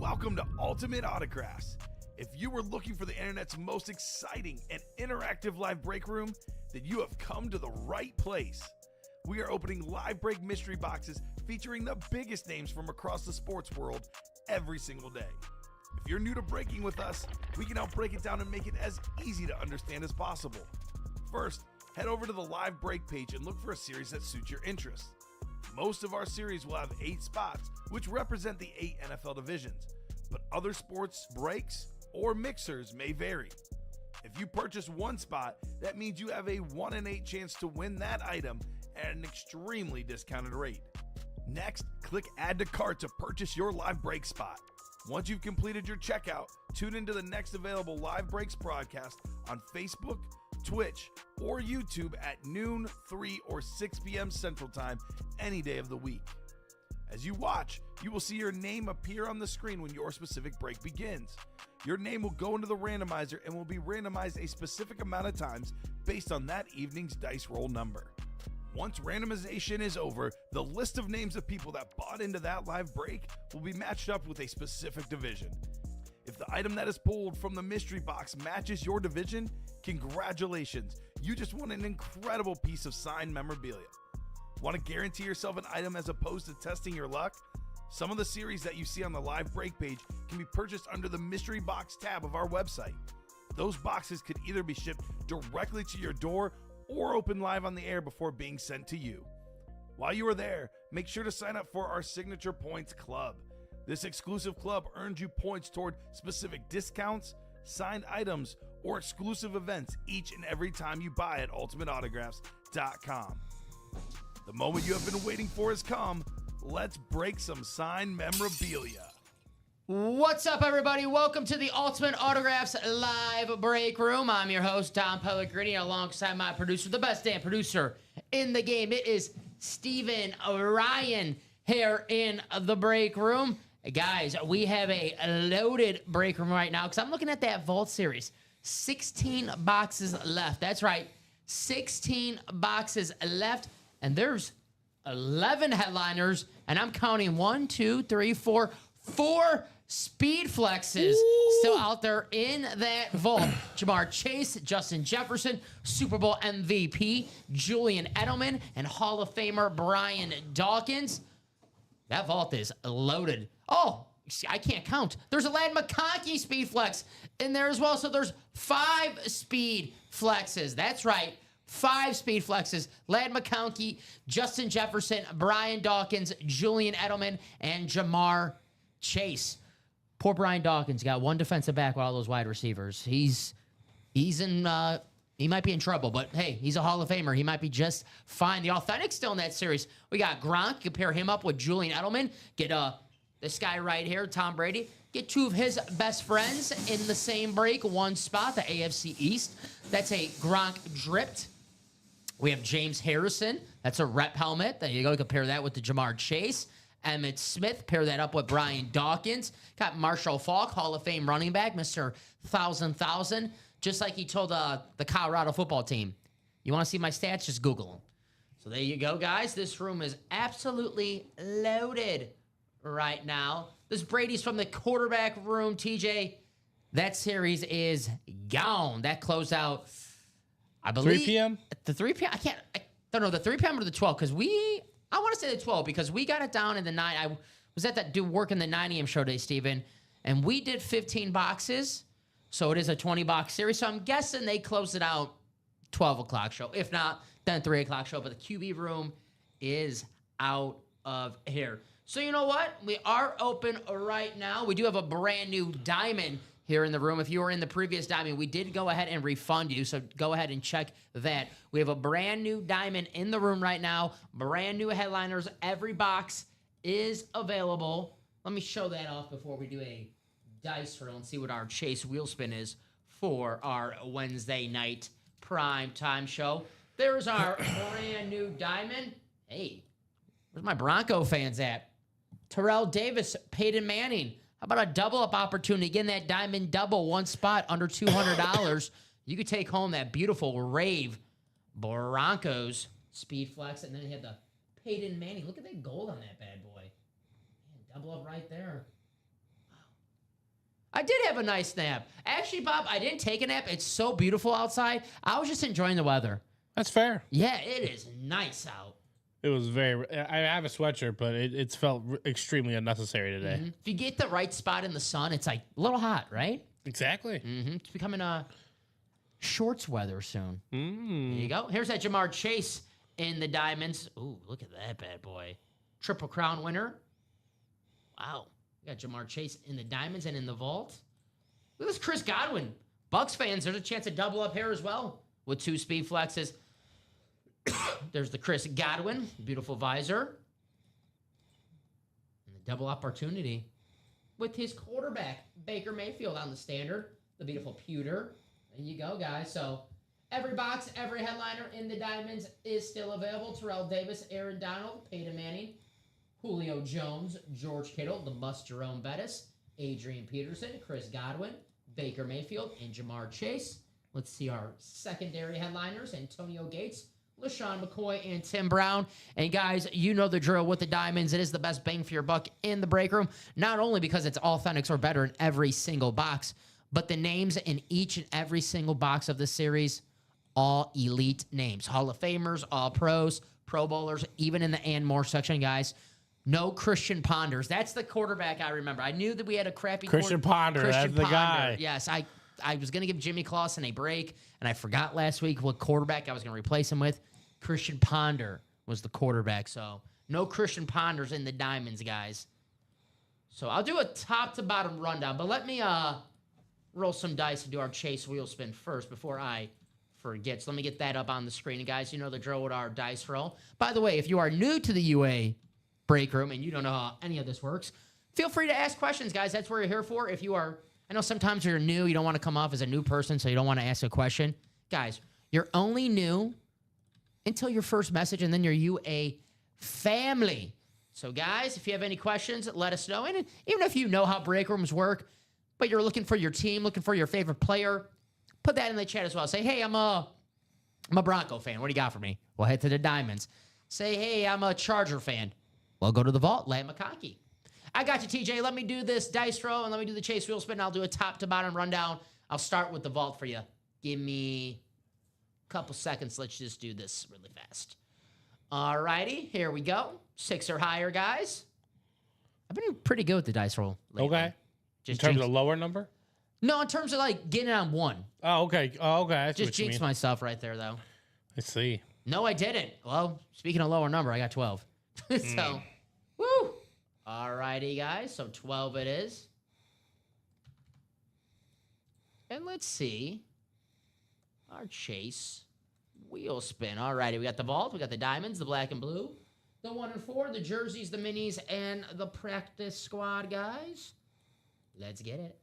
Welcome to Ultimate Autographs. If you were looking for the internet's most exciting and interactive live break room, then you have come to the right place. We are opening live break mystery boxes featuring the biggest names from across the sports world every single day. If you're new to breaking with us, we can help break it down and make it as easy to understand as possible. First, head over to the live break page and look for a series that suits your interests. Most of our series will have 8 spots, which represent the 8 NFL divisions, but other sports breaks or mixers may vary. If you purchase one spot, that means you have a 1 in 8 chance to win that item at an extremely discounted rate. Next, click Add to Cart to purchase your live break spot. Once you've completed your checkout, tune into the next available live breaks broadcast on Facebook, Twitch, or YouTube at noon, 3, or 6 p.m. Central Time any day of the week. As you watch, you will see your name appear on the screen when your specific break begins. Your name will go into the randomizer and will be randomized a specific amount of times based on that evening's dice roll number. Once randomization is over, the list of names of people that bought into that live break will be matched up with a specific division. If the item that is pulled from the mystery box matches your division, congratulations, you just won an incredible piece of signed memorabilia. Want to guarantee yourself an item as opposed to testing your luck? Some of the series that you see on the live break page can be purchased under the mystery box tab of our website. Those boxes could either be shipped directly to your door or open live on the air before being sent to you. While you are there, make sure to sign up for our Signature Points Club. This exclusive club earns you points toward specific discounts, signed items, or exclusive events each and every time you buy at ultimateautographs.com. The moment you have been waiting for has come. Let's break some signed memorabilia. What's up, everybody? Welcome to the Ultimate Autographs Live Break Room. I'm your host, Don Pellegrini, alongside my producer, the best damn producer in the game. It is Steven Ryan here in the break room. Guys, we have a loaded break room right now because I'm looking at that Vault Series. 16 boxes left. That's right, 16 boxes left, and there's 11 headliners, and I'm counting 4 speed flexes still out there in that vault. Ja'Marr Chase, Justin Jefferson, Super Bowl MVP, Julian Edelman, and Hall of Famer Brian Dawkins. That vault is loaded. Oh, I can't count. There's a Ladd McConkey speed flex in there as well. So there's 5 speed flexes. That's right, 5 speed flexes. Ladd McConkey, Justin Jefferson, Brian Dawkins, Julian Edelman, and Ja'Marr Chase. Poor Brian Dawkins got one defensive back with all those wide receivers. He's in he might be in trouble, but hey, he's a Hall of Famer. He might be just fine. The Authentic still in that series. We got Gronk. Compare him up with Julian Edelman. Get this guy right here, Tom Brady. Get 2 of his best friends in the same break, one spot, the AFC East. That's a Gronk dripped. We have James Harrison. That's a rep helmet. There you go. Compare that with the Ja'Marr Chase. Emmitt Smith, pair that up with Brian Dawkins. Got Marshall Faulk, Hall of Fame running back, Mr. Thousand. Just like he told the Colorado football team. You want to see my stats? Just Google them. So there you go, guys. This room is absolutely loaded right now. This Brady's from the quarterback room. TJ, that series is gone. That closed out, I believe. 3 p.m.? The 3 p.m.? I don't know, the 3 p.m. or the 12, because I want to say the 12 because we got it down in the 9. I was at that work in the 9 a.m. show today, Steven, and we did 15 boxes, so it is a 20-box series. So I'm guessing they closed it out 12 o'clock show. If not, then 3 o'clock show. But the QB room is out of here. So you know what? We are open right now. We do have a brand new diamond here in the room. If you were in the previous diamond, we did go ahead and refund you, so go ahead and check that. We have a brand new diamond in the room right now, brand new headliners. Every box is available. Let me show that off before we do a dice roll and see what our Chase wheel spin is for our Wednesday night prime time show. There's our brand new diamond. Hey, where's my Bronco fans at? Terrell Davis, Peyton Manning. How about a double-up opportunity? Getting that diamond double, one spot, under $200. You could take home that beautiful Rave Broncos speed flex. And then you have the Peyton Manning. Look at that gold on that bad boy. Man, double up right there. Wow. I did have a nice nap. Actually, Bob, I didn't take a nap. It's so beautiful outside. I was just enjoying the weather. That's fair. Yeah, it is nice out. It was very. I have a sweatshirt, but it's felt extremely unnecessary today. If you get the right spot in the sun, it's like a little hot, right? Exactly. It's becoming shorts weather soon. There Mm. you go. Here's that Jamar Chase in the diamonds. Ooh, look at that bad boy. Triple Crown winner. Wow. We got Jamar Chase in the diamonds and in the vault. Look at this Chris Godwin. Bucks fans, there's a chance to double up here as well with 2 speed flexes. There's the Chris Godwin. Beautiful visor. And the double opportunity with his quarterback, Baker Mayfield, on the standard. The beautiful pewter. There you go, guys. So every box, every headliner in the diamonds is still available. Terrell Davis, Aaron Donald, Peyton Manning, Julio Jones, George Kittle, the bust Jerome Bettis, Adrian Peterson, Chris Godwin, Baker Mayfield, and Jamar Chase. Let's see our secondary headliners. Antonio Gates, LaShawn McCoy, and Tim Brown. And guys, you know the drill with the diamonds. It is the best bang for your buck in the break room. Not only because it's authentics or better in every single box, but the names in each and every single box of the series, all elite names. Hall of Famers, all pros, Pro Bowlers, even in the and more section, guys. No Christian Ponders. That's the quarterback I remember. I knew that we had a crappy Christian Ponder, that's the guy. Yes, I was going to give Jimmy Clausen a break, and I forgot last week what quarterback I was going to replace him with. Christian Ponder was the quarterback, so no Christian Ponders in the diamonds, guys. So I'll do a top-to-bottom rundown, but let me roll some dice and do our chase wheel spin first before I forget. So let me get that up on the screen. And guys, you know the drill with our dice roll. By the way, if you are new to the UA break room and you don't know how any of this works, feel free to ask questions, guys. That's what you're here for. If you are, I know sometimes you're new, you don't want to come off as a new person, so you don't want to ask a question. Guys, you're only new until your first message, and then you're UA family. So guys, if you have any questions, let us know. And even if you know how break rooms work, but you're looking for your team, looking for your favorite player, put that in the chat as well. Say, hey, I'm a Bronco fan. What do you got for me? We'll head to the diamonds. Say, hey, I'm a Charger fan. Well, go to the vault, Lamb McConkey. I got you, TJ. Let me do this dice roll, and let me do the chase wheel spin. I'll do a top-to-bottom rundown. I'll start with the vault for you. Give me a couple seconds. Let's just do this really fast. All righty, here we go. 6 or higher, guys. I've been pretty good with the dice roll lately. Okay. Just in terms of lower number? No, in terms of like getting it on 1. Oh, okay. Oh, okay. I see Just what you jinxed mean. myself right there, though. I see. No, I didn't. Well, speaking of lower number, I got 12. So, woo. All righty, guys. So 12 it is. And let's see. Our chase wheel spin. All righty. We got the vault. We got the diamonds, the black and blue, the 1 and 4, the jerseys, the minis, and the practice squad, guys. Let's get it.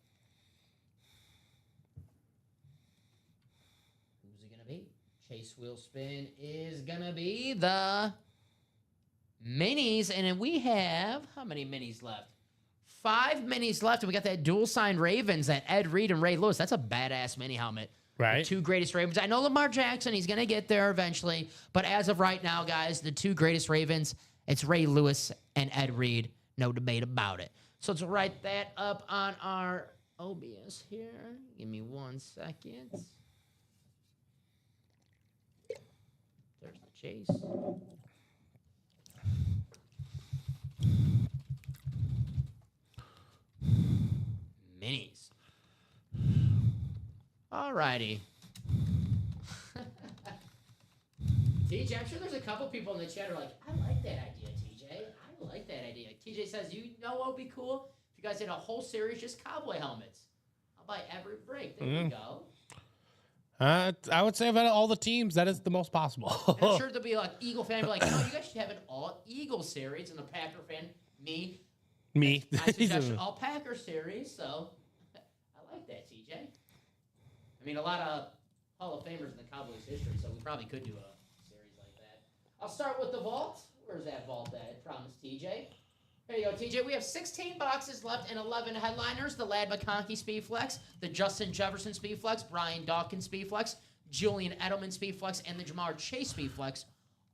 Who's it going to be? Chase wheel spin is going to be the minis. And then we have, how many minis left? 5 minis left. And we got that dual sign Ravens, that Ed Reed and Ray Lewis. That's a badass mini helmet. Right. The 2 greatest Ravens. I know Lamar Jackson, he's going to get there eventually. But as of right now, guys, the 2 greatest Ravens, it's Ray Lewis and Ed Reed. No debate about it. So let's write that up on our OBS here. Give me 1 second. There's the chase. Minis. Alrighty. TJ, I'm sure there's a couple people in the chat who are like, I like that idea, TJ. I like that idea. TJ says, you know what would be cool? If you guys did a whole series just cowboy helmets. I'll buy every break. There you go. I would say of all the teams, that is the most possible. And I'm sure there'll be like Eagle fan be like, no, you guys should have an all Eagle series, and the Packer fan, me. I suggest an all Packer series, so I like that, TJ. I mean, a lot of Hall of Famers in the Cowboys history, so we probably could do a series like that. I'll start with the vault. Where's that vault at? I promised TJ. There you go, TJ. We have 16 boxes left and 11 headliners. The Ladd McConkey Speed Flex, the Justin Jefferson Speed Flex, Brian Dawkins Speed Flex, Julian Edelman Speed Flex, and the Jamar Chase Speed Flex,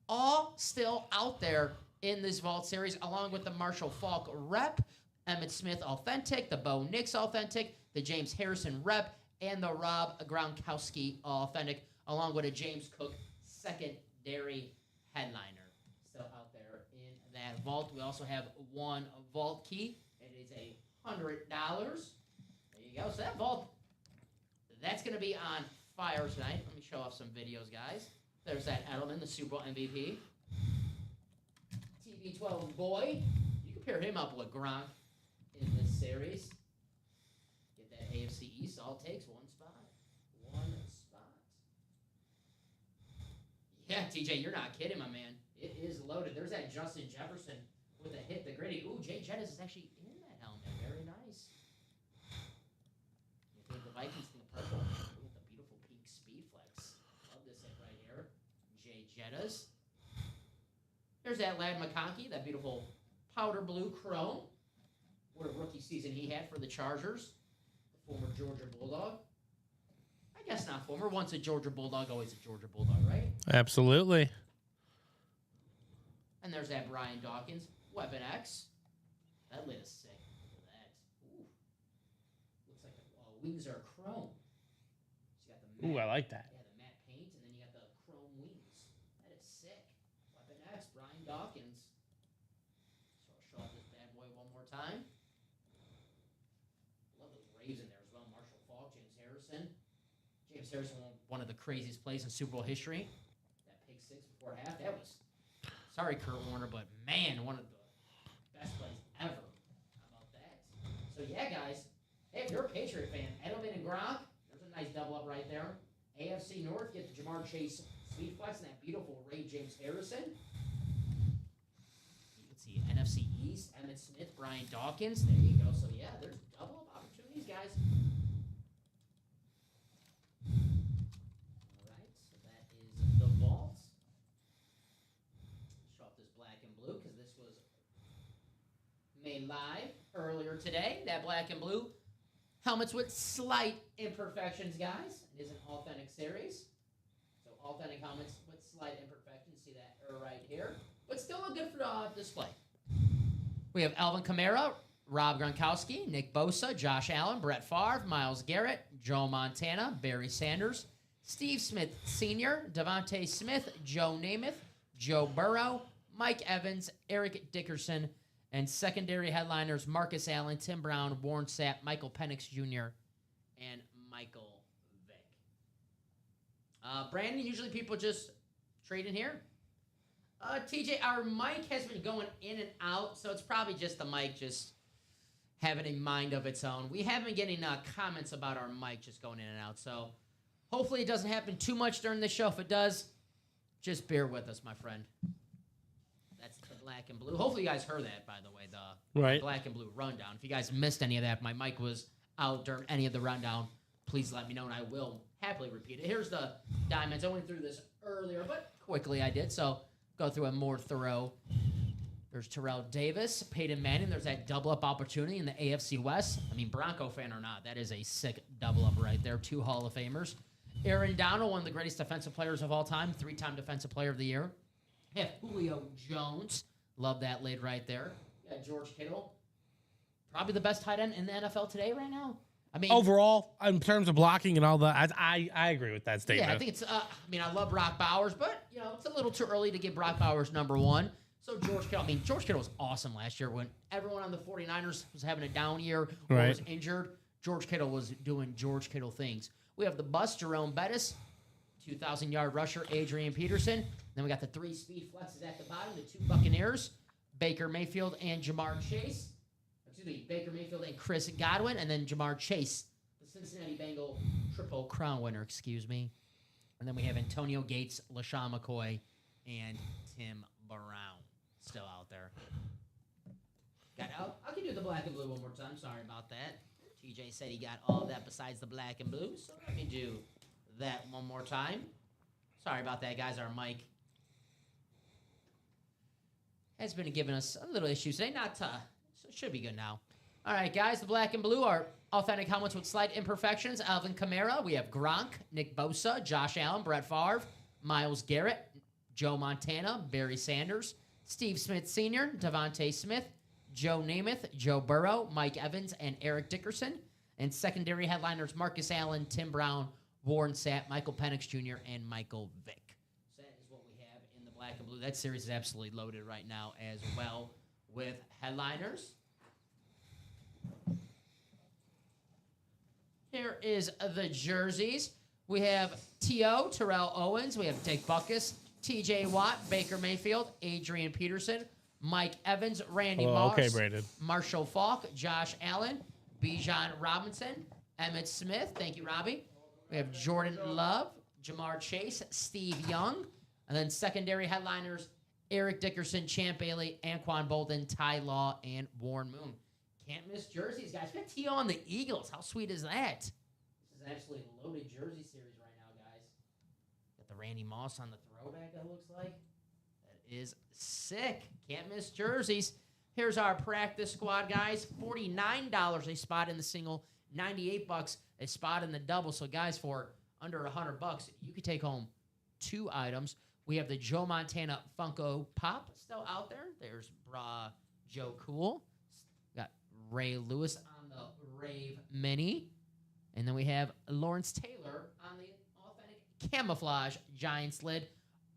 all still out there in this vault series, along with the Marshall Falk Rep, Emmitt Smith Authentic, the Bo Nix Authentic, the James Harrison rep, and the Rob Gronkowski authentic, along with a James Cook secondary headliner. Still out there in that vault. We also have one vault key. It is $100. There you go. So that vault, that's going to be on fire tonight. Let me show off some videos, guys. There's that Edelman, the Super Bowl MVP. TB12 Boyd. You can pair him up with Gronk in this series. Get that AFC East. All it takes one spot. One spot. Yeah, TJ, you're not kidding, my man. It is loaded. There's that Justin Jefferson with a hit the gritty. Ooh, Jay Jettis is actually in that helmet. Very nice. You think the Vikings think of purple. Ooh, the beautiful pink speed flex. Love this hit right here. Jay Jettis. There's that Lad McConkey, that beautiful powder blue chrome. What a rookie season he had for the Chargers. The former Georgia Bulldog. I guess not former. Once a Georgia Bulldog, always a Georgia Bulldog, right? Absolutely. And there's that Brian Dawkins, Weapon X. That lid is sick. Look at that. Ooh. Looks like the wings are chrome. So you got the matte, Ooh, I like that. yeah, the matte paint, and then you got the chrome wings. That is sick. Weapon X, Brian Dawkins. So I'll show off this bad boy one more time. Love those Raves in there as well. Marshall Faulk, James Harrison. James Harrison, one of the craziest plays in Super Bowl history. That pick six before half, that was, sorry, Kurt Warner, but man, one of the best plays ever. How about that? So yeah, guys, hey, if you're a Patriot fan, Edelman and Gronk, there's a nice double up right there. AFC North, get the Jamar Chase Speed Flex and that beautiful Ray James Harrison. You can see NFC East, Emmitt Smith, Brian Dawkins. There you go. So yeah, there's double up opportunities, guys. All right, so that is the vault. Show off this black and blue because this was made live earlier today. That black and blue helmets with slight imperfections, guys. It is an authentic series. So authentic helmets with slight imperfections. See that right here. But still look good for display. We have Alvin Kamara, Rob Gronkowski, Nick Bosa, Josh Allen, Brett Favre, Myles Garrett, Joe Montana, Barry Sanders, Steve Smith Sr., Devontae Smith, Joe Namath, Joe Burrow, Mike Evans, Eric Dickerson, and secondary headliners Marcus Allen, Tim Brown, Warren Sapp, Michael Penix Jr., and Michael Vick. Brandon, usually people just trade in here. TJ, our mic has been going in and out, so it's probably just the mic just having a mind of its own. We have been getting comments about our mic just going in and out, so hopefully it doesn't happen too much during the show. If it does, just bear with us, my friend. That's the black and blue. Hopefully you guys heard that, by the way, the Right. black and blue rundown. If you guys missed any of that, my mic was out during any of the rundown, please let me know, and I will happily repeat it. Here's the diamonds. I went through this earlier, but quickly I did, so go through a more thorough. There's Terrell Davis, Peyton Manning. There's that double-up opportunity in the AFC West. I mean, Bronco fan or not, that is a sick double-up right there. 2 Hall of Famers. Aaron Donald, one of the greatest defensive players of all time, 3-time Defensive Player of the Year. Yeah, Julio Jones. Love that lid right there. Yeah, George Kittle. Probably the best tight end in the NFL today right now. I mean, Overall, in terms of blocking and all that, I agree with that statement. yeah, I think it's, I mean, I love Brock Bowers, but, you know, it's a little too early to give Brock Bowers number 1. So George Kittle, I mean, George Kittle was awesome last year when everyone on the 49ers was having a down year or Right. was injured. George Kittle was doing George Kittle things. We have the bust, Jerome Bettis, 2,000-yard rusher, Adrian Peterson. Then we got the 3 speed flexes at the bottom, the 2 Buccaneers, Baker Mayfield and Jamar Chase. Excuse me, Baker Mayfield and Chris Godwin, and then Jamar Chase, the Cincinnati Bengal Triple Crown winner, excuse me. And then we have Antonio Gates, LaShawn McCoy, and Tim Brown still out there. I can do the black and blue one more time. Sorry about that. TJ said he got all that besides the black and blue, so let me do that one more time. Sorry about that, guys. Our mic has been giving us a little issues today. So it should be good now. All right, guys. The black and blue are authentic helmets with slight imperfections. Alvin Kamara. We have Gronk, Nick Bosa, Josh Allen, Brett Favre, Myles Garrett, Joe Montana, Barry Sanders, Steve Smith Sr., Devontae Smith, Joe Namath, Joe Burrow, Mike Evans, and Eric Dickerson. And secondary headliners, Marcus Allen, Tim Brown, Warren Sapp, Michael Penix Jr., and Michael Vick. So that is what we have in the black and blue. That series is absolutely loaded right now as well with headliners. Here is the jerseys. We have T.O., Terrell Owens. We have Dick Butkus, T.J. Watt, Baker Mayfield, Adrian Peterson, Mike Evans, Randy Moss, okay, Brandon. Marshall Faulk, Josh Allen, Bijan Robinson, Emmett Smith. Thank you, Robbie. We have Jordan Love, Jamar Chase, Steve Young. And then secondary headliners, Eric Dickerson, Champ Bailey, Anquan Bolden, Ty Law, and Warren Moon. Can't miss jerseys, guys. We got T.O. on the Eagles. How sweet is that? This is absolutely a loaded jersey series right now, guys. Got the Randy Moss on the throwback, it looks like. That is sick. Can't miss jerseys. Here's our practice squad, guys. $49 a spot in the single, $98 a spot in the double. So, guys, for under $100, you could take home 2 items. We have the Joe Montana Funko Pop still out there. There's Joe Cool. Got Ray Lewis on the Rave Mini. And then we have Lawrence Taylor on the authentic camouflage Giants lid,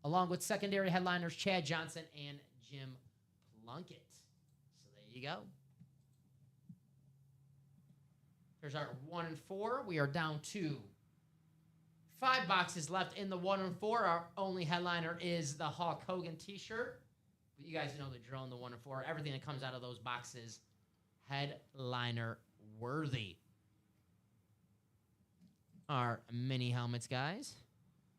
along with secondary headliners Chad Johnson and Jim Plunkett. So there you go. Here's our 1 and 4. We are down to 5 boxes left in the 1 and 4. Our only headliner is the Hulk Hogan t-shirt. But you guys know the drill in the 1 and 4. Everything that comes out of those boxes, headliner worthy. Our mini helmets, guys.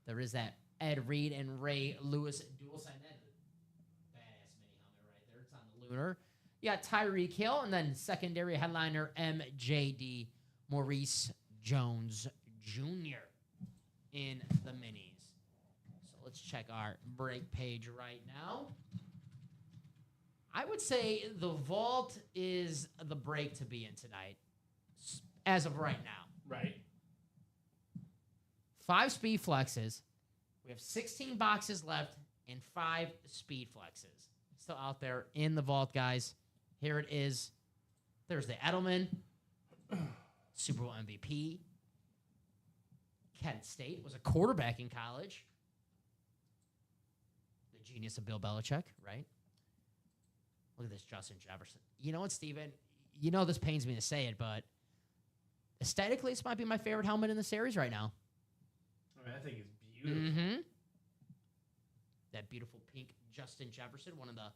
There is that Ed Reed and Ray Lewis dual sign. That is a badass mini helmet right there. It's on the Lunar. You got Tyreek Hill, and then secondary headliner MJD Maurice Jones Jr. in the minis. So let's check our break page right now. I would say the vault is the break to be in tonight, as of right now. Right. 5 speed flexes. We have 16 boxes left and 5 speed flexes still out there in the vault, guys. Here it is. There's the Edelman, Super Bowl MVP. Kent State was a quarterback in college. The genius of Bill Belichick, right? Look at this Justin Jefferson. You know what, Steven? You know this pains me to say it, but aesthetically, this might be my favorite helmet in the series right now. I think it's beautiful. Mm-hmm. That beautiful pink Justin Jefferson, one of the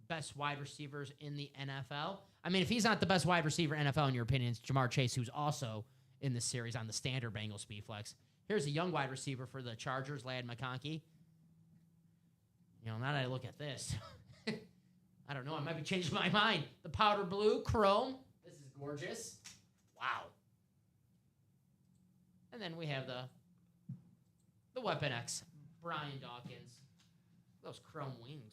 best wide receivers in the NFL. I mean, if he's not the best wide receiver in NFL, in your opinion, it's Jamar Chase, who's also in this series on the standard Bengal speed flex. Here's a young wide receiver for the Chargers, Ladd McConkey. You know, now that I look at this, I don't know, I might be changing my mind. The powder blue chrome. This is gorgeous. Wow. And then we have the Weapon X, Brian Dawkins. Those chrome wings.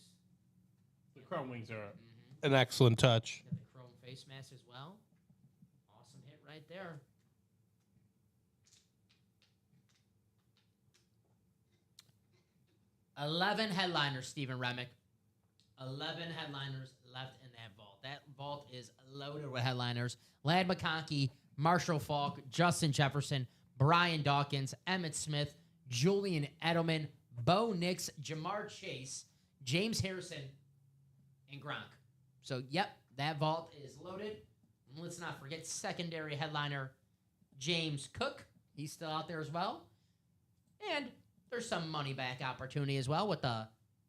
The chrome wings are an excellent touch. Got the chrome face mask as well. Awesome hit right there. $11 headliners, Stephen Remick. 11 headliners left in that vault. That vault is loaded with headliners. Ladd McConkey, Marshall Faulk, Justin Jefferson, Brian Dawkins, Emmett Smith, Julian Edelman, Bo Nix, Jamar Chase, James Harrison, and Gronk. So, yep, that vault is loaded. And let's not forget secondary headliner James Cook. He's still out there as well. And there's some money back opportunity as well with the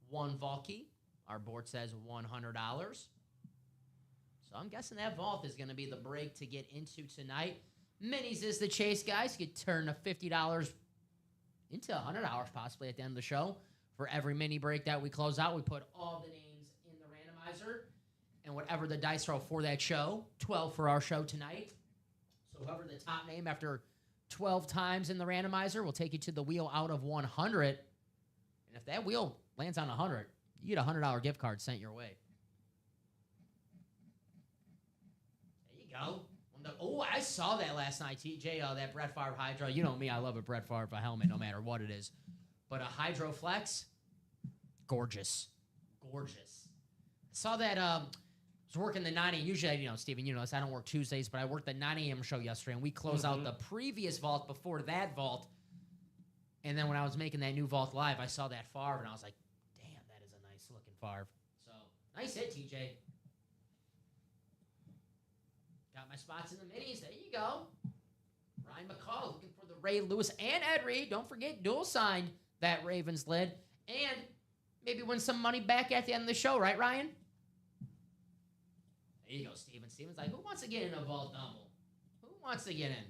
1 vault key. Our board says $100. So I'm guessing that vault is going to be the break to get into tonight. Minis is the chase, guys. You could turn a $50 into $100 possibly at the end of the show. For every mini break that we close out, we put all the names in the randomizer. And whatever the dice roll for that show, 12 for our show tonight. So whoever the top name after 12 times in the randomizer will take you to the wheel out of 100. And if that wheel lands on 100, you get a $100 gift card sent your way. There you go. Oh, I saw that last night, TJ. That Brett Favre Hydro. You know me, I love a Brett Favre helmet no matter what it is. But a Hydro Flex, gorgeous. Gorgeous. I saw that was working the 9 a.m. Usually, Steven, this, I don't work Tuesdays, but I worked the 9 a.m. show yesterday, and we close out the previous vault before that vault. And then when I was making that new vault live, I saw that Favre, and I was like, damn, that is a nice-looking Favre. So, nice hit, TJ. Got my spots in the minis. There you go. Ryan McCall looking for the Ray Lewis and Ed Reed. Don't forget, dual signed that Ravens lid. And maybe win some money back at the end of the show, right, Ryan? There you go, Steven. Steven's like, who wants to get in a vault double? Who wants to get in?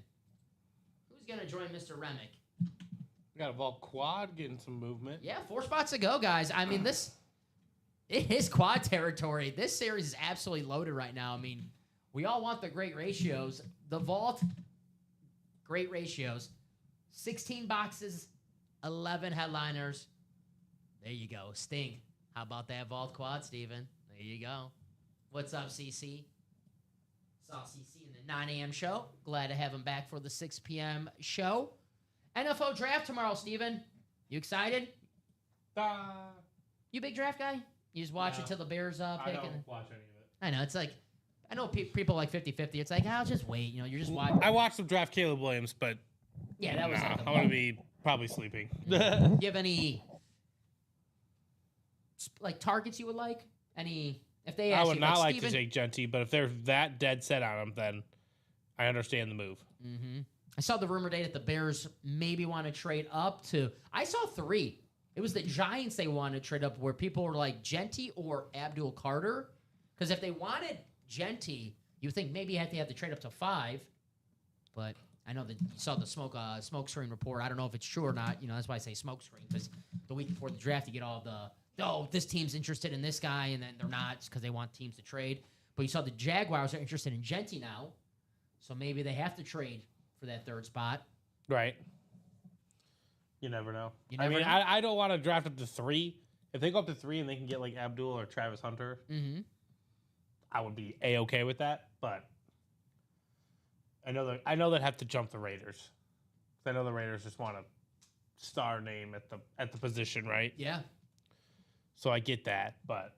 Who's going to join Mr. Remick? We got a vault quad getting some movement. Yeah, 4 spots to go, guys. I mean, it is quad territory. This series is absolutely loaded right now. I mean, we all want the great ratios. The vault, great ratios. 16 boxes, 11 headliners. There you go. Sting. How about that vault quad, Steven? There you go. What's up, CC? Saw CC in the 9 a.m. show. Glad to have him back for the 6 p.m. show. NFL draft tomorrow, Steven. You excited? You a big draft guy? You just watch it till the Bears pick? I don't watch any of it. I know. It's like, I know people like 50-50. It's like, I'll just wait. You're just watching. I watched some draft Caleb Williams, but Yeah, that was like I'm going to be probably sleeping. Do you have any targets you would like? Any? If they ask I would you, not like Steven, to take Genty, but if they're that dead set on him, then I understand the move. Mm-hmm. I saw the rumor day that the Bears maybe want to trade up to. I saw 3. It was the Giants they wanted to trade up, where people were like Genty or Abdul Carter. Because if they wanted Genty, you would think maybe you have to trade up to 5. But I know that you saw the smoke screen report. I don't know if it's true or not. That's why I say smoke screen, because the week before the draft, you get all this team's interested in this guy, and then they're not because they want teams to trade. But you saw the Jaguars are interested in Genty now, so maybe they have to trade for that 3rd spot. Right. You never know. You never know. I don't want to draft up to 3. If they go up to 3 and they can get like Abdul or Travis Hunter, I would be A-okay with that. But I know they'd have to jump the Raiders. I know the Raiders just want a star name at the position, right? Yeah. So I get that, but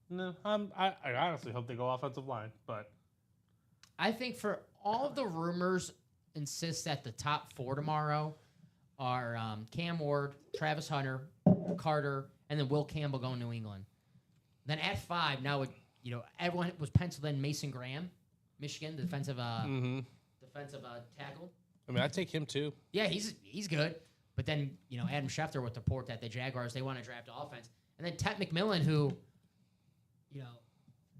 no, I honestly hope they go offensive line. But I think for all of the rumors insist that the top 4 tomorrow are Cam Ward, Travis Hunter, Carter, and then Will Campbell going to New England. Then at 5, now everyone was penciled in Mason Graham, Michigan, the defensive tackle. I mean, I'd take him too. Yeah, he's good. But then Adam Schefter with the report that the Jaguars, they want to draft offense. And then Ted McMillan, who,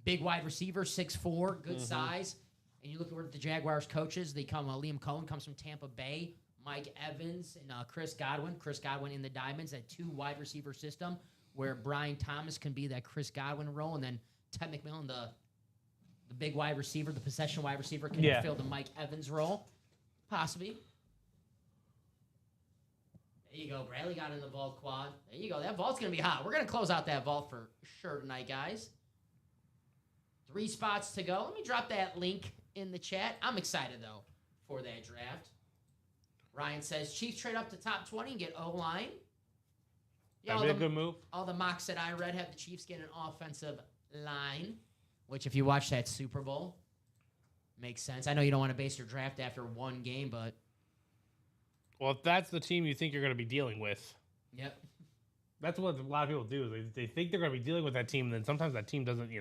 big wide receiver, 6'4", good size. And you look at where the Jaguars coaches, Liam Cohen comes from Tampa Bay, Mike Evans, and Chris Godwin. Chris Godwin in the Diamonds, that 2 wide receiver system where Brian Thomas can be that Chris Godwin role. And then Ted McMillan, the big wide receiver, the possession wide receiver, can fill the Mike Evans role. Possibly. There you go. Bradley got in the vault quad. There you go. That vault's going to be hot. We're going to close out that vault for sure tonight, guys. 3 spots to go. Let me drop that link in the chat. I'm excited, though, for that draft. Ryan says, Chiefs trade up to top 20 and get O-line. Yeah, That'd be a good move. All the mocks that I read have the Chiefs get an offensive line, which if you watch that Super Bowl, makes sense. I know you don't want to base your draft after 1 game, but... Well, if that's the team you think you're going to be dealing with. Yep. That's what a lot of people do. They think they're going to be dealing with that team, and then sometimes that team doesn't,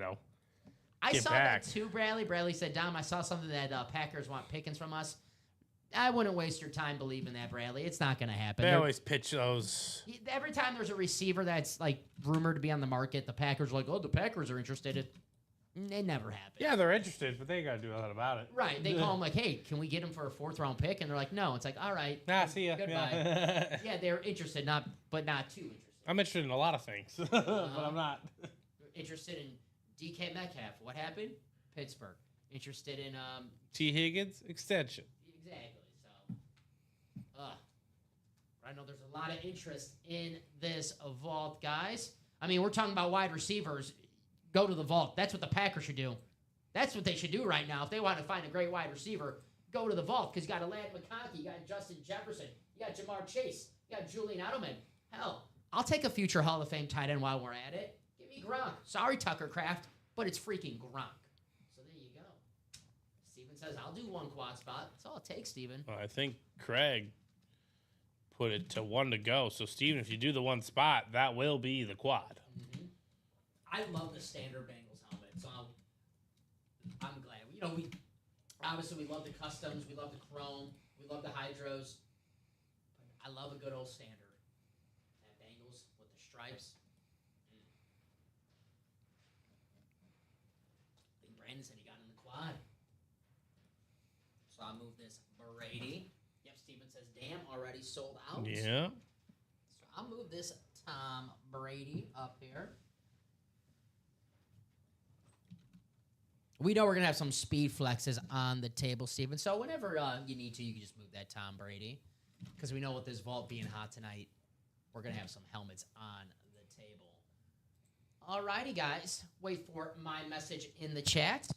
I get saw back. that too, Bradley. Bradley said, Dom, I saw something that Packers want Pickens from us. I wouldn't waste your time believing that, Bradley. It's not going to happen. They always pitch those. Every time there's a receiver that's rumored to be on the market, the Packers are like, oh, the Packers are interested. It never happens. Yeah, they're interested, but they got to do a lot about it. Right. They call him like, hey, can we get him for a 4th-round pick? And they're like, no. It's like, all right. See ya. Goodbye. Yeah. Yeah, they're interested, but not too interested. I'm interested in a lot of things, but I'm not. Interested in DK Metcalf. What happened? Pittsburgh. Interested in T. Higgins extension. Exactly. So, I know there's a lot of interest in this vault, guys. I mean, we're talking about wide receivers. Go to the vault. That's what the Packers should do. That's what they should do right now. If they want to find a great wide receiver, go to the vault, because you got Elaine McConkey, you got Justin Jefferson, you got Jamar Chase, you got Julian Edelman. Hell, I'll take a future Hall of Fame tight end while we're at it. Give me Gronk. Sorry, Tucker Kraft. but it's freaking Gronk. So there you go. Steven says, I'll do one quad spot. That's all it takes, Steven. Well, I think Craig put it to 1 to go. So, Steven, if you do the one spot, that will be the quad. Mm-hmm. I love the standard Bengals helmet, so I'm glad. You know, we obviously we love the customs, we love the chrome, we love the hydros. But I love a good old standard. That Bengals with the stripes. I think Brandon said he got in the quad. So I'll move this Brady. Yep, Steven says, damn, already sold out. Yeah. So I'll move this Tom Brady up here. We know we're going to have some speed flexes on the table, Steven. So whenever you need to, you can just move that Tom Brady. Because we know with this vault being hot tonight, we're going to have some helmets on the table. All righty, guys. Wait for my message in the chat.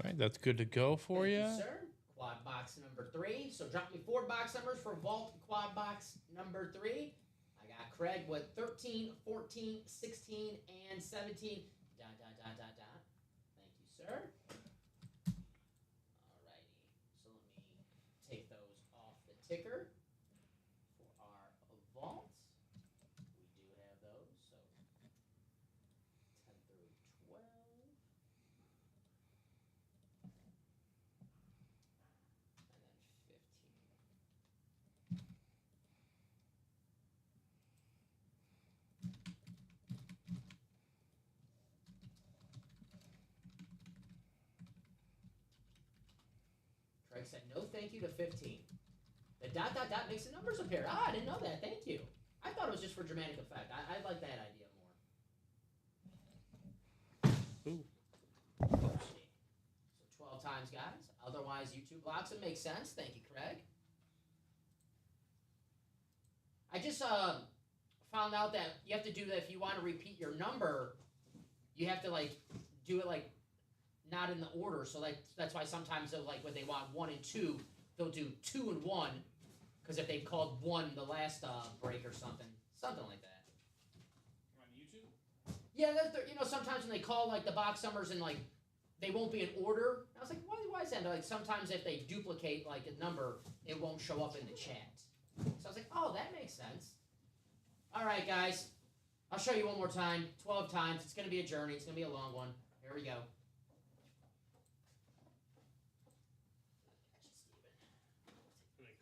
All right, that's good to go for you. Thank you, sir. Quad box number 3. So drop me 4 box numbers for vault quad box number 3. I got Craig with 13, 14, 16, and 17. Dot, dot, dot, dot, dot. Thank you, sir. Alrighty. So let me take those off the ticker for our vaults. We do have those. So 10 through 12. And then 15. Craig said, no thank you to 15. The dot, dot, dot makes the numbers appear. Ah, I didn't know that. Thank you. I thought it was just for dramatic effect. I like that idea more. Ooh. So 12 times, guys. Otherwise, YouTube blocks it makes sense. Thank you, Craig. I just found out that you have to do that if you want to repeat your number. You have to do it not in the order. So that's why sometimes they'll when they want 1 and 2, they'll do 2 and 1. Because if they called 1 the last break or something like that. On YouTube? Yeah, sometimes when they call the box numbers and they won't be in order. I was like, why is that? Sometimes if they duplicate a number, it won't show up in the chat. So I was like, oh, that makes sense. All right, guys. I'll show you one more time. 12 times. It's going to be a journey. It's going to be a long one. Here we go.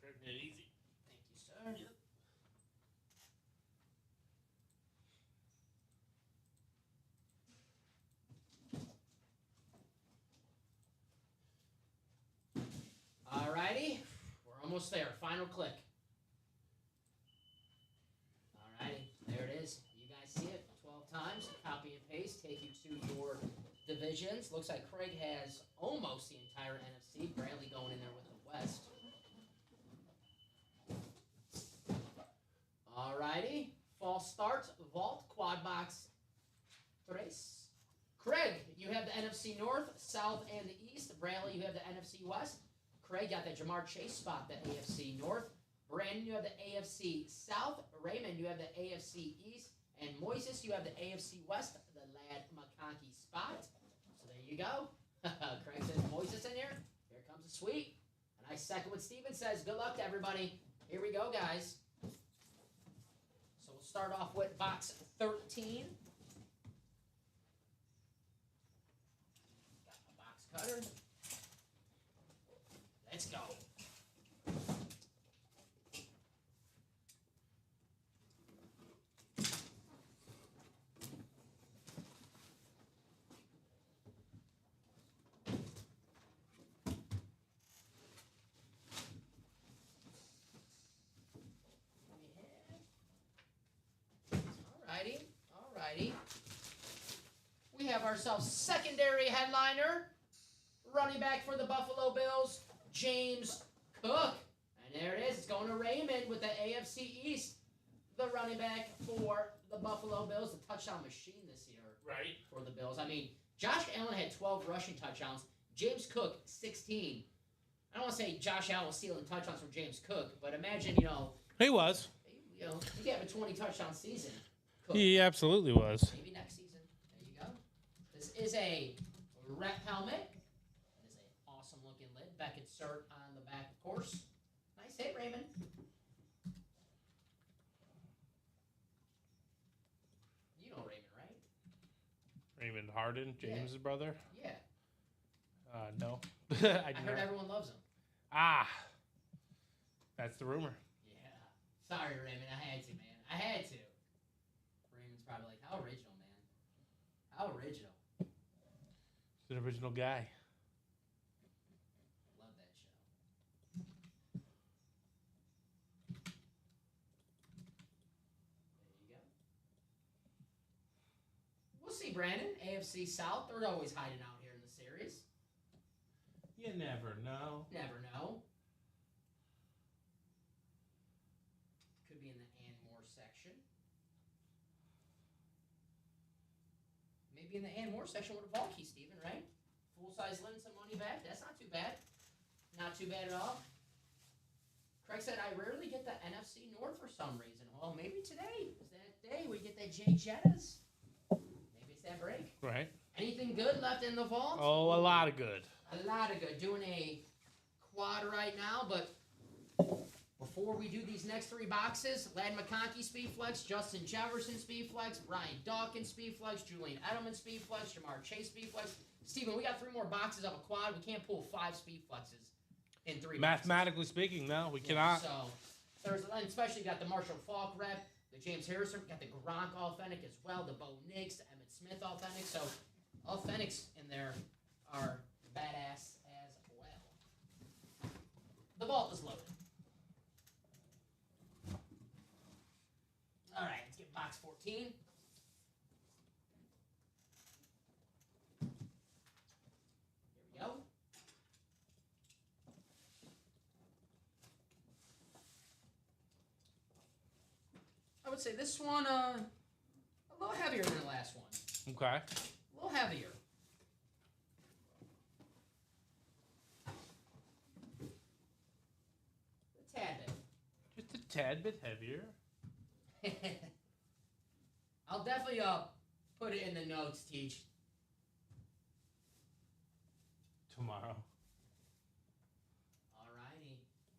Craig made it easy. Thank you, sir. Alrighty, we're almost there. Final click. Alrighty, there it is. You guys see it 12 times. Copy and paste. Take you to your divisions. Looks like Craig has almost the entire NFC. Bradley going in there with the West. Alrighty, false start. Vault quad box. Tres. Craig, you have the NFC North, South, and the East. Bradley, you have the NFC West. Craig got that Jamar Chase spot, the AFC North. Brandon, you have the AFC South. Raymond, you have the AFC East. And Moises, you have the AFC West, the Lad McConkey spot. So there you go. Craig says Moises in here. Here comes the sweep. And I second what Steven says. Good luck to everybody. Here we go, guys. So we'll start off with box 13. Got my box cutter. Let's go. Alrighty. We have ourselves secondary headliner, running back for the Buffalo Bills, James Cook. And there it is. It's going to Raymond with the AFC East. The running back for the Buffalo Bills, the touchdown machine this year Right. for the Bills. I mean, Josh Allen had 12 rushing touchdowns. James Cook, 16. I don't want to say Josh Allen was stealing touchdowns from James Cook, but imagine, He was. he could have a 20 touchdown season. Cook. He absolutely was. Maybe next season. There you go. This is a rep helmet. It is an awesome looking lid. Beckett cert on the back, of course. Nice hit, Raymond. You know Raymond, right? Raymond Harden, James' brother. Yeah. No. I heard everyone loves him. Ah. That's the rumor. Yeah. Sorry, Raymond. I had to, man. I had to. Raymond's probably like, how original, man. How original. He's an original guy. Love that show. There you go. We'll see, Brandon. AFC South, they're always hiding out here in the series. You never know. Never know. Could be in the and more section. Maybe in the and more section with a vault key, Steven, right? Full size lid and some money back. That's not too bad. Not too bad at all. Craig said, I rarely get the NFC North for some reason. Well, maybe today is that day we get that Jay Jettas. Maybe it's that break. Right. Anything good left in the vault? Oh, a lot of good. A lot of good. Doing a quad right now, but before we do these next three boxes, Ladd McConkey Speed Flex, Justin Jefferson Speed Flex, Brian Dawkins Speed Flex, Julian Edelman Speed Flex, Jamar Chase Speed Flex. Steven, we got 3 more boxes of a quad. We can't pull 5 Speed Flexes in 3 Mathematically speaking, no, we cannot. So, there's, especially got the Marshall Falk rep, the James Harrison, got the Gronk authentic as well, the Bo Nix, the Emmitt Smith authentic. So, authentics in there are badass as well. The vault is loaded. All right, let's get box 14. Here we go. I would say this one a little heavier than the last one. Okay. A little heavier. A tad bit. Just a tad bit heavier. I'll definitely put it in the notes, Teach. Tomorrow.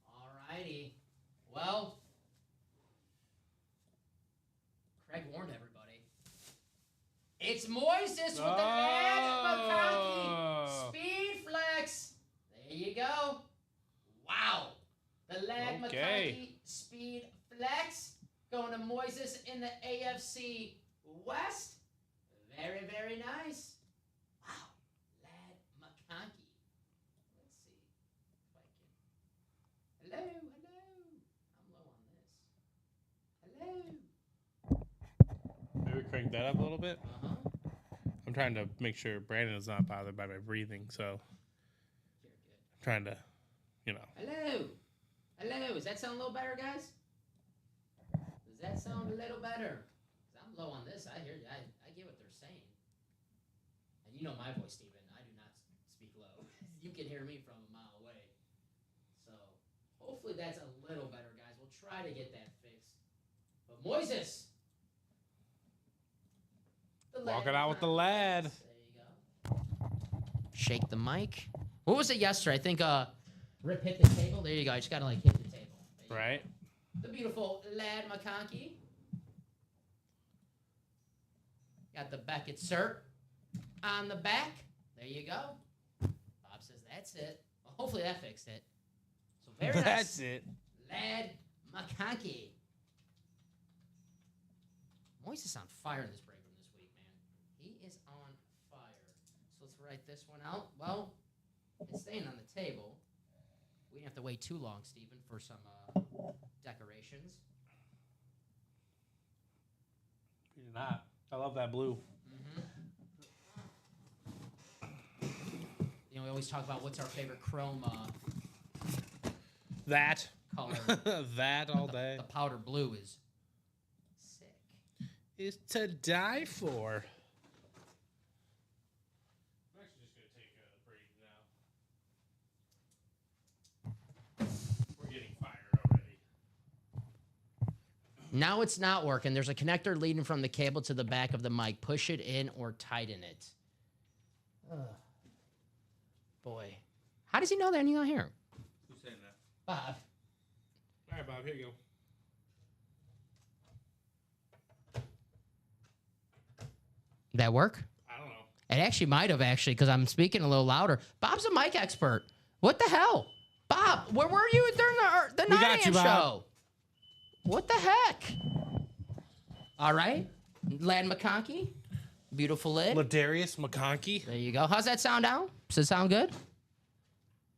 Alrighty. Well, Craig warned everybody. It's Moises with the Ladd McConkey Speed Flex. There you go. Wow. The Ladd McConkey Speed Flex going to Moises in the AFC West. Very, very nice. Wow. Ladd McConkey. Let's see if I can. Hello. I'm low on this. Hello. Maybe crank that up a little bit. Uh-huh. I'm trying to make sure Brandon is not bothered by my breathing, so You're good. I'm trying to, Hello. Does that sound a little better, guys? Does that sound a little better? 'Cause I'm low on this. I hear you. I get what they're saying. And you know my voice, Steven. I do not speak low. You can hear me from a mile away. So hopefully that's a little better, guys. We'll try to get that fixed. But Moises. walking out with the lad. There you go. Shake the mic. What was it yesterday? I think Rip hit the table. There you go. I just gotta hit the table. Right. The beautiful Ladd McConkey. Got the Beckett cert on the back. There you go. Bob says that's it. Well, hopefully that fixed it. So very nice. That's it. Ladd McConkey. Moises on fire in this break room this week, man. He is on fire. So let's write this one out. Well, it's staying on the table. We didn't have to wait too long, Stephen, for some decorations. You did not. I love that blue. You know, we always talk about what's our favorite chrome That. color. That all day. The powder blue is sick. Is to die for. Now it's not working. There's a connector leading from the cable to the back of the mic. Push it in or tighten it. Ugh. Boy. How does he know that and you're not here? Who's saying that? Bob. All right, Bob, here you go. Did that work? I don't know. It actually might have, because I'm speaking a little louder. Bob's a mic expert. What the hell? Bob, where were you during the We 9 got you, a.m. Bob. show? What the heck? All right. Lad McConkey. Beautiful lid. Ladarius McConkey. There you go. How's that sound now? Does it sound good?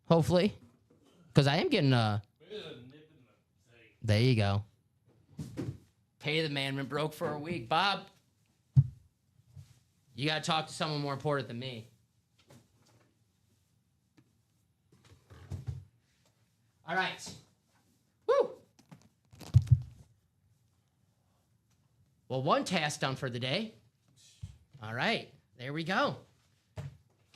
Hopefully. Because I am getting There you go. Pay the man been broke for a week. Bob, you got to talk to someone more important than me. All right. Woo! Well, one task done for the day. All right. There we go.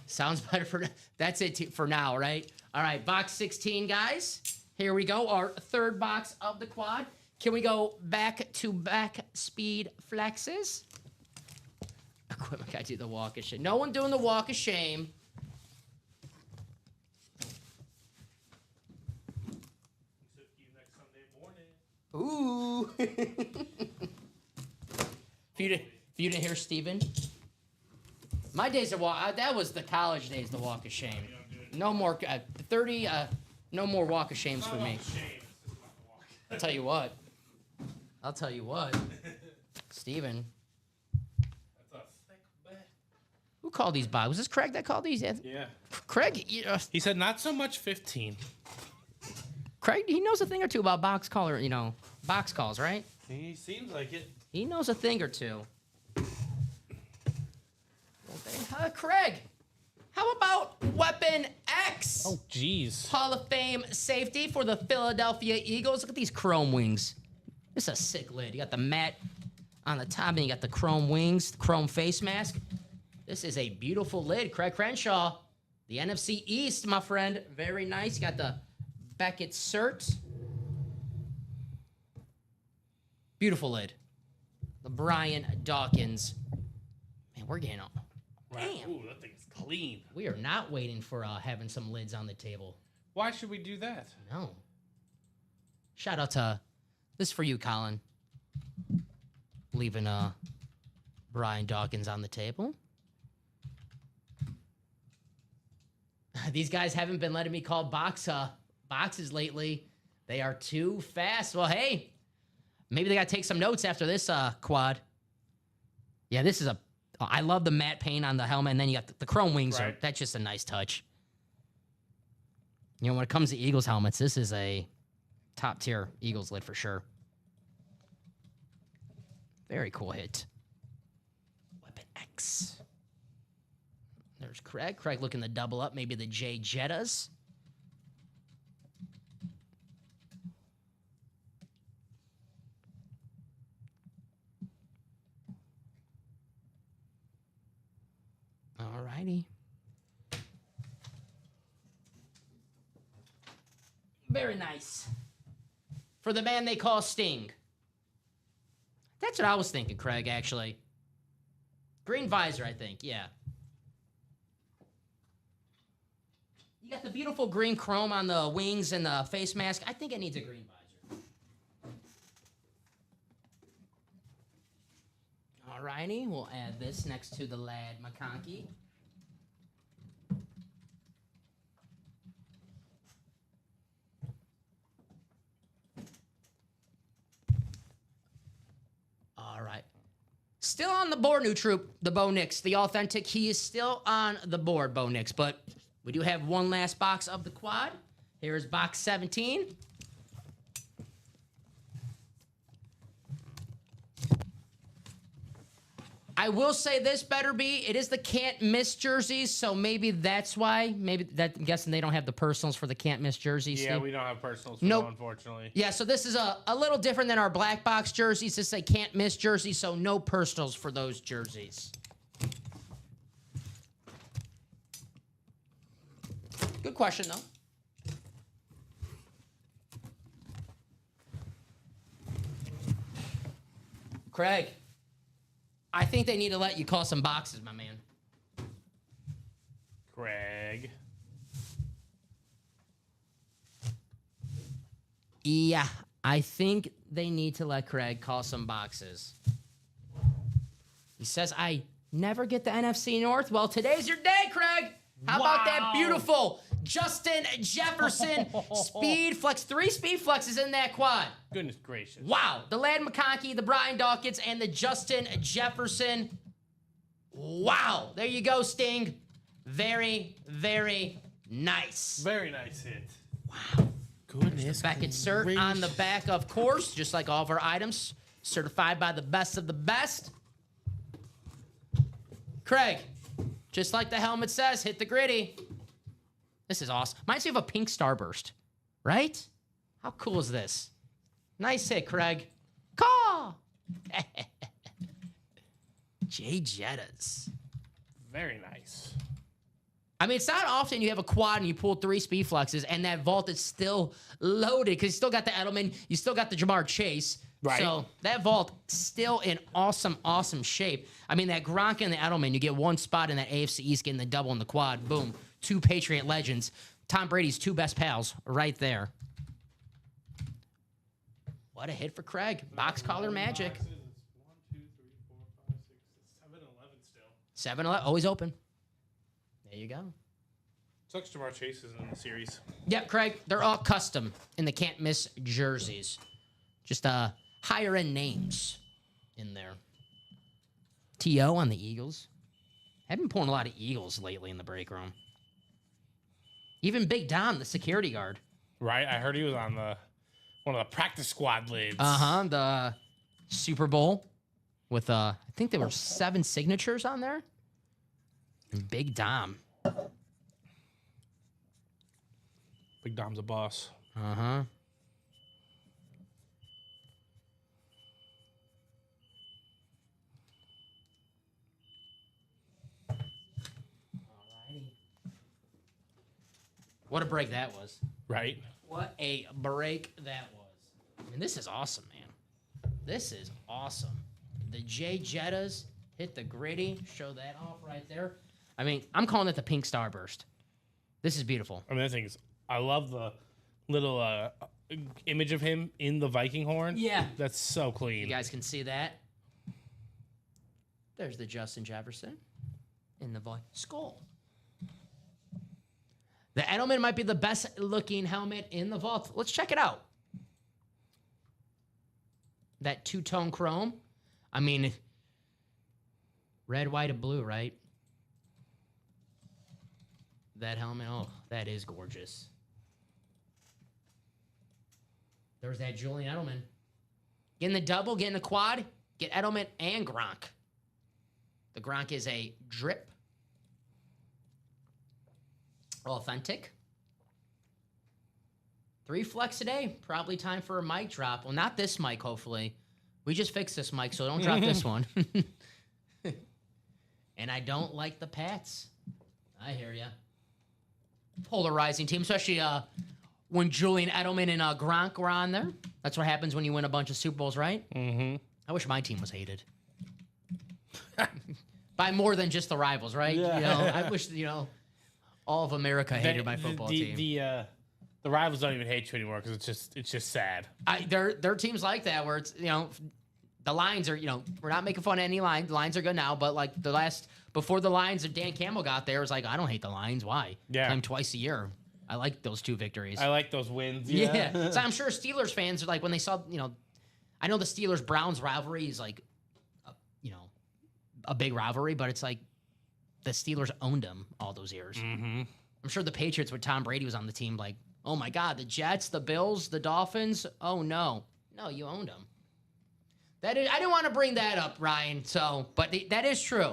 Sounds better for... That's it for now, right? All right. Box 16, guys. Here we go. Our third box of the quad. Can we go back-to-back speed flexes? Equipment guy do the walk of shame. No one doing the walk of shame. Ooh. If you didn't hear Steven, my days of walk, that was the college days, the walk of shame. No more, 30, no more walk of shames for me. I'll tell you what. Steven. Who called these boxes? Was this Craig that called these? Yeah. Craig, He said not so much 15. Craig, he knows a thing or two about box calls, right? He seems like it. He knows a thing or two. Craig, how about Weapon X? Oh, jeez. Hall of Fame safety for the Philadelphia Eagles. Look at these chrome wings. This is a sick lid. You got the matte on the top, and you got the chrome wings, the chrome face mask. This is a beautiful lid. Craig Crenshaw, the NFC East, my friend. Very nice. You got the Beckett cert. Beautiful lid. The Brian Dawkins. Man, we're getting on. Damn. Ooh, that thing's clean. We are not waiting for having some lids on the table. Why should we do that? No. Shout out to, this is for you, Colin. Leaving Brian Dawkins on the table. These guys haven't been letting me call boxes lately. They are too fast. Well, hey, maybe they got to take some notes after this quad. Yeah, this is I love the matte paint on the helmet, and then you got the chrome wings. Right. That's just a nice touch. You know, when it comes to Eagles helmets, this is a top-tier Eagles lid for sure. Very cool hit. Weapon X. There's Craig. Craig looking to double up. Maybe the J Jettas. All righty. Very nice. For the man they call Sting. That's what I was thinking, Craig, actually. Green visor, I think, yeah. You got the beautiful green chrome on the wings and the face mask. I think it needs a green visor. All righty, we'll add this next to the Lad McConkey. All right. Still on the board, new troop, the Bo Nix, the authentic. He is still on the board, Bo Nix, but we do have one last box of the quad. Here is box 17. I will say this better be, it is the can't miss jerseys, so maybe that's why. Maybe that, I'm guessing they don't have the personals for the can't miss jerseys. Yeah, Steve. we don't have personals for Nope. them, unfortunately. Yeah, so this is a little different than our black box jerseys. This is a can't miss jersey, so no personals for those jerseys. Good question, though. Craig, I think they need to let you call some boxes, my man. Craig. Yeah, I think they need to let Craig call some boxes. He says, I never get the NFC North. Well, today's your day, Craig. How about that Wow. beautiful Justin Jefferson speed flex? 3 speed flexes in that quad. Goodness gracious. Wow. The Lad McConkey, the Brian Dawkins, and the Justin Jefferson. Wow. There you go, Sting. Very, very nice. Very nice hit. Wow. Goodness. Back insert on the back, of course, just like all of our items. Certified by the best of the best. Craig, just like the helmet says, hit the gritty. This is awesome. Reminds me of a pink starburst, right? How cool is this? Nice hit, Craig. Caw! Jay Jettas. Very nice. I mean, it's not often you have a quad and you pull 3 speed flexes and that vault is still loaded because you still got the Edelman, you still got the Jamar Chase. Right. So that vault still in awesome, awesome shape. I mean, that Gronk and the Edelman, you get one spot in that AFC East getting the double in the quad. Boom. 2 Patriot legends. Tom Brady's 2 best pals right there. What a hit for Craig. Box collar magic. 1, 2, 3, 4, 5, 6, 7, 11 still. 7-11, always open. There you go. Sucks Jamar Chase is in the series. Yep, Craig. They're all custom in the can't miss jerseys. Just higher end names in there. T.O. on the Eagles. Haven't been pulling a lot of Eagles lately in the break room. Even Big Dom, the security guard. Right? I heard he was on one of the practice squad lids. The Super Bowl with I think there were 7 signatures on there. And Big Dom. Big Dom's a boss. Uh-huh. What a break that was. Right? What a break that was. And this is awesome, man. This is awesome. The Jay Jettas hit the gritty. Show that off right there. I mean, I'm calling it the pink starburst. This is beautiful. I mean, that thing is, I love the little image of him in the Viking horn. Yeah. That's so clean. You guys can see that. There's the Justin Jefferson in the skull. The Edelman might be the best looking helmet in the vault. Let's check it out. That 2-tone chrome. I mean, red, white, and blue, right? That helmet, oh, that is gorgeous. There's that Julian Edelman. Getting the double, getting the quad, get Edelman and Gronk. The Gronk is a drip. Authentic. 3 flex a day. Probably time for a mic drop. Well, not this mic, hopefully. We just fixed this mic, so don't drop this one. And I don't like the Pats. I hear ya. Polarizing team, especially when Julian Edelman and Gronk were on there. That's what happens when you win a bunch of Super Bowls, right? Mm-hmm. I wish my team was hated. By more than just the rivals, right? Yeah. You know, I wish, all of America hated my football team. The rivals don't even hate you anymore because it's just sad. There are teams like that where it's, the lines are, we're not making fun of any line. The lines are good now, but like before the lines of Dan Campbell got there, it was like, I don't hate the lines. Why? Yeah. Play them twice a year. I like those 2 victories. I like those wins. Yeah. So I'm sure Steelers fans are like, when they saw, I know the Steelers-Browns rivalry is like, a big rivalry, but it's like the Steelers owned them all those years. Mm-hmm. I'm sure the Patriots, when Tom Brady was on the team, like, oh my God, the Jets, the Bills, the Dolphins. Oh no, you owned them. I didn't want to bring that up, Ryan. But that is true.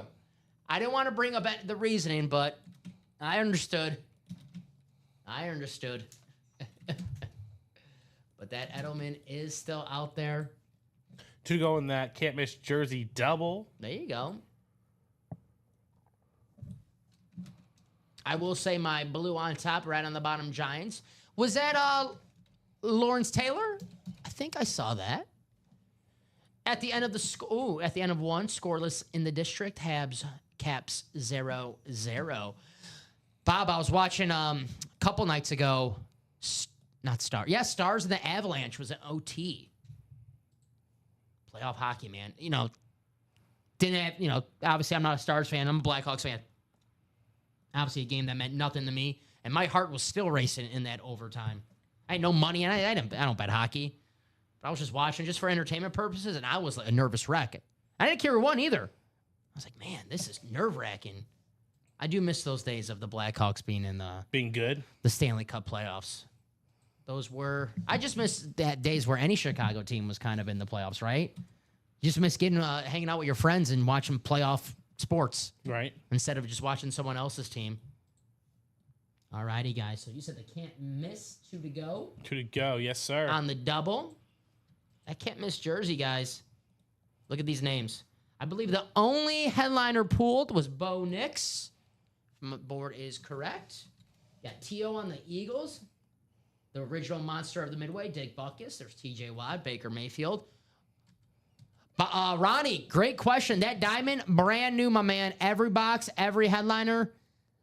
I didn't want to bring up the reasoning, but I understood. But that Edelman is still out there. To go in that can't miss jersey double. There you go. I will say my blue on top, right on the bottom, Giants. Was that Lawrence Taylor? I think I saw that. At the end of at the end of one, scoreless in the district. Habs Caps 0-0. Bob, I was watching a couple nights ago. Not Stars. Yeah, Stars and the Avalanche was an OT. Playoff hockey, man. Didn't have, obviously I'm not a Stars fan. I'm a Blackhawks fan. Obviously a game that meant nothing to me. And my heart was still racing in that overtime. I had no money, and I don't bet hockey. But I was just watching just for entertainment purposes, and I was like a nervous wreck. I didn't care who won either. I was like, man, this is nerve-wracking. I do miss those days of the Blackhawks being in being good, the Stanley Cup playoffs. I just miss that days where any Chicago team was kind of in the playoffs, right? You just miss hanging out with your friends and watching playoff sports. Right. Instead of just watching someone else's team. All righty, guys. So you said they can't miss 2 to go. 2 to go. Yes, sir. On the double. I can't miss jersey, guys. Look at these names. I believe the only headliner pooled was Bo Nix. My board is correct. Got T.O. on the Eagles. The original monster of the Midway, Dick Butkus. There's T.J. Watt, Baker Mayfield. But Ronnie, great question. That diamond, brand new, my man. Every box, every headliner,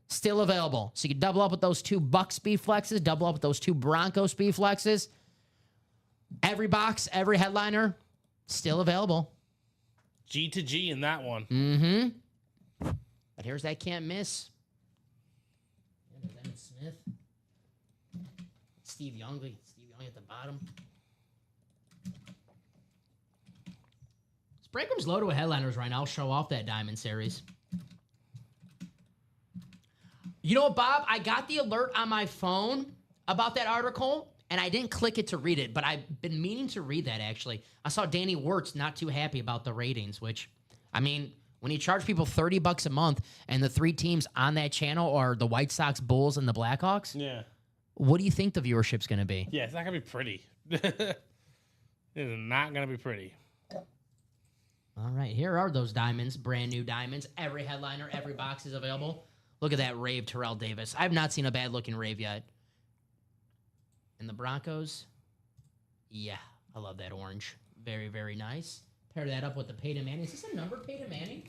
still available. So you can double up with those 2 Buck speed flexes, double up with those 2 Bronco speed flexes. Every box, every headliner, still available. G to G in that one. Mm-hmm. But here's that can't miss. Emmett Smith. Steve Young at the bottom. Breakrum's loaded with headliners right now. I'll show off that Diamond Series. You know what, Bob? I got the alert on my phone about that article, and I didn't click it to read it, but I've been meaning to read that, actually. I saw Danny Wirtz not too happy about the ratings, which, I mean, when you charge people $30 a month and the 3 teams on that channel are the White Sox, Bulls, and the Blackhawks, yeah, what do you think the viewership's going to be? Yeah, it's not going to be pretty. It is not going to be pretty. All right, here are those diamonds, brand new diamonds. Every headliner, every box is available. Look at that rave, Terrell Davis. I've not seen a bad-looking rave yet. And the Broncos, yeah, I love that orange. Very, very nice. Pair that up with the Peyton Manning. Is this a number, Peyton Manning?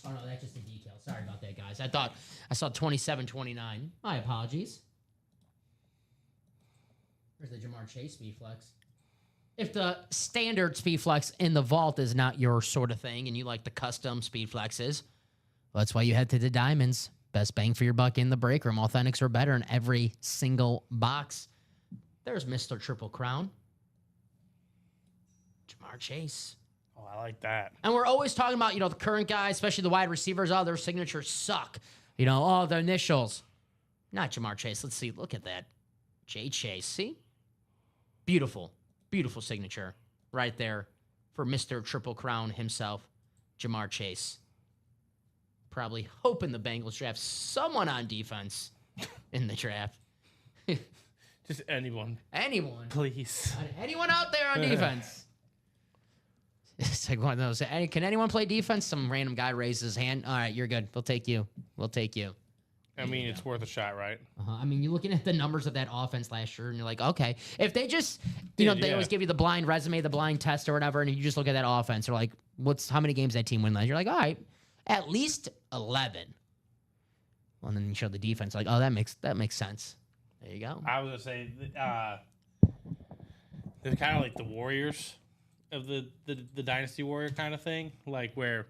Oh, no, that's just a decal. Sorry about that, guys. I thought I saw 27-29. My apologies. There's the Jamar Chase speed flex. If the standard speed flex in the vault is not your sort of thing and you like the custom speed flexes, well, that's why you head to the diamonds. Best bang for your buck in the break room. Authentics are better in every single box. There's Mr. Triple Crown. Jamar Chase. Oh, I like that. And we're always talking about, the current guys, especially the wide receivers. Oh, their signatures suck. The initials. Not Jamar Chase. Let's see. Look at that. J. Chase. See? Beautiful. Beautiful signature right there for Mr. Triple Crown himself, Jamar Chase. Probably hoping the Bengals draft someone on defense in the draft. Just anyone. Anyone. Please. Anyone out there on defense? It's like one of those. Can anyone play defense? Some random guy raises his hand. All right, you're good. We'll take you. We'll take you. I mean, it's worth a shot, right? I mean, you're looking at the numbers of that offense last year, and you're like, okay. If they just, they always give you the blind resume, the blind test or whatever, and you just look at that offense, they're like, how many games that team win last year? You're like, all right, at least 11. Well, and then you show the defense, like, oh, that makes sense. There you go. I was going to say, they're kind of like the Warriors of the Dynasty Warrior kind of thing, like where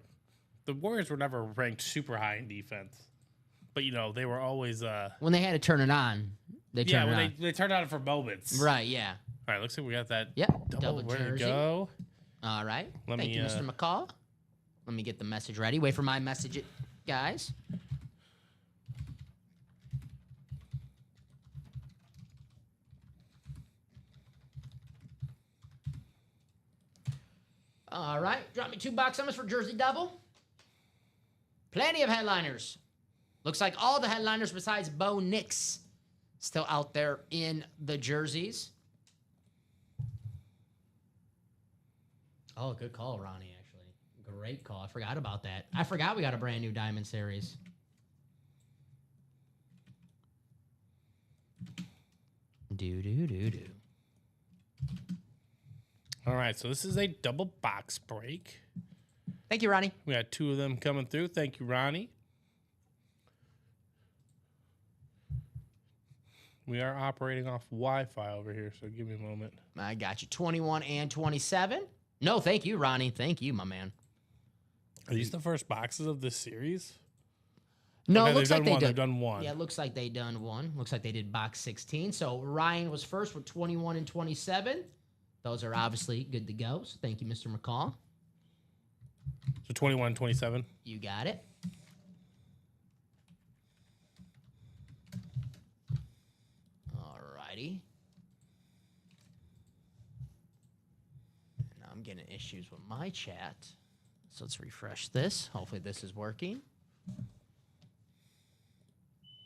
the Warriors were never ranked super high in defense. But, they were always... when they had to turn it on, they turned it on. They turned it on for moments. Right, yeah. All right, looks like we got that double where to jersey. go. All right. Thank you, Mr. McCall. Let me get the message ready. Wait for my message, guys. All right. Drop me 2 box numbers for Jersey Double. Plenty of headliners. Looks like all the headliners besides Bo Nix still out there in the jerseys. Oh, good call, Ronnie, actually. Great call. I forgot about that. I forgot we got a brand new Diamond Series. All right, so this is a double box break. Thank you, Ronnie. We got 2 of them coming through. Thank you, Ronnie. We are operating off Wi-Fi over here, so give me a moment. I got you. 21 and 27. No, thank you, Ronnie. Thank you, my man. Are these the first boxes of this series? No, Okay, it looks like they one. did. They've done one. Yeah, it looks like they done one. Looks like they did box 16. So Ryan was first with 21 and 27. Those are obviously good to go. So thank you, Mr. McCall. So 21, 27. You got it. All righty. Now I'm getting issues with my chat. So let's refresh this. Hopefully this is working.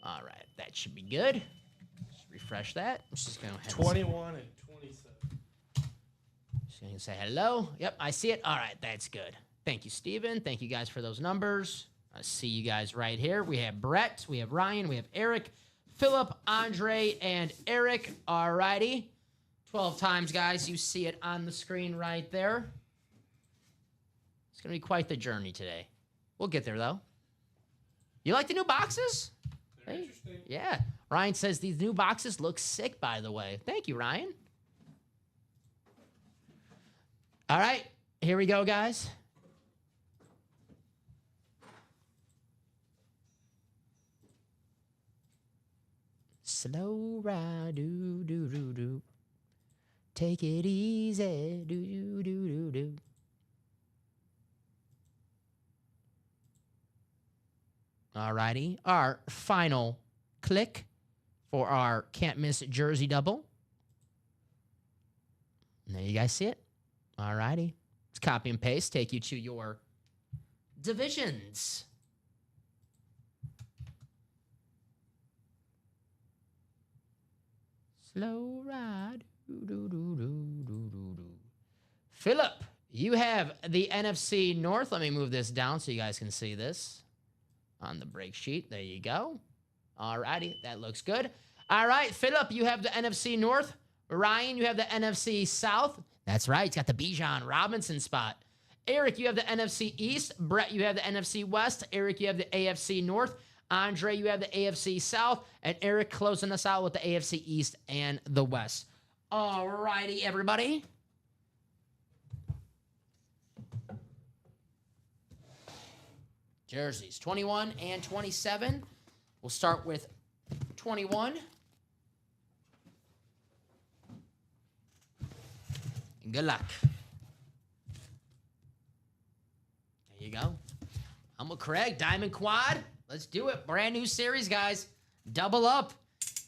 All right, that should be good. Just refresh that. I'm just going to 21 and 27. Just going to say hello. Yep, I see it. All right, that's good. Thank you, Steven. Thank you guys for those numbers. I see you guys right here. We have Brett, we have Ryan, we have Eric, Philip, Andre, and Eric. All righty. 12 times, guys. You see it on the screen right there. It's going to be quite the journey today. We'll get there, though. You like the new boxes? They're interesting. Yeah. Ryan says these new boxes look sick, by the way. Thank you, Ryan. All right. Here we go, guys. Slow ride, do, do, do, do. Take it easy, do, do, do, do, do. Alrighty, our final click for our can't miss jersey double. And there you guys see it. Alrighty, let's copy and paste, take you to your divisions. Slow ride. Do, do, do, do, do, do, do. Philip, you have the NFC North. Let me move this down so you guys can see this on the break sheet. There you go. All righty. That looks good. All right, Philip, you have the NFC North. Ryan, you have the NFC South. That's right. It's got the Bijan Robinson spot. Eric, you have the NFC East. Brett, you have the NFC West. Eric, you have the AFC North. Andre, you have the AFC South. And Eric closing us out with the AFC East and the West. All righty, everybody. Jerseys, 21 and 27. We'll start with 21. Good luck. There you go. I'm with Craig. Diamond Quad. Let's do it. Brand new series, guys. Double up.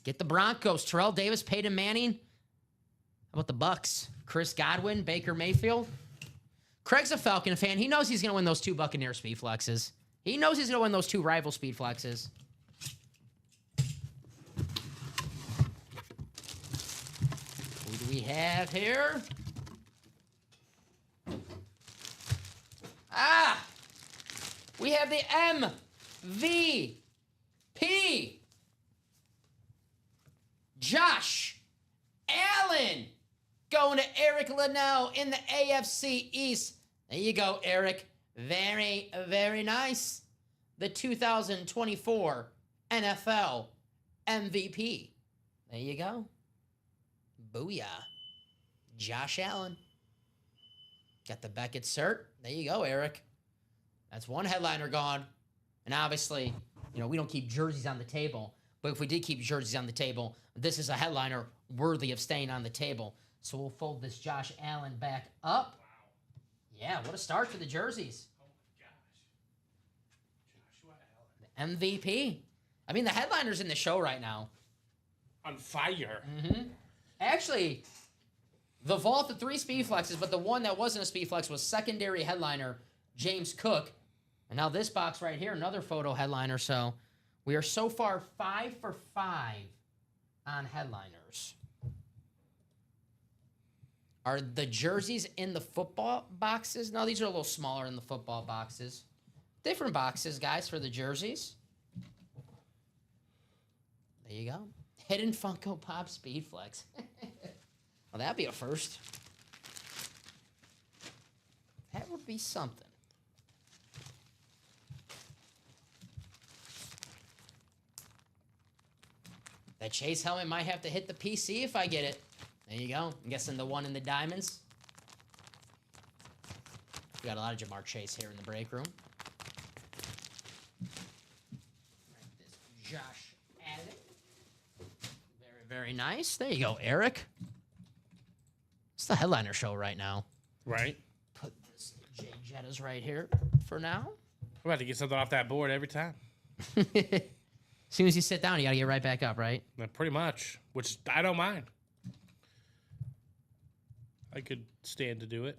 Get the Broncos. Terrell Davis, Peyton Manning. How about the Bucks? Chris Godwin, Baker Mayfield. Craig's a Falcon fan. He knows he's going to win those 2 Buccaneer speed flexes. He knows he's going to win those 2 rival speed flexes. Who do we have here? We have the MVP. Josh Allen going to Eric Linnell in the AFC East. There you go, Eric. Very, very nice. The 2024 NFL MVP. There you go. Booyah. Josh Allen. Got the Beckett cert. There you go, Eric. That's one headliner gone. And obviously, we don't keep jerseys on the table. But if we did keep jerseys on the table, this is a headliner worthy of staying on the table. So we'll fold this Josh Allen back up. Wow. Yeah, what a start for the jerseys. Oh, my gosh. Joshua Allen. The MVP. I mean, the headliner's in the show right now. On fire. Mm-hmm. Actually, the vault, the 3 speed flexes, but the one that wasn't a speed flex was secondary headliner James Cook. And now this box right here, another photo headliner. So we are so far 5 for 5 on headliners. Are the jerseys in the football boxes? No, these are a little smaller in the football boxes. Different boxes, guys, for the jerseys. There you go. Hidden Funko Pop Speed Flex. Well, that'd be a first. be something. That Chase helmet might have to hit the PC if I get it. There you go. I'm guessing the one in the diamonds. We got a lot of Jamar Chase here in the break room. This Josh Allen. Very, very nice. There you go, Eric. It's the headliner show right now. Right. Put this Jay Jettas right here for now. We're about to get something off that board every time. As soon as you sit down, you got to get right back up, right? Pretty much, which I don't mind. I could stand to do it.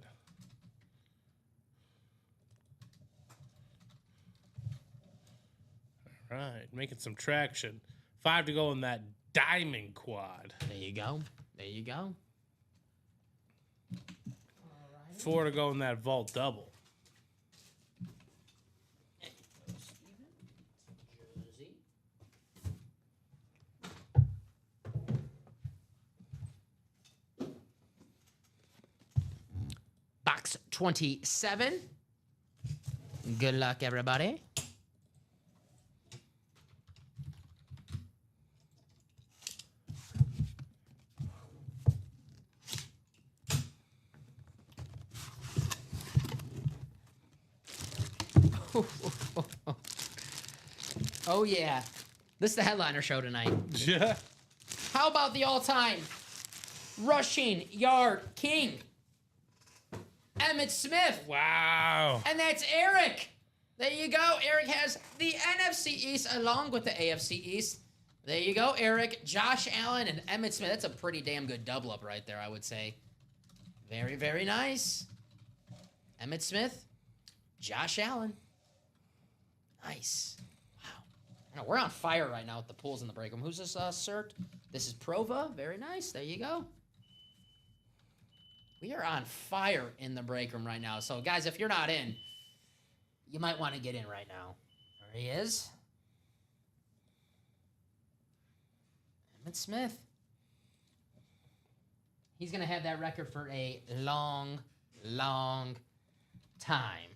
All right, making some traction. 5 to go in that diamond quad. There you go. There you go. 4 to go in that vault double. Jersey. Box 27. Good luck, everybody. Oh, yeah. This is the headliner show tonight. Yeah. How about the all-time rushing yard king, Emmitt Smith? Wow. And that's Eric. There you go. Eric has the NFC East along with the AFC East. There you go, Eric. Josh Allen and Emmitt Smith. That's a pretty damn good double up right there, I would say. Very, very nice. Emmitt Smith, Josh Allen. Nice. Wow. I know, we're on fire right now with the pools in the break room. Who's this, Cert? This is Prova. Very nice. There you go. We are on fire in the break room right now. So, guys, if you're not in, you might want to get in right now. There he is. Emmitt Smith. He's going to have that record for a long, long time.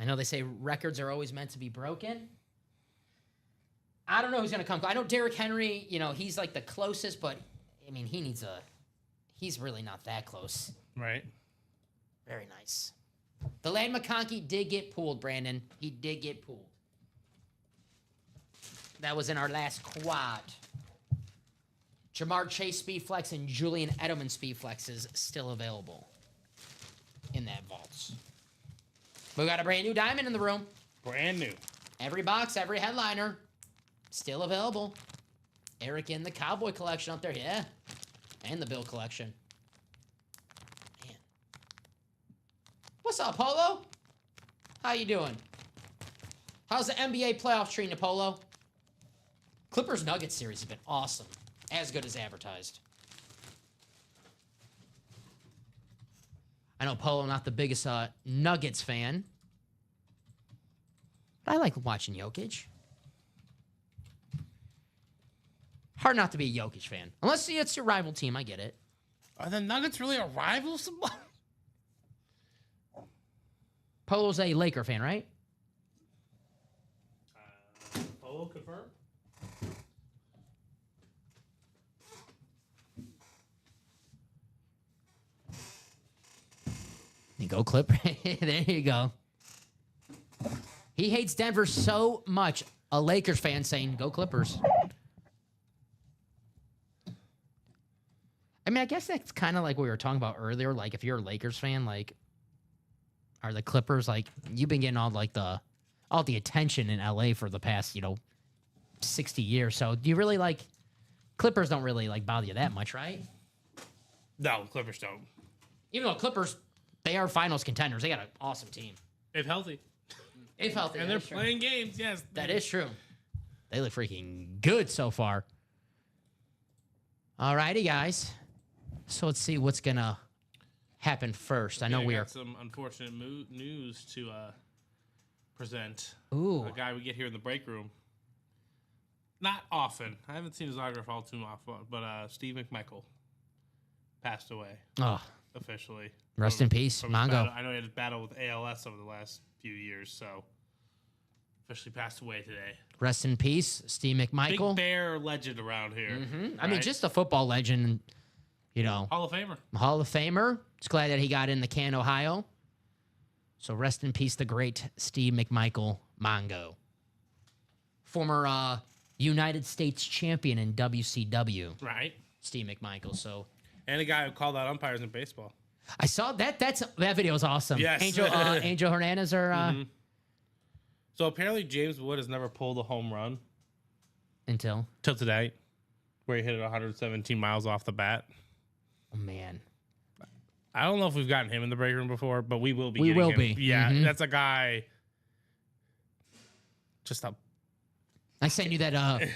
I know they say records are always meant to be broken. I don't know who's going to come. I know Derrick Henry, you know, he's like the closest, but, I mean, he's really not that close. Right. Very nice. The Lad McConkey did get pulled, Brandon. He did get pulled. That was in our last quad. Jamar Chase Speedflex and Julian Edelman Speedflex is still available in that vault. We got a brand new diamond in the room. Brand new. Every box, every headliner, still available. Eric in the Cowboy collection up there, yeah. And the Bill collection. Man. What's up, Polo? How you doing? How's the NBA playoffs treating you, Polo? Clippers Nuggets series has been awesome. As good as advertised. I know Polo not the biggest Nuggets fan. But I like watching Jokic. Hard not to be a Jokic fan. Unless it's your rival team, I get it. Are the Nuggets really a rival of somebody? Polo's a Laker fan, right? Polo confirmed? You go, Clip. There you go. He hates Denver so much. A Lakers fan saying, go Clippers. I mean, I guess that's kind of like what we were talking about earlier. Like, if you're a Lakers fan, like, are the Clippers, like, you've been getting all the attention in LA for the past, 60 years. So do you really like, Clippers don't really, like, bother you that much, right? No, Clippers don't. Even though Clippers, they are finals contenders. They got an awesome team. If healthy. If healthy. And they're playing games, yes. That is true. They look freaking good so far. All righty, guys. So let's see what's going to happen first. I know we got some unfortunate news to present. Ooh. A guy we get here in the break room. Not often. I haven't seen his autograph all too often, but Steve McMichael passed away. Oh, officially. Rest in peace, From his Mongo. battle. I know he had a battle with ALS over the last few years, so officially passed away today. Rest in peace, Steve McMichael. Big Bear legend around here. I mean, right? just a football legend, you know, Hall of Famer. Hall of Famer. Just glad that he got in the can, Ohio. So rest in peace, the great Steve McMichael Mongo. Former United States champion in WCW, Right. Steve McMichael. So And a guy who called out umpires in baseball. I saw that. That video is awesome. Yes. Angel Hernandez or So apparently James Wood has never pulled a home run until. till today, where he hit it 117 miles off the bat. Oh man. I don't know if we've gotten him in the break room before, but we will be. We getting will him. be. Yeah, Mhm. that's a guy. Just a I sent you that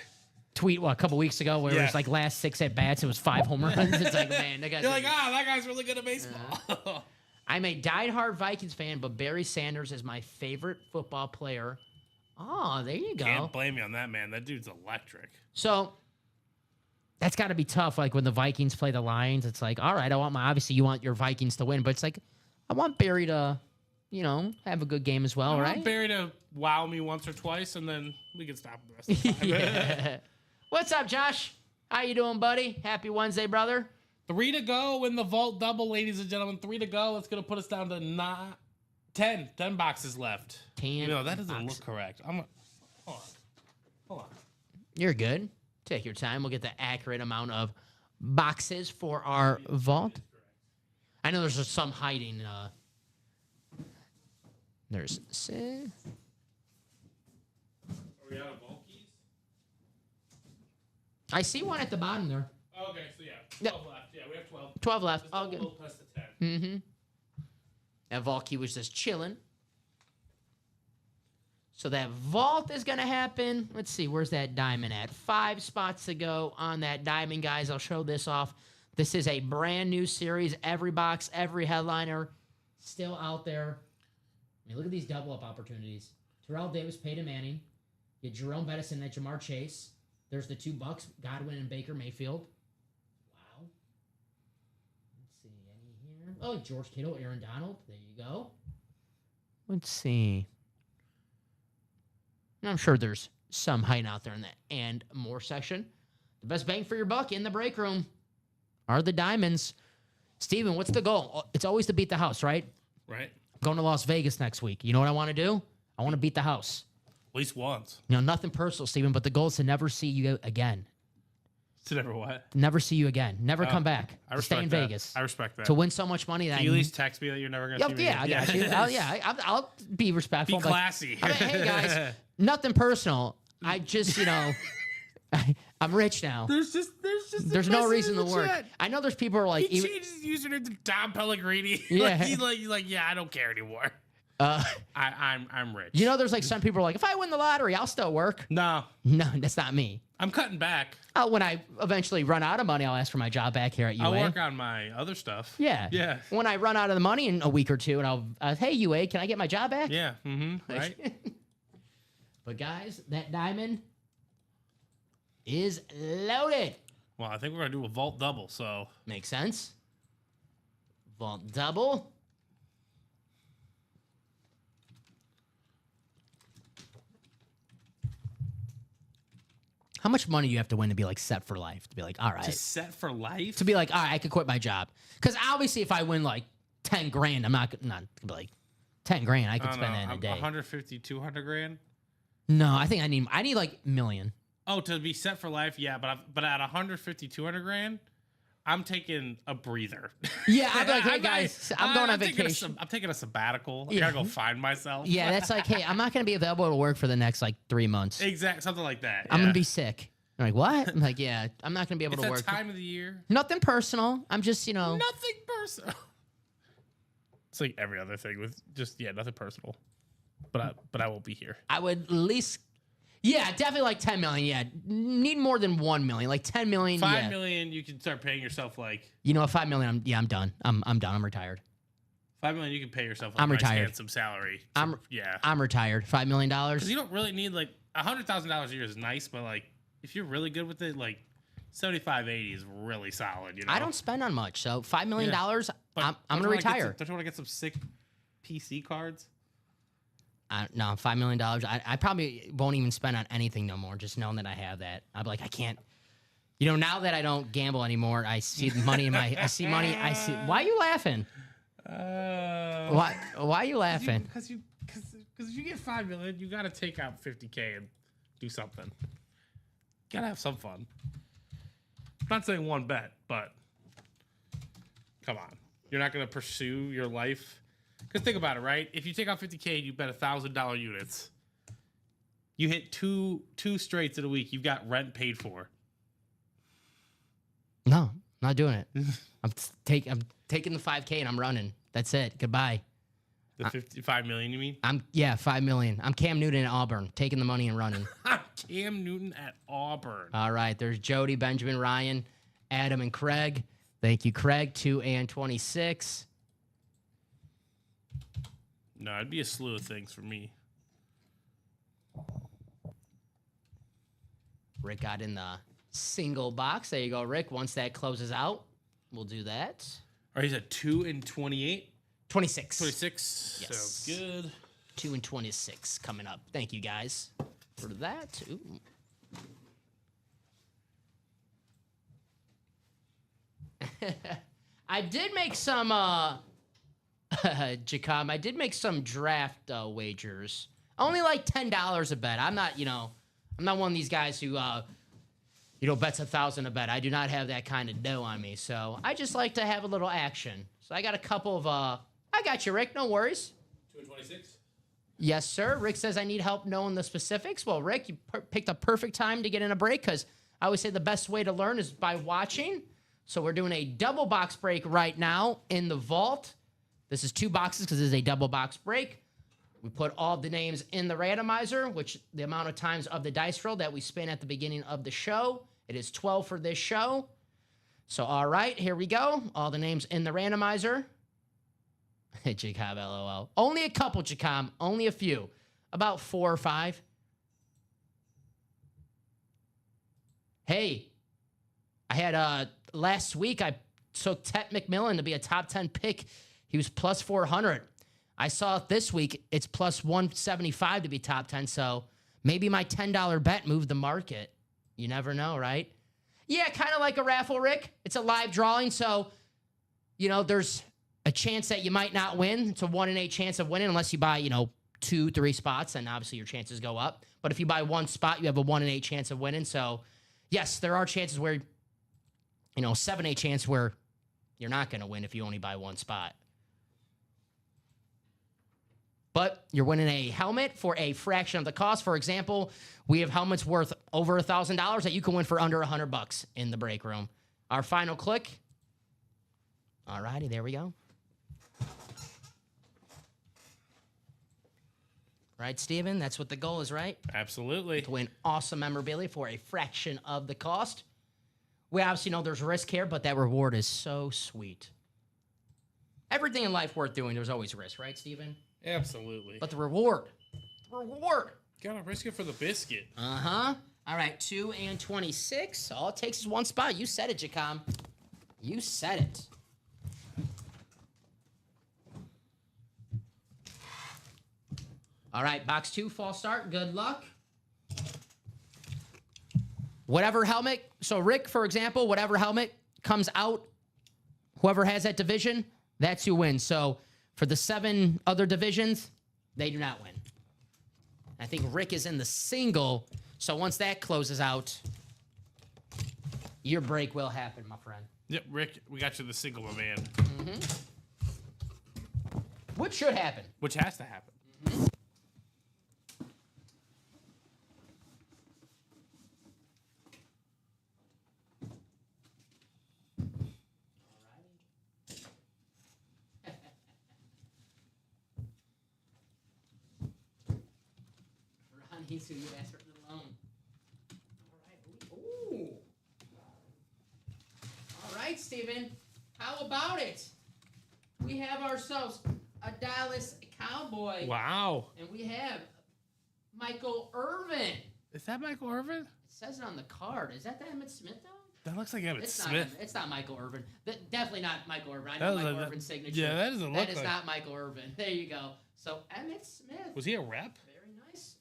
tweet a couple weeks ago where it Yeah. was like last 6 at bats, it was 5 home runs. It's like, man, that guy's You're like, that guy's really good at baseball. I'm a diehard Vikings fan, but Barry Sanders is my favorite football player. Oh, there you go. Can't blame me on that, man. That dude's electric. So that's got to be tough. Like when the Vikings play the Lions, it's like, all right, obviously you want your Vikings to win, but it's like, I want Barry to, have a good game as well, I right? want Barry to wow me once or twice, and then we can stop the rest of the time. Yeah. What's up, Josh? How you doing, buddy? Happy Wednesday, brother. 3 to go in the vault double, ladies and gentlemen. 3 to go. That's going to put us down to 10. 10 boxes left. 10 No, that doesn't boxes. look correct. Hold on. You're good. Take your time. We'll get the accurate amount of boxes for our vault. I know there's some hiding. There's. Are we out of vault keys? I see one at the bottom there. Okay, so yeah, 12 left. Yeah, we have 12. 12 left. Just All a good. little past the 10. Mm-hmm. And vault key was just chilling. So that vault is going to happen. Let's see, where's that diamond at? 5 spots to go on that diamond, guys. I'll show this off. This is a brand new series. Every box, every headliner still out there. I mean, look at these double-up opportunities. Terrell Davis, Peyton Manning. You get Jerome Bettis and Jamar Chase. There's the 2 Bucks, Godwin and Baker Mayfield. Wow. Let's see, any here? Oh, George Kittle, Aaron Donald. There you go. Let's see. I'm sure there's some hiding out there in that and more section. The best bang for your buck in the break room are the diamonds. Steven, what's the goal? It's always to beat the house, right? Right? Going to Las Vegas next week. You know what I want to do? I want to beat the house. At least once. Nothing personal, Steven, but the goal is to never see you again. To never what? Never see you again. Never come back. I Stay respect in that. Vegas. I respect that. To win so much money that Can you at least text me that you're never going to see me yeah, I again? got you. I'll be respectful. Be but- classy. I mean, hey guys, nothing personal. I just, I'm rich now. There's no reason to work. I know there's people who are like, He changed his username to Dom Pellegrini. Yeah. He's like, yeah, I don't care anymore. I'm rich. there's like some people are like, if I win the lottery, I'll still work. No, No, that's not me. I'm cutting back. When I eventually run out of money, I'll ask for my job back here at UA. I'll work on my other stuff. Yeah. Yeah. When I run out of the money in a week or two, and I'll hey UA, can I get my job back? Yeah. Mm-hmm. Right. But guys, that diamond is loaded. Well, I think we're gonna do a vault double. So Makes sense. Vault double. How much money do you have to win to be like set for life? To be like, all right. just set for life. To be like, all right, I could quit my job. Because obviously, if I win like 10 grand, I'm not gonna be like 10 grand. I could spend that in a day. 150, 200 grand. No, I think I need like $1 million. Oh, to be set for life, yeah. But at 150, 200 grand, I'm taking a breather. Yeah, I'd be like, hey guys, I'm going on vacation. I'm taking a sabbatical. I Yeah. gotta go find myself. Yeah, that's like, hey, I'm not gonna be available to work for the next like 3 months. Exactly, something like that. I'm yeah. gonna be sick. I'm like, what? I'm like, yeah, I'm not gonna be able It's to that work. time of the year. Nothing personal. I'm just, Nothing personal. It's like every other thing with just nothing personal. But I won't be here. I would at least, yeah, definitely like 10 million. Yeah, need more than 1 million. Like 10 million. 5 yeah. million, you can start paying yourself like 5 million. I'm done. I'm done. I'm retired. 5 million. You can pay yourself. I'm a nice retired. handsome salary. Yeah. I'm retired. $5 million. Because you don't really need like $100,000 a year is nice, but like if you're really good with it, like 75-80 is really solid. You know, I don't spend on much, so $5 million. But I'm gonna retire. Don't you want to get some sick PC cards? No, $5 million. I probably won't even spend on anything no more. Just knowing that I have that, I'm like, I can't. You know, now that I don't gamble anymore, I see money in my. I see money. I see. Why are you laughing? Why are you laughing? Because if you get $5 million, you got to take out $50K and do something. Gotta have some fun. I'm not saying one bet, but come on, you're not gonna pursue your life. Because think about it, right? If you take out $50K and you bet $1,000 units, you hit two straights in a week. You've got rent paid for. No, not doing it. I'm taking the $5K and I'm running. That's it. Goodbye. The $55 million, you mean? $5 million. I'm Cam Newton at Auburn, taking the money and running. Cam Newton at Auburn. All right. There's Jody, Benjamin, Ryan, Adam, and Craig. Thank you, Craig. 2 and 26. No, it'd be a slew of things for me. Rick got in the single box. There you go, Rick. Once that closes out, we'll do that. All right, he's at 2 and 28. 26. 26. Yes. Sounds good. 2 and 26 coming up. Thank you, guys, for that. Ooh. I did make some, Jacom, I did make some draft wagers. Only like $10 a bet. I'm not one of these guys who, bets 1,000 a bet. I do not have that kind of dough on me. So I just like to have a little action. So I got a couple of, I got you, Rick. No worries. 2 and 26. Yes, sir. Rick says I need help knowing the specifics. Well, Rick, you picked a perfect time to get in a break because I always say the best way to learn is by watching. So we're doing a double box break right now in the vault. This is 2 boxes because this is a double box break. We put all the names in the randomizer, which the amount of times of the dice roll that we spin at the beginning of the show. It is 12 for this show. So, all right, here we go. All the names in the randomizer. Jacob, LOL. Only a couple, Jacob. Only a few. About 4 or 5. Hey, I had last week I took Tet McMillan to be a top 10 pick. He was plus 400. I saw it this week. It's plus 175 to be top 10. So maybe my $10 bet moved the market. You never know, right? Yeah, kind of like a raffle, Rick. It's a live drawing. So, there's a chance that you might not win. It's a 1 in 8 chance of winning unless you buy, 2, 3 spots. And obviously your chances go up. But if you buy 1 spot, you have a 1 in 8 chance of winning. So, yes, there are chances where, 7, 8 chance where you're not going to win if you only buy 1 spot. But you're winning a helmet for a fraction of the cost. For example, we have helmets worth over $1,000 that you can win for under $100 in the break room. Our final click. All righty, there we go. Right, Steven? That's what the goal is, right? Absolutely. To win awesome memorabilia for a fraction of the cost. We obviously know there's risk here, but that reward is so sweet. Everything in life worth doing, there's always risk, right, Steven? Absolutely. But the reward. Gotta risk it for the biscuit. Uh-huh. All right, 2 and 26. All it takes is 1 spot. You said it, Jacom. You said it. All right, box 2, false start. Good luck. Whatever helmet. So, Rick, for example, whatever helmet comes out, whoever has that division, that's who wins. So, for the 7 other divisions, they do not win. I think Rick is in the single, so once that closes out, your break will happen, my friend. Yep, Rick, we got you the single, my man. Which should happen. Which has to happen. He's who you asked for the loan. All right. Ooh. All right, Steven. How about it? We have ourselves a Dallas Cowboy. Wow. And we have Michael Irvin. Is that Michael Irvin? It says it on the card. Is that the Emmitt Smith, though? That looks like Emmett It's Smith. not. It's not Michael Irvin. Definitely not Michael Irvin. I That know was Michael a- Irvin's signature. yeah, that doesn't look That is like- not Michael Irvin. There you go. So Emmett Smith. Was he a rep? Very nice.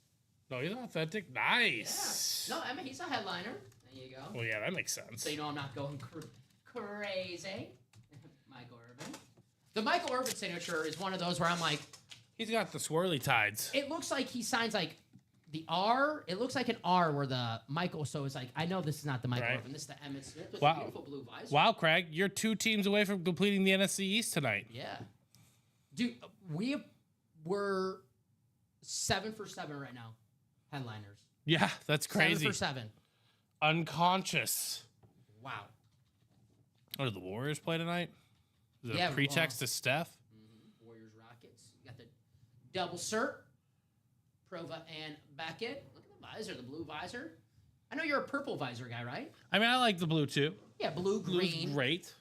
No, he's authentic. Yeah. Nice. No, Emmett. He's a headliner. There you go. Well, yeah, that makes sense. So you know I'm not going crazy. Michael Irvin. The Michael Irvin signature is one of those where I'm like, He's got the swirly tides. it looks like he signs like the R. It looks like an R where the Michael. So it's like I know this is not the Michael Right. Irvin. This is the Emmett Smith with Wow. the beautiful blue visor. Wow, Craig, you're 2 teams away from completing the NFC East tonight. Yeah, dude, we're 7 for 7 right now. Headliners. Yeah, that's crazy. 7 for 7. Unconscious. Wow. Oh, did the Warriors play tonight? Is it Yeah, a pretext to Steph? Warriors Rockets. You got the double cert. Prova and Beckett. Look at the visor, the blue visor. I know you're a purple visor guy, right? I mean, I like the blue too. Yeah, blue, Blue's green. great.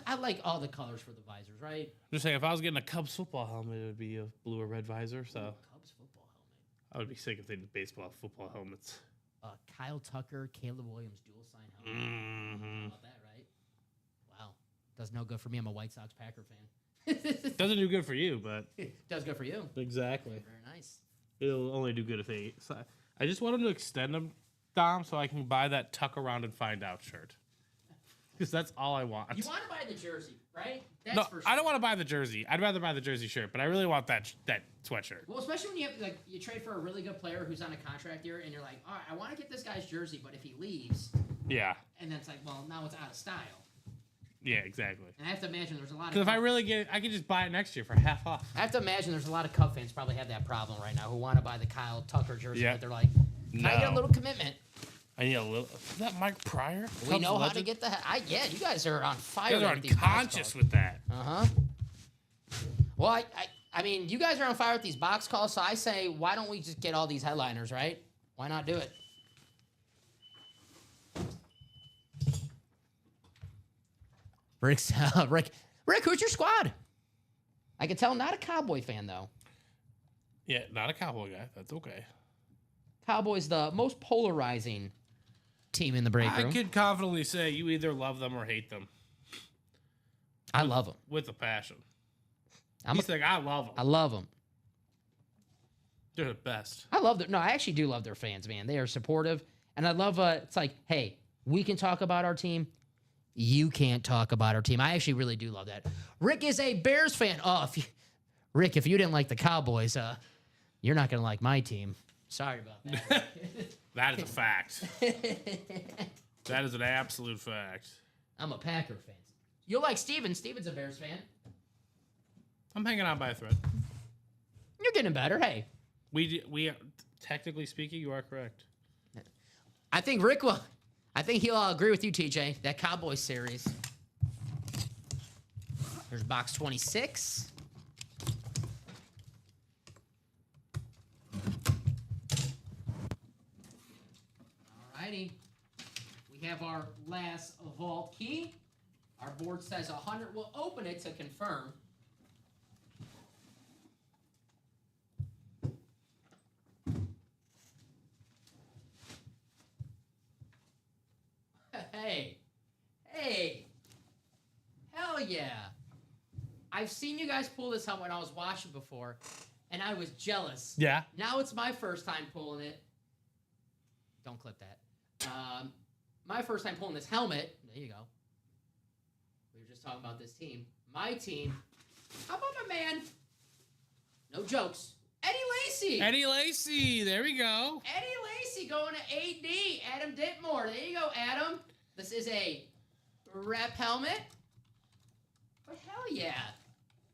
I like all the colors for the visors, right? I'm just saying, if I was getting a Cubs football helmet, it would be a blue or red visor. So Cubs football helmet. I would be sick if they did baseball football helmets. Kyle Tucker, Caleb Williams dual sign helmet. Mm-hmm. How about that, right? Wow. Does no good for me. I'm a White Sox Packer fan. Doesn't do good for you, but Does good for you. exactly. Very nice. It'll only do good if they. So I just want them to extend them, Dom, so I can buy that tuck around and find out shirt. Because that's all I want. You want to buy the jersey, right? That's No, for sure. I don't want to buy the jersey. I'd rather buy the jersey shirt, but I really want that sweatshirt. Well, especially when you have like you trade for a really good player who's on a contract year, and you're like, all right, I want to get this guy's jersey, but if he leaves, Yeah, and then it's like, well, now it's out of style. yeah, exactly. And I have to imagine there's a lot of. Because if I really get it, I can just buy it next year for half off. I have to imagine there's a lot of Cub fans probably have that problem right now who want to buy the Kyle Tucker jersey, Yeah. but they're like, can I get a No. little commitment? I need a little. Is that Mike Pryor? We Cubs know how to legend? get the. Yeah, you guys are on fire. You guys are with these box unconscious calls. with that. Uh-huh. Well, I mean, you guys are on fire with these box calls, so I say, why don't we just get all these headliners, right? Why not do it? Rick's, Rick, who's your squad? I can tell not a Cowboy fan, though. Yeah, not a Cowboy guy. That's okay. Cowboys, the most polarizing team in the break I room. could confidently say you either love them or hate them I love them. with a passion. I'm He's like, I love I them. love them. They're the best. I love their. No, I actually do love their fans, man. They are supportive, and I love. It's like, hey, we can talk about our team. You can't talk about our team. I actually really do love that. Rick is a Bears fan. Oh, Rick, if you didn't like the Cowboys, you're not gonna like my team. Sorry about that. That is a fact. That is an absolute fact. I'm a Packer fan. You'll like Steven. Steven's a Bears fan. I'm hanging on by a thread. You're getting better. Hey, We technically speaking, you are correct. I think Rick will. I think he'll agree with you, TJ. That Cowboys series. There's box 26. Alrighty. We have our last vault key. Our board says 100. We'll open it to confirm. Hey. Hey. Hell yeah. I've seen you guys pull this out when I was watching before, and I was jealous. Yeah. Now it's my first time pulling it. Don't clip that. My first time pulling this helmet. There you go. We were just talking about this team. My team. How about my man? No jokes. Eddie Lacy. Eddie Lacy. There we go. Eddie Lacy going to AD. Adam Ditmore. There you go, Adam. This is a rep helmet. But hell yeah.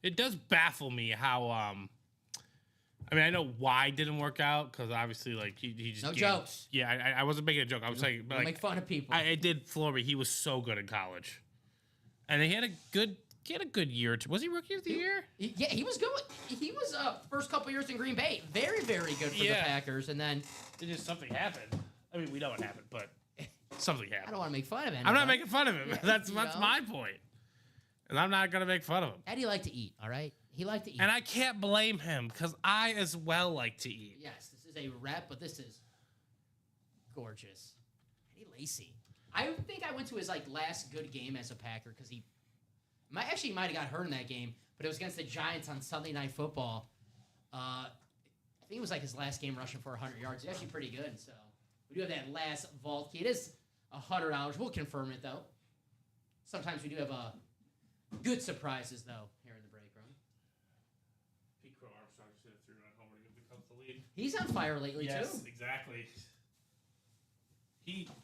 It does baffle me how I mean, I know why it didn't work out because obviously, like he just No gave- jokes. Yeah, I wasn't making a joke. I was saying, but Don't like make fun of people. it did floor me. He was so good in college, and he had a good year. Was he rookie of the year? Yeah, he was good. He was first couple years in Green Bay. Very, very good for the Yeah. Packers. And then It just something happened. I mean, we know what happened, but something I happened. don't want to make fun of him. I'm not making fun of him. Yeah, that's you that's know? my point, and I'm not gonna make fun of him. Eddie liked to eat. All right, he liked to eat. And I can't blame him because I as well like to eat. Yes, this is a rep, but this is gorgeous. Eddie Lacy. I think I went to his last good game as a Packer because he might have got hurt in that game, but it was against the Giants on Sunday Night Football. I think it was his last game rushing for 100 yards. It's actually pretty good. So we do have that last vault key. It is $100. We'll confirm it though. Sometimes we do have good surprises though here in the break room. Pete Crow Armstrong should have threw on Homer to become the lead. He's on fire lately too. Yes, exactly.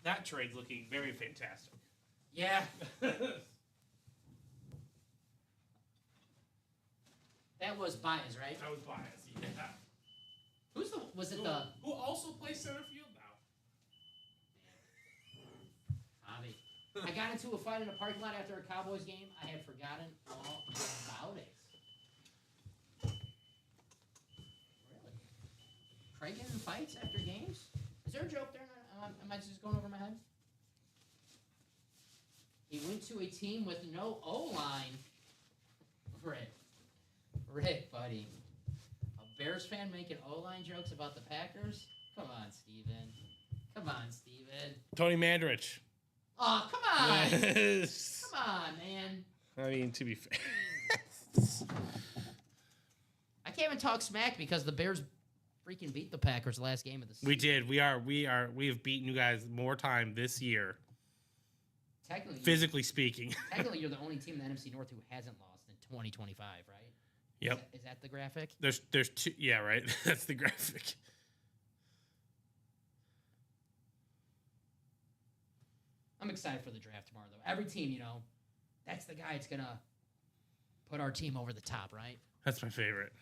That trade's looking very fantastic. Yeah. That was Baez, right? That was biased. Yeah. Who also plays center field now? Bobby. I got into a fight in a parking lot after a Cowboys game. I had forgotten all about it. Really? Craig getting in fights after games? Is there a joke there? Am I just going over my head? He went to a team with no O-line. Rick, buddy. A Bears fan making O-line jokes about the Packers? Come on, Steven. Come on, Steven. Tony Mandarich. Oh, come on. Yes. Come on, man. I mean, to be fair. I can't even talk smack because the Bears freaking beat the Packers last game of the season. We did. We have beaten you guys more time this year. Technically, Physically speaking. technically, you're the only team in the NFC North who hasn't lost in 2025, right? Yep. Is that the graphic? There's two. Yeah, right. That's the graphic. I'm excited for the draft tomorrow, though. Every team, that's the guy that's going to put our team over the top, right? That's my favorite.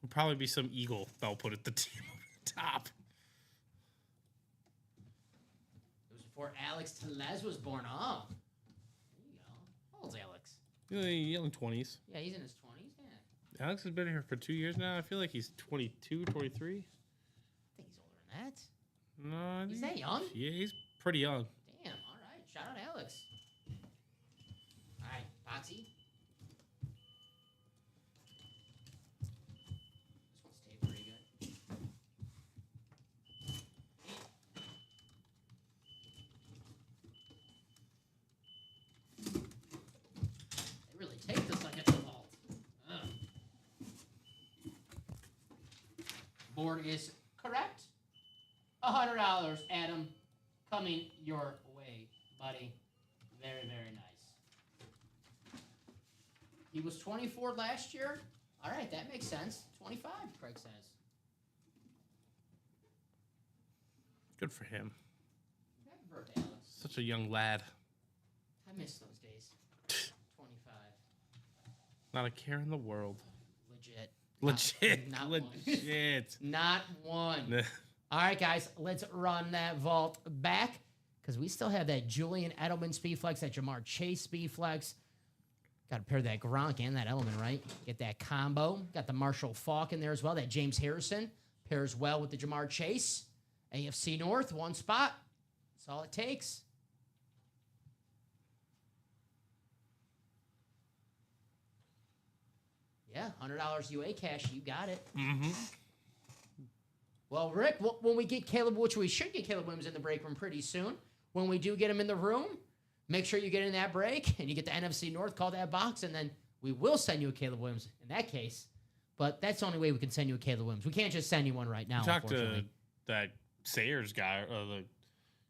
Will probably be some eagle that'll put it the team over the top. It was before Alex Tellez was born. Oh, there you go. How old's Alex? Young 20s. Yeah, he's in his 20s. Yeah. Alex has been here for 2 years now. I feel like he's 22, 23. I think he's older than that. No, I think He's that young? Yeah, he's pretty young. Damn. All right. Shout out Alex. All right, Botsy. This one's taped pretty good. They really take this like it's a vault. Ugh. Board is correct. $100, Adam, coming your way, buddy. Very, very nice. He was 24 last year. All right, that makes sense. 25, Craig says. Good for him. Happy birthday, Alex. Such a young lad. I miss those days. 25. Not a care in the world. Legit. Legit. Not one. Legit. Not one. All right, guys, let's run that vault back because we still have that Julian Edelman speed flex, that Jamar Chase speed flex. Got to pair that Gronk and that Edelman, right? Get that combo. Got the Marshall Faulk in there as well. That James Harrison pairs well with the Jamar Chase. AFC North, one spot. That's all it takes. Yeah, $100 UA cash. You got it. Mm-hmm. Well, Rick, when we get Caleb, which we should get Caleb Williams in the break room pretty soon, when we do get him in the room, make sure you get in that break and you get the NFC North, call that box, and then we will send you a Caleb Williams in that case. But that's the only way we can send you a Caleb Williams. We can't just send you one right now, Talk to unfortunately. that Sayers guy, or the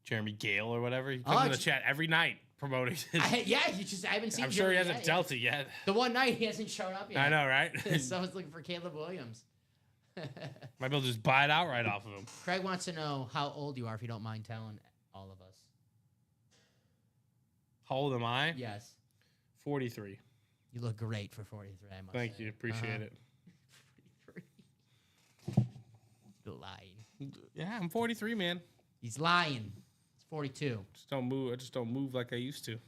Jeremy Gale or whatever. He comes in the chat every night promoting his. I haven't seen I'm sure he Jeremy hasn't yet. dealt it yet. The one night he hasn't shown up yet. I know, right? So I was looking for Caleb Williams. Might be able to just buy it outright off of him. Craig wants to know how old you are, if you don't mind telling all of us. How old am I? Yes. 43. You look great for 43, I must Thank say. you. Appreciate it. 43. Lying. Yeah, I'm 43, man. He's lying. It's 42. Just don't move. I just don't move like I used to.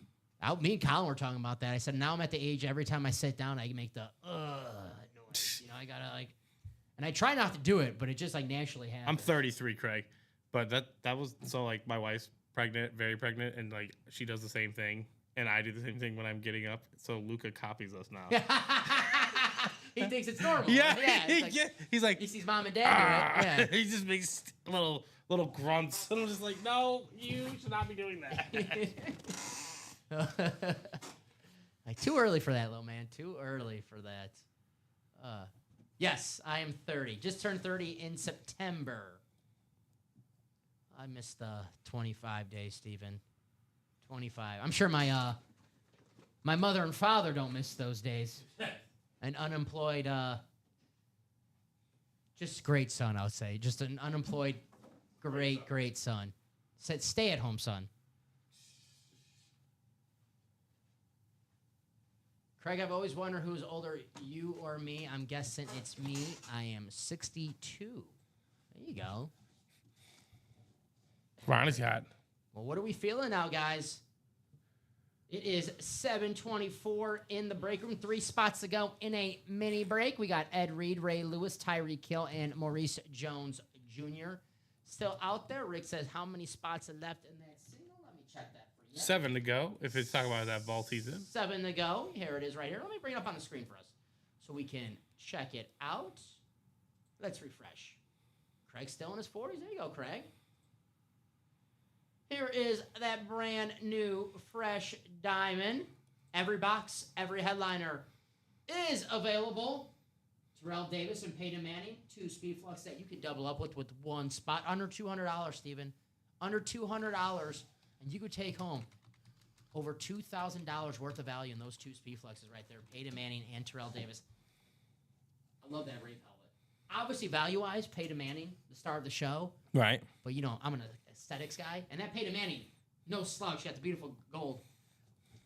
Me and Colin were talking about that. I said, now I'm at the age, every time I sit down, I make the noise. I gotta and I try not to do it, but it just naturally happens. I'm 33, Craig. But that was, so my wife's pregnant, very pregnant, and she does the same thing. And I do the same thing when I'm getting up. So Luca copies us now. He thinks it's normal. Yeah, He's like, he sees mom and dad do it. He just makes little grunts, and I'm just like, no, you should not be doing that. Like, too early for that, little man. Too early for that. Yes, I am 30. Just turned 30 in September. I missed the 25 days, Steven. 25. I'm sure my mother and father don't miss those days. An unemployed, just great son, I would say. Just an unemployed, great son. Said, stay at home, son. Craig, I've always wondered who's older, you or me. I'm guessing it's me. I am 62. There you go. Ronnie's hot. Well, what are we feeling now, guys? It is 7:24 in the break room. 3 spots to go in a mini break. We got Ed Reed, Ray Lewis, Tyreek Hill, and Maurice Jones Jr. still out there. Rick says, how many spots are left in that single? Let me check that for you. 7 to go, if it's talking about that vault he's in. 7 to go. Here it is right here. Let me bring it up on the screen for us so we can check it out. Let's refresh. Craig's still in his 40s. There you go, Craig. Here is that brand new fresh diamond. Every box, every headliner is available. Terrell Davis and Peyton Manning, 2 speed flux that you could double up with 1 spot. Under $200, Steven. Under $200. And you could take home over $2,000 worth of value in those 2 speed fluxes right there. Peyton Manning and Terrell Davis. I love that Rave helmet. Obviously, value-wise, Peyton Manning, the star of the show. Right. But, you know, I'm an aesthetics guy. And that Peyton Manning, no slouch. Got the beautiful gold.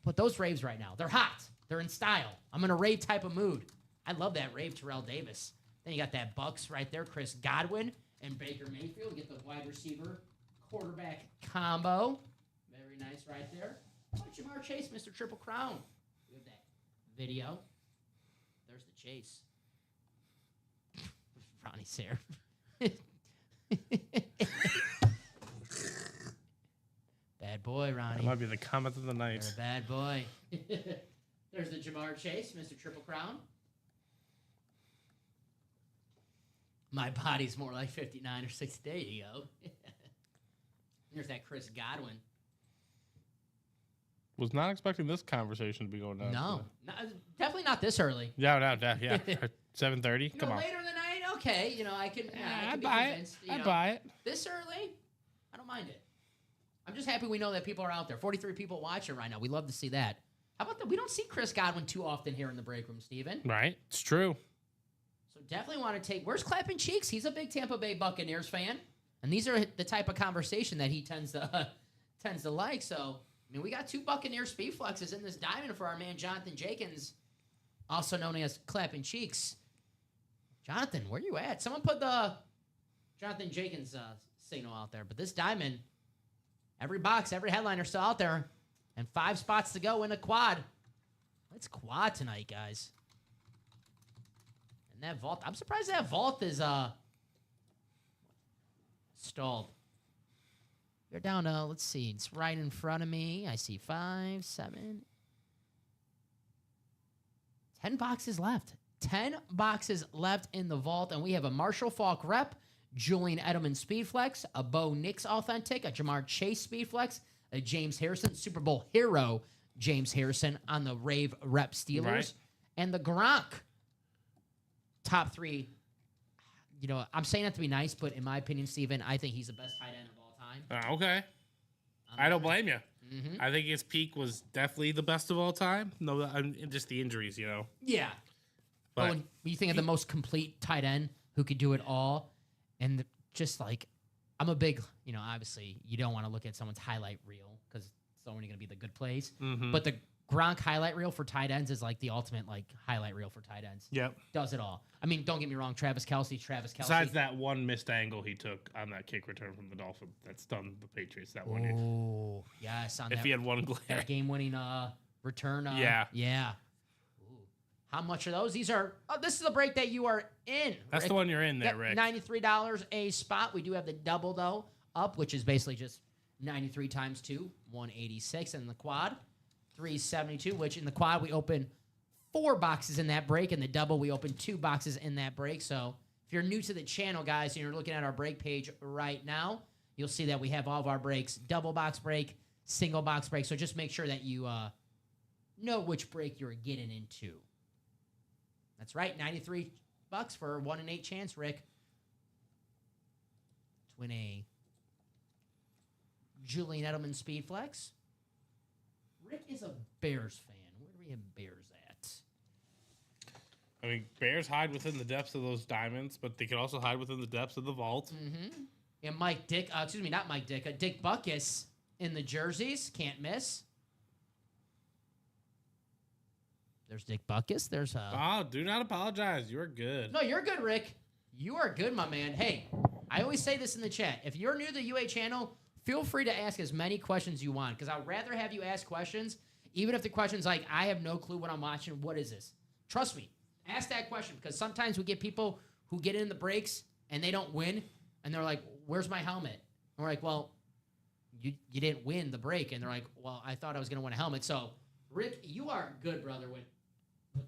But those raves right now, they're hot. They're in style. I'm in a rave type of mood. I love that rave Terrell Davis. Then you got that Bucks right there, Chris Godwin and Baker Mayfield. Get the wide receiver quarterback combo. Very nice right there. Oh, Jamar Chase, Mr. Triple Crown. We have that video. There's the chase. Ronnie's here. Bad boy, Ronnie. That might be the comment of the night. You're a bad boy. There's the Jamar Chase, Mr. Triple Crown. My body's more like 59 or 60. There you go. There's that Chris Godwin. Was not expecting this conversation to be going down. No, definitely not this early. Yeah. 7:30. Come on. Later in the night, okay. You know, I can. I I'd be buy convinced, it. I'd buy it. This early, I don't mind it. I'm just happy we know that people are out there. 43 people watching right now. We love to see that. How about that? We don't see Chris Godwin too often here in the break room, Steven. Right. It's true. So definitely want to take. Where's Clapping Cheeks? He's a big Tampa Bay Buccaneers fan, and these are the type of conversation that he tends to like. So I mean, we got 2 Buccaneer speed fluxes in this diamond for our man Jonathan Jenkins, also known as Clapping Cheeks. Jonathan, where you at? Someone put the Jonathan Jenkins signal out there. But this diamond, every box, every headliner still out there, and 5 spots to go in a quad. Let's quad tonight, guys. And that vault, I'm surprised that vault is stalled. You're down to, let's see, it's right in front of me. I see 5, 7, 10 boxes left. 10 boxes left in the vault, and we have a Marshall Faulk rep, Julian Edelman Speedflex, a Bo Nix Authentic, a Jamar Chase Speedflex, a James Harrison Super Bowl hero, James Harrison on the Rave Rep Steelers, Right. and the Gronk top 3. You know, I'm saying that to be nice, but in my opinion, Steven, I think he's the best tight end of all time. Okay. I don't blame you. Mm-hmm. I think his peak was definitely the best of all time. No, just the injuries, you know. Yeah. But when you think of the most complete tight end who could do it all, and just like, I'm a big, you know, obviously you don't want to look at someone's highlight reel because it's only going to be the good plays. Mm-hmm. But the Gronk highlight reel for tight ends is like the ultimate like highlight reel for tight ends. Yep. Does it all. I mean, don't get me wrong, Travis Kelce. Besides that one missed angle he took on that kick return from the Dolphins that stunned the Patriots that one year. Oh, yes. On If that, he had one glare. that game-winning return. Yeah. Yeah. Ooh. How much are those? These are, this is the break that you are in. That's Rick. the one you're in there, Yep, Rick. $93 a spot. We do have the double, though, up, which is basically just 93 times 2, 186. And the quad, 372, which in the quad we open 4 boxes in that break, and the double, we opened 2 boxes in that break. So if you're new to the channel, guys, and you're looking at our break page right now, you'll see that we have all of our breaks, double box break, single box break. So just make sure that you know which break you're getting into. That's right, $93 for a 1 in 8 chance, Rick. To win a Julian Edelman Speed Flex. Rick is a Bears fan. Where do we have Bears at? I mean, Bears hide within the depths of those diamonds, but they can also hide within the depths of the vault. Mm-hmm. And Mike Dick, not Mike Dick, Dick Butkus in the jerseys. Can't miss. There's Dick Butkus. There's Oh, do not apologize. You are good. No, you're good, Rick. You are good, my man. Hey, I always say this in the chat. If you're new to the UA channel, feel free to ask as many questions you want, because I'd rather have you ask questions, even if the question's like, I have no clue what I'm watching. What is this? Trust me. Ask that question, because sometimes we get people who get in the breaks and they don't win, and they're like, where's my helmet? And we're like, well, you didn't win the break. And they're like, well, I thought I was going to win a helmet. So, Rick, you are good, brother, with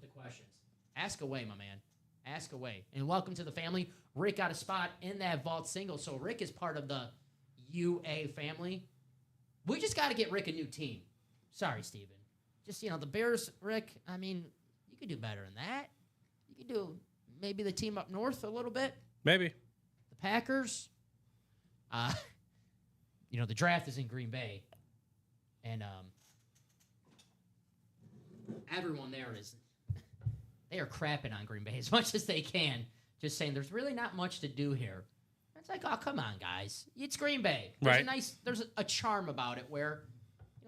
the questions. Ask away, my man. Ask away. And welcome to the family. Rick got a spot in that vault single, so Rick is part of the UA family. We just got to get Rick a new team. Sorry, Steven. Just, the Bears, Rick, I mean, you could do better than that. You could do maybe the team up north a little bit. Maybe. The Packers. The draft is in Green Bay. And everyone there they are crapping on Green Bay as much as they can. Just saying there's really not much to do here. It's like, oh, come on, guys. It's Green Bay. There's a charm about it where,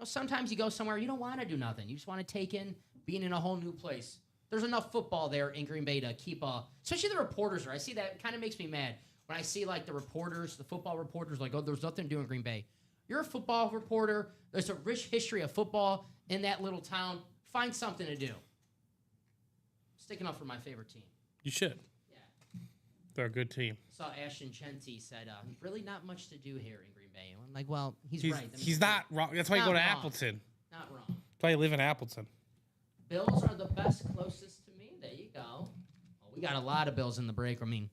sometimes you go somewhere, you don't want to do nothing. You just want to take in being in a whole new place. There's enough football there in Green Bay to keep especially the reporters. I see that. It kind of makes me mad when I see, like, the football reporters, like, oh, there's nothing to do in Green Bay. You're a football reporter. There's a rich history of football in that little town. Find something to do. Sticking up for my favorite team. You should. Yeah. They're a good team. I saw Ashton Chenti said, really not much to do here in Green Bay. I'm like, well, he's right. I mean, he's not wrong. That's why you go to Appleton. Not wrong. That's why you live in Appleton. Bills are the best closest to me. There you go. Oh, we got a lot of Bills in the break. I mean,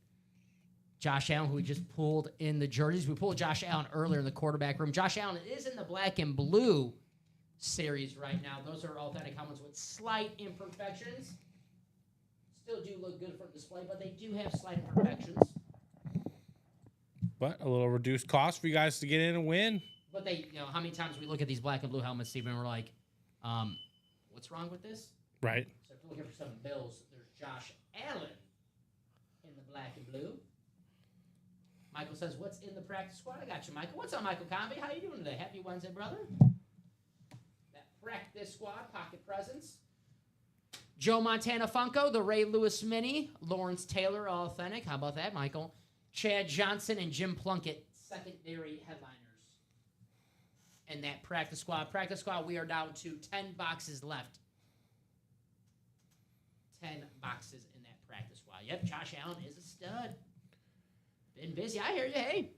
Josh Allen, who we just pulled in the jerseys. We pulled Josh Allen earlier in the quarterback room. Josh Allen is in the black and blue series right now. Those are authentic helmets with slight imperfections. Still do look good for display, but they do have slight imperfections. But a little reduced cost for you guys to get in and win. But how many times we look at these black and blue helmets, Steven, and we're like, what's wrong with this? Right. So if you're looking for some Bills, there's Josh Allen in the black and blue. Michael says, what's in the practice squad? I got you, Michael. What's up, Michael Convey? How you doing today? Happy Wednesday, brother. That practice squad, pocket presents. Joe Montana Funko, the Ray Lewis Mini, Lawrence Taylor Authentic. How about that, Michael? Chad Johnson and Jim Plunkett, secondary headliners. And that practice squad. Practice squad, we are down to 10 boxes left. 10 boxes in that practice squad. Yep, Josh Allen is a stud. Been busy. I hear you. Hey,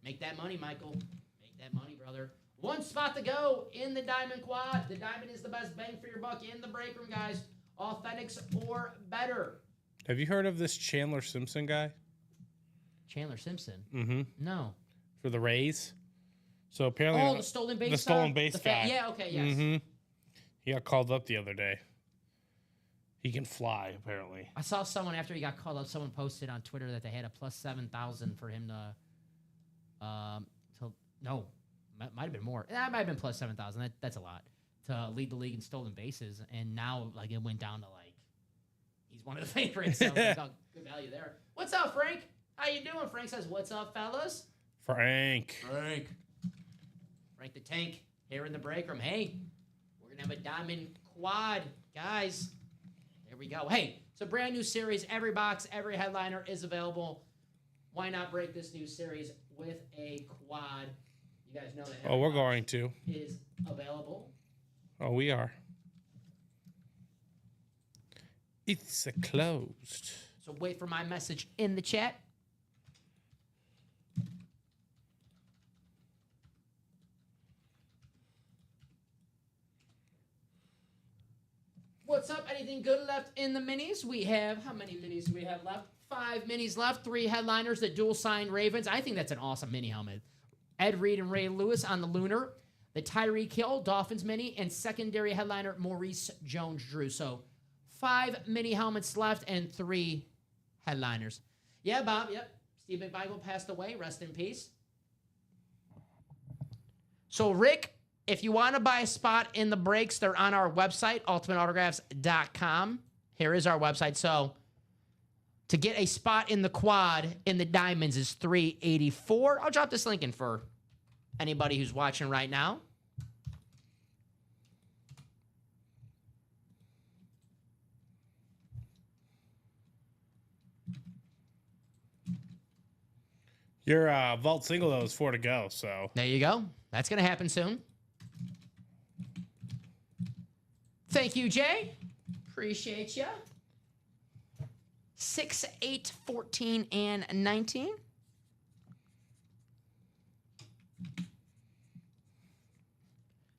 make that money, Michael. Make that money, brother. One spot to go in the Diamond Quad. The Diamond is the best bang for your buck in the break room, guys. Authentics or better. Have you heard of this Chandler Simpson guy? Chandler Simpson? Mm-hmm. No. For the Rays. So apparently... Oh, the stolen base The stolen base guy. Yeah, okay, yes. Mm-hmm. He got called up the other day. He can fly, apparently. I saw someone, after he got called up, someone posted on Twitter that they had a plus 7,000 for him no, might have been more. That might have been plus 7,000. That's a lot to lead the league in stolen bases. And now, like, it went down to, like, he's one of the favorites. So, good value there. What's up, Frank? How you doing? Frank says, what's up, fellas? Frank the Tank here in the break room. Hey, we're going to have a Diamond Quad, guys. There we go. Hey, it's a brand new series. Every box, every headliner is available. Why not break this new series with a quad? You guys know that. Oh, we're going to. Is available. Oh, we are. It's closed. So wait for my message in the chat. What's up? Anything good left in the minis? We have, how many minis do we have left? 5 minis left. 3 headliners, the dual sign Ravens. I think that's an awesome mini helmet. Ed Reed and Ray Lewis on the Lunar. The Tyreek Hill Dolphins mini. And secondary headliner Maurice Jones-Drew. So 5 mini helmets left and 3 headliners. Yeah, Bob. Yep. Steve McMichael passed away. Rest in peace. So, Rick, if you want to buy a spot in the breaks, they're on our website, ultimateautographs.com. Here is our website. So, to get a spot in the quad in the diamonds is $384. I'll drop this link in for anybody who's watching right now. Your vault single, though, is 4 to go, so. There you go. That's going to happen soon. Thank you, Jay. Appreciate you. 6, 8, 14, and 19.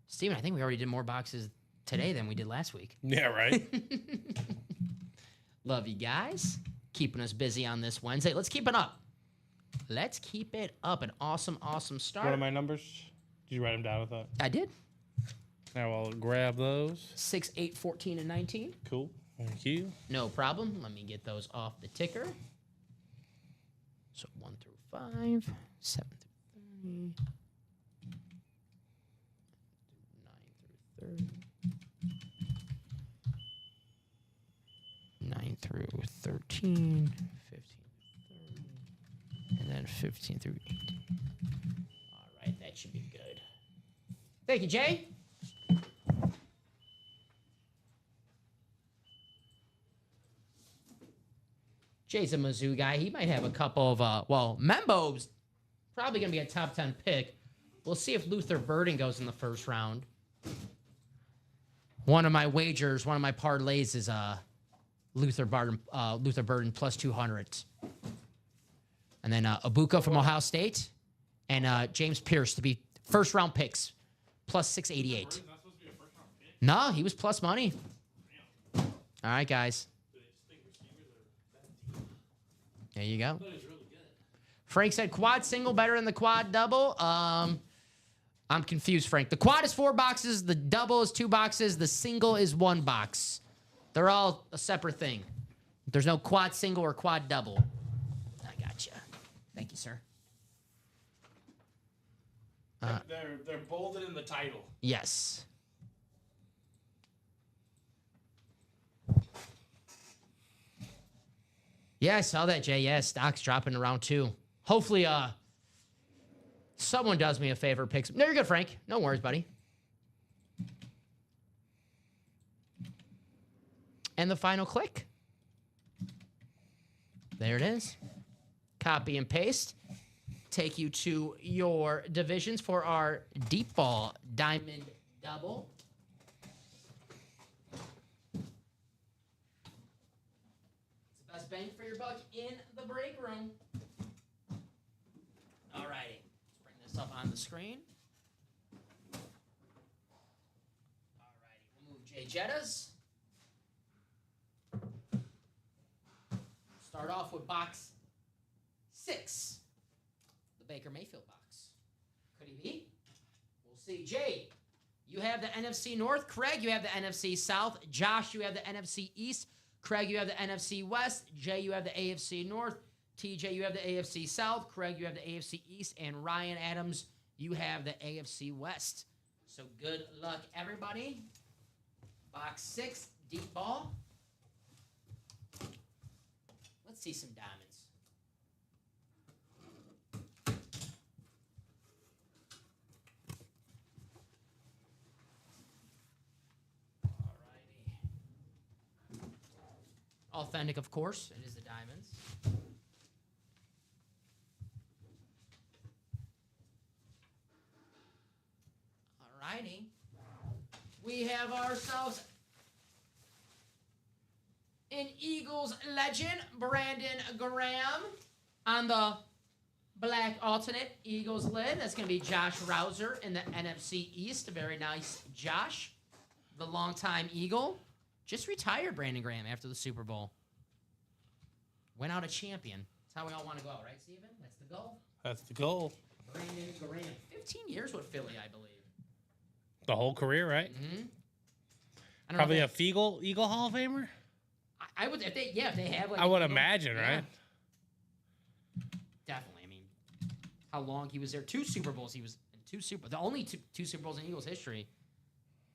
Steven, I think we already did more boxes today than we did last week. Yeah, right? Love you guys. Keeping us busy on this Wednesday. Let's keep it up. Let's keep it up. An awesome, awesome start. What are my numbers? Did you write them down with that? I did. Now I'll grab those. 6, 8, 14, and 19. Cool. Thank you. No problem. Let me get those off the ticker. So 1 through 5, 7 through 30, 9 through 13, 15 through 30, and then 15 through 18. All right, that should be good. Thank you, Jay. Jay's a Mizzou guy. He might have a couple of, Membo's probably going to be a top 10 pick. We'll see if Luther Burden goes in the first round. One of my wagers, one of my parlays is Luther Burden plus 200. And then Abuka from Ohio State and James Pierce to be first round picks plus 688. No, he was plus money. All right, guys. There you go. Frank said quad single better than the quad double. I'm confused, Frank. The quad is 4 boxes. The double is 2 boxes. The single is 1 box. They're all a separate thing. There's no quad single or quad double. I gotcha. Thank you, sir. They're bolded in the title. Yes. Yeah, I saw that, Jay. Yeah, stock's dropping around 2. Hopefully, someone does me a favor, picks. No, you're good, Frank. No worries, buddy. And the final click. There it is. Copy and paste. Take you to your divisions for our deep ball diamond double. It's the best bang for your buck in the break room. All righty. Let's bring this up on the screen. All righty. We'll move Jay Jettas. Start off with box 6. The Baker Mayfield box. Could he be? We'll see. Jay, you have the NFC North. Craig, you have the NFC South. Josh, you have the NFC East. Craig, you have the NFC West. Jay, you have the AFC North. TJ, you have the AFC South. Craig, you have the AFC East. And Ryan Adams, you have the AFC West. So good luck, everybody. Box 6, deep ball. Let's see some diamonds. Alrighty. Authentic, of course. It is the diamonds. Alrighty. We have ourselves an Eagles legend, Brandon Graham, on the black alternate Eagles lid. That's going to be Josh Rouser in the NFC East. Very nice, Josh, the longtime Eagle. just retired Brandon Graham after the Super Bowl. Went out a champion. That's how we all want to go out, right, Steven? That's the goal. That's the goal. Brandon Graham. 15 years with Philly, I believe. The whole career, right? Mm-hmm. I don't Probably know a Eagle Hall of Famer. I would, if they have like. I would imagine, yeah. right? Definitely. I mean, how long he was there? 2 Super Bowls. He was in 2 Super. The only two Super Bowls in Eagles history.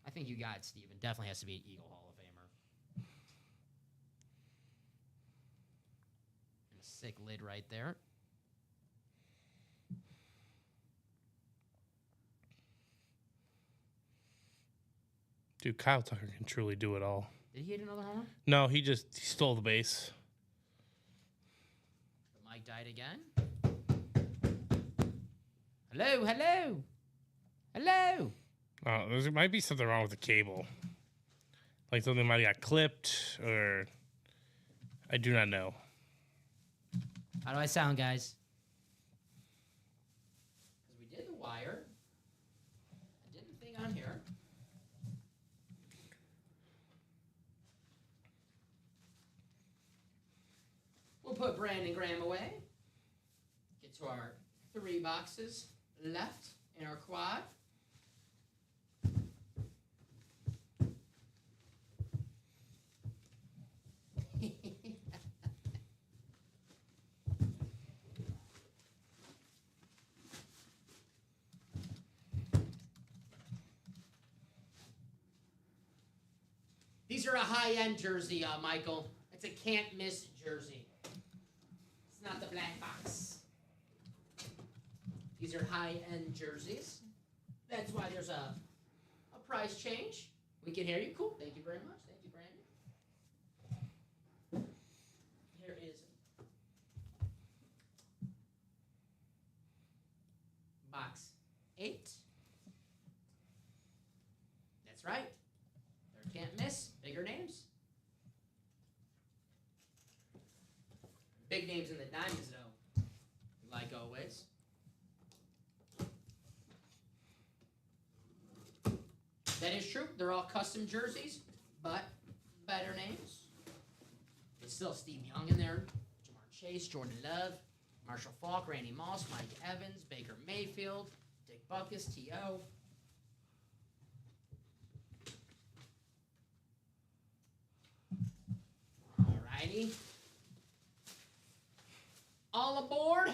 I think you got it, Steven. Definitely has to be an Eagle Hall of Famer. And a sick lid right there. Dude, Kyle Tucker can truly do it all. Did he hit another home run? No, he stole the base. The mic died again. Hello, hello. Hello. There might be something wrong with the cable. Like something might have got clipped, or I do not know. How do I sound, guys? Because we did the wire. I did the thing on here. We'll put Brandon Graham away. Get to our 3 boxes left in our quad. These are a high-end jersey, Michael. It's a can't-miss jersey. It's not the black box. These are high-end jerseys. That's why there's a price change. We can hear you. Cool. Thank you very much. Thank you, Brandon. Here is box 8. That's right. There can't miss. Bigger names. Big names in the diamonds, though. Like always. That is true. They're all custom jerseys, but better names. But still Steve Young in there. Jamar Chase, Jordan Love, Marshall Faulk, Randy Moss, Mike Evans, Baker Mayfield, Dick Butkus, T.O. Alrighty. All aboard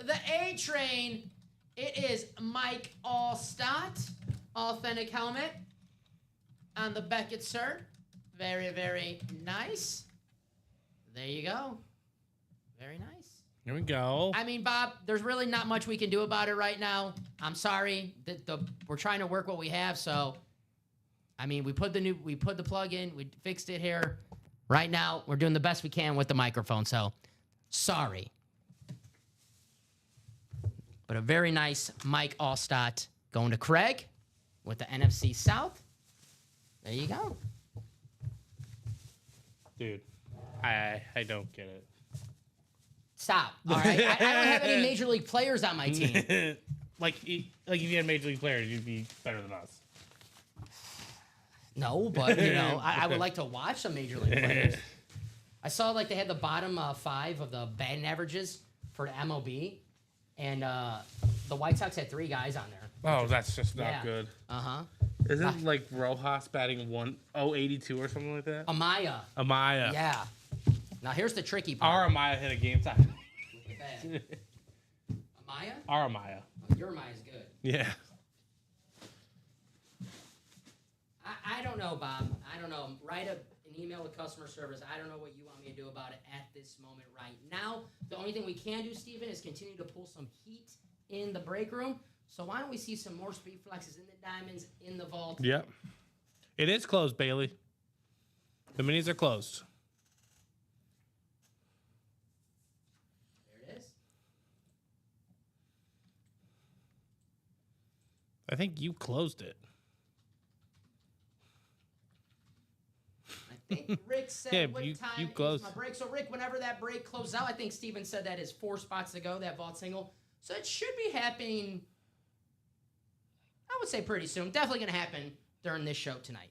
the A train. It is Mike Allstott. Authentic helmet on the Beckett, sir. Very, very nice. There you go. Very nice. Here we go. I mean, Bob, there's really not much we can do about it right now. I'm sorry. We're trying to work what we have, so I mean, we put the plug in, we fixed it here. Right now, we're doing the best we can with the microphone, so sorry. But a very nice Mike Allstott going to Craig with the NFC South. There you go. Dude, I don't get it. Stop. All right. I don't have any major league players on my team. Like if you had major league players, you'd be better than us. No, but I would like to watch some major league players. I saw like they had the bottom 5 of the batting averages for the MLB, and the White Sox had 3 guys on there. Oh, that's just not good. Uh-huh. Isn't like Rojas batting 1.082 or something like that? Amaya. Yeah. Now here's the tricky part. Our Amaya hit a game time. Amaya? Our Amaya. Oh, your Amaya's good. Yeah. I don't know, Bob. I don't know. Write an email to customer service. I don't know what you want me to do about it at this moment right now. The only thing we can do, Steven, is continue to pull some heat in the break room. So why don't we see some more speed flexes in the diamonds in the vault? Yep. It is closed, Bailey. The minis are closed. There it is. I think you closed it. I think Rick said Yeah, what you time closed. is my break. So, Rick, whenever that break closes out, I think Steven said that is 4 spots to go, that vault single. So it should be happening, I would say pretty soon. Definitely going to happen during this show tonight.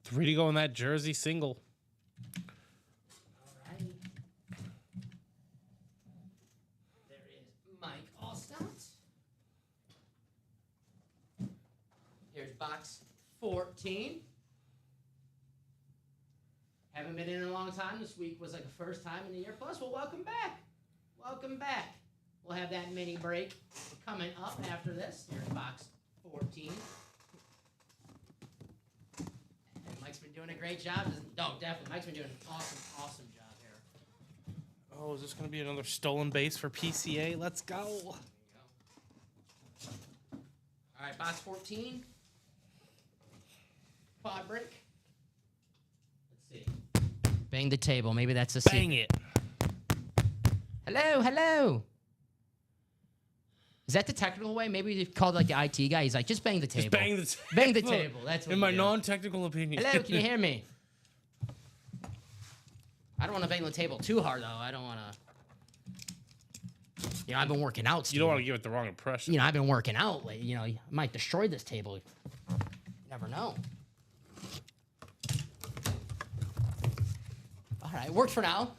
3 to go in that jersey single. Alrighty. There is Mike Allstott. Here's box 14. Haven't been in a long time. This week was like the first time in a year. Plus, well, welcome back. Welcome back. We'll have that mini break coming up after this. Here's box 14. And Mike's been doing a great job. No, definitely. Mike's been doing an awesome job here. Oh, is this going to be another stolen base for PCA? Let's go. There you go. All right, box 14. Quad break. Let's see. Bang the table. Maybe that's a Bang it. Hello. Is that the technical way? Maybe they called like the IT guy. He's like, just bang the table. Just bang the table. Bang the table. That's what in we my do. non-technical opinion. Hello, can you hear me? I don't want to bang the table too hard, though. I don't want to. You know, I've been working out. You don't want to give it the wrong impression. You know, I've been working out. Like, you know, I might destroy this table. You never know. All right, worked for now.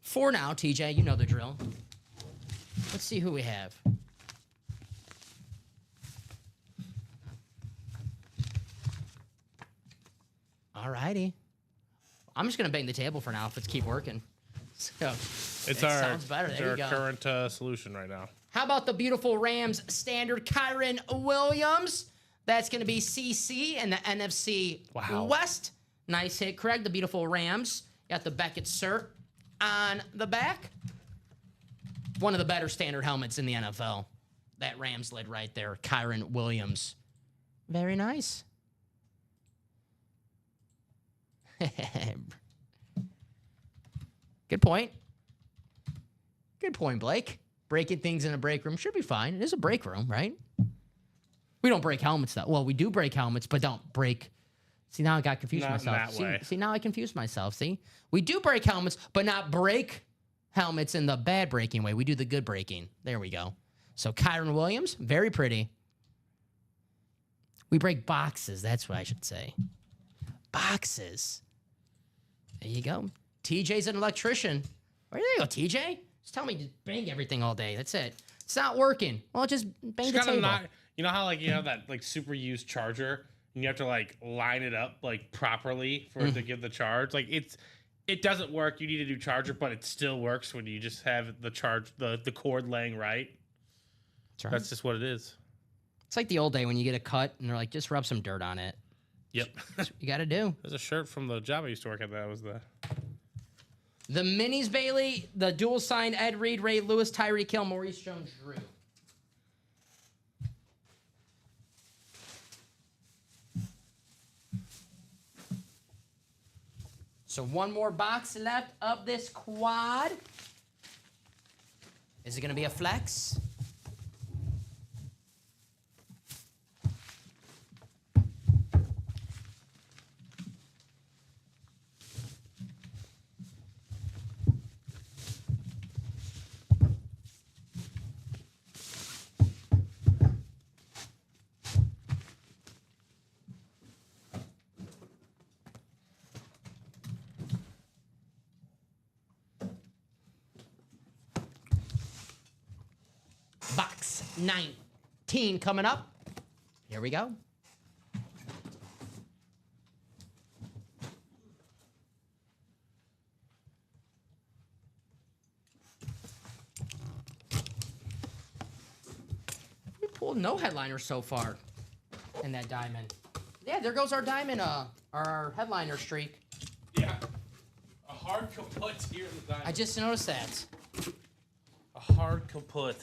For now, TJ, you know the drill. Let's see who we have. All righty. I'm just going to bang the table for now if it's keep working. So, It's sounds better. It's There our you go. current solution right now. How about the beautiful Rams standard Kyron Williams? That's going to be CC and the NFC Wow. West. Nice hit, Craig. The beautiful Rams. Got the Beckett cert on the back. One of the better standard helmets in the NFL. That Rams lid right there. Kyron Williams. Very nice. Good point. Good point, Blake. Breaking things in a break room should be fine. It is a break room, right? We don't break helmets, though. Well, we do break helmets, but don't break. See, now I got confused Not in myself. that way. See, now I confused myself. See, we do break helmets, but not break helmets in the bad breaking way. We do the good breaking. There we go. So Kyron Williams, very pretty. We break boxes. That's what I should say. Boxes. There you go. TJ's an electrician. Where do you go, TJ? Just tell me to bang everything all day. That's it. It's not working. Well, just bang the table. You know how like you have that like super used charger and you have to like line it up like properly for it to give the charge. Like it doesn't work. You need a new charger, but it still works when you just have the the cord laying right. That's right. That's just what it is. It's like the old day when you get a cut and they're like, just rub some dirt on it. Yep. That's what you got to do. There's a shirt from the job I used to work at that was The minis, Bailey, the dual signed Ed Reed, Ray Lewis, Tyreek Hill, Maurice Jones-Drew. So one more box left of this quad. Is it going to be a flex? Box 19 coming up. Here we go. We pulled no headliners so far in that diamond. Yeah, there goes our diamond, our headliner streak. Yeah. A hard kaput here in the diamond. I just noticed that. A hard kaput.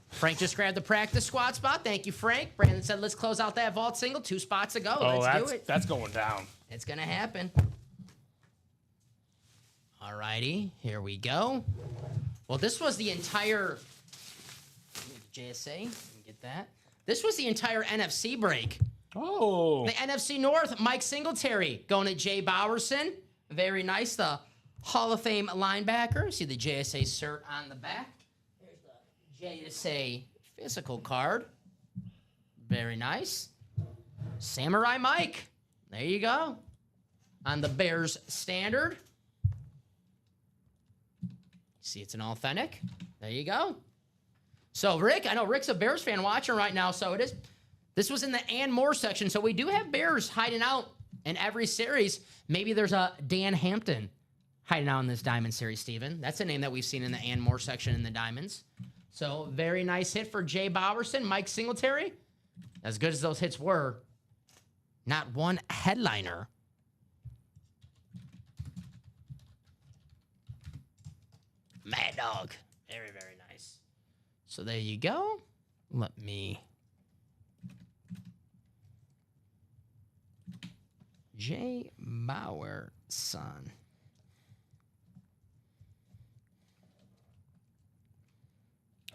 Frank just grabbed the practice squad spot. Thank you, Frank. Brandon said, let's close out that vault single. 2 spots ago. Let's do it. That's going down. It's going to happen. All righty. Here we go. Well, this was the entire JSA. Get that. This was the entire NFC break. Oh. The NFC North, Mike Singletary going to Jay Bowerson. Very nice. The Hall of Fame linebacker. See the JSA cert on the back. Here's the JSA physical card. Very nice. Samurai Mike. There you go. On the Bears standard. See, it's an authentic. There you go. So, Rick, I know Rick's a Bears fan watching right now, so it is. This was in the and more section, so we do have Bears hiding out in every series. Maybe there's a Dan Hampton hiding out in this Diamond series, Steven. That's a name that we've seen in the and more section in the Diamonds. So, very nice hit for Jay Bowerson, Mike Singletary. As good as those hits were, not one headliner. Mad Dog. Very, very nice. So there you go. Let me... Jay Bauer, son.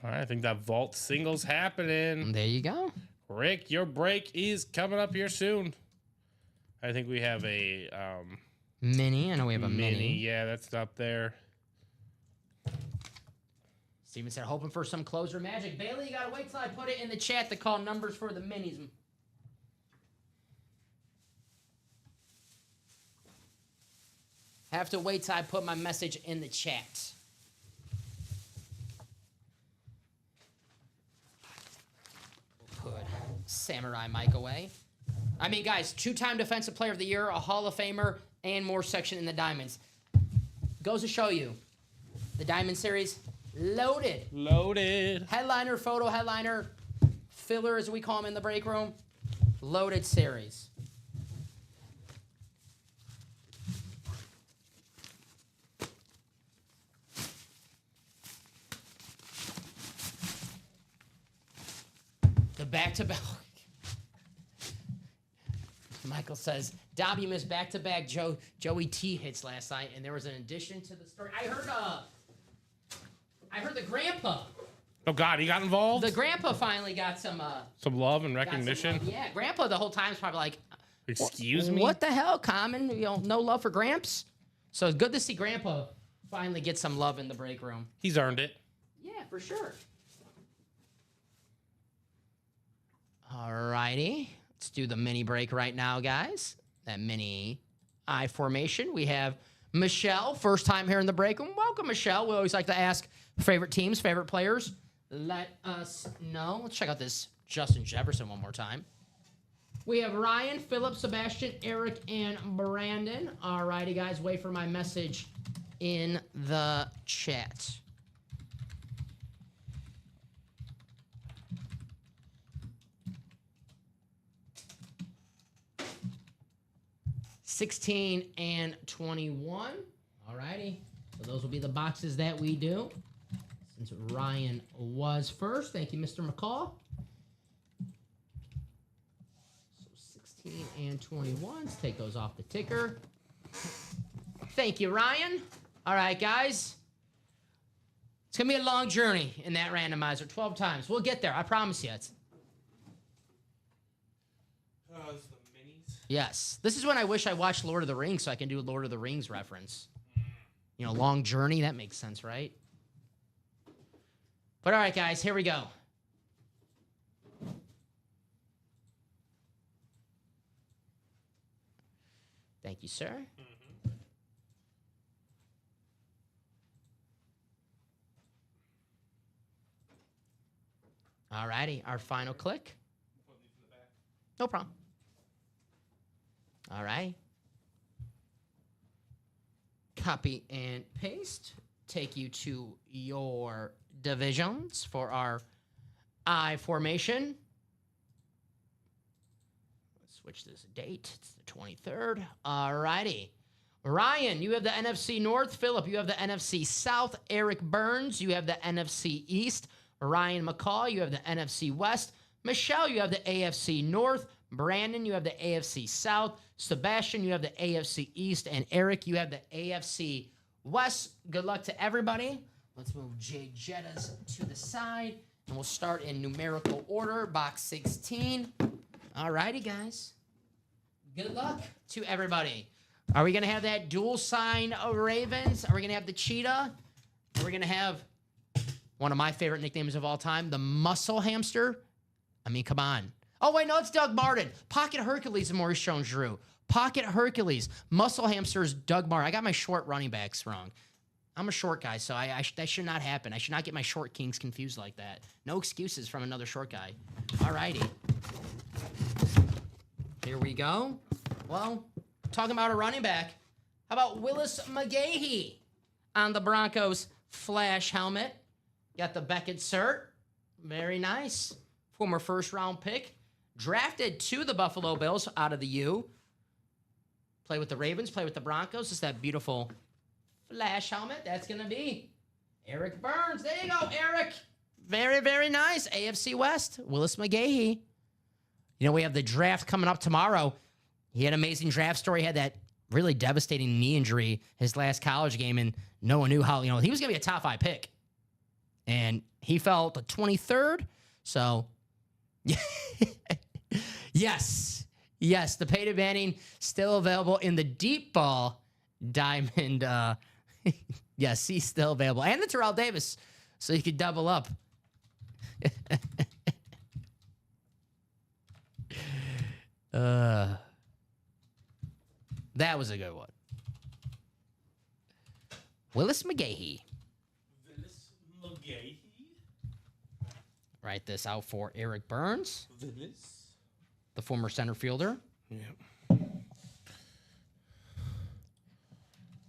All right, I think that vault single's happening. There you go. Rick, your break is coming up here soon. I think we have a Mini. I know we have a mini. Yeah, that's up there. Steven said, hoping for some closer magic. Bailey, you gotta wait till I put it in the chat to call numbers for the minis. Have to wait till I put my message in the chat. We'll put Samurai Mike away. I mean, guys, 2-time Defensive Player of the Year, a Hall of Famer, and more section in the Diamonds. Goes to show you, the Diamond Series, loaded. Loaded. Headliner, photo headliner, filler as we call them in the break room. Loaded series. The back-to-back. Michael says, Dobby missed back-to-back Joey T hits last night, and there was an addition to the story. I heard the grandpa. Oh, God, he got involved? The grandpa finally got some love and recognition? Yeah, grandpa the whole time's probably like, Excuse me? what the hell, Common? No love for Gramps? So it's good to see grandpa finally get some love in the break room. He's earned it. Yeah, for sure. Alrighty. Let's do the mini break right now, guys. That mini I formation. We have Michelle, first time here in the break room. Welcome, Michelle. We always like to ask favorite teams, favorite players. Let us know. Let's check out this Justin Jefferson one more time. We have Ryan, Philip, Sebastian, Eric, and Brandon. Alrighty, guys. Wait for my message in the chat. $16 and $21. Alrighty. So those will be the boxes that we do. Since Ryan was first. Thank you, Mr. McCall. So 16 and 21. Let's take those off the ticker. Thank you, Ryan. All right, guys. It's going to be a long journey in that randomizer. 12 times. We'll get there. I promise you. It's... Yes. This is when I wish I watched Lord of the Rings so I can do a Lord of the Rings reference. You know, long journey. That makes sense, right? But all right, guys, here we go. Thank you, sir. All righty, our final click. No problem. All right. Copy and paste. Take you to your divisions for our I formation. Let's switch this date. It's the 23rd. All righty. Ryan, you have the NFC North. Philip, you have the NFC South. Eric Burns, you have the NFC East. Ryan McCall, you have the NFC West. Michelle, you have the AFC North. Brandon, you have the AFC South. Sebastian, you have the AFC East. And Eric, you have the AFC West. Good luck to everybody. Let's move Jay Jettas to the side. And we'll start in numerical order. Box 16. All righty, guys. Good luck to everybody. Are we going to have that dual sign of Ravens? Are we going to have the cheetah? Are we going to have one of my favorite nicknames of all time, the muscle hamster? I mean, come on. Oh, wait, no, it's Doug Martin. Pocket Hercules and Maurice Jones-Drew. Pocket Hercules. Muscle Hamsters, Doug Martin. I got my short running backs wrong. I'm a short guy, so that should not happen. I should not get my short kings confused like that. No excuses from another short guy. All righty. Here we go. Well, talking about a running back. How about Willis McGahee on the Broncos flash helmet? Got the Beckett cert. Very nice. Former first-round pick. Drafted to the Buffalo Bills out of the U. Play with the Ravens, play with the Broncos. It's that beautiful flash helmet. That's going to be Eric Burns. There you go, Eric. Very, very nice. AFC West, Willis McGahee. You know, we have the draft coming up tomorrow. He had an amazing draft story. He had that really devastating knee injury his last college game, and no one knew how, he was going to be a top 5 pick. And he fell to 23rd. So, yes, the Peyton Manning still available in the deep ball diamond. Yes, he's still available. And the Terrell Davis, so you could double up. That was a good one. Willis McGahee. Write this out for Eric Burns, the former center fielder. Yeah.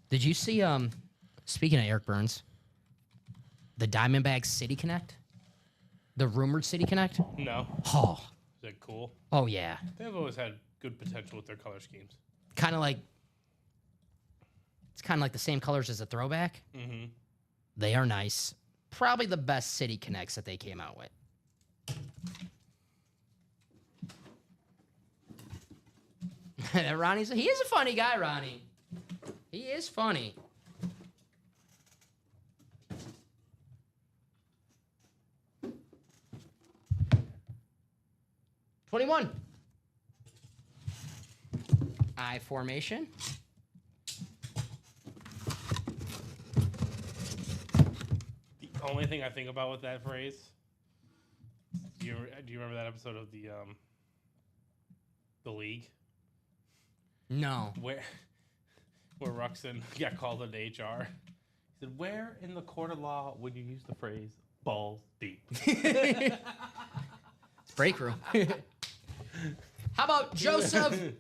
Did you see, speaking of Eric Burns, the Diamondbacks City Connect? The rumored City Connect? No. Oh. Is that cool? Oh, yeah. They've always had good potential with their color schemes. It's kind of like the same colors as a throwback. Mm-hmm. They are nice. Probably the best City Connects that they came out with. He is a funny guy, Ronnie. He is funny. '21. I formation. The only thing I think about with that phrase, do you remember that episode of the League? No. Where Ruxin got called into HR. He said, "Where in the court of law would you use the phrase balls deep?" It's break room. How about Joseph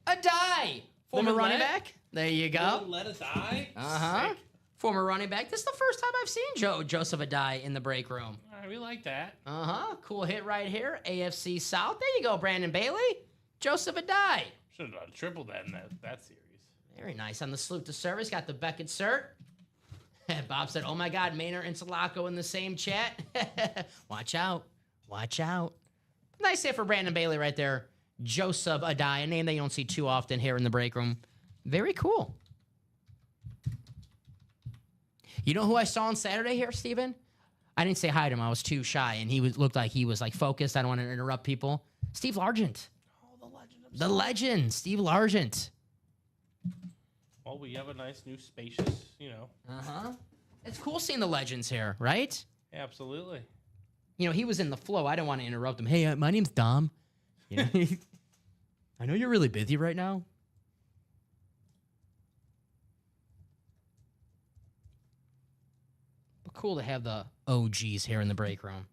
Adai, former running back? There you go. Let us die. Uh-huh. Former running back. This is the first time I've seen Joseph Adai in the break room. We like that. Uh-huh. Cool hit right here. AFC South. There you go, Brandon Bailey. Joseph Adai. Should have done triple that in that series. Very nice. On the salute to service, got the Beckett cert. Bob said, "Oh my God, Maynard and Sulaco in the same chat." Watch out. Watch out. Nice hit for Brandon Bailey right there. Joseph Adai, a name that you don't see too often here in the break room. Very cool. You know who I saw on Saturday here, Steven? I didn't say hi to him. I was too shy, and looked like he was focused. I don't want to interrupt people. Steve Largent. Oh, the legend of The legend, Steve Largent. Well, we have a nice new spacious, Uh-huh. It's cool seeing the legends here, right? Absolutely. He was in the flow. I didn't want to interrupt him. Hey, my name's Dom. I know you're really busy right now. But cool to have the OGs here in the break room.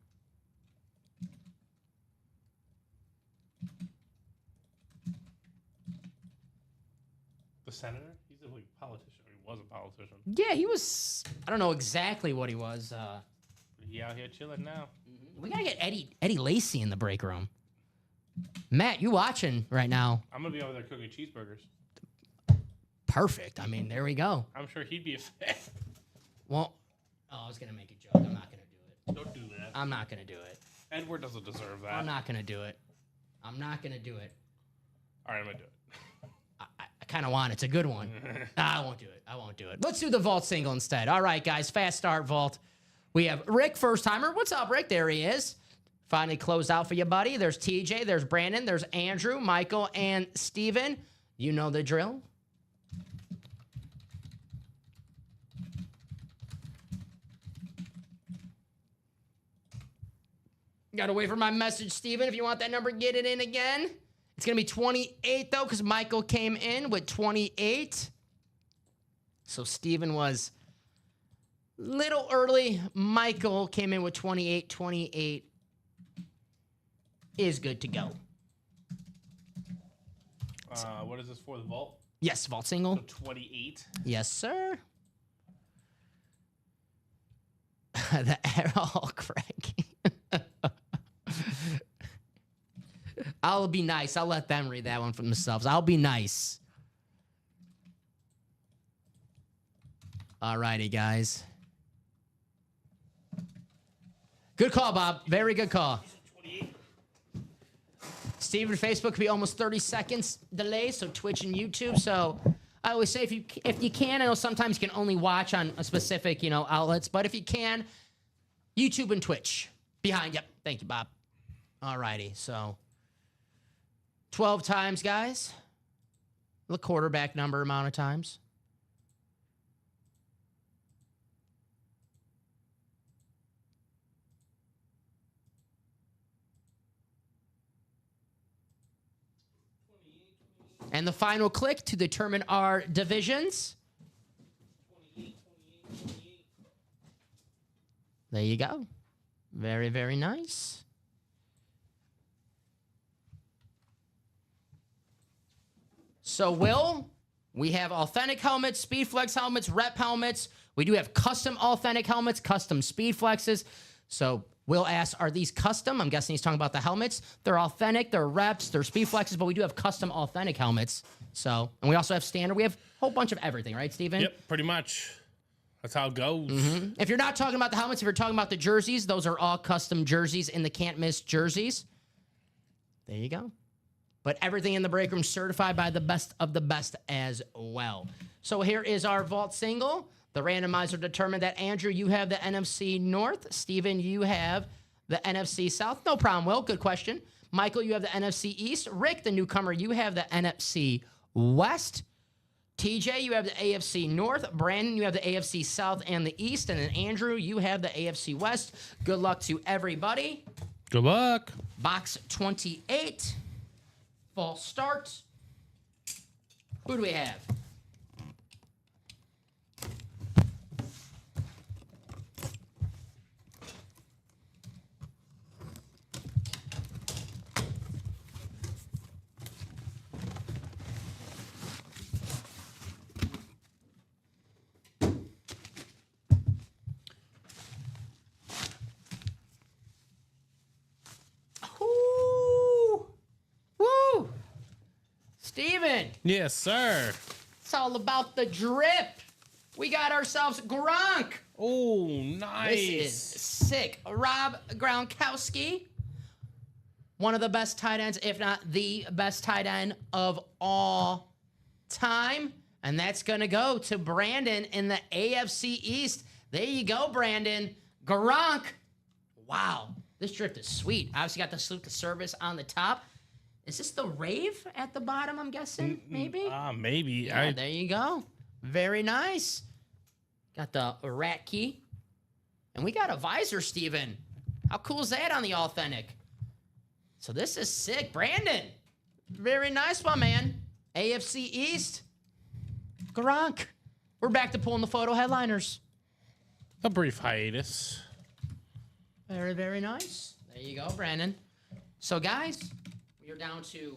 The senator? He's a politician. He was a politician. Yeah, he was. I don't know exactly what he was. He out here chilling now. We gotta get Eddie Lacy in the break room. Matt, you watching right now? I'm gonna be over there cooking cheeseburgers. Perfect. I mean, there we go. I'm sure he'd be a fan. Well, I was gonna make a joke. I'm not gonna do it. Don't do that. I'm not gonna do it. Edward doesn't deserve that. I'm not gonna do it. I'm not gonna do it. All right, I'm gonna do it. I kind of want it. It's a good one. I won't do it. I won't do it. Let's do the vault single instead. All right, guys. Fast start vault. We have Rick, first timer. What's up, Rick? There he is. Finally closed out for you, buddy. There's TJ. There's Brandon. There's Andrew, Michael, and Steven. You know the drill. Gotta wait for my message, Steven. If you want that number, get it in again. It's gonna be 28 though, because Michael came in with 28. So Steven was little early. Michael came in with 28. 28 is good to go. What is this for, the vault? Yes, vault single. So 28. Yes, sir. The arrow, Craig. I'll be nice. I'll let them read that one for themselves. I'll be nice. All righty, guys. Good call, Bob. Very good call. Steven, Facebook could be almost 30 seconds delay, so Twitch and YouTube. So I always say if you can, I know sometimes you can only watch on a specific, outlets, but if you can, YouTube and Twitch behind. Yep. Thank you, Bob. All righty. So 12 times, guys. The quarterback number amount of times. And the final click to determine our divisions. 28. There you go. Very, very nice. So, Will, we have authentic helmets, Speedflex helmets, rep helmets. We do have custom authentic helmets, custom Speedflexes. So, Will asks, are these custom? I'm guessing he's talking about the helmets. They're authentic, they're reps, they're Speedflexes, but we do have custom authentic helmets. So, and we also have standard. We have a whole bunch of everything, right, Steven? Yep, pretty much. That's how it goes. If you're not talking about the helmets, if you're talking about the jerseys, those are all custom jerseys in the Can't Miss jerseys. There you go. But everything in the break room certified by the best of the best as well. So here is our vault single. The randomizer determined that, Andrew, you have the NFC North. Steven, you have the NFC South. No problem, Will. Good question. Michael, you have the NFC East. Rick, the newcomer, you have the NFC West. TJ, you have the AFC North. Brandon, you have the AFC South and the East. And then Andrew, you have the AFC West. Good luck to everybody. Good luck. Box 28. False start. Who do we have? Steven, Yes, sir. it's all about the drip. We got ourselves Gronk. Oh, nice. This is sick. Rob Gronkowski, one of the best tight ends, if not the best tight end of all time. And that's going to go to Brandon in the AFC East. There you go, Brandon. Gronk. Wow. This drip is sweet. Obviously got the salute to service on the top. Is this the Rave at the bottom, I'm guessing? Maybe? Maybe. Yeah, there you go. Very nice. Got the rat key. And we got a visor, Steven. How cool is that on the authentic? So this is sick. Brandon. Very nice, my man. AFC East. Gronk. We're back to pulling the photo headliners. A brief hiatus. Very, very nice. There you go, Brandon. So, guys, we are down to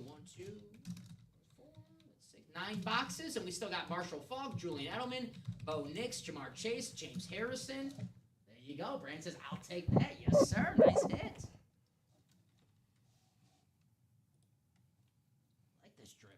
9 boxes, and we still got Marshall Faulk, Julian Edelman, Bo Nix, Jamar Chase, James Harrison. There you go. Brandon says, I'll take that. Yes, sir. Nice hit. I like this drip.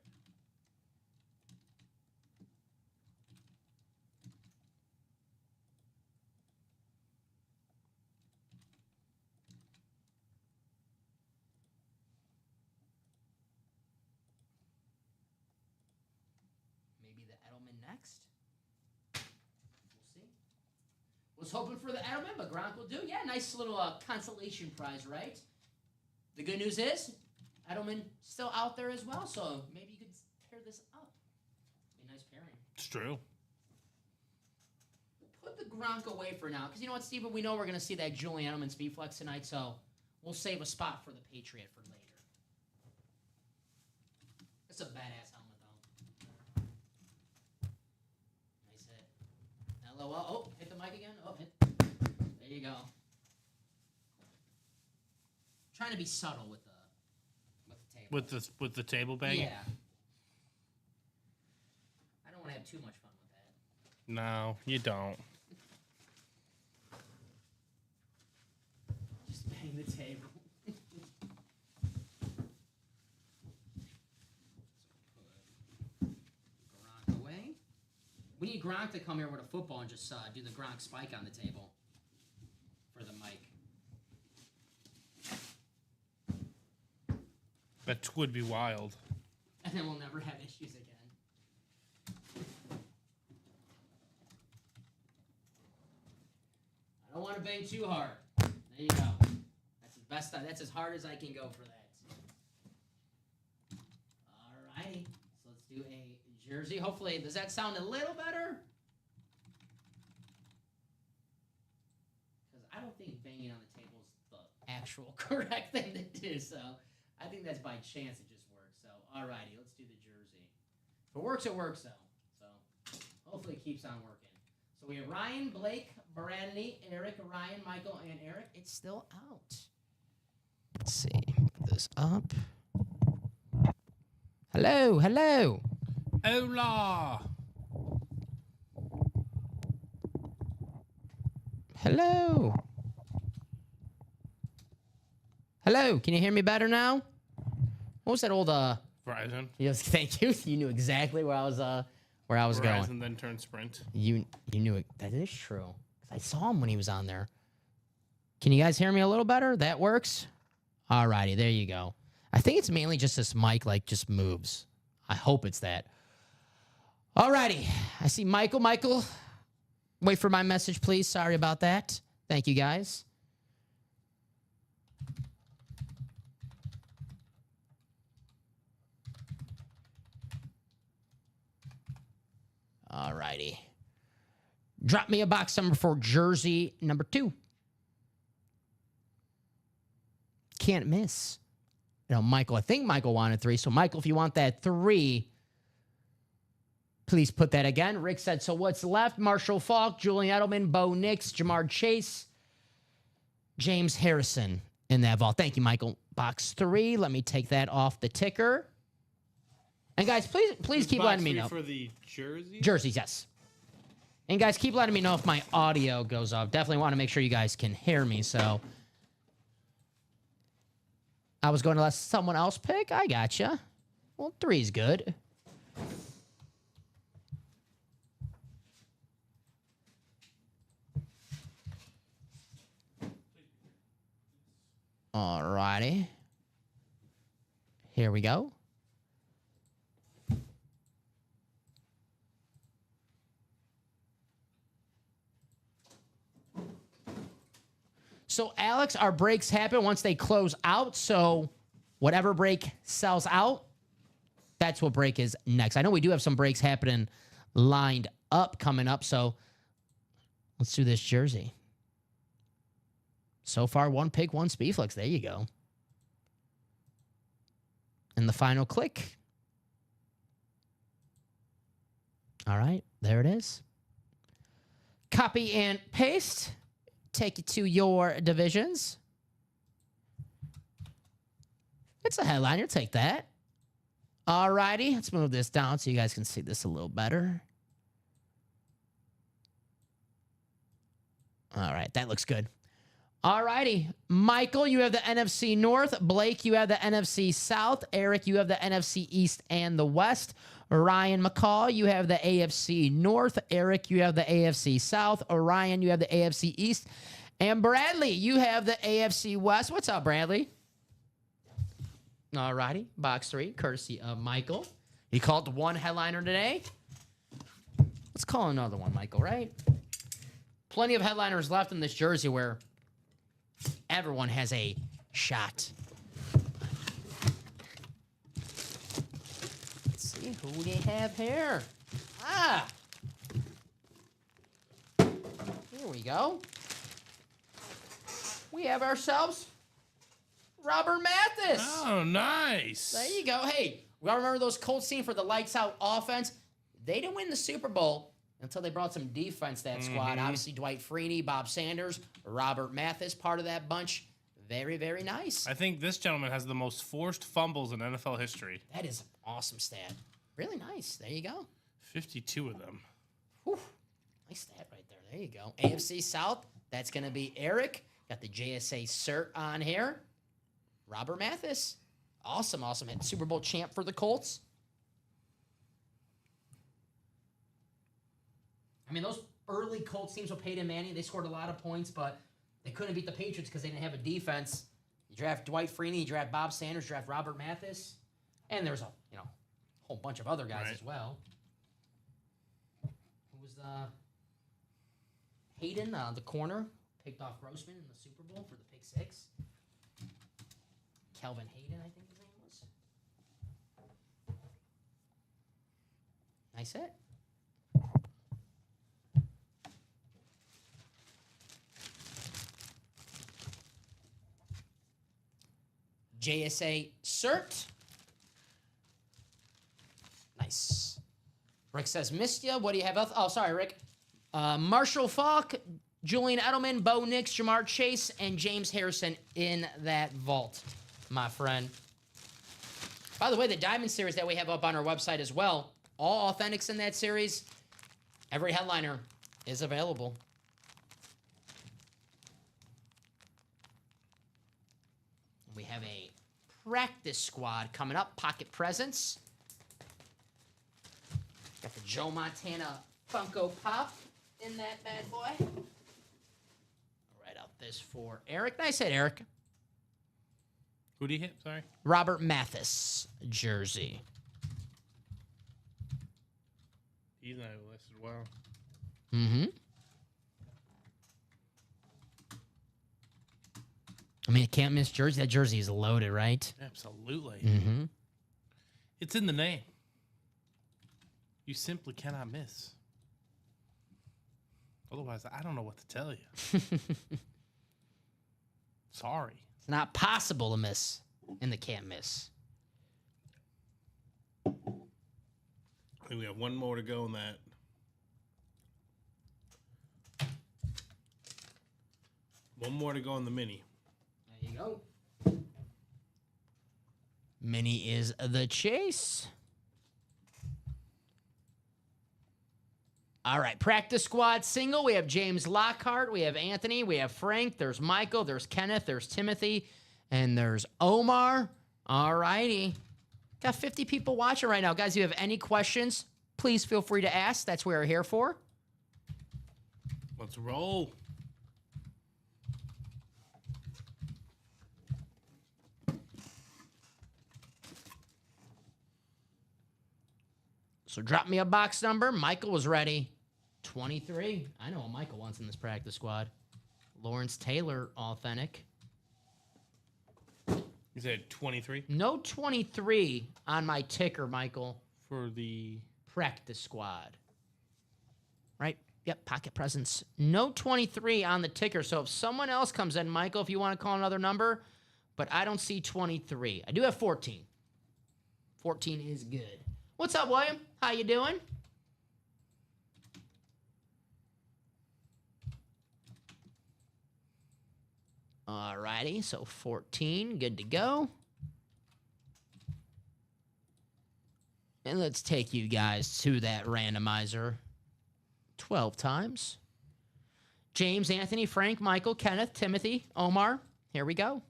Maybe the Edelman next. We'll see. Was hoping for the Edelman, but Gronk will do. Yeah, nice little consolation prize, right? The good news is Edelman still out there as well, so maybe you could tear this up. Be a nice pairing. It's true. Put the Gronk away for now, because you know what, Steven? We know we're going to see that Julian Edelman Speedflex tonight, so We'll save a spot for the Patriot for later. It's a badass helmet, though. Nice hit. LOL. Oh, hit the mic again. Oh, hit. There you go. Trying to be subtle with the table. With the table bang. Yeah. I don't want to have too much fun with that. No, you don't. Just bang the table. Gronk away. We need Gronk to come here with a football and just do the Gronk spike on the table for the mic. That would be wild. And then we'll never have issues again. I don't want to bang too hard. There you go. That's the best. That's as hard as I can go for that. Alrighty. So let's do a jersey. Hopefully, does that sound a little better? Because I don't think banging on the table is the actual correct thing to do. So I think that's by chance it just works. So alrighty, let's do the jersey. If it works, it works though. So hopefully it keeps on working. So we have Ryan, Blake, Bradley, Eric, Ryan, Michael, and Eric. It's still out. Let's see. Put this up. Hello, hello. Hola. Hello. Hello. Can you hear me better now? What was that old Verizon. Yes, thank you. You knew exactly where I was Verizon going. then turned Sprint. You knew it. That is true. 'Cause I saw him when he was on there. Can you guys hear me a little better? That works? Alrighty, there you go. I think it's mainly just this mic, like, just moves. I hope it's that. Alrighty. I see Michael. Michael, wait for my message, please. Sorry about that. Thank you, guys. Alrighty. Drop me a box number for jersey number 2. Can't miss. You know, Michael, I think Michael wanted 3. So, Michael, if you want that 3, please put that again. Rick said, so what's left? Marshall Faulk, Julian Edelman, Bo Nix, Jamar Chase, James Harrison in that vault. Thank you, Michael. Box 3. Let me take that off the ticker. And guys, please keep letting me know. For the jersey? Jerseys, yes. And guys, keep letting me know if my audio goes off. Definitely want to make sure you guys can hear me. So I was going to let someone else pick. I gotcha. Well, 3's good. Alrighty. Here we go. So, Alex, our breaks happen once they close out. So, whatever break sells out, that's what break is next. I know we do have some breaks happening lined up coming up. So, let's do this jersey. So far, 1 pick, 1 Speedflex. There you go. And the final click. All right, there it is. Copy and paste. Take you to your divisions. It's a headliner. Take that. All righty. Let's move this down so you guys can see this a little better. All right. That looks good. All righty. Michael, you have the NFC North. Blake, you have the NFC South. Eric, you have the NFC East and the West. Ryan McCall, you have the AFC North. Eric, you have the AFC South. Orion, you have the AFC East. And Bradley, you have the AFC West. What's up, Bradley? All righty. Box 3, courtesy of Michael. He called 1 headliner today. Let's call another one, Michael, right? Plenty of headliners left in this jersey where everyone has a shot. See who they have here. Ah. Here we go. We have ourselves Robert Mathis. Oh, nice. There you go. Hey, we all remember those Colts team for the lights out offense. They didn't win the Super Bowl until they brought some defense to that squad. Obviously, Dwight Freeney, Bob Sanders, Robert Mathis, part of that bunch. Very, very nice. I think this gentleman has the most forced fumbles in NFL history. That is an awesome stat. Really nice. There you go. 52 of them. Whew. Nice stat right there. There you go. AFC South, that's going to be Eric. Got the JSA cert on here. Robert Mathis. Awesome, awesome. Hit Super Bowl champ for the Colts. I mean, those early Colts teams with Peyton Manning, they scored a lot of points, but they couldn't beat the Patriots because they didn't have a defense. You draft Dwight Freeney, you draft Bob Sanders, draft Robert Mathis, and there's a whole bunch of other guys as well. Who was Hayden, the corner, picked off Grossman in the Super Bowl for the pick six. Kelvin Hayden, I think his name was. Nice hit. JSA cert. Nice. Rick says, missed ya. What do you have? Oh, sorry, Rick. Marshall Faulk, Julian Edelman, Bo Nix, Jamar Chase, and James Harrison in that vault, my friend. By the way, the Diamond Series that we have up on our website as well, all authentics in that series, every headliner is available. We have a practice squad coming up, pocket presents. Got the Joe Montana Funko Pop in that bad boy. I'll write out this for Eric. Nice hit, Eric. Who did he hit? Sorry. Robert Mathis jersey. He's on the list as well. Mm-hmm. I mean, it can't miss jersey. That jersey is loaded, right? Absolutely. Mm-hmm. It's in the name. You simply cannot miss. Otherwise, I don't know what to tell you. Sorry. It's not possible to miss in the can't miss. I think we have one more to go in that. One more to go in the mini. There you go. Mini is the chase. All right, practice squad single. We have James Lockhart. We have Anthony. We have Frank. There's Michael. There's Kenneth. There's Timothy. And there's Omar. All righty. Got 50 people watching right now. Guys, if you have any questions, please feel free to ask. That's what we're here for. Let's roll. So drop me a box number. Michael was ready. 23. I know what Michael wants in this practice squad. Lawrence Taylor, authentic. You said 23? No 23 on my ticker, Michael. For the Practice squad. Right? Yep, pocket presents. No 23 on the ticker. So if someone else comes in, Michael, if you want to call another number, but I don't see 23. I do have 14. 14 is good. What's up, William? How you doing? All righty, so 14, good to go. And let's take you guys to that randomizer 12 times. James, Anthony, Frank, Michael, Kenneth, Timothy, Omar. Here we go.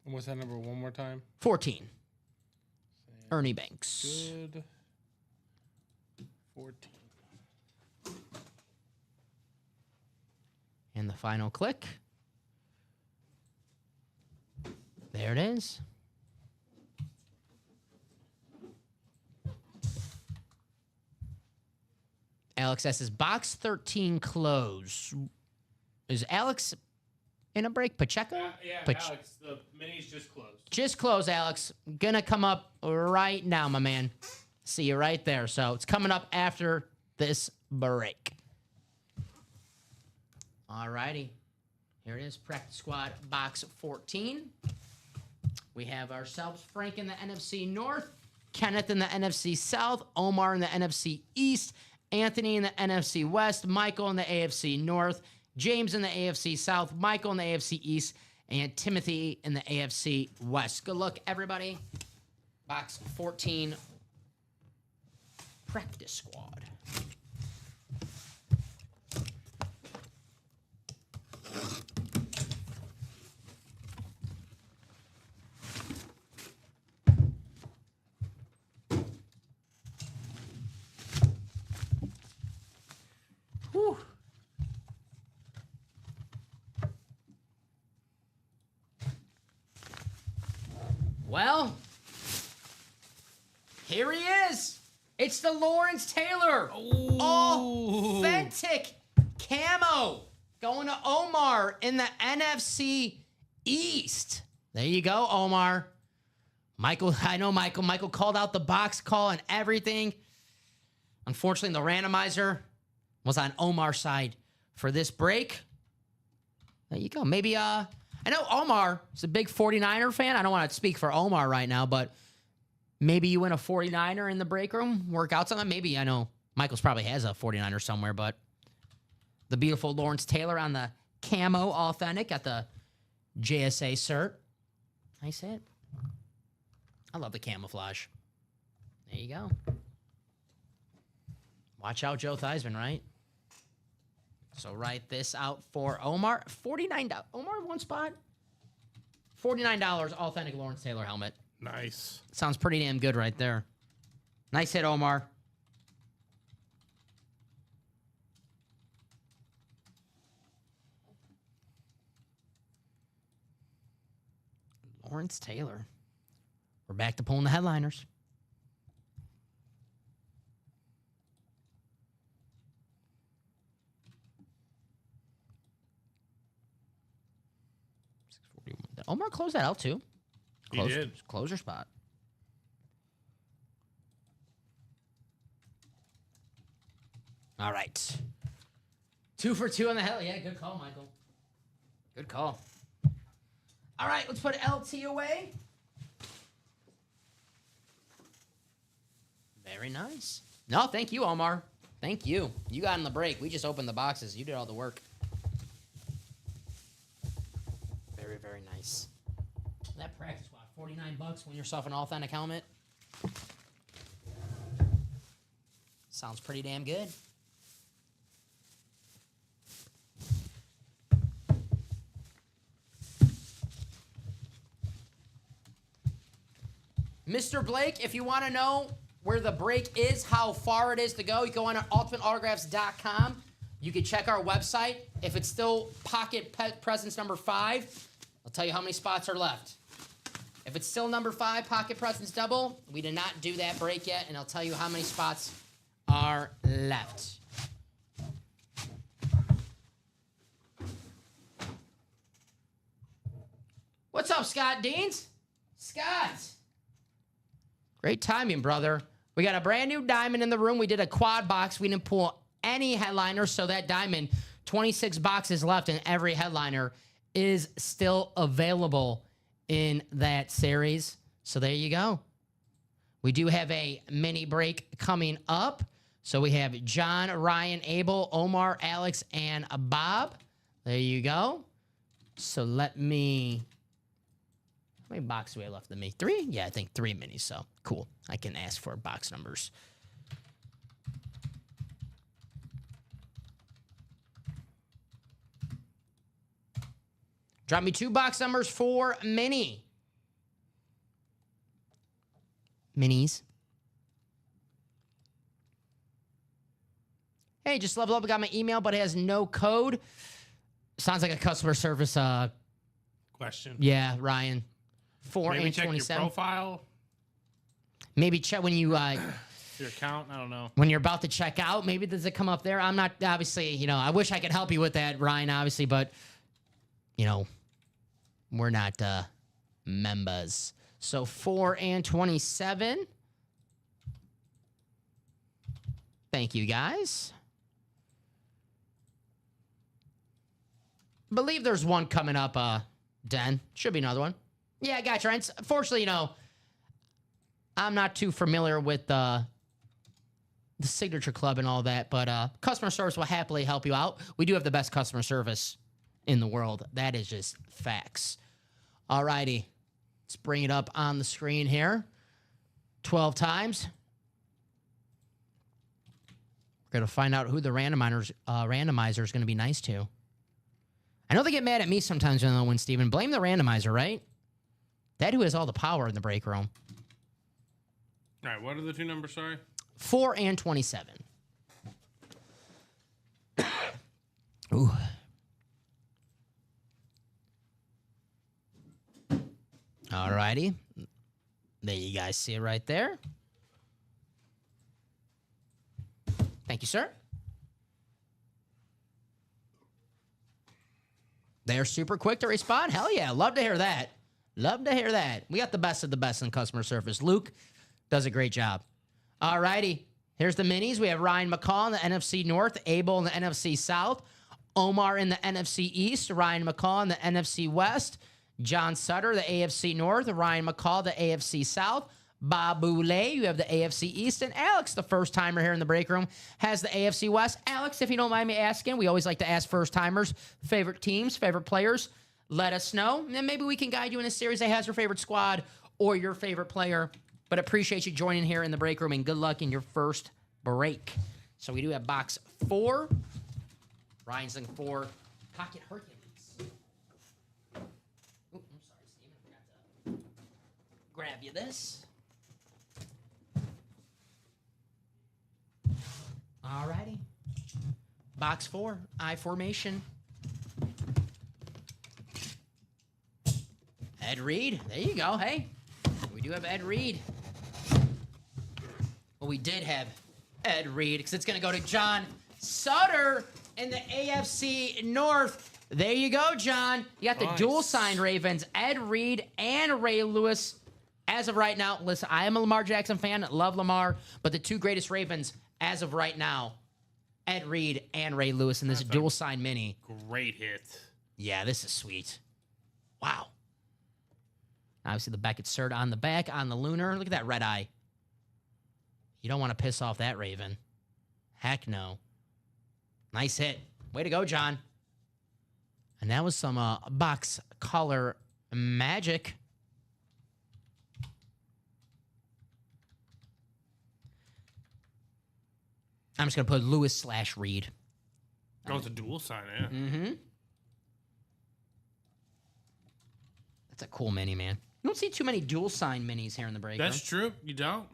And what's that number one more time? 14. Ernie Banks. Good. 14. And the final click. There it is. Alex says, box 13 close. Is Alex in a break? Pacheco? Alex, the mini's just closed. Just close, Alex. Gonna come up right now, my man. See you right there. So it's coming up after this break. All righty. Here it is, Practice Squad Box 14. We have ourselves Frank in the NFC North, Kenneth in the NFC South, Omar in the NFC East, Anthony in the NFC West, Michael in the AFC North, James in the AFC South, Michael in the AFC East, and Timothy in the AFC West. Good luck, everybody. Box 14, Practice Squad. Whew. Well, here he is. It's the Lawrence Taylor authentic camo going to Omar in the NFC East. There you go, Omar. Michael, I know Michael. Michael called out the box call and everything. Unfortunately, the randomizer was on Omar's side for this break. There you go. Maybe, I know Omar is a big 49er fan. I don't want to speak for Omar right now, but maybe you win a 49er in the break room, work out something. Maybe, I know Michael's probably has a 49er somewhere, but the beautiful Lawrence Taylor on the camo authentic, got the JSA cert. Nice hit. I love the camouflage. There you go. Watch out, Joe Theismann, right? So write this out for Omar. $49. Omar, one spot. $49 authentic Lawrence Taylor helmet. Nice. Sounds pretty damn good right there. Nice hit, Omar. Lawrence Taylor. We're back to pulling the headliners. Did Omar close that out too? He did. Closer spot. All right. 2 for 2 on the hell. Yeah, good call, Michael. Good call. All right, let's put LT away. Very nice. No, thank you, Omar. Thank you. You got in the break. We just opened the boxes. You did all the work. Very, very nice. That practice squad, $49. Win yourself an authentic helmet. Sounds pretty damn good. Mr. Blake, if you want to know where the break is, how far it is to go, you go on to ultimateautographs.com. You can check our website. If it's still pocket presence number 5, I'll tell you how many spots are left. If it's still number 5, pocket presence double, we did not do that break yet, and I'll tell you how many spots are left. What's up, Scott Deans? Scott! Great timing, brother. We got a brand new diamond in the room. We did a quad box. We didn't pull any headliner, so that diamond, 26 boxes left, and every headliner is still available in that series. So there you go. We do have a mini break coming up. So we have John, Ryan, Abel, Omar, Alex, and Bob. There you go. So let me... How many boxes do we have left of me? 3? Yeah, I think 3 minis. So cool. I can ask for box numbers. Drop me 2 box numbers for mini. Minis. Hey, just level up. I got my email, but it has no code. Sounds like a customer service Question. Yeah, Ryan. 4 Maybe and check 27. your profile, Maybe check when you your account. I don't know. when you're about to check out. Maybe does it come up there? I'm not obviously. I wish I could help you with that, Ryan. Obviously, but we're not members. So 4 and 27. Thank you, guys. Believe there's one coming up, Den. Should be another one. Yeah, I got you. Unfortunately, I'm not too familiar with the Signature Club and all that, but customer service will happily help you out. We do have the best customer service in the world. That is just facts. All righty. Let's bring it up on the screen here. 12 times. We're going to find out who the randomizer is going to be nice to. I know they get mad at me sometimes when I win, Steven. Blame the randomizer, right? That who has all the power in the break room. All right, what are the two numbers, sorry? 4 and 27. Ooh. All righty. There you guys see it right there. Thank you, sir. They're super quick to respond. Hell yeah. Love to hear that. Love to hear that. We got the best of the best in customer service. Luke does a great job. All righty. Here's the minis. We have Ryan McCall in the NFC North, Abel in the NFC South, Omar in the NFC East, Ryan McCall in the NFC West, John Sutter, the AFC North, Ryan McCall, the AFC South, Bob Boulay, you have the AFC East, and Alex, the first-timer here in the break room, has the AFC West. Alex, if you don't mind me asking, we always like to ask first-timers, favorite teams, favorite players. Let us know, and then maybe we can guide you in a series that has your favorite squad or your favorite player. But appreciate you joining here in the break room, and good luck in your first break. So we do have box 4. Ryan's looking for Pocket Hercules. Oh, I'm sorry, Steven. I forgot to grab you this. All righty. Box 4, I formation. Ed Reed. There you go. Hey, we do have Ed Reed. Well, we did have Ed Reed because it's going to go to John Sutter in the AFC North. There you go, John. You got the dual sign Ravens, Ed Reed and Ray Lewis. As of right now, listen, I am a Lamar Jackson fan. Love Lamar. But the two greatest Ravens as of right now, Ed Reed and Ray Lewis in this dual sign mini. Great hit. Yeah, this is sweet. Wow. Obviously, the Beckett cert on the back, on the lunar. Look at that red eye. You don't want to piss off that Raven. Heck no. Nice hit. Way to go, John. And that was some box color magic. I'm just going to put Lewis / Reed. Oh, it's a dual sign, yeah. Mm-hmm. That's a cool mini, man. You don't see too many dual sign minis here in the break room. That's true. You don't.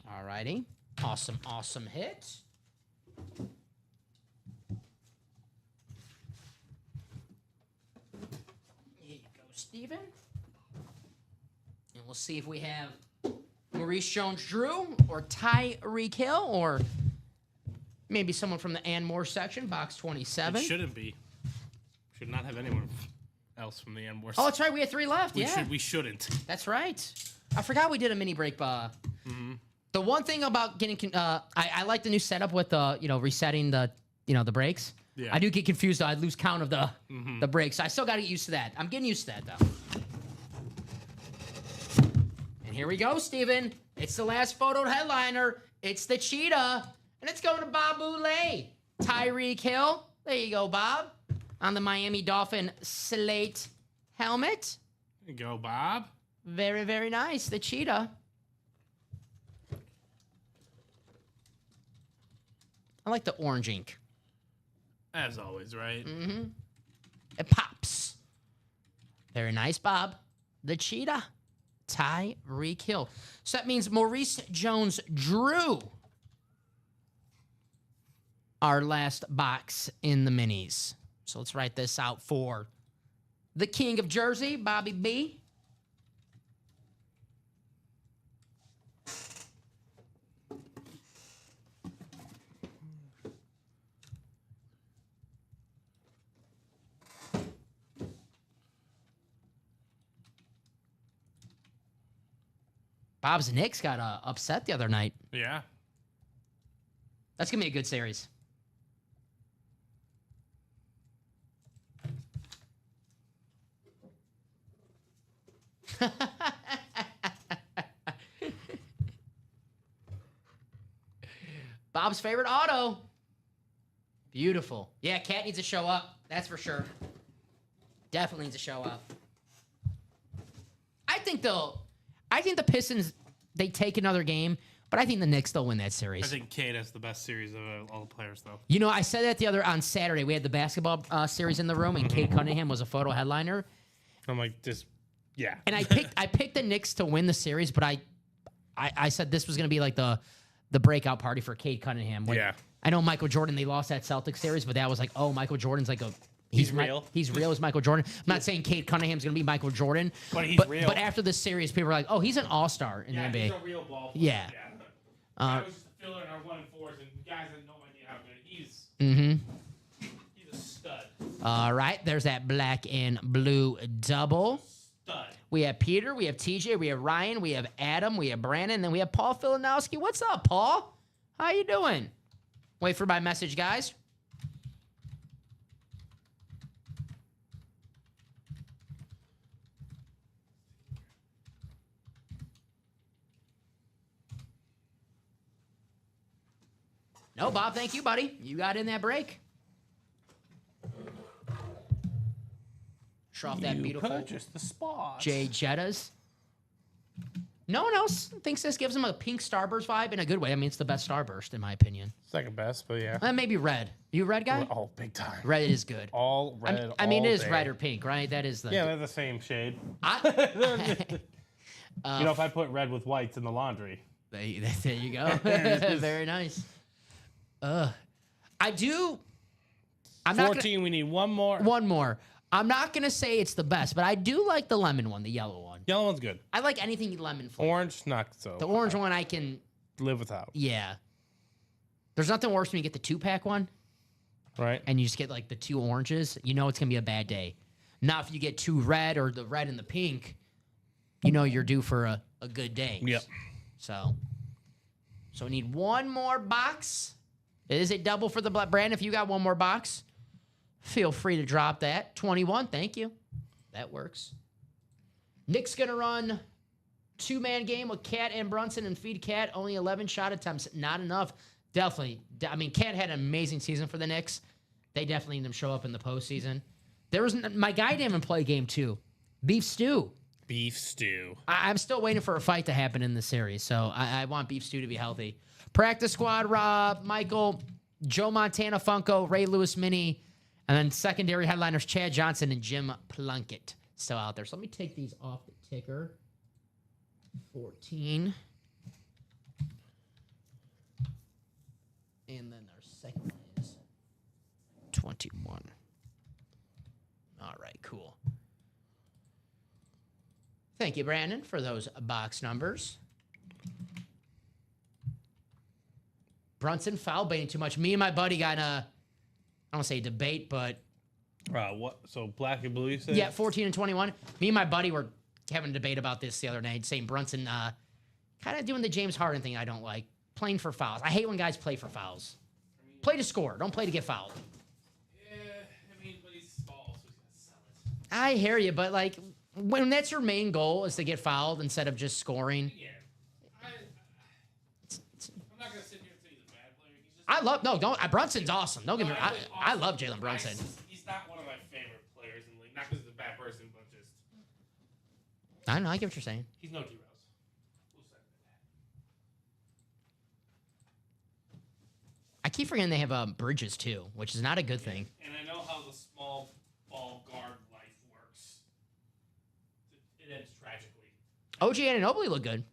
All righty. Awesome, awesome hit. Here you go, Steven. And we'll see if we have Maurice Jones-Drew or Tyreek Hill or maybe someone from the Ann Moore section, box 27. It shouldn't be. Should not have anyone else from the Ann Moore Oh, that's right. We had 3 left. We shouldn't. That's right. I forgot we did a mini break. The one thing about getting, I like the new setup with resetting the, the breaks. Yeah. I do get confused though. I lose count of the breaks. I still got to get used to that. I'm getting used to that though. And here we go, Steven. It's the last photoed headliner. It's the cheetah, and it's going to Bob Boulay. Tyreek Hill. There you go, Bob. On the Miami Dolphin slate helmet. There you go, Bob. Very, very nice. The cheetah. I like the orange ink. As always, right? Mm-hmm. It pops. Very nice, Bob. The cheetah. Tyreek Hill. So that means Maurice Jones-Drew. Our last box in the minis. So let's write this out for the King of Jersey, Bobby B. Bob's Knicks got upset the other night. Yeah. That's going to be a good series. Bob's favorite auto. Beautiful. Yeah, Cat needs to show up. That's for sure. Definitely needs to show up. I think the Pistons, they take another game, but I think the Knicks, they'll win that series. I think Cade has the best series of all the players, though. You know, I said that on Saturday. We had the basketball series in the room, and Cade Cunningham was a photo headliner. I'm like, yeah. And I picked the Knicks to win the series, but I said this was going to be like the breakout party for Cade Cunningham. Yeah. I know Michael Jordan, they lost that Celtics series, but that was like, oh, Michael Jordan's like he's real. He's real as Michael Jordan. I'm not saying Cade Cunningham's going to be Michael Jordan, But he's real. But after this series, people were like, oh, he's an all-star in the NBA. He's a real ball player. Yeah. I was just a filler in our 1 and 4s, and guys had no idea how good he's a stud. All right, there's that black and blue double. Stud. We have Peter, we have TJ, we have Ryan, we have Adam, we have Brandon, then we have Paul Filanowski. What's up, Paul? How you doing? Wait for my message, guys. No, Bob, thank you, buddy. You got in that break. Show off that beautiful Purchased the spot. Jay Jettas. No one else thinks this gives him a pink Starburst vibe in a good way. I mean, it's the best Starburst, in my opinion. Second best, but yeah. Maybe red. You a red guy? Oh, big time. Red is good. All red. I mean, all it is day. red or pink, right? That is the. Yeah, they're the same shade. I, You know, if I put red with whites in the laundry. there you go. Very nice. I do. I'm 14, we need one more. One more. I'm not gonna say it's the best, but I do like the lemon one, the yellow one. Yellow one's good. I like anything lemon flavor. Orange, not so. The orange one I can. Live without. Yeah. There's nothing worse when you get the 2-pack one Right? and you just get like the 2 oranges. You know it's gonna be a bad day. Now if you get 2 red or the red and the pink, you know you're due for a good day. Yep. So we need one more box. It is a double for the black. Brandon, if you got one more box, feel free to drop that. 21, thank you. That works. Nick's going to run 2-man game with Cat and Brunson and feed Cat. Only 11 shot attempts. Not enough. Definitely. I mean, Cat had an amazing season for the Knicks. They definitely need him to show up in the postseason. My guy didn't even play game 2. Beef Stew. Beef stew. I'm still waiting for a fight to happen in the series, so I want Beef Stew to be healthy. Practice squad, Rob, Michael, Joe Montana, Funko, Ray Lewis, Mini, and then secondary headliners, Chad Johnson and Jim Plunkett still out there. So let me take these off the ticker. 14. And then our second one is 21. All right, cool. Thank you, Brandon, for those box numbers. Brunson foul baiting too much. Me and my buddy got I don't want to say debate, but What? So black and blue, you said? yeah, 14 and 21. Me and my buddy were having a debate about this the other night, saying Brunson kind of doing the James Harden thing I don't like, playing for fouls. I hate when guys play for fouls. Play to score. Don't play to get fouled. Yeah, I mean, but he's small, so he's going to sell it. I hear you, but like when that's your main goal is to get fouled instead of just scoring. Yeah. I'm not going to sit here and say he's a bad player. He's just Brunson's awesome. Don't get me wrong. I love Jalen Brunson. He's not one of my favorite players in the league. Not because he's a bad person, but just I don't know. I get what you're saying. he's no D-Rose. We'll say that. I keep forgetting they have Bridges too, which is not a good thing. And I know how the small ball guard life works. It ends tragically. OG Anunoby look good.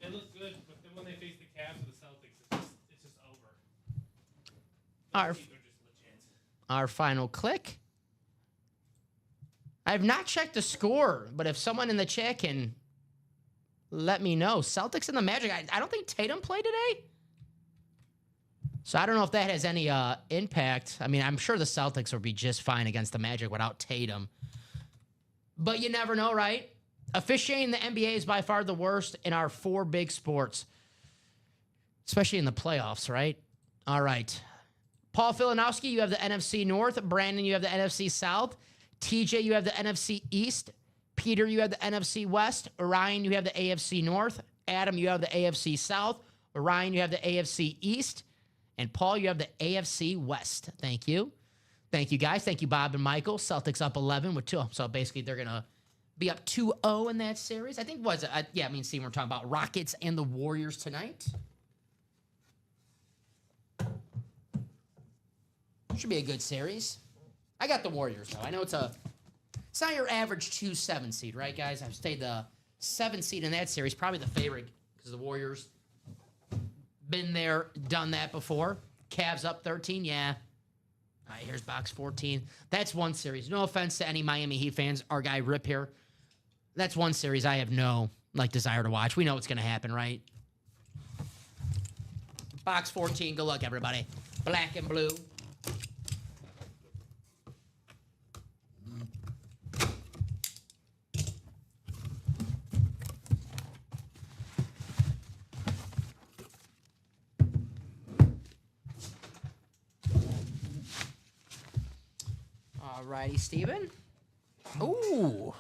They look good, but then when they face the Cavs or the Celtics, it's just over. Our Those teams are just legit. our final click. I have not checked the score, but if someone in the chat can let me know. Celtics and the Magic. I don't think Tatum played today. So I don't know if that has any impact. I mean, I'm sure the Celtics will be just fine against the Magic without Tatum. But you never know, right? Officiating the NBA is by far the worst in our 4 big sports, especially in the playoffs, right? All right. Paul Filanowski, you have the NFC North. Brandon, you have the NFC South. TJ, you have the NFC East. Peter, you have the NFC West. Orion, you have the AFC North. Adam, you have the AFC South. Orion, you have the AFC East. And Paul, you have the AFC West. Thank you. Thank you, guys. Thank you, Bob and Michael. Celtics up 11 with 2. So basically, they're going to be up 2-0 in that series. I think Steve, we're talking about Rockets and the Warriors tonight. Should be a good series. I got the Warriors, though. I know it's not your average 2-7 seed, right, guys? I've stayed the 7 seed in that series, probably the favorite because the Warriors been there, done that before. Cavs up 13, yeah. All right, here's box 14. That's one series. No offense to any Miami Heat fans. Our guy Rip here. That's one series I have no desire to watch. We know what's going to happen, right? Box 14. Good luck, everybody. Black and blue. All righty, Steven. Ooh.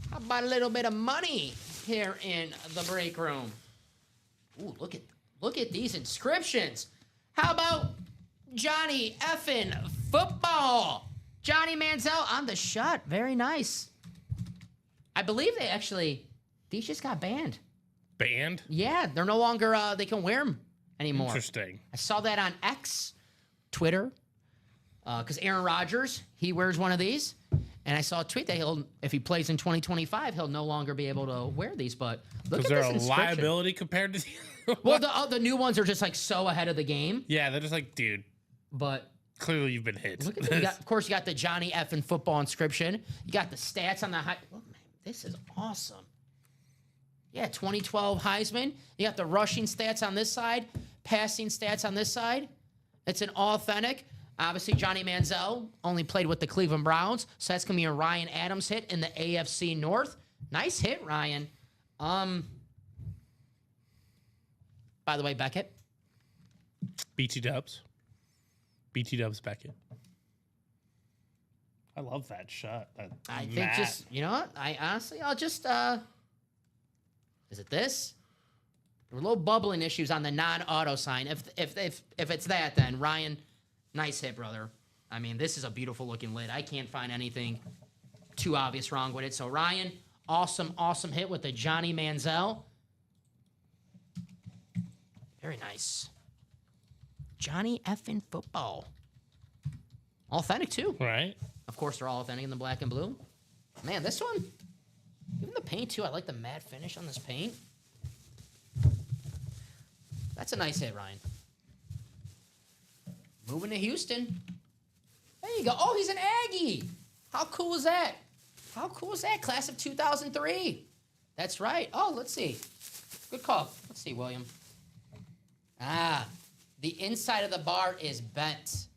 How about a little bit of money here in the break room? Ooh, look at these inscriptions. How about Johnny effing football? Johnny Manziel on the shot. Very nice. I believe these just got banned. Banned? Yeah, they're no longer, they can wear them anymore. Interesting. I saw that on X, Twitter, because Aaron Rodgers, he wears one of these. And I saw a tweet that if he plays in 2025, he'll no longer be able to wear these. But look at this inscription. Is there a liability compared to the Well, the new ones are just so ahead of the game. Yeah, they're just like, dude. But clearly you've been hit. Look at this. Of course, you got the Johnny effing football inscription. You got the stats on the high. Look, man, this is awesome. Yeah, 2012 Heisman. You got the rushing stats on this side, passing stats on this side. It's an authentic. Obviously, Johnny Manziel only played with the Cleveland Browns, so that's going to be a Ryan Adams hit in the AFC North. Nice hit, Ryan. By the way, Beckett. BT Dubs. BT Dubs Beckett. I love that shot. I think just, you know what? I'll just, is it this? There were little bubbling issues on the non-auto sign. If it's that, then Ryan... Nice hit, brother. I mean, this is a beautiful looking lid. I can't find anything too obvious wrong with it. So, Ryan, awesome hit with the Johnny Manziel. Very nice. Johnny effing football. Authentic, too. Right. Of course, they're all authentic in the black and blue. Man, this one, even the paint, too. I like the matte finish on this paint. That's a nice hit, Ryan. Moving to Houston. There you go. Oh, he's an Aggie. How cool is that? How cool is that? Class of 2003. That's right. Oh, let's see. Good call. Let's see, William. The inside of the bar is bent.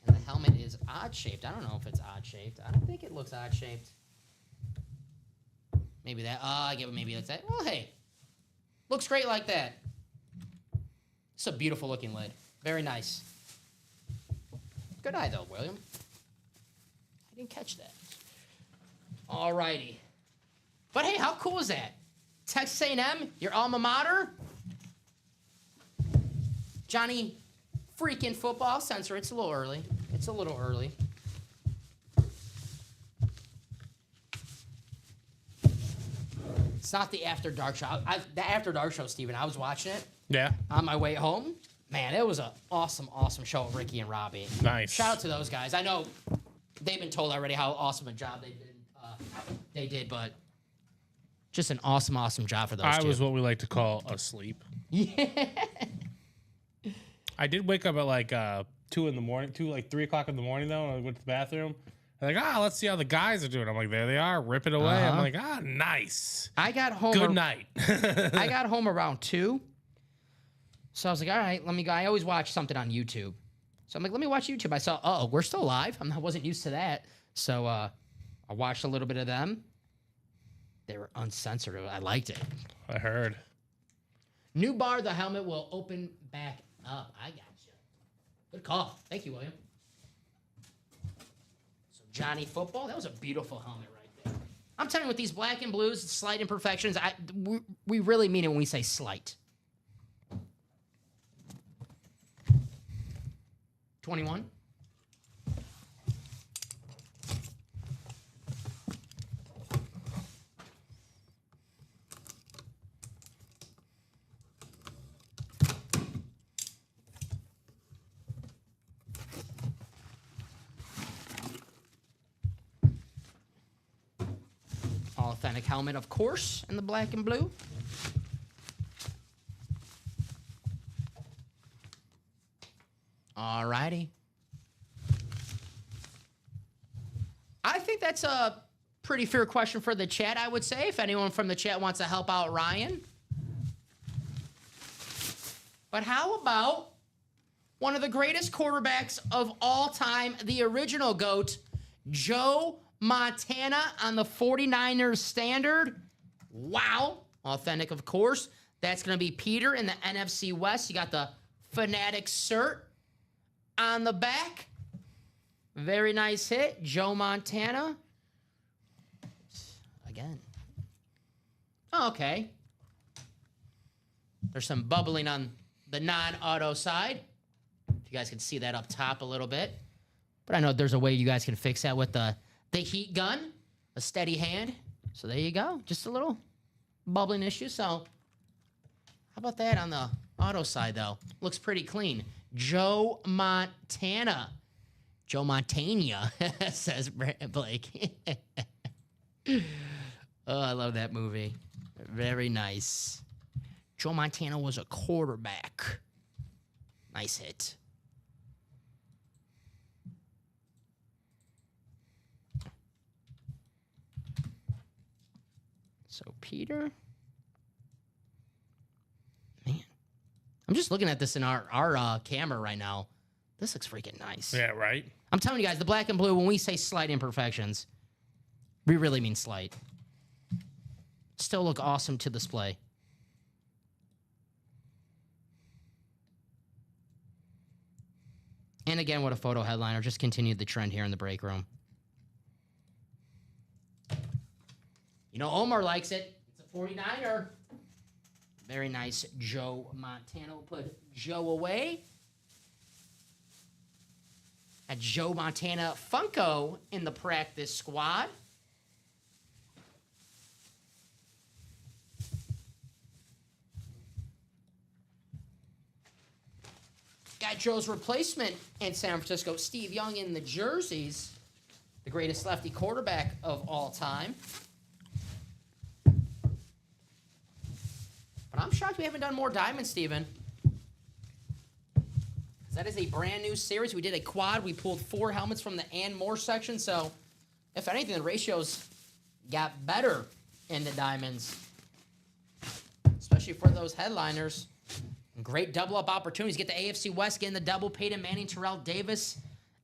And the helmet is odd-shaped. I don't know if it's odd-shaped. I don't think it looks odd-shaped. Maybe that. I get what maybe that's that. Well, hey. Looks great like that. It's a beautiful looking lid. Very nice. Good eye, though, William. I didn't catch that. All righty. But, hey, how cool is that? Texas A&M, your alma mater. Johnny freaking football. Censor, it's a little early. It's a little early. It's not the After Dark show. The After Dark show, Steven, I was watching it. Yeah. On my way home. Man, it was an awesome show with Ricky and Robbie. Nice. Shout out to those guys. I know they've been told already how awesome a job they did, but just an awesome job for those two. I was what we like to call asleep. Yeah. I did wake up at 2 in the morning, 3 o'clock in the morning though, and I went to the bathroom. I'm like, let's see how the guys are doing. I'm like, there they are, rip it away. I'm like, nice. I got home. Good night. I got home around 2. So I was like, all right, let me go. I always watch something on YouTube. So I'm like, let me watch YouTube. I saw, we're still live. I wasn't used to that. So I watched a little bit of them. They were uncensored. I liked it. I heard. New bar, the helmet will open back up. I got you. Good call. Thank you, William. So Johnny Football, that was a beautiful helmet right there. I'm telling you, with these black and blues, slight imperfections, we really mean it when we say slight. 21. Authentic helmet, of course, in the black and blue. All righty. I think that's a pretty fair question for the chat, I would say, if anyone from the chat wants to help out Ryan. But how about one of the greatest quarterbacks of all time, the original GOAT, Joe Montana on the 49ers standard? Wow. Authentic, of course. That's going to be Peter in the NFC West. You got the Fanatic cert on the back. Very nice hit. Joe Montana. Again. Oh, okay. There's some bubbling on the non-auto side. If you guys can see that up top a little bit. But I know there's a way you guys can fix that with the heat gun. A steady hand. So there you go. Just a little bubbling issue. So how about that on the auto side, though? Looks pretty clean. Joe Montana. Joe Montana, says Blake. Oh, I love that movie. Very nice. Joe Montana was a quarterback. Nice hit. So, Peter. Man. I'm just looking at this in our camera right now. This looks freaking nice. Yeah, right? I'm telling you guys, the black and blue, when we say slight imperfections, we really mean slight. Still look awesome to display. And again, what a photo headliner. Just continued the trend here in the break room. You know, Omar likes it. It's a 49er. Very nice, Joe Montana. We'll put Joe away. At Joe Montana Funko in the practice squad. Got Joe's replacement in San Francisco, Steve Young in the jerseys. The greatest lefty quarterback of all time. But I'm shocked we haven't done more diamonds, Steven. That is a brand new series. We did a quad. We pulled 4 helmets from the and more section. So, if anything, the ratios got better in the diamonds, especially for those headliners. Great double-up opportunities. Get the AFC West, getting the double. Peyton Manning, Terrell Davis.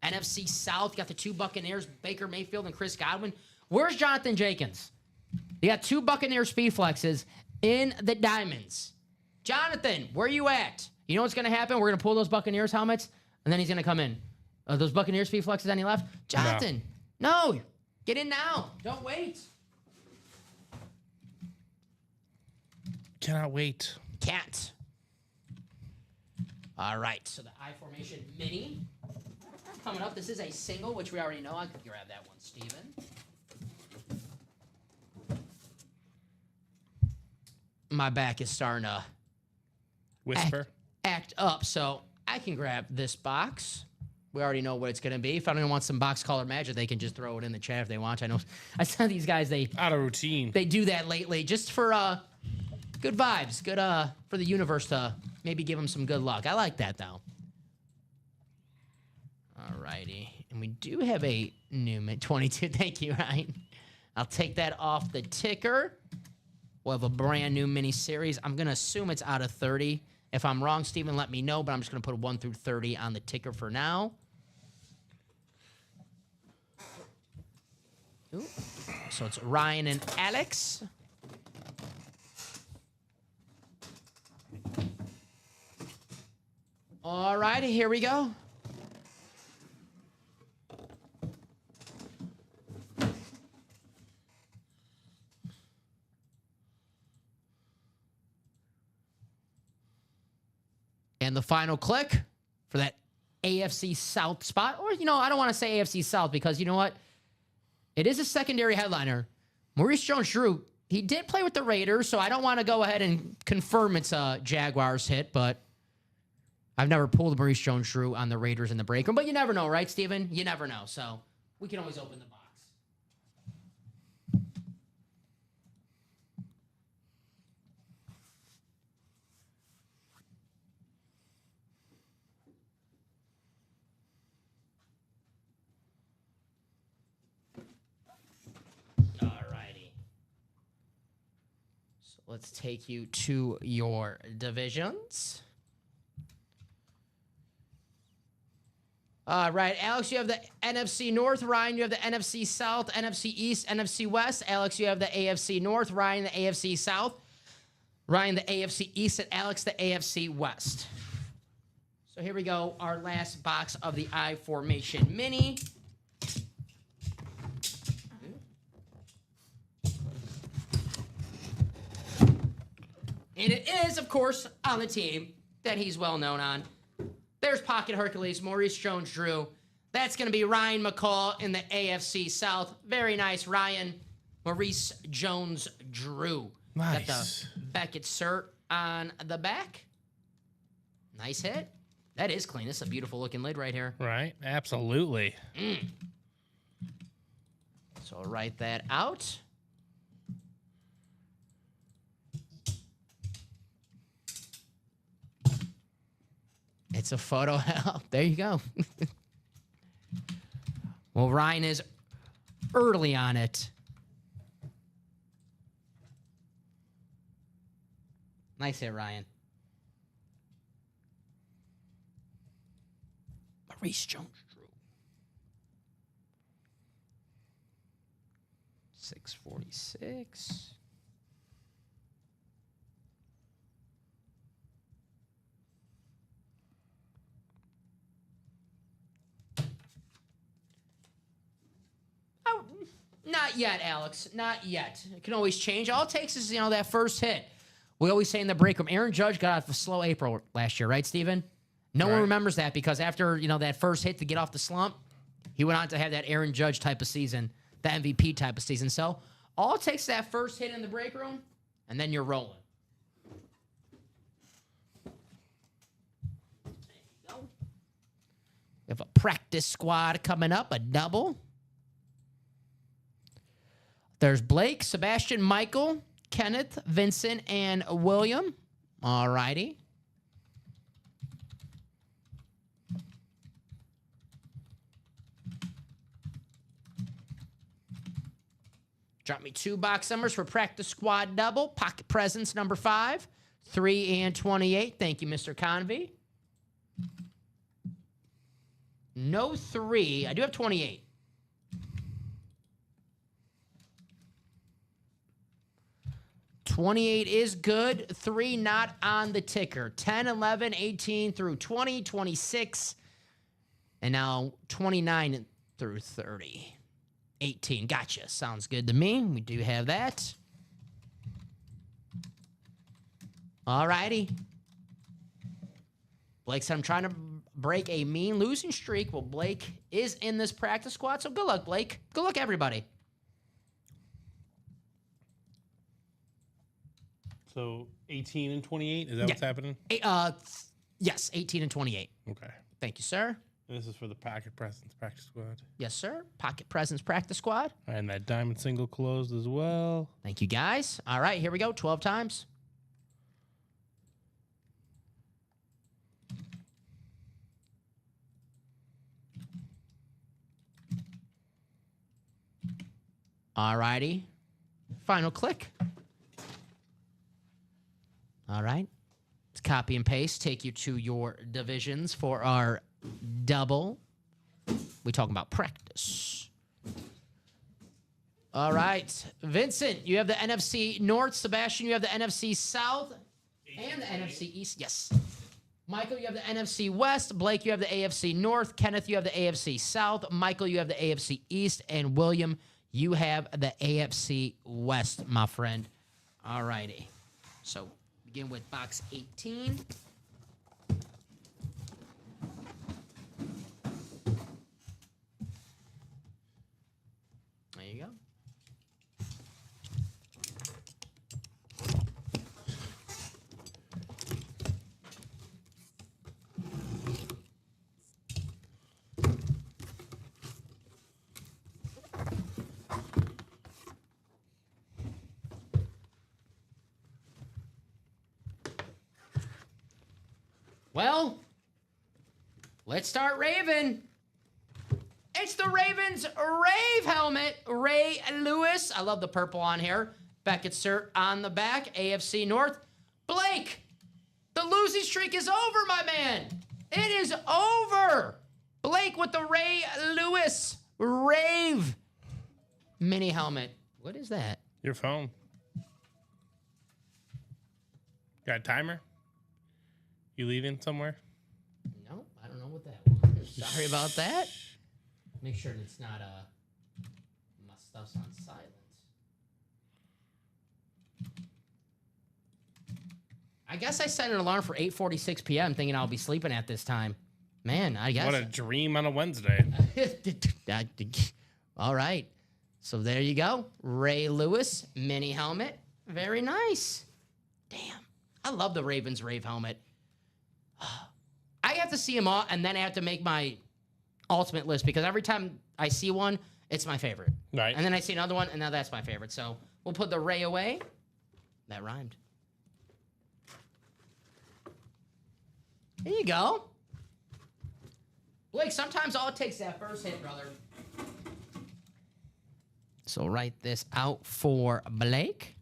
NFC South, got the 2 Buccaneers, Baker Mayfield and Chris Godwin. Where's Jonathan Jenkins? You got 2 Buccaneer speed flexes in the diamonds. Jonathan, where you at? You know what's going to happen? We're going to pull those Buccaneers helmets, and then he's going to come in. Those Buccaneers speed flexes any left? Jonathan, no. Get in now. Don't wait. Cannot wait. Can't. All right, so the I Formation Mini coming up. This is a single, which we already know. I could grab that one, Steven. My back is starting to Whisper. act up, so I can grab this box. We already know what it's going to be. If anyone wants some box color magic, they can just throw it in the chat if they want. I know I saw these guys, Out of routine. they do that lately just for good vibes, good for the universe to maybe give them some good luck. I like that, though. All righty. And we do have a Newman 22. Thank you, Ryan. I'll take that off the ticker. We'll have a brand new mini series. I'm going to assume it's out of 30. If I'm wrong, Steven, let me know, but I'm just going to put 1 through 30 on the ticker for now. Ooh. So it's Ryan and Alex. All righty, here we go. And the final click for that AFC South spot. Or, you know, I don't want to say AFC South because, you know what? It is a secondary headliner. Maurice Jones-Drew, he did play with the Raiders, so I don't want to go ahead and confirm it's a Jaguars hit, but I've never pulled Maurice Jones-Drew on the Raiders in the break room. But you never know, right, Steven? You never know. So we can always open the box. Let's take you to your divisions. All right, Alex, you have the NFC North. Ryan, you have the NFC South, NFC East, NFC West. Alex, you have the AFC North. Ryan, the AFC South. Ryan, the AFC East, and Alex, the AFC West. So here we go, our last box of the I Formation Mini. And it is, of course, on the team that he's well known on. There's Pocket Hercules, Maurice Jones-Drew. That's going to be Ryan McCall in the AFC South. Very nice, Ryan. Maurice Jones-Drew. Nice. Got the Beckett cert on the back. Nice hit. That is clean. This is a beautiful looking lid right here. Right? Absolutely. So I'll write that out. It's a photo. There you go. Well, Ryan is early on it. Nice hit, Ryan. Maurice Jones-Drew. 646. Not yet, Alex. Not yet. It can always change. All it takes is, you know, that first hit. We always say in the break room, Aaron Judge got off a slow April last year, right, Steven? No one remembers that because after, you know, that first hit to get off the slump, he went on to have that Aaron Judge type of season, the MVP type of season. So all it takes is that first hit in the break room, and then you're rolling. There you go. We have a practice squad coming up, a double. There's Blake, Sebastian, Michael, Kenneth, Vincent, and William. All righty. Drop me 2 box numbers for practice squad double. Pocket presence number 5, 3 and 28. Thank you, Mr. Convey. No 3. I do have 28. 28 is good. 3 not on the ticker. 10, 11, 18 through 20, 26, and now 29 through 30. 18. Gotcha. Sounds good to me. We do have that. All righty. Blake said, I'm trying to break a mean losing streak. Well, Blake is in this practice squad, so good luck, Blake. Good luck, everybody. So 18 and 28, is that what's happening? Yes, 18 and 28. Okay. Thank you, sir. And this is for the Pocket Presence Practice Squad. Yes, sir. Pocket Presence Practice Squad. And that diamond single closed as well. Thank you, guys. All right, here we go. 12 times. All righty. Final click. All right. Let's copy and paste. Take you to your divisions for our double. We talking about practice. All right. Vincent, you have the NFC North. Sebastian, you have the NFC South and the NFC East. Yes. Michael, you have the NFC West. Blake, you have the AFC North. Kenneth, you have the AFC South. Michael, you have the AFC East. And William, you have the AFC West, my friend. All righty. So, begin with box 18. There you go. Well, let's start raving. It's the Ravens Rave helmet, Ray Lewis. I love the purple on here. Beckett cert on the back, AFC North. Blake, the losing streak is over, my man. It is over. Blake with the Ray Lewis Rave mini helmet. What is that? Your phone. Got a timer? You leaving somewhere? No, I don't know what that was. Sorry about that. Make sure it's not my stuff's on silent. I guess I set an alarm for 8:46 p.m. thinking I'll be sleeping at this time. Man, I guess. What a dream on a Wednesday. All right. So there you go. Ray Lewis mini helmet. Very nice. Damn. I love the Ravens Rave helmet. I have to see them all, and then I have to make my ultimate list because every time I see one, it's my favorite. Right. And then I see another one, and now that's my favorite. So we'll put the Ray away. That rhymed. There you go. Blake, sometimes all it takes is that first hit, brother. So write this out for Blake.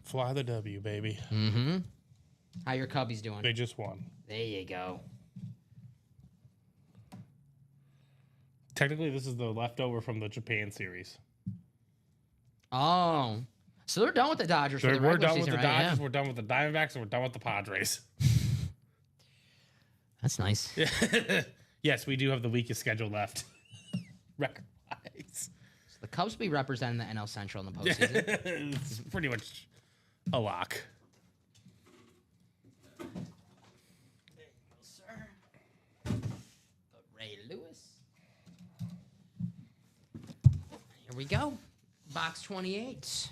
Fly the W, baby. Mm-hmm. How your Cubbies doing? They just won. There you go. Technically, this is the leftover from the Japan series. Oh. So they're done with the Dodgers for the regular We're done season, with the right? Dodgers, Yeah. we're done with the Diamondbacks, and we're done with the Padres. That's nice. Yes, we do have the weakest schedule left. Record-wise. So the Cubs will be representing the NL Central in the postseason. It's pretty much a lock. There you go, sir. The Ray Lewis. Here we go. Box 28.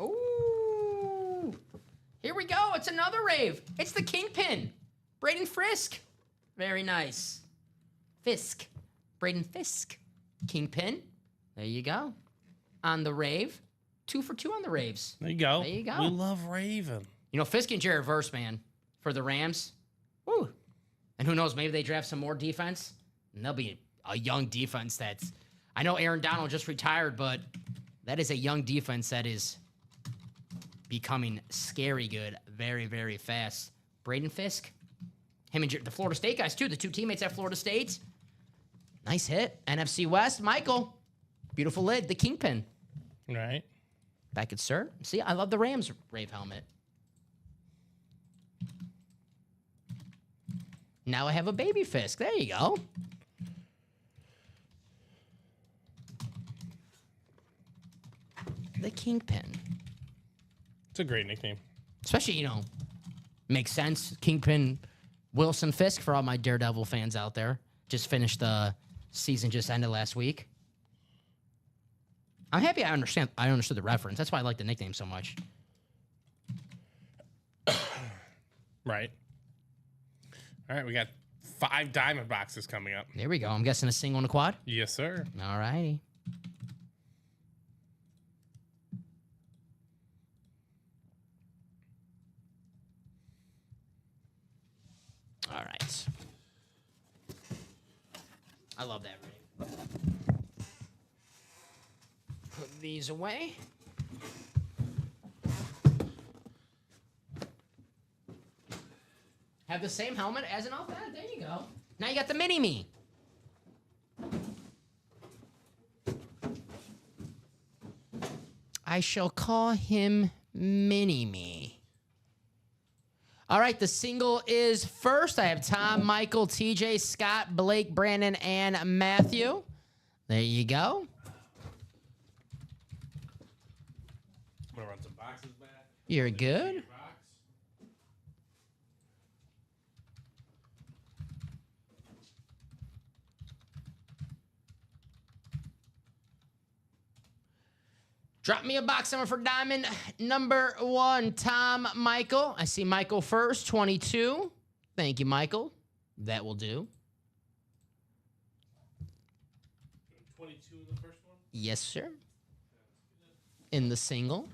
Ooh. Here we go. It's another rave. It's the Kingpin. Braden Frisk. Very nice. Fisk. Braden Fisk. Kingpin. There you go. On the rave. 2 for 2 on the raves. There you go. There you go. We love Raven. You know, Fisk and Jared Verse, man, for the Rams. Woo. And who knows, maybe they draft some more defense, and they'll be a young defense that's... I know Aaron Donald just retired, but that is a young defense that is becoming scary good very, very fast. Braden Fisk. Him and the Florida State guys, too. The 2 teammates at Florida State. Nice hit. NFC West. Michael. Beautiful lid. The Kingpin. Right. Back at sir. See, I love the Rams Rave helmet. Now I have a baby Fisk. There you go. The Kingpin. It's a great nickname. Especially, you know, makes sense. Kingpin, Wilson Fisk for all my Daredevil fans out there. Just finished the season, just ended last week. I'm happy I understood the reference. That's why I like the nickname so much. Right. All right, we got 5 diamond boxes coming up. There we go. I'm guessing a single and a quad. Yes, sir. All righty. All right. I love that ring. Put these away. Have the same helmet as an Alpha. There you go. Now you got the mini-me. I shall call him Mini-Me. All right, the single is first. I have Tom, Michael, TJ, Scott, Blake, Brandon, and Matthew. There you go. I'm gonna run some boxes back. You're good. Drop me a box number for diamond number 1, Tom, Michael. I see Michael first, 22. Thank you, Michael. That will do. 22 in the first one? Yes, sir. In the single.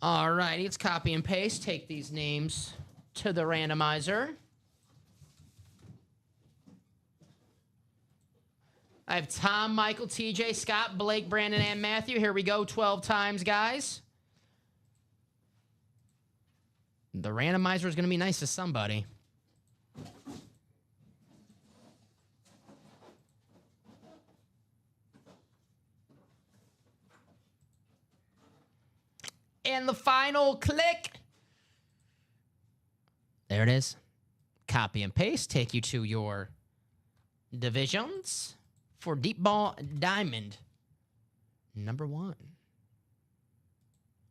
All righty, let's copy and paste. Take these names to the randomizer. I have Tom, Michael, TJ, Scott, Blake, Brandon, and Matthew. Here we go, 12 times, guys. The randomizer is going to be nice to somebody. And the final click. There it is. Copy and paste. Take you to your divisions for Deep Ball Diamond number 1.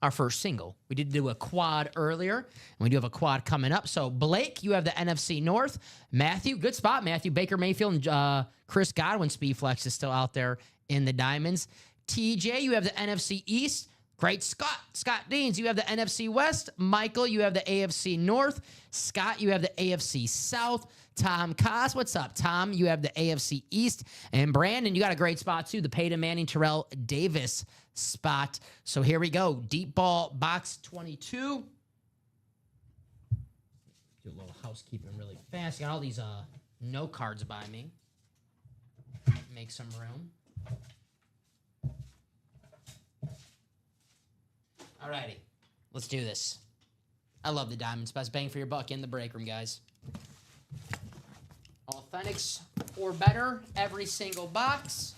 Our first single. We did do a quad earlier, and we do have a quad coming up. So, Blake, you have the NFC North. Matthew, good spot, Matthew. Baker Mayfield and Chris Godwin Speedflex is still out there in the diamonds. TJ, you have the NFC East. Great, Scott. Scott Deans, you have the NFC West. Michael, you have the AFC North. Scott, you have the AFC South. Tom Koss, what's up, Tom? You have the AFC East. And Brandon, you got a great spot, too. The Peyton Manning, Terrell Davis spot. So here we go. Deep ball box 22. Do a little housekeeping really fast. Got all these no cards by me. Make some room. Alrighty, let's do this. I love the diamonds. Best bang for your buck in the break room, guys. Authentics or better, every single box.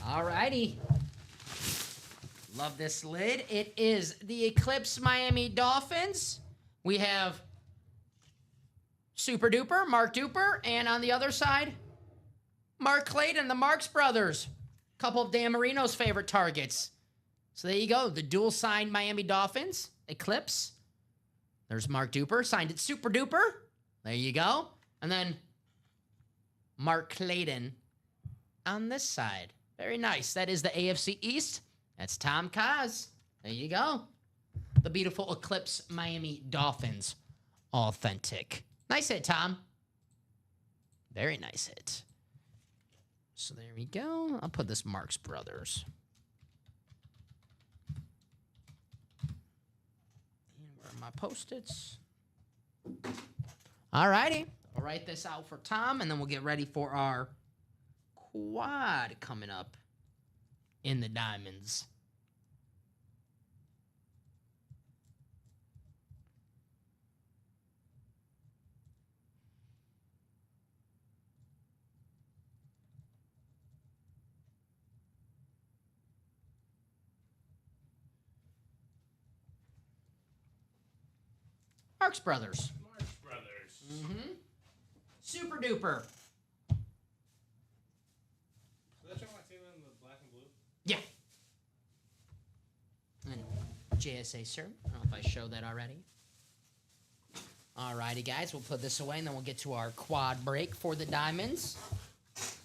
Alrighty. Love this lid. It is the Eclipse Miami Dolphins. We have Super Duper, Mark Duper, and on the other side, Mark Clayton, the Marks Brothers. A couple of Dan Marino's favorite targets. So there you go. The dual signed Miami Dolphins, Eclipse. There's Mark Duper, signed it Super Duper. There you go. And then Mark Clayton on this side. Very nice. That is the AFC East. That's Tom Koss. There you go. The beautiful Eclipse Miami Dolphins. Authentic. Nice hit, Tom. Very nice hit. So there we go. I'll put this Marks Brothers. And where are my Post-its? All righty. I'll write this out for Tom, and then we'll get ready for our quad coming up in the diamonds. Marks Brothers. Marx Brothers. Mm-hmm. Super Duper. Is that show I seen in the black and blue? Yeah. And JSA, sir. I don't know if I showed that already. Alrighty, guys, we'll put this away, and then we'll get to our quad break for the Diamonds.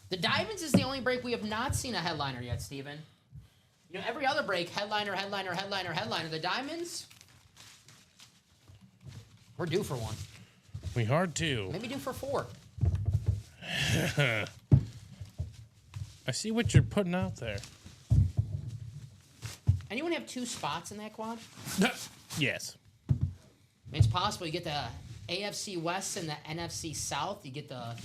The Diamonds is the only break we have not seen a headliner yet, Steven. You know, every other break, headliner, headliner, headliner, headliner. The Diamonds, we're due for one. We are too. Maybe due for 4. I see what you're putting out there. Anyone have 2 spots in that quad? Yes. I mean, it's possible. You get the AFC West and the NFC South. You get the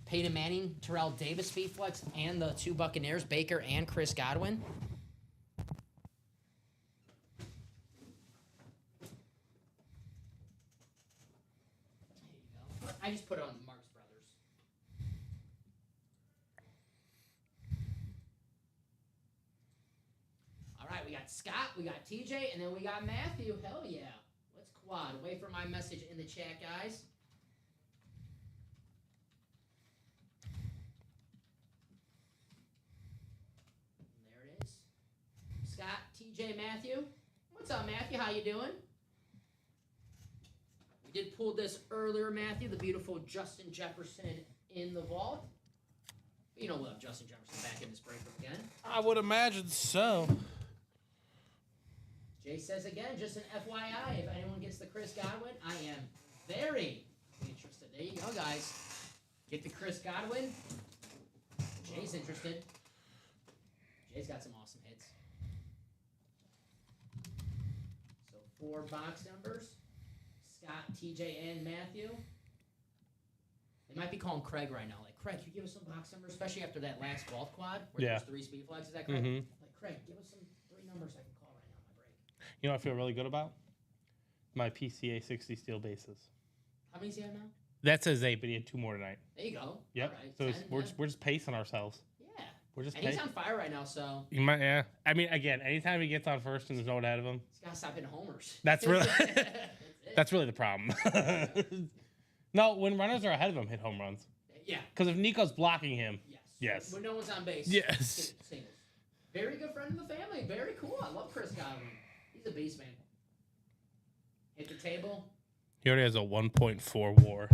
Peyton Manning, Terrell Davis speed flex, and the 2 Buccaneers, Baker and Chris Godwin. I just put it on the Marx Brothers. All right, we got Scott, we got TJ, and then we got Matthew. Hell yeah. Let's quad. Wait for my message in the chat, guys. There it is. Scott, TJ, Matthew. What's up, Matthew? How you doing? We did pull this earlier, Matthew, the beautiful Justin Jefferson in the vault. You know we'll have Justin Jefferson back in this break again. I would imagine so. Jay says again, just an FYI, if anyone gets the Chris Godwin, I am very interested. There you go, guys. Get the Chris Godwin. Jay's interested. Jay's got some awesome hits. So 4 box numbers. Scott, TJ, and Matthew. They might be calling Craig right now. Like, Craig, can you give us some box numbers? Especially after that last vault quad where Yeah. there's 3 speed flags. Is that correct? Mhm. Like, Craig, give us some 3 numbers I can call right now on my break. You know what I feel really good about? My PCA 60 steel bases. How many do you have now? That says 8, but he had 2 more tonight. There you go. Yep. All right. So 10, we're yeah. we're just pacing ourselves. Yeah. We're just And he's pacing. on fire right now, so You might, yeah. I mean, again, anytime he gets on first and there's no one ahead of him, he's got to stop hitting homers. That's really- That's it. that's really the problem. No, when runners are ahead of him, hit home runs. Yeah. Because if Nico's blocking him, Yes. Yes. When no one's on base. Yes. hit singles. Very good friend of the family. Very cool. I love Chris Godwin. He's a beast, man. Hit the table. he already has a 1.4 WAR.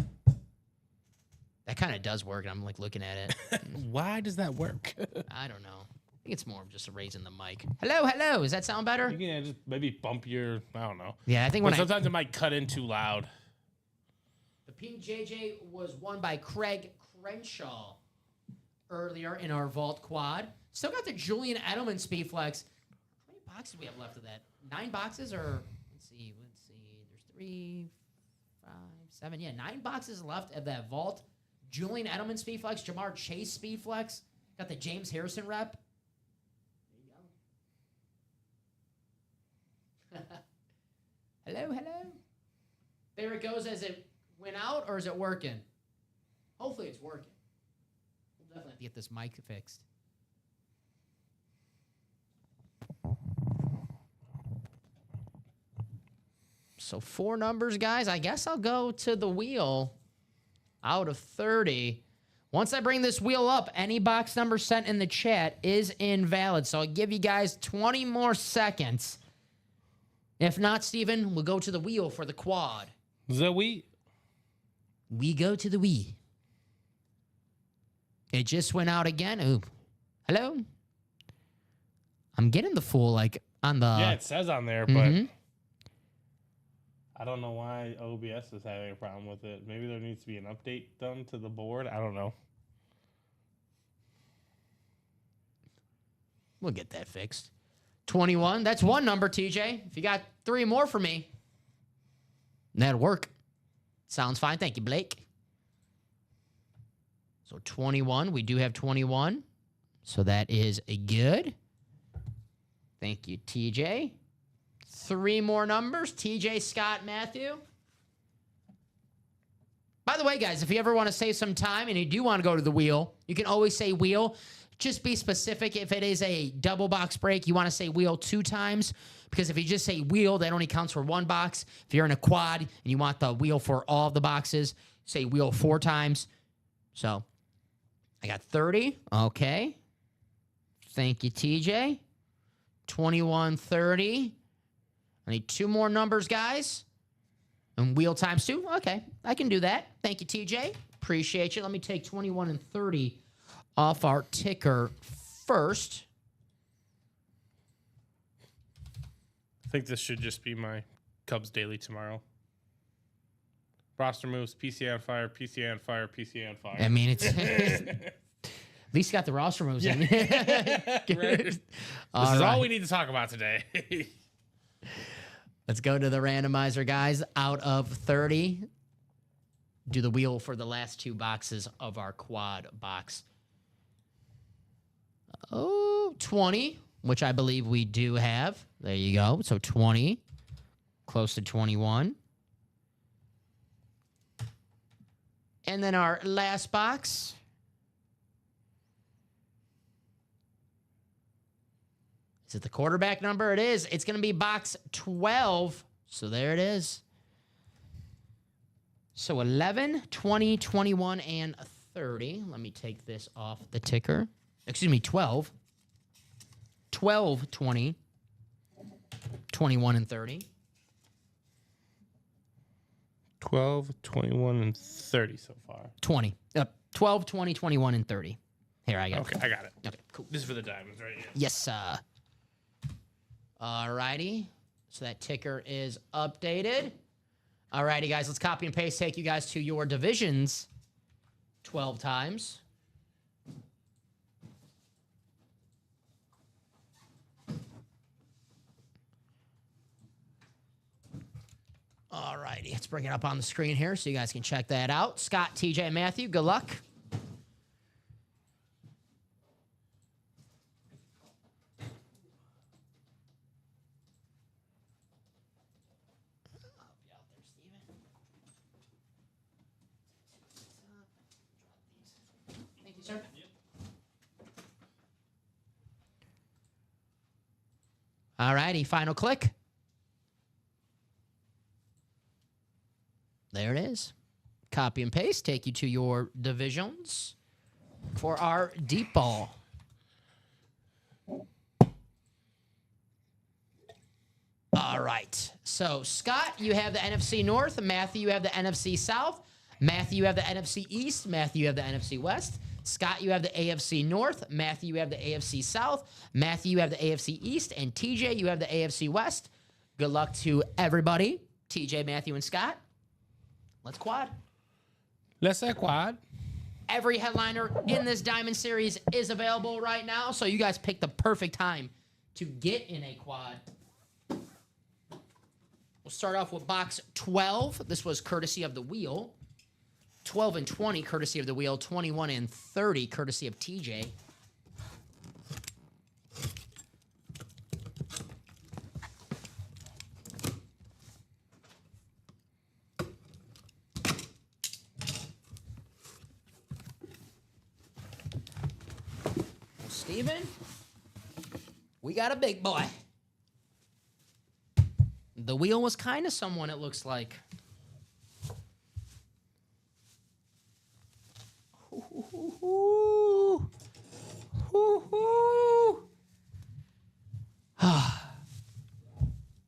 That kind of does work. I'm like looking at it. Why does that work? I don't know. I think it's more of just raising the mic. Hello, hello. Does that sound better? You can just maybe bump your, I don't know. Yeah, I think But when sometimes it might cut in too loud. the PJJ was won by Craig Crenshaw earlier in our vault quad. Still got the Julian Edelman speed flex. How many boxes do we have left of that? 9 boxes or let's see. There's 3, 5, 7. Yeah, 9 boxes left of that vault. Julian Edelman speed flex, Jamar Chase speed flex. Got the James Harrison rep. There you go. Hello, hello. There it goes. As it went out, or is it working? Hopefully it's working. We'll definitely have to get this mic fixed. So 4 numbers, guys. I guess I'll go to the wheel out of 30. Once I bring this wheel up, any box number sent in the chat is invalid. So I'll give you guys 20 more seconds. If not, Steven, we'll go to the wheel for the quad. Zoe? We go to the Wii. It just went out again. Ooh. Hello? I'm getting the full, like, on the... Yeah, it says on there, but I don't know why OBS is having a problem with it. Maybe there needs to be an update done to the board. I don't know. We'll get that fixed. 21. That's 1 number, TJ. If you got 3 more for me, that'll work. Sounds fine. Thank you, Blake. So 21. We do have 21. So that is a good. Thank you, TJ. 3 more numbers. TJ, Scott, Matthew. By the way, guys, if you ever want to save some time and you do want to go to the wheel, you can always say wheel. Just be specific. If it is a double box break, you want to say wheel 2 times. Because if you just say wheel, that only counts for 1 box. If you're in a quad and you want the wheel for all of the boxes, say wheel 4 times. So I got 30. Okay. Thank you, TJ. 21, 30. I need 2 more numbers, guys. And wheel times 2. Okay, I can do that. Thank you, TJ. Appreciate you. Let me take 21 and 30 off our ticker first. I think this should just be my Cubs daily tomorrow. Roster moves, PCA on fire, PCA on fire, PCA on fire. I mean, it's at least got the roster moves in. Right. This is all we need to talk about today. Let's go to the randomizer, guys. Out of 30, do the wheel for the last 2 boxes of our quad box. Oh, 20, which I believe we do have. There you go. So 20, close to 21. And then our last box. Is it the quarterback number? It is. It's going to be box 12. So there it is. So 11, 20, 21, and 30. Let me take this off the ticker. Excuse me, 12. 12, 20, 21, and 30. 12, 21, and 30 so far. 20. 12, 20, 21, and 30. Here, I got it. Okay, I got it. Okay, cool. This is for the diamonds, right? Yeah. Yes, sir. Alrighty. So that ticker is updated. Alrighty, guys. Let's copy and paste. Take you guys to your divisions 12 times. Alrighty. Let's bring it up on the screen here so you guys can check that out. Scott, TJ, and Matthew, good luck. Thank you, sir. All righty, final click. There it is. Copy and paste, take you to your divisions for our deep ball. All right. So, Scott, you have the NFC North. Matthew, you have the NFC South. Matthew, you have the NFC East. Matthew, you have the NFC West. Scott, you have the AFC North. Matthew, you have the AFC South. Matthew, you have the AFC East. And TJ, you have the AFC West. Good luck to everybody. TJ, Matthew, and Scott. Let's quad. Let's say quad. Every headliner in this Diamond Series is available right now, so you guys picked the perfect time to get in a quad. We'll start off with box 12. This was courtesy of the wheel. 12 and 20, courtesy of the wheel. 21 and 30, courtesy of TJ. Steven, we got a big boy. The wheel was kind of someone, it looks like.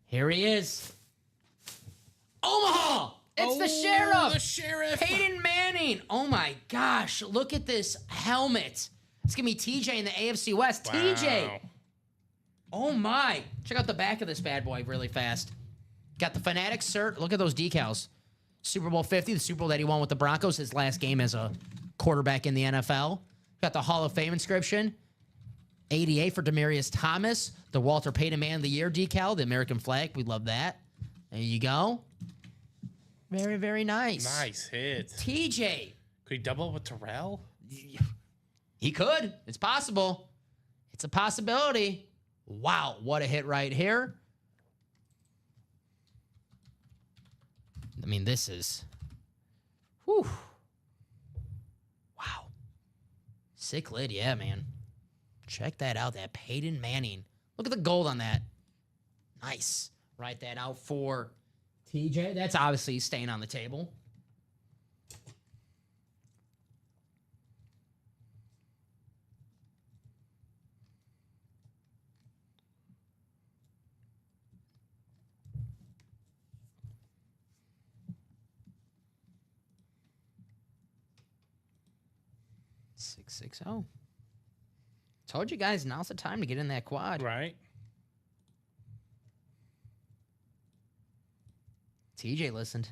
Here he is. Omaha! It's the sheriff! The sheriff! Peyton Manning! Oh my gosh, look at this helmet. It's gonna be TJ in the AFC West. Wow. TJ! Oh my. Check out the back of this bad boy really fast. Got the Fanatics cert. Look at those decals. Super Bowl 50, the Super Bowl that he won with the Broncos, his last game as a quarterback in the NFL. Got the Hall of Fame inscription. 88 for Demaryius Thomas. The Walter Payton Man of the Year decal, the American flag. We love that. There you go. Very, very nice. Nice hit. TJ. Could he double with Terrell? He could. It's possible. It's a possibility. Wow, what a hit right here. I mean, this is... Whew. Wow. Sick lid, yeah, man. Check that out, that Peyton Manning. Look at the gold on that. Nice. Write that out for TJ. That's obviously staying on the table. 660. Told you guys, now's the time to get in that quad. Right. TJ listened.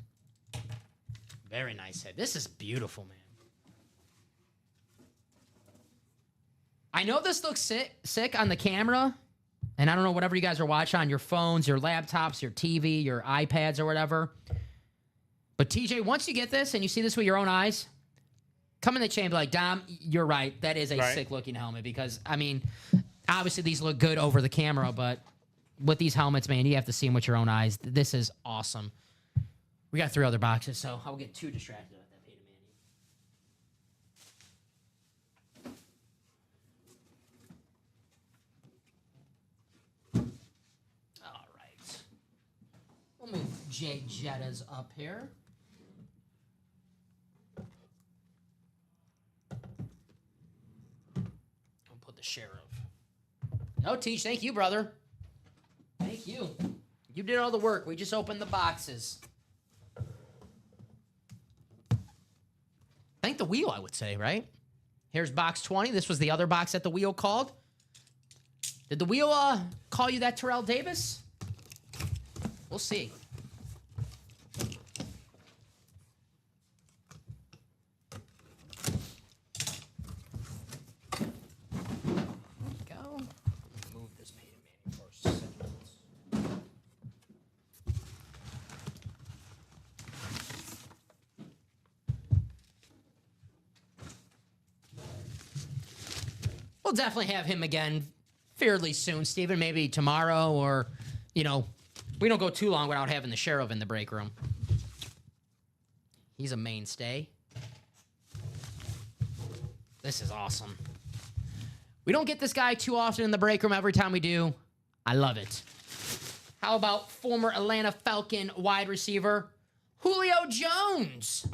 Very nice head. This is beautiful, man. I know this looks sick on the camera, and I don't know, whatever you guys are watching on your phones, your laptops, your TV, your iPads, or whatever. But TJ, once you get this and you see this with your own eyes, come in the chamber like, Dom, you're right. That is a sick-looking helmet because, I mean, obviously these look good over the camera, but with these helmets, man, you have to see them with your own eyes. This is awesome. We got 3 other boxes, so I'll get too distracted with that Peyton Manning. All right. We'll move Jay Jettas up here. I'll put the sheriff. No, Teach, thank you, brother. Thank you. You did all the work. We just opened the boxes. Thank the wheel, I would say, right? Here's box 20. This was the other box that the wheel called. Did the wheel call you that, Terrell Davis? We'll see. Go. Move this Peyton Manning for a second. We'll definitely have him again fairly soon, Steven. Maybe tomorrow or, you know, we don't go too long without having the sheriff in the break room. He's a mainstay. This is awesome. We don't get this guy too often in the break room. Every time we do, I love it. How about former Atlanta Falcon wide receiver Julio Jones?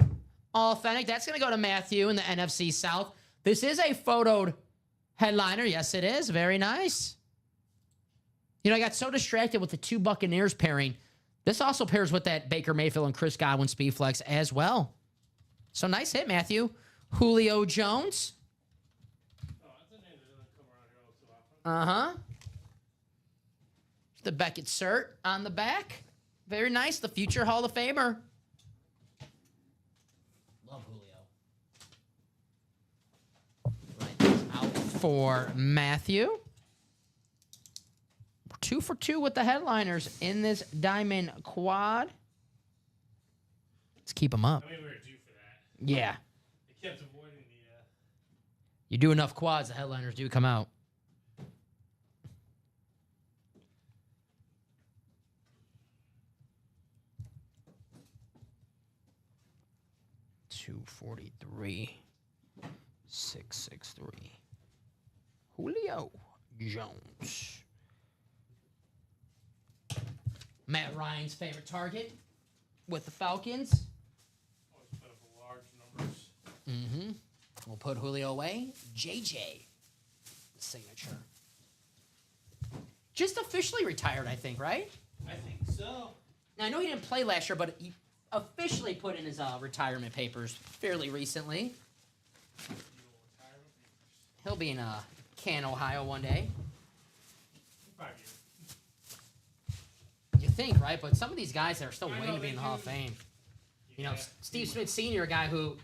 Authentic. That's going to go to Matthew in the NFC South. This is a photoed headliner. Yes, it is. Very nice. You know, I got so distracted with the 2 Buccaneers pairing. This also pairs with that Baker Mayfield and Chris Godwin speed flex as well. So nice hit, Matthew. Julio Jones. Uh-huh. The Beckett cert on the back. Very nice. The future Hall of Famer. Love Julio. Write this out for Matthew. 2 for 2 with the headliners in this diamond quad. Let's keep them up. I mean, we were due for that. Yeah. They kept avoiding the... You do enough quads, the headliners do come out. $243. 663. Julio Jones. Matt Ryan's favorite target with the Falcons. Always put up large numbers. Mm-hmm. We'll put Julio away. JJ. Signature. Just officially retired, I think, right? I think so. Now, I know he didn't play last year, but he officially put in his retirement papers fairly recently. He'll be in Canton, Ohio one day. 5 years. You think, right? But some of these guys that are still waiting to be in the Hall of Fame. You know, Steve Smith Sr., a guy who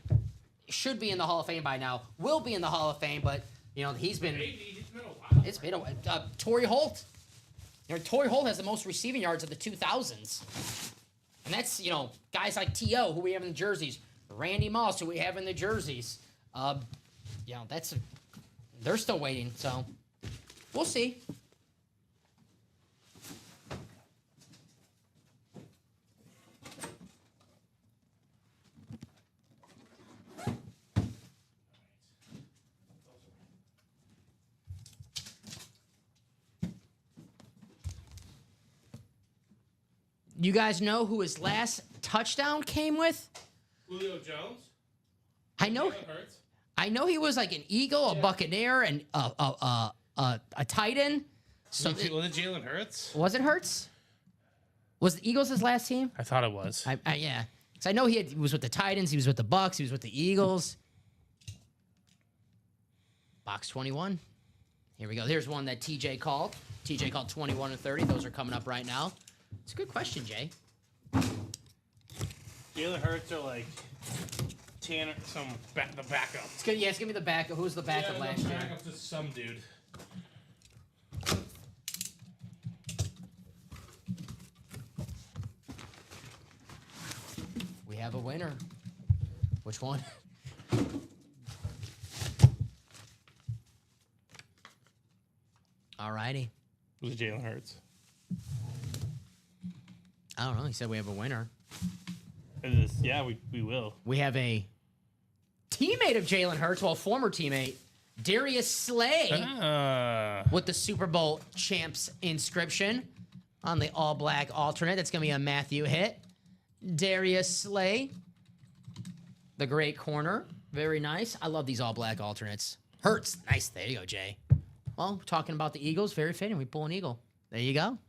should be in the Hall of Fame by now, will be in the Hall of Fame, but, you know, he's been... Maybe. It's been a while. It's been a while. Torrey Holt. You know, Torrey Holt has the most receiving yards of the 2000s. And that's, you know, guys like T.O., who we have in the jerseys. Randy Moss, who we have in the jerseys. You know, that's... They're still waiting, so we'll see. You guys know who his last touchdown came with? Julio Jones? I know. Jalen Hurts? I know he was like an Eagle, a Buccaneer, and a tight end. So was it Jalen Hurts? Was it Hurts? Was the Eagles his last team? I thought it was. Yeah. Because I know he was with the Titans, he was with the Bucks, he was with the Eagles. Box 21. Here we go. Here's one that TJ called. TJ called 21 and 30. Those are coming up right now. It's a good question, Jay. Jalen Hurts or like Tanner, the backup. It's good. Yeah, it's gonna be the backup. Who's the backup last year? Backup to some dude. We have a winner. Which one? All righty. It was Jalen Hurts. I don't know. He said we have a winner. Yeah, we will. We have a teammate of Jalen Hurts, well, former teammate, Darius Slay, with the Super Bowl champs inscription on the all-black alternate. That's going to be a Matthew hit. Darius Slay, the great corner. Very nice. I love these all-black alternates. Hurts. Nice. There you go, Jay. Well, talking about the Eagles, very fitting. We pull an Eagle. There you go.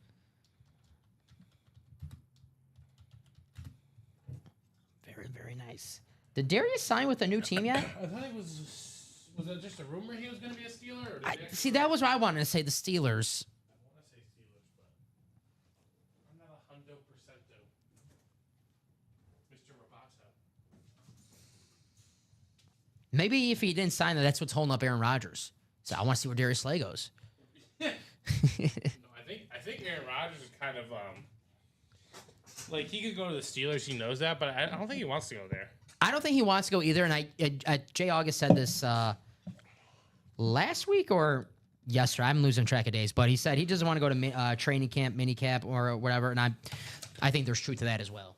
Very, very nice. Did Darius sign with a new team yet? I thought it was that just a rumor he was going to be a Steeler? Or See, that was what I wanted to say, the Steelers. I want to say Steelers, but I'm not 100% though. Mr. Roboto. Maybe if he didn't sign that, that's what's holding up Aaron Rodgers. So I want to see where Darius Slay goes. No, I think Aaron Rodgers is kind of like he could go to the Steelers. He knows that, but I don't think he wants to go there. I don't think he wants to go either. And Jay August said this last week or yesterday. I'm losing track of days, but he said he doesn't want to go to training camp, mini camp, or whatever. And I think there's truth to that as well.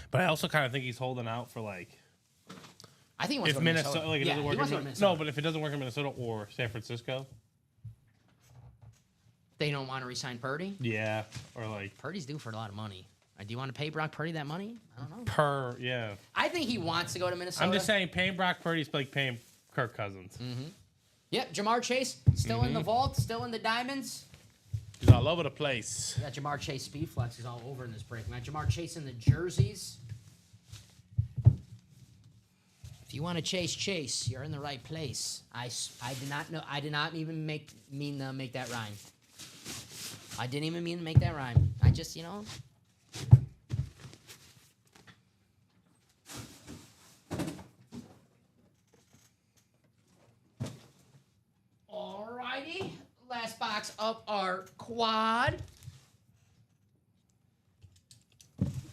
But I also kind of think he's holding out for like. I think he wants If to go to Minnesota, like, it yeah, doesn't work he wants to go in to Minnesota. no, but if it doesn't work in Minnesota or San Francisco, They don't want to re-sign Purdy. yeah, or like Purdy's due for a lot of money. Do you want to pay Brock Purdy that money? I don't know. yeah. I think he wants to go to Minnesota. I'm just saying, paying Brock Purdy's like paying Kirk Cousins. Yep, Jamar Chase still in the vault, still in the diamonds. He's all over the place. We got Jamar Chase speed flex is all over in this break. We got Jamar Chase in the jerseys. If you want to chase, you're in the right place. I did not know. I did not even mean to make that rhyme. I didn't even mean to make that rhyme. I just, Alrighty. Last box of our quad.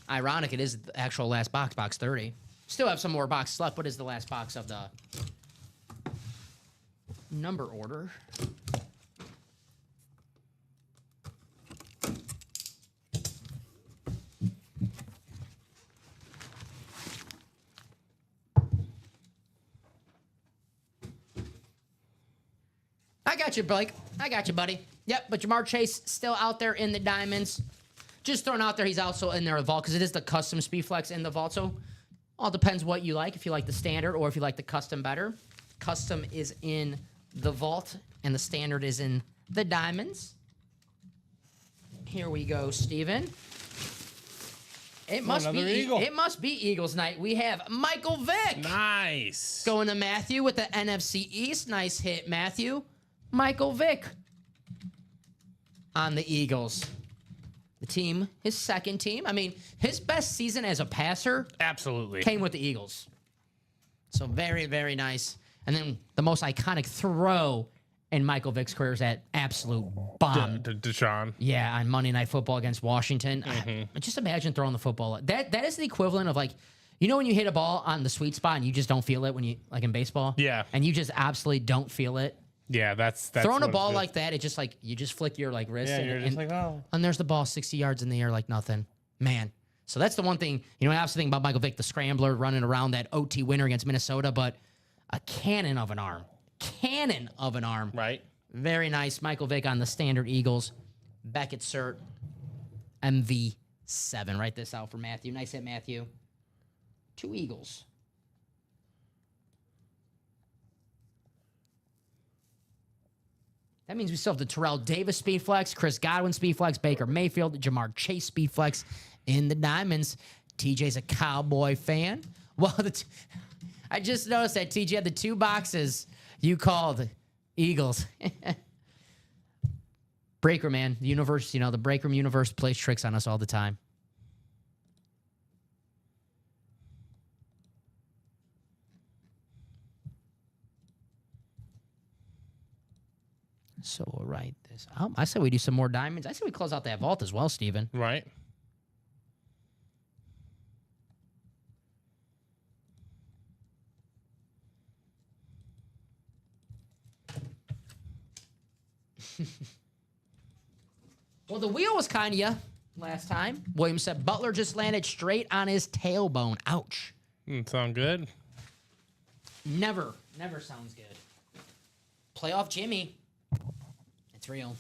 Ironic, it is the actual last box, box 30. Still have some more boxes left. What is the last box of the number order? I got you, Blake. I got you, buddy. Yep, but Jamar Chase still out there in the diamonds. Just throwing out there, he's also in there vault because it is the custom speed flex in the vault. So all depends what you like. If you like the standard or if you like the custom better. Custom is in the vault and the standard is in the diamonds. Here we go, Steven. It must be Eagle. It must be Eagles night. We have Michael Vick. Nice. Going to Matthew with the NFC East. Nice hit, Matthew. Michael Vick on the Eagles. The team, his second team. I mean, his best season as a passer Absolutely. came with the Eagles. So very, very nice. And then the most iconic throw in Michael Vick's career is that absolute bomb. Deshaun. Yeah, on Monday Night Football against Washington. Just imagine throwing the football. That is the equivalent of like, when you hit a ball on the sweet spot and you just don't feel it when you like in baseball. Yeah. And you just absolutely don't feel it. Yeah, that's Throwing a what ball it is. like that, it just like you just flick your like wrist. Yeah, and, you're just and, like, oh. and there's the ball 60 yards in the air like nothing. Man. So that's the one thing, I obviously think about Michael Vick, the scrambler running around that OT winner against Minnesota, but a cannon of an arm. Cannon of an arm. Right. Very nice. Michael Vick on the standard Eagles. Beckett cert. MV7. Write this out for Matthew. Nice hit, Matthew. 2 Eagles. That means we still have the Terrell Davis speed flex, Chris Godwin speed flex, Baker Mayfield, Jamar Chase speed flex in the diamonds. TJ's a Cowboy fan. Well, I just noticed that TJ had the 2 boxes you called Eagles. Breaker, man. The universe, the Breaker universe plays tricks on us all the time. So we'll write this. I say we do some more diamonds. I say we close out that vault as well, Steven. Right. Well, the wheel was kind of you last time. William said Butler just landed straight on his tailbone. Ouch. Sound good? Never sounds good. Playoff Jimmy. It's real.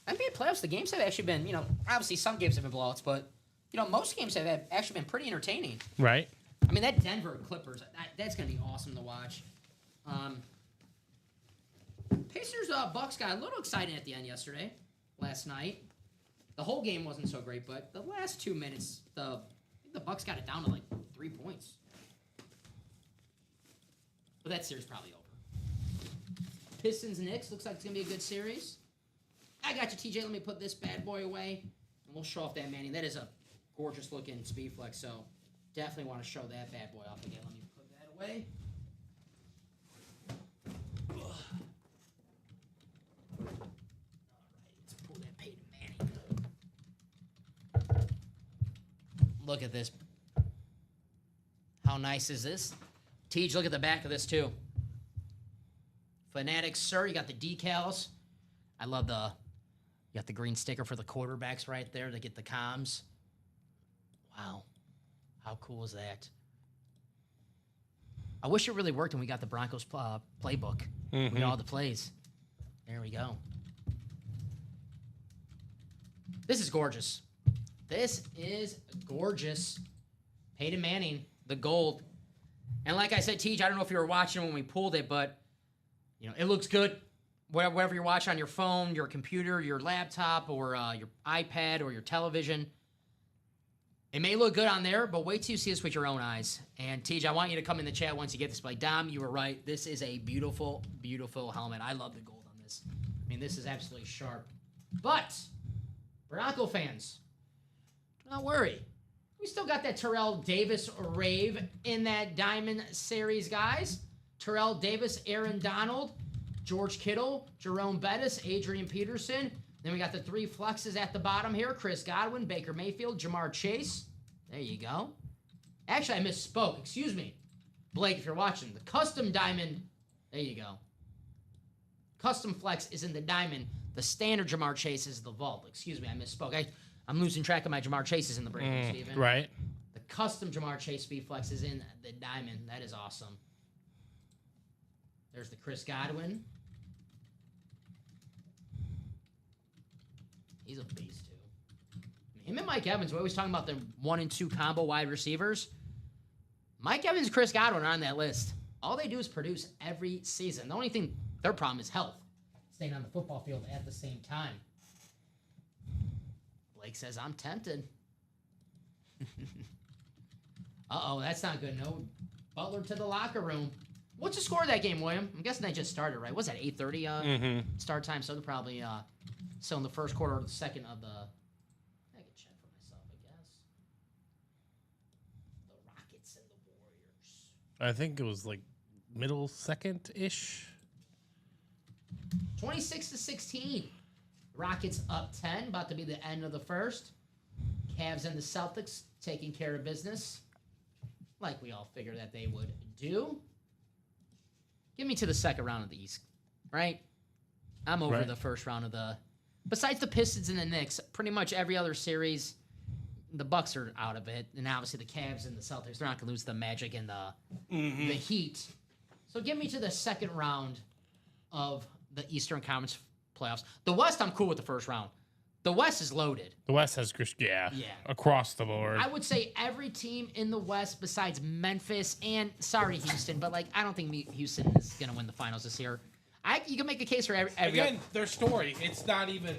NBA playoffs, the games have actually been, obviously some games have been blowouts, but, most games have actually been pretty entertaining. Right. I mean, that Denver Clippers, that's going to be awesome to watch. Pacers Bucks got a little exciting at the end last night. The whole game wasn't so great, but the last 2 minutes, I think the Bucks got it down to like 3 points. But that series probably over. Pistons Knicks looks like it's going to be a good series. I got you, TJ. Let me put this bad boy away, and we'll show off that Manning. That is a gorgeous looking speed flex, so definitely want to show that bad boy off again. Let me put that away. All right, let's pull that Peyton Manning. Look at this. How nice is this? Teej, look at the back of this too. Fanatics, sir, you got the decals. I love you got the green sticker for the quarterbacks right there to get the comms. Wow. How cool is that? I wish it really worked when we got the Broncos playbook. We got all the plays. There we go. This is gorgeous. This is gorgeous. Peyton Manning, the gold. And like I said, Teej, I don't know if you were watching when we pulled it, but it looks good. Whatever you're watching on your phone, your computer, your laptop, or your iPad, or your television. It may look good on there, but wait till you see this with your own eyes. And Tej, I want you to come in the chat once you get this. Like, Dom, you were right. This is a beautiful, beautiful helmet. I love the gold on this. I mean, this is absolutely sharp. But, Bronco fans, do not worry. We still got that Terrell Davis rave in that Diamond Series, guys. Terrell Davis, Aaron Donald, George Kittle, Jerome Bettis, Adrian Peterson. Then we got the 3 flexes at the bottom here. Chris Godwin, Baker Mayfield, Jamar Chase. There you go. Actually, I misspoke. Excuse me. Blake, if you're watching. The custom diamond. There you go. Custom flex is in the diamond. The standard Jamar Chase is the vault. Excuse me, I misspoke. I'm losing track of my Jamar Chases in the break, Steven. Right. The custom Jamar Chase speed flex is in the diamond. That is awesome. There's the Chris Godwin. He's a beast, too. Him and Mike Evans, we're always talking about the 1 and 2 combo wide receivers. Mike Evans and Chris Godwin are on that list. All they do is produce every season. The only thing, their problem is health. Staying on the football field at the same time. Blake says, I'm tempted. Uh-oh, that's not good. No, Butler to the locker room. What's the score of that game, William? I'm guessing they just started, right? Was that 8:30 start time? So they're probably still in the first quarter or the second of the... I can check for myself, I guess. The Rockets and the Warriors. I think it was like middle second-ish. 26-16. Rockets up 10, about to be the end of the first. Cavs and the Celtics taking care of business, like we all figured that they would do. Give me to the second round of the East, right? I'm over the first round of the... Besides the Pistons and the Knicks, pretty much every other series, the Bucks are out of it. And obviously the Cavs and the Celtics, they're not going to lose the Magic and the Heat. So give me to the second round of the Eastern Conference playoffs. The West, I'm cool with the first round. The West is loaded. The West has, across the board. I would say every team in the West besides Memphis and, sorry, Houston, but, I don't think Houston is going to win the finals this year. You can make a case for every Again, their story. It's not even,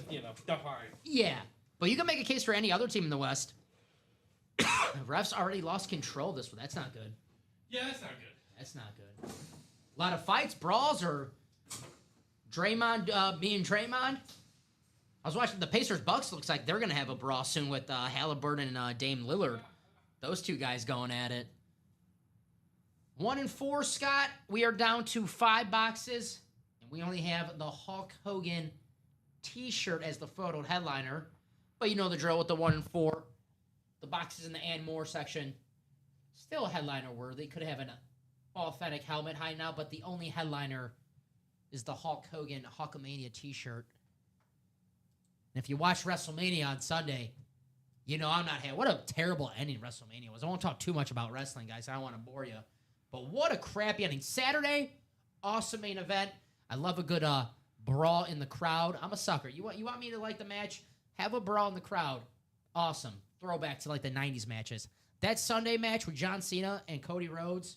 defined. Yeah, but you can make a case for any other team in the West. Refs already lost control of this one. That's not good. Yeah, that's not good. That's not good. A lot of fights, brawls, or Draymond being Draymond. I was watching the Pacers Bucks. Looks like they're gonna have a brawl soon with Halliburton and Dame Lillard. Those two guys going at it. 1-4, Scott. We are down to 5 boxes, and we only have the Hulk Hogan T-shirt as the photo headliner. But you know the drill with the 1-4. The boxes in the and more section still headliner worthy. Could have an authentic helmet hiding out, but the only headliner is the Hulk Hogan Hulkamania T-shirt. And if you watch WrestleMania on Sunday, you know I'm not happy. What a terrible ending WrestleMania was. I won't talk too much about wrestling, guys. I don't want to bore you. But what a crappy ending. Saturday, awesome main event. I love a good brawl in the crowd. I'm a sucker. You want me to like the match? Have a brawl in the crowd. Awesome. Throwback to like the 90s matches. That Sunday match with John Cena and Cody Rhodes.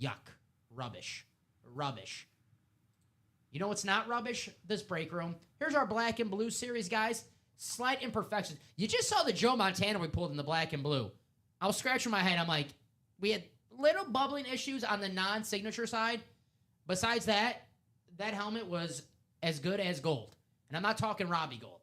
Yuck. Rubbish. Rubbish. You know what's not rubbish? This break room. Here's our black and blue series, guys. Slight imperfections. You just saw the Joe Montana we pulled in the black and blue. I was scratching my head. I'm like, we had little bubbling issues on the non-signature side. Besides that, that helmet was as good as gold. And I'm not talking Robbie Gold.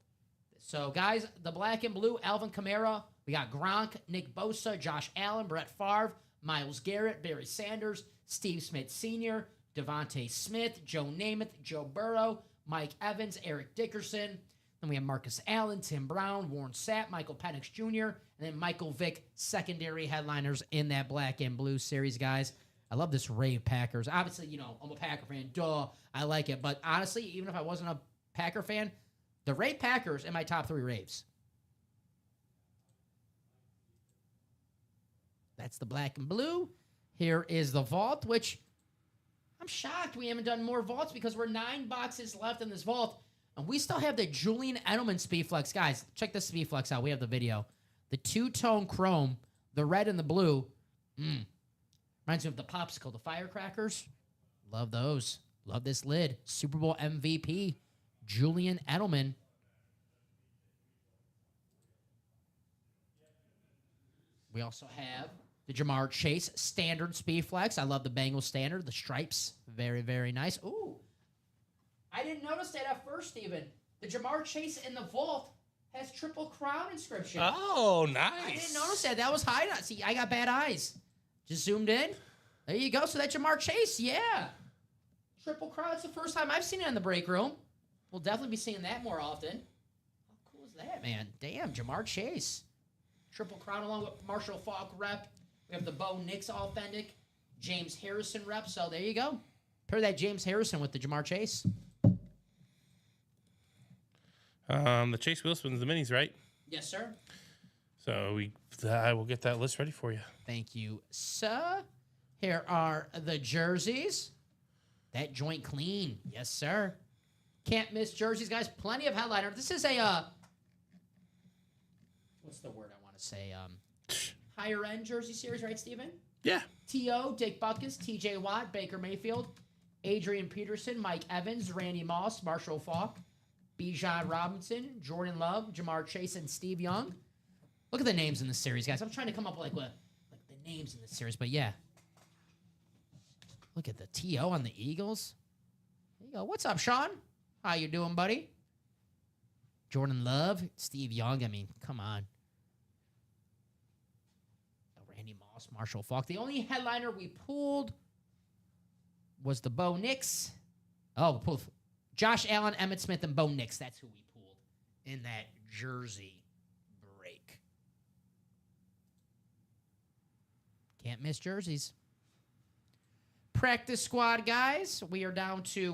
So, guys, the black and blue, Alvin Kamara. We got Gronk, Nick Bosa, Josh Allen, Brett Favre, Myles Garrett, Barry Sanders, Steve Smith Sr., Devontae Smith, Joe Namath, Joe Burrow, Mike Evans, Eric Dickerson. Then we have Marcus Allen, Tim Brown, Warren Sapp, Michael Penix Jr., and then Michael Vick, secondary headliners in that black and blue series, guys. I love this Rave Packers. Obviously, I'm a Packer fan. Duh, I like it. But honestly, even if I wasn't a Packer fan, the Rave Packers in my top 3 Raves. That's the black and blue. Here is the vault, which I'm shocked we haven't done more vaults because we're 9 boxes left in this vault. And we still have the Julian Edelman Speedflex. Guys, check this Speedflex out. We have the video. The 2-tone chrome, the red and the blue. Reminds me of the popsicle, the firecrackers. Love those. Love this lid. Super Bowl MVP, Julian Edelman. We also have the Jamar Chase standard Speedflex. I love the Bengals standard. The stripes, very, very nice. Ooh, I didn't notice that at first, Steven. The Jamar Chase in the vault has Triple Crown inscription. Oh, nice. I didn't notice that. That was hiding. See, I got bad eyes. Just zoomed in. There you go. So that Jamar Chase, yeah. Triple Crown. It's the first time I've seen it in the break room. We'll definitely be seeing that more often. How cool is that, man? Damn, Jamar Chase. Triple Crown along with Marshall Faulk rep. We have the Bo Nix authentic. James Harrison rep. So there you go. Pair that James Harrison with the Jamar Chase. The Chase Wilson's the minis, right? Yes, sir. So I will get that list ready for you. Thank you, sir. Here are the jerseys. That joint clean. Yes, sir. Can't miss jerseys, guys. Plenty of headliner. This is a, what's the word I want to say? Higher end jersey series, right, Steven? Yeah. T.O., Dick Butkus, T.J. Watt, Baker Mayfield, Adrian Peterson, Mike Evans, Randy Moss, Marshall Faulk, Bijan Robinson, Jordan Love, Jamar Chase, and Steve Young. Look at the names in this series, guys. I'm trying to come up with like the names in this series, but yeah. Look at the T.O. on the Eagles. There you go. What's up, Sean? How you doing, buddy? Jordan Love, Steve Young. I mean, come on. Randy Moss, Marshall Faulk. The only headliner we pulled was the Bo Nix. Oh, we pulled Josh Allen, Emmitt Smith, and Bo Nix. That's who we pulled in that jersey break. Can't miss jerseys. Practice squad, guys. We are down to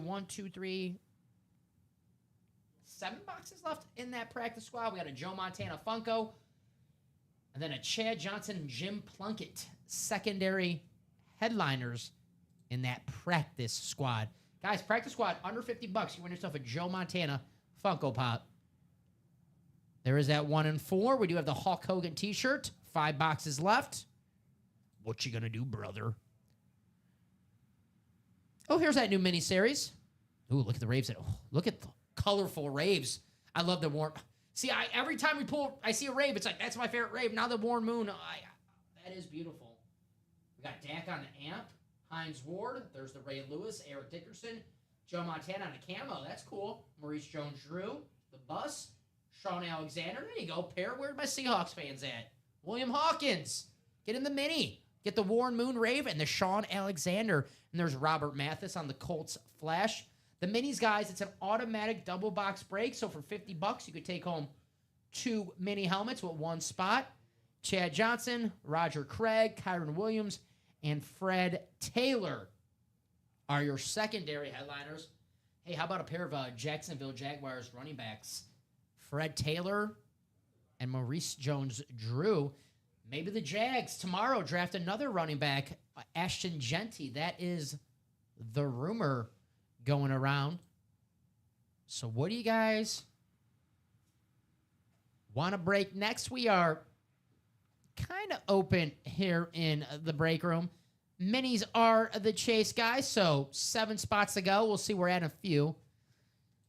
7 boxes left in that practice squad. We got a Joe Montana Funko. And then a Chad Johnson and Jim Plunkett secondary headliners in that practice squad. Guys, practice squad, under $50. You win yourself a Joe Montana Funko Pop. There is that 1-4. We do have the Hulk Hogan t-shirt. 5 boxes left. What you gonna do, brother? Oh, here's that new miniseries. Ooh, look at the raves. Look at the colorful raves. I love the warm. See, every time I see a rave, it's like, that's my favorite rave. Now the Warren Moon. That is beautiful. We got Dak on the amp. Hines Ward. There's the Ray Lewis. Eric Dickerson. Joe Montana on a camo. That's cool. Maurice Jones-Drew. The Bus. Sean Alexander. There you go. Pair where my Seahawks fans at. William Hawkins. Get in the mini. Get the Warren Moon Rave and the Sean Alexander. And there's Robert Mathis on the Colts Flash. The minis, guys, it's an automatic double box break. So for $50, you could take home 2 mini helmets with 1 spot. Chad Johnson, Roger Craig, Kyron Williams, and Fred Taylor are your secondary headliners. Hey, how about a pair of Jacksonville Jaguars running backs? Fred Taylor and Maurice Jones-Drew. Maybe the Jags tomorrow draft another running back, Ashton Genty. That is the rumor going around. So what do you guys want to break next? We are kind of open here in the break room. Minis are the chase, guys. So 7 spots to go. We'll see. We're at a few.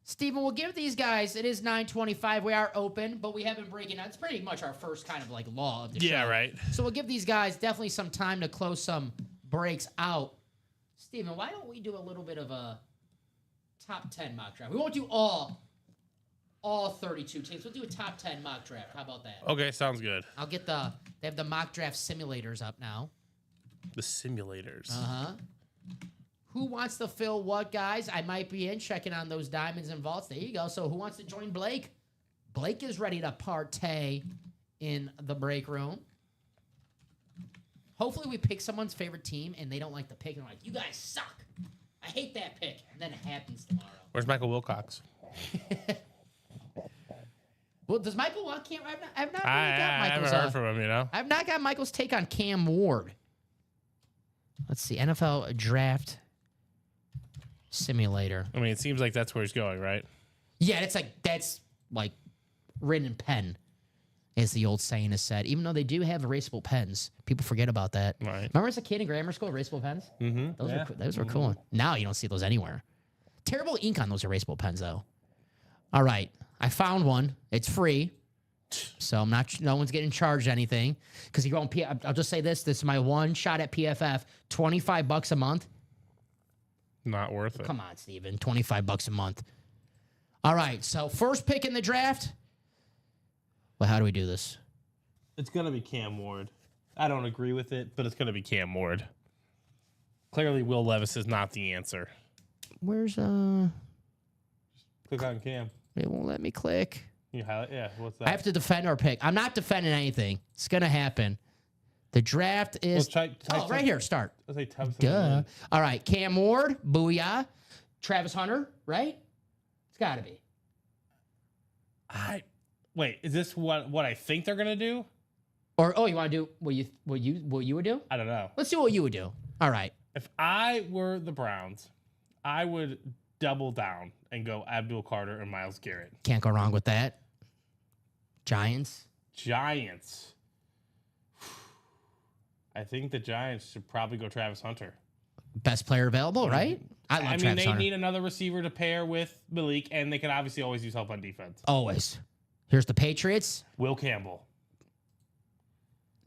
Steven, we'll give these guys, it is 9:25. We are open, but we have been breaking out. It's pretty much our first kind of like law of the show. Yeah, right. So we'll give these guys definitely some time to close some breaks out. Steven, why don't we do a little bit of a top 10 mock draft? We won't do all 32 teams. We'll do a top 10 mock draft. How about that? Okay, sounds good. I'll get they have the mock draft simulators up now. The simulators. Uh-huh. Who wants to fill what, guys? I might be in checking on those diamonds and vaults. There you go. So who wants to join Blake? Blake is ready to partay in the break room. Hopefully we pick someone's favorite team and they don't like the pick. And they're like, you guys suck. I hate that pick. And then it happens tomorrow. Where's Michael Wilcox? Well, does Michael want Cam? I've not really got I Michael's. haven't heard from him, you know? I've not got Michael's take on Cam Ward. Let's see. NFL Draft Simulator. I mean, it seems like that's where he's going, right? Yeah, that's like written in pen, as the old saying is said. Even though they do have erasable pens, people forget about that. Right. Remember as a kid in grammar school, erasable pens? Mm-hmm. Those were cool. Now you don't see those anywhere. Terrible ink on those erasable pens, though. All right, I found one. It's free, so I'm not. No one's getting charged anything because you go on. I'll just say this: this is my one shot at PFF. $25 a month. Not worth it. Come on, Steven. $25 a month. All right. So first pick in the draft. Well, how do we do this? It's going to be Cam Ward. I don't agree with it, but it's going to be Cam Ward. Clearly, Will Levis is not the answer. Where's Click on Cam. It won't let me click. You highlight? Yeah. What's that? I have to defend our pick. I'm not defending anything. It's gonna happen. The draft is right here. Start. Let's say Duh. All right. Cam Ward, booyah. Travis Hunter, right? It's got to be. Wait. Is this what I think they're gonna do? Or you want to do what you would do? I don't know. Let's see what you would do. All right. If I were the Browns, I would double down and go Abdul Carter and Myles Garrett. Can't go wrong with that. Giants. I think the Giants should probably go Travis Hunter. Best player available, right? I love Travis Hunter. They need another receiver to pair with Malik, and they can obviously always use help on defense. Always. Here's the Patriots. Will Campbell.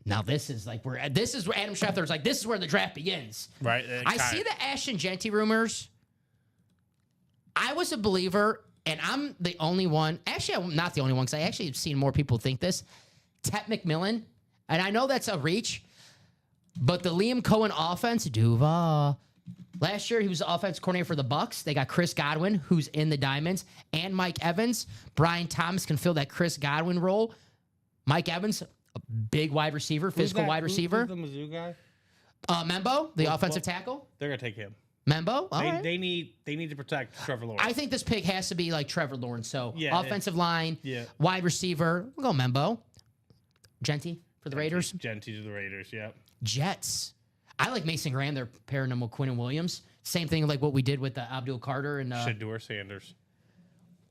Now this is where Adam Schefter's like, this is where the draft begins. Right. I see the Ashton Genty rumors. I was a believer, and I'm the only one. Actually, I'm not the only one because I actually have seen more people think this. Tet McMillan, and I know that's a reach, but the Liam Cohen offense, Duval. Last year, he was the offense coordinator for the Bucs. They got Chris Godwin, who's in the Diamonds, and Mike Evans. Brian Thomas can fill that Chris Godwin role. Mike Evans, a big wide receiver, physical wide receiver. Who's the Mizzou guy? Membo, the offensive tackle. They're gonna take him. Membo, all right. They need to protect Trevor Lawrence. I think this pick has to be like Trevor Lawrence. So offensive line, wide receiver. We'll go Membo. Genty for the Raiders. Genty to the Raiders, yeah. Jets. I like Mason Graham. They're pairing him with Quinn and Williams. Same thing like what we did with Abdul Carter and Shedeur Sanders.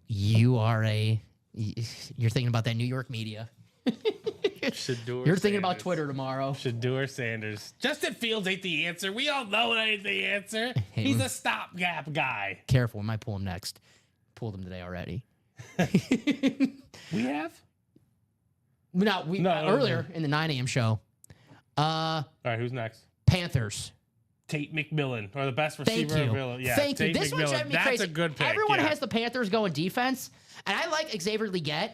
You're thinking about that New York media. Shedeur You're thinking about Sanders. Twitter tomorrow. Shedeur Sanders. Justin Fields ain't the answer. We all know it ain't the answer. He's a stopgap guy. Careful, we might pull him next. Pulled him today already. We have? Earlier in the 9 a.m. show. All right, who's next? Panthers. Tate McMillan, or the best Thank receiver you. available. Yeah, Thank you. Tate This one's McMillan. driving me That's crazy. a good pick. Everyone yeah. has the Panthers going defense, and I like Xavier Legette.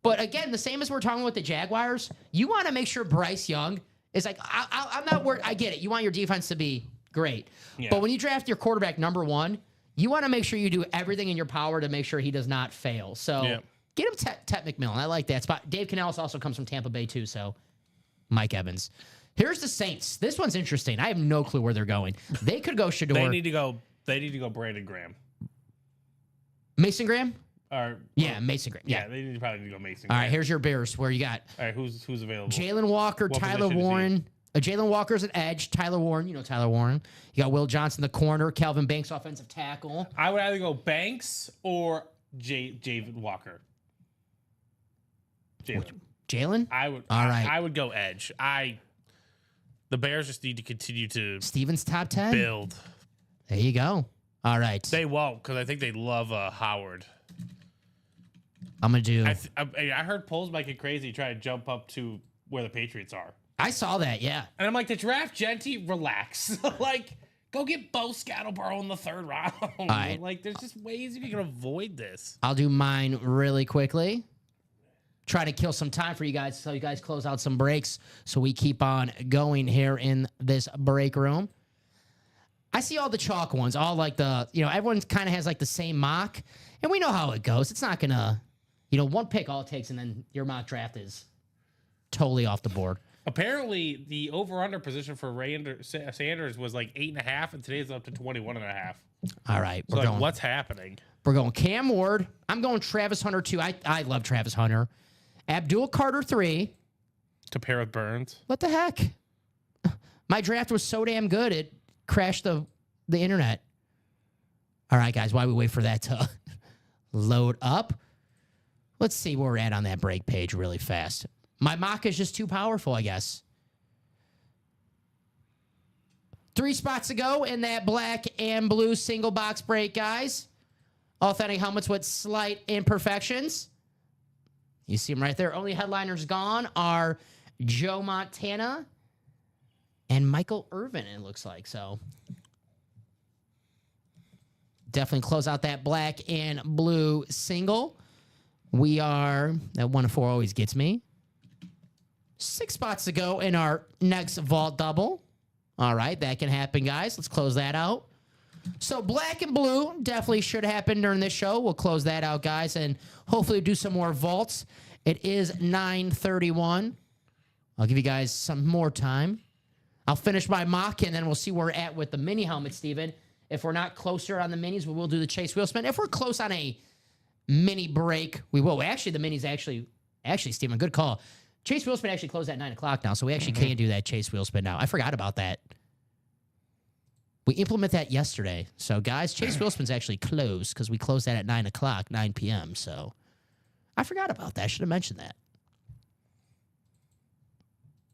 But again, the same as we're talking with the Jaguars, you want to make sure Bryce Young is like, I'm not worried. I get it. You want your defense to be great. Yeah. But when you draft your quarterback number 1, you want to make sure you do everything in your power to make sure he does not fail. So Yeah. get him Tet McMillan. I like that spot. Dave Canales also comes from Tampa Bay too, so Mike Evans. Here's the Saints. This one's interesting. I have no clue where they're going. They could go Shedeur. They need to go Brandon Graham. Mason Graham? Or Yeah, Mason Graham. yeah, Yeah. they need to probably go Mason. All right, Graham. here's your Bears. Where you got All right, who's available? Jalen Walker, What Tyler position is he? Warren. Jalen Walker's an edge. Tyler Warren, you know Tyler Warren. You got Will Johnson, the corner. Calvin Banks, offensive tackle. I would either go Banks or Javen Walker. Jalen? I would. All right. I would go edge. The Bears just need to continue to Stevens top 10? build. There you go. All right. They won't because I think they love Howard. I'm going to do... I heard polls make it crazy try to jump up to where the Patriots are. I saw that, yeah. And I'm like, the draft, Genty, relax. Like, go get Bo Scattleboro in the 3rd round. right. Like, there's just ways you can avoid this. I'll do mine really quickly. Try to kill some time for you guys so you guys close out some breaks so we keep on going here in this break room. I see all the chalk ones, all like everyone kind of has like the same mock, and we know how it goes. It's not going to, one pick all it takes, and then your mock draft is totally off the board. Apparently, the over-under position for Sanders was like 8.5, and today's up to 21.5. All right. So, like, what's happening? We're going Cam Ward. I'm going Travis Hunter, too. I love Travis Hunter. Abdul Carter 3. To pair with Burns. What the heck? My draft was so damn good, it crashed the internet. All right, guys, while we wait for that to load up, let's see where we're at on that break page really fast. My mock is just too powerful, I guess. 3 spots to go in that black and blue single box break, guys. Authentic helmets with slight imperfections. You see them right there. Only headliners gone are Joe Montana and Michael Irvin, it looks like. So definitely close out that black and blue single. We are, that 1 to 4 always gets me. 6 spots to go in our next vault double. All right, that can happen, guys. Let's close that out. So black and blue definitely should happen during this show. We'll close that out, guys, and hopefully do some more vaults. It is 9:31. I'll give you guys some more time. I'll finish my mock, and then we'll see where we're at with the mini helmet, Steven. If we're not closer on the minis, we will do the Chase Wheel Spin. If we're close on a mini break, we will. Actually, the minis actually, Steven, good call. Chase Wheel Spin actually closed at 9 o'clock now, so we actually can't do that Chase Wheel Spin now. I forgot about that. We implemented that yesterday. So, guys, Chase Wheel Spin's actually closed because we closed that at 9 o'clock, 9 p.m. So, I forgot about that. I should have mentioned that.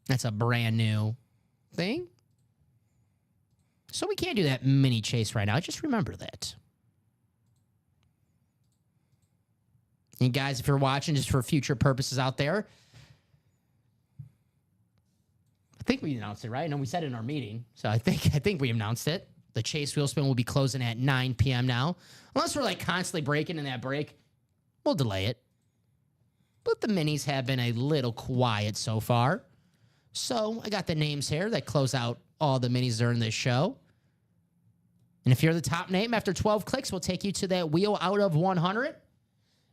That's a brand new thing. So, we can't do that mini chase right now. Just remember that. And, guys, if you're watching just for future purposes out there, I think we announced it, right? No, we said it in our meeting. So I think we announced it. The Chase Wheel Spin will be closing at 9 p.m. now. Unless we're like constantly breaking in that break, we'll delay it. But the minis have been a little quiet so far. So I got the names here that close out all the minis during this show. And if you're the top name after 12 clicks, we'll take you to that wheel out of 100.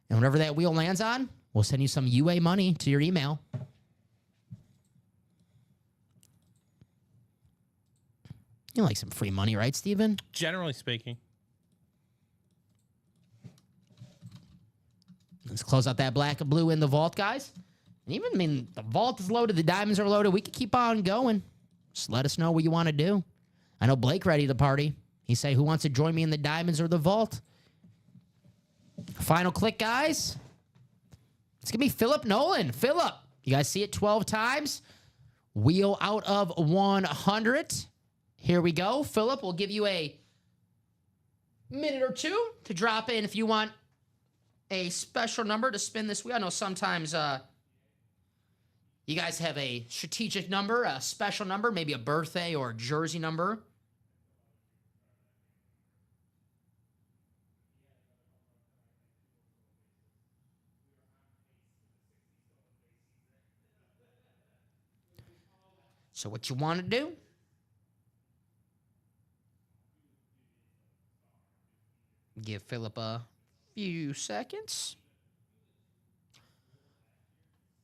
And whenever that wheel lands on, we'll send you some UA money to your email. You like some free money, right, Steven? Generally speaking. Let's close out that black and blue in the vault, guys. And even, the vault is loaded. The diamonds are loaded. We can keep on going. Just let us know what you want to do. I know Blake ready to party. He say, who wants to join me in the diamonds or the vault? Final click, guys. It's going to be Philip Nolan. Philip, You guys see it 12 times. Wheel out of 100. Here we go. Philip will give you a minute or two to drop in if you want a special number to spin this wheel. I know sometimes you guys have a strategic number, a special number, maybe a birthday or a jersey number. So what you want to do? Give Philip a few seconds.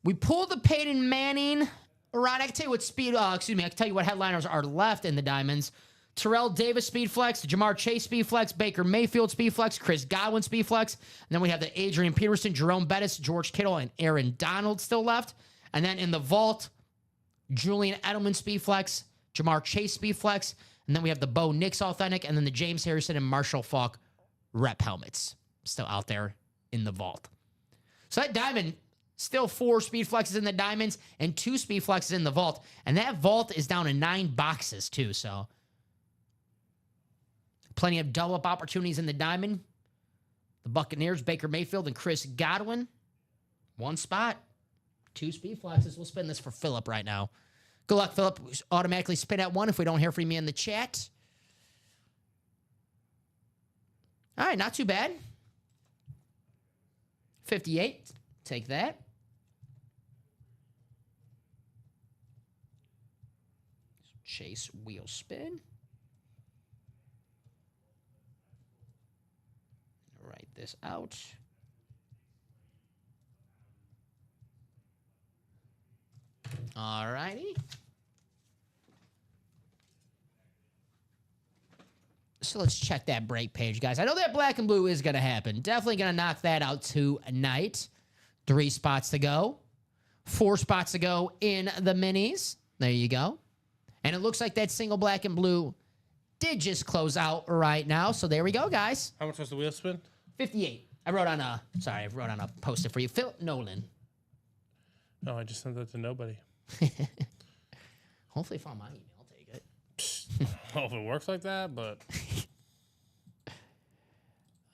We pulled the Peyton Manning. Right, I can tell you what speed. I can tell you what headliners are left in the Diamonds. Terrell Davis speed flex, Jamar Chase speed flex, Baker Mayfield speed flex, Chris Godwin speed flex. And then we have the Adrian Peterson, Jerome Bettis, George Kittle, and Aaron Donald still left. And then in the vault, Julian Edelman speed flex, Jamar Chase speed flex, and then we have the Bo Nix authentic, and then the James Harrison and Marshall Faulk rep helmets still out there in the vault. So that diamond, still 4 speed flexes in the diamonds and 2 speed flexes in the vault, and that vault is down to 9 boxes too. So plenty of double up opportunities in the diamond. The Buccaneers, Baker Mayfield and Chris Godwin, 1 spot. 2 speed flexes. We'll spin this for Philip right now. Good luck, Philip. Automatically spin at 1 if we don't hear from you in the chat. All right, not too bad. 58. Take that. Chase wheel spin. Write this out. All righty. So let's check that break page, guys. I know that black and blue is going to happen. Definitely going to knock that out tonight. 3 spots to go. 4 spots to go in the minis. There you go. And it looks like that single black and blue did just close out right now. So there we go, guys. How much was the wheel spin? 58. I wrote on a post-it for you. Phil Nolan. No, I just sent that to nobody. Hopefully if I'm on my email, I'll take it. Well, if it works like that, but...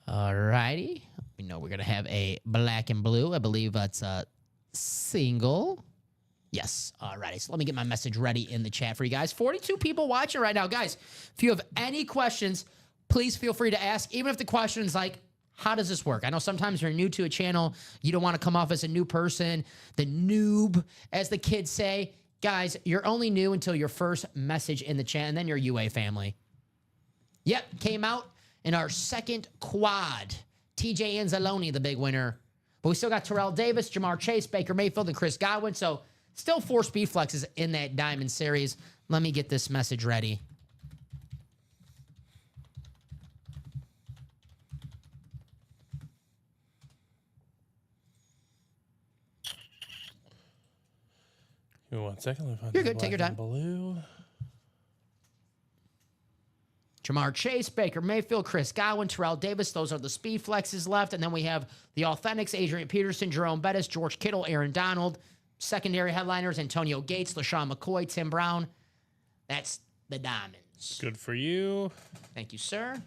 Alrighty. We know we're going to have a black and blue. I believe that's a single. Yes. Alrighty. So let me get my message ready in the chat for you guys. 42 people watching right now. Guys, if you have any questions, please feel free to ask. Even if the question is like, how does this work? I know sometimes you're new to a channel. You don't want to come off as a new person, the noob, as the kids say. Guys, you're only new until your first message in the chat, and then you're UA family. Yep, came out in our second quad. TJ Anzalone, the big winner. But we still got Terrell Davis, Jamar Chase, Baker Mayfield, and Chris Godwin. So still 4 speed flexes in that Diamond Series. Let me get this message ready. Give me 1 second. Let me find You're good. Take your time. Blue. Jamar Chase, Baker Mayfield, Chris Godwin, Terrell Davis. Those are the speed flexes left. And then we have the Authentics, Adrian Peterson, Jerome Bettis, George Kittle, Aaron Donald. Secondary headliners, Antonio Gates, LaShawn McCoy, Tim Brown. That's the Diamonds. Good for you. Thank you, sir.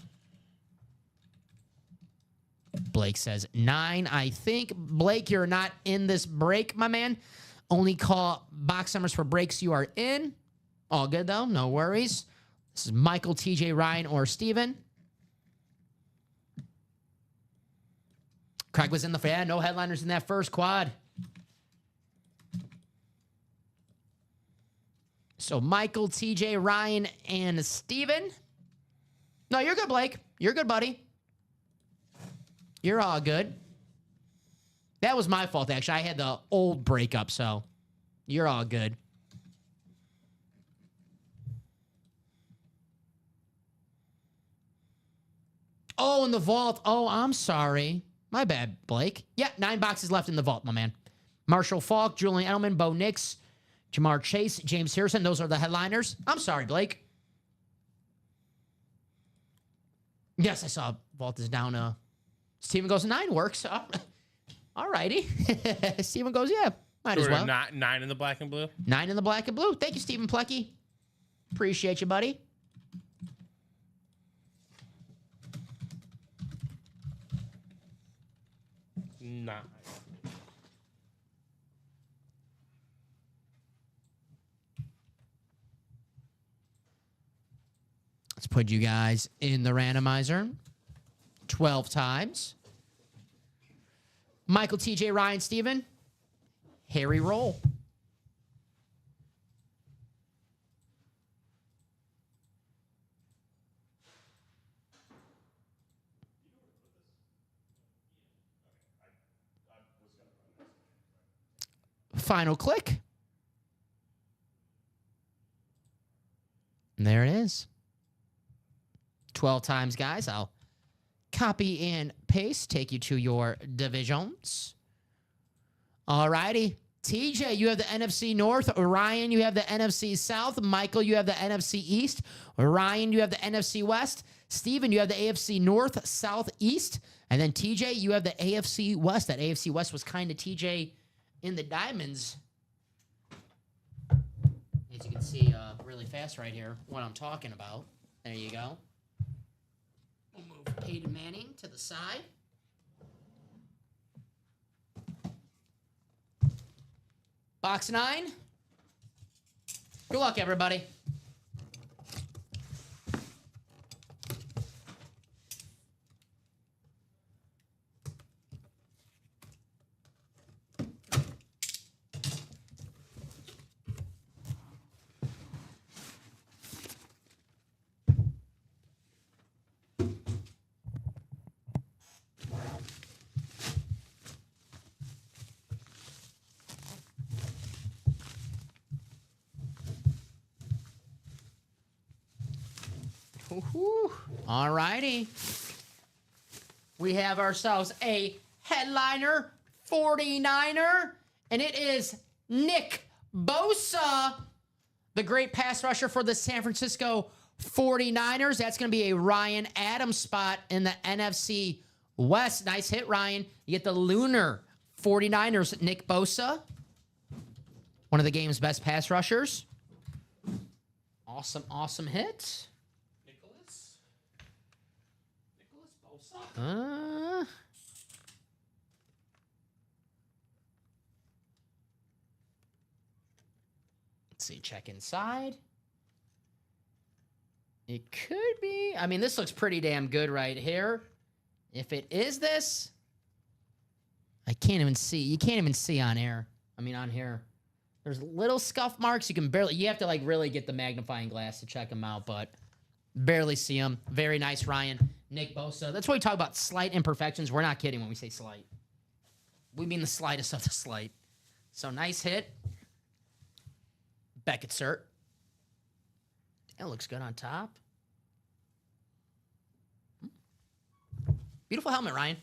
Blake says 9. I think, Blake, you're not in this break, my man. Only call box numbers for breaks you are in. All good, though. No worries. This is Michael, TJ, Ryan, or Steven. Craig was in the... Yeah, no headliners in that first quad. So Michael, TJ, Ryan, and Steven. No, you're good, Blake. You're good, buddy. You're all good. That was my fault, actually. I had the old breakup, so you're all good. Oh, in the vault. Oh, I'm sorry. My bad, Blake. Yeah, 9 boxes left in the vault, my man. Marshall Faulk, Julian Edelman, Bo Nix, Jamar Chase, James Harrison. Those are the headliners. I'm sorry, Blake. Yes, I saw vault is down. Steven goes, 9 works. All righty. Steven goes, yeah, Might as well. Nine in the black and blue. 9 in the black and blue. Thank you, Stephen Plecky. Appreciate you, buddy. Nine. Let's put you guys in the randomizer 12 times. Michael, TJ, Ryan, Steven. Harry, roll. Final click. And there it is. 12 times, guys. I'll copy and paste, take you to your divisions. All righty. TJ, you have the NFC North. Ryan, you have the NFC South. Michael, you have the NFC East. Ryan, you have the NFC West. Steven, you have the AFC North, South, East. And then TJ, you have the AFC West. That AFC West was kind of TJ in the diamonds. As you can see really fast right here what I'm talking about. There you go. We'll move Peyton Manning to the side. Box 9. Good luck, everybody. All righty. We have ourselves a headliner 49er, and it is Nick Bosa, the great pass rusher for the San Francisco 49ers. That's going to be a Ryan Adams spot in the NFC West. Nice hit, Ryan. You get the Lunar 49ers, Nick Bosa, one of the game's best pass rushers. Awesome, awesome hit. Let's see, check inside. It could be. I mean, this looks pretty damn good right here. If it is this, I can't even see. You can't even see on air. I mean, on here. There's little scuff marks. You can barely, you have to like really get the magnifying glass to check them out, but barely see them. Very nice, Ryan. Nick Bosa. That's why we talk about slight imperfections. We're not kidding when we say slight. We mean the slightest of the slight. So nice hit. Beckett cert. It looks good on top. Beautiful helmet, Ryan.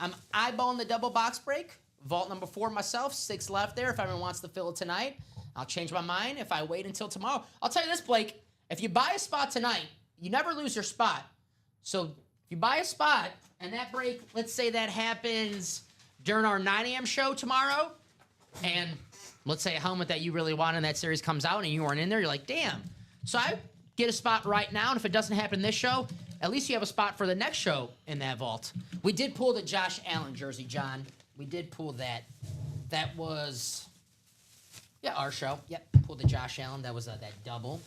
I'm eyeballing the double box break. Vault number 4 myself. 6 left there if everyone wants to fill it tonight. I'll change my mind if I wait until tomorrow. I'll tell you this, Blake. If you buy a spot tonight, you never lose your spot. So if you buy a spot and that break, let's say that happens during our 9 a.m. show tomorrow, and let's say a helmet that you really want in that series comes out and you weren't in there, you're like, damn. So I get a spot right now, and if it doesn't happen this show, at least you have a spot for the next show in that vault. We did pull the Josh Allen jersey, John. We did pull that. That was, yeah, our show. Yep, pulled the Josh Allen. That was that double.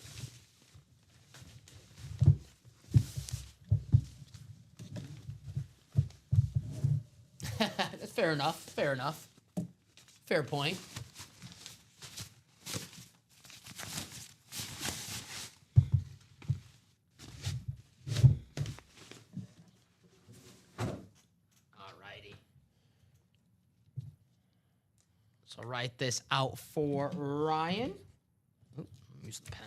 Fair enough. Fair enough. Fair point. Alrighty. So write this out for Ryan. Ooh, use the pen.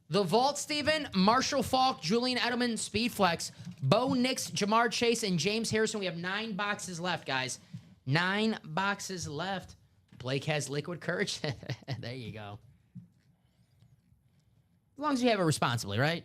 The vault, Steven, Marshall Faulk, Julian Edelman, Speedflex, Bo Nix, Jamar Chase, and James Harrison. We have 9 boxes left, guys. 9 boxes left. Blake has liquid courage. There you go. As long as you have it responsibly, right?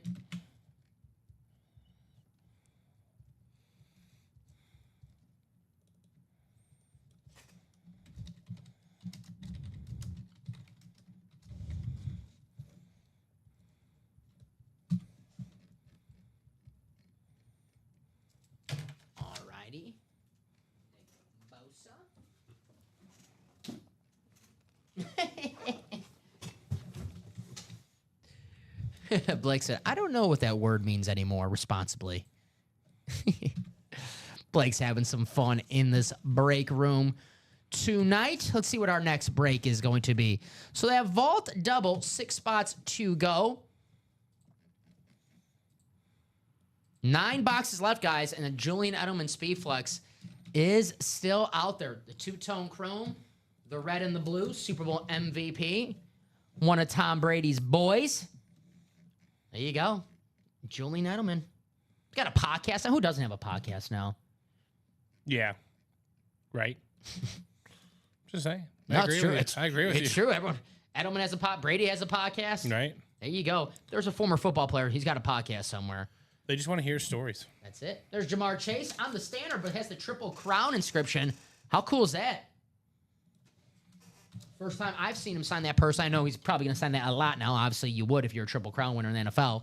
Blake said, I don't know what that word means anymore, responsibly. Blake's having some fun in this break room tonight. Let's see what our next break is going to be. So they have Vault Double, 6 spots to go. 9 boxes left, guys, and a Julian Edelman Speedflex is still out there. The two-tone chrome, the red and the blue, Super Bowl MVP, one of Tom Brady's boys. There you go. Julian Edelman. Got a podcast now. Who doesn't have a podcast now? Yeah. Right. Just saying. No, it's true. I agree with you. It's true. Everyone, Edelman has a podcast. Brady has a podcast. Right. There you go. There's a former football player. He's got a podcast somewhere. They just want to hear stories. That's it. There's Jamar Chase on the standard, but has the Triple Crown inscription. How cool is that? First time I've seen him sign that purse. I know he's probably going to sign that a lot now. Obviously, you would if you're a Triple Crown winner in the NFL.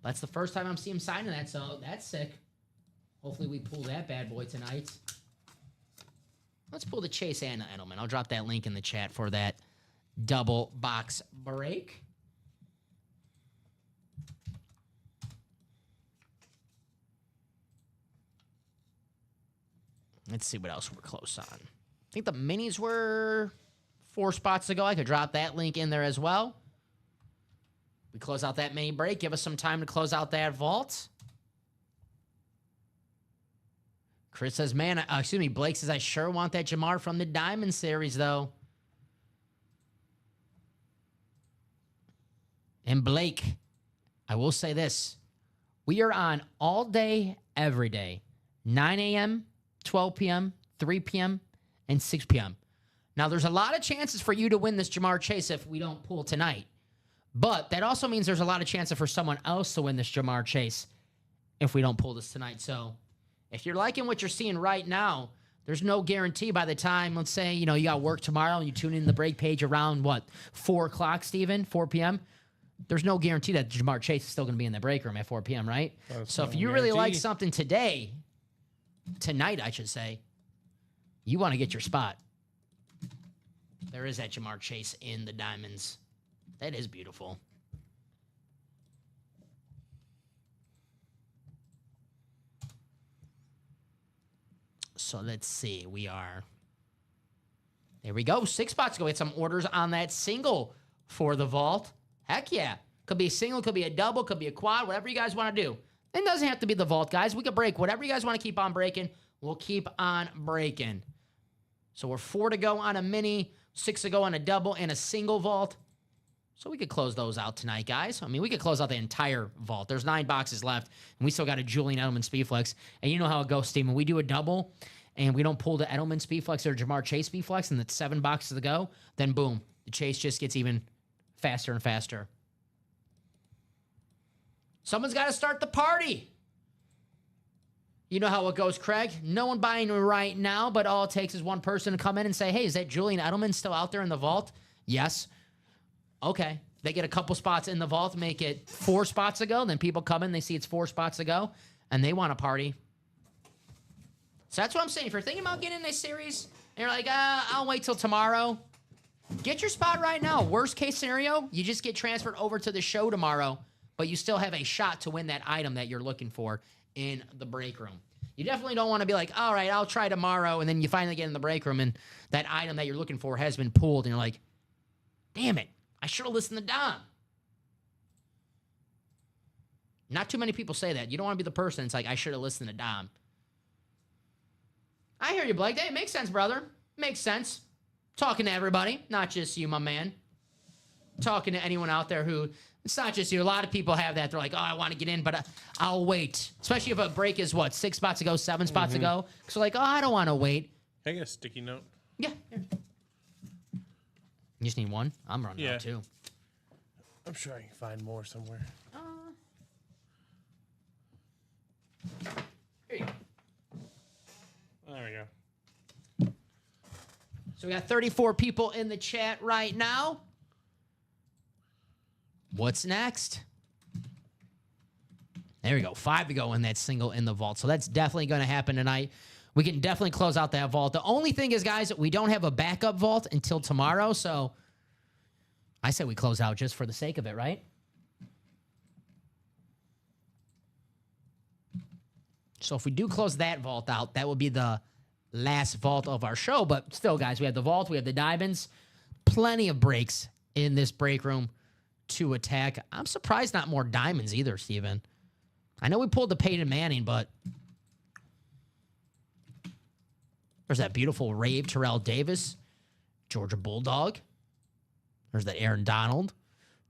That's the first time I'm seeing him signing that, so that's sick. Hopefully we pull that bad boy tonight. Let's pull the Chase and Edelman. I'll drop that link in the chat for that double box break. Let's see what else we're close on. I think the minis were 4 spots ago. I could drop that link in there as well. We close out that mini break. Give us some time to close out that vault. Chris says, man, Blake says, I sure want that Jamar from the Diamond Series, though. And Blake, I will say this. We are on all day, every day. 9 a.m., 12 p.m., 3 p.m., and 6 p.m. Now, there's a lot of chances for you to win this Jamar Chase if we don't pull tonight. But that also means there's a lot of chances for someone else to win this Jamar Chase if we don't pull this tonight. So if you're liking what you're seeing right now, there's no guarantee by the time, let's say, you got work tomorrow and you tune in the break page around, 4 o'clock, Steven, 4 p.m.? There's no guarantee that Jamar Chase is still going to be in the break room at 4 p.m., right? So if you really like something tonight, I should say, you want to get your spot. There is that Jamar Chase in the diamonds. That is beautiful. So let's see. There we go. 6 spots ago. We had some orders on that single for the vault. Heck yeah. Could be a single, could be a double, could be a quad, whatever you guys want to do. It doesn't have to be the vault, guys. We could break whatever you guys want to keep on breaking. We'll keep on breaking. So we're 4 to go on a mini, 6 to go on a double, and a single vault. So we could close those out tonight, guys. I mean, we could close out the entire vault. There's 9 boxes left, and we still got a Julian Edelman Speedflex. And you know how it goes, Steve. When we do a double, and we don't pull the Edelman Speedflex or Jamar Chase Speedflex, and it's 7 boxes to go, then boom, the chase just gets even faster and faster. Someone's got to start the party. You know how it goes, Craig. No one buying right now, but all it takes is one person to come in and say, hey, is that Julian Edelman still out there in the vault? Yes. Okay. They get a couple spots in the vault, make it 4 spots ago. Then people come in, they see it's 4 spots ago, and they want a party. So that's what I'm saying. If you're thinking about getting in this series, and you're like, I'll wait till tomorrow, get your spot right now. Worst case scenario, you just get transferred over to the show tomorrow, but you still have a shot to win that item that you're looking for in the break room. You definitely don't want to be like, all right, I'll try tomorrow, and then you finally get in the break room, and that item that you're looking for has been pulled, and you're like, damn it, I should have listened to Dom. Not too many people say that. You don't want to be the person that's like, I should have listened to Dom. I hear you, Blake. Hey, it makes sense, brother. Makes sense. Talking to everybody, not just you, my man. Talking to anyone out there who, it's not just you. A lot of people have that. They're like, oh, I want to get in, but I'll wait. Especially if a break is, 6 spots ago, 7 spots ago. So like, oh, I don't want to wait. Can I get a sticky note? Yeah. Here. You just need one? I'm running out, too. I'm sure I can find more somewhere. Here you go. There we go. So we got 34 people in the chat right now. What's next? There we go. 5 to go in that single in the vault. So that's definitely going to happen tonight. we can definitely close out that vault. The only thing is, guys, we don't have a backup vault until tomorrow, so I say we close out just for the sake of it, right? So if we do close that vault out, that will be the last vault of our show. But still, guys, we have the vault, we have the diamonds, plenty of breaks in this break room to attack. I'm surprised not more diamonds either, Steven. I know we pulled the Peyton Manning, but there's that beautiful Rave Terrell Davis, Georgia Bulldog. There's that Aaron Donald,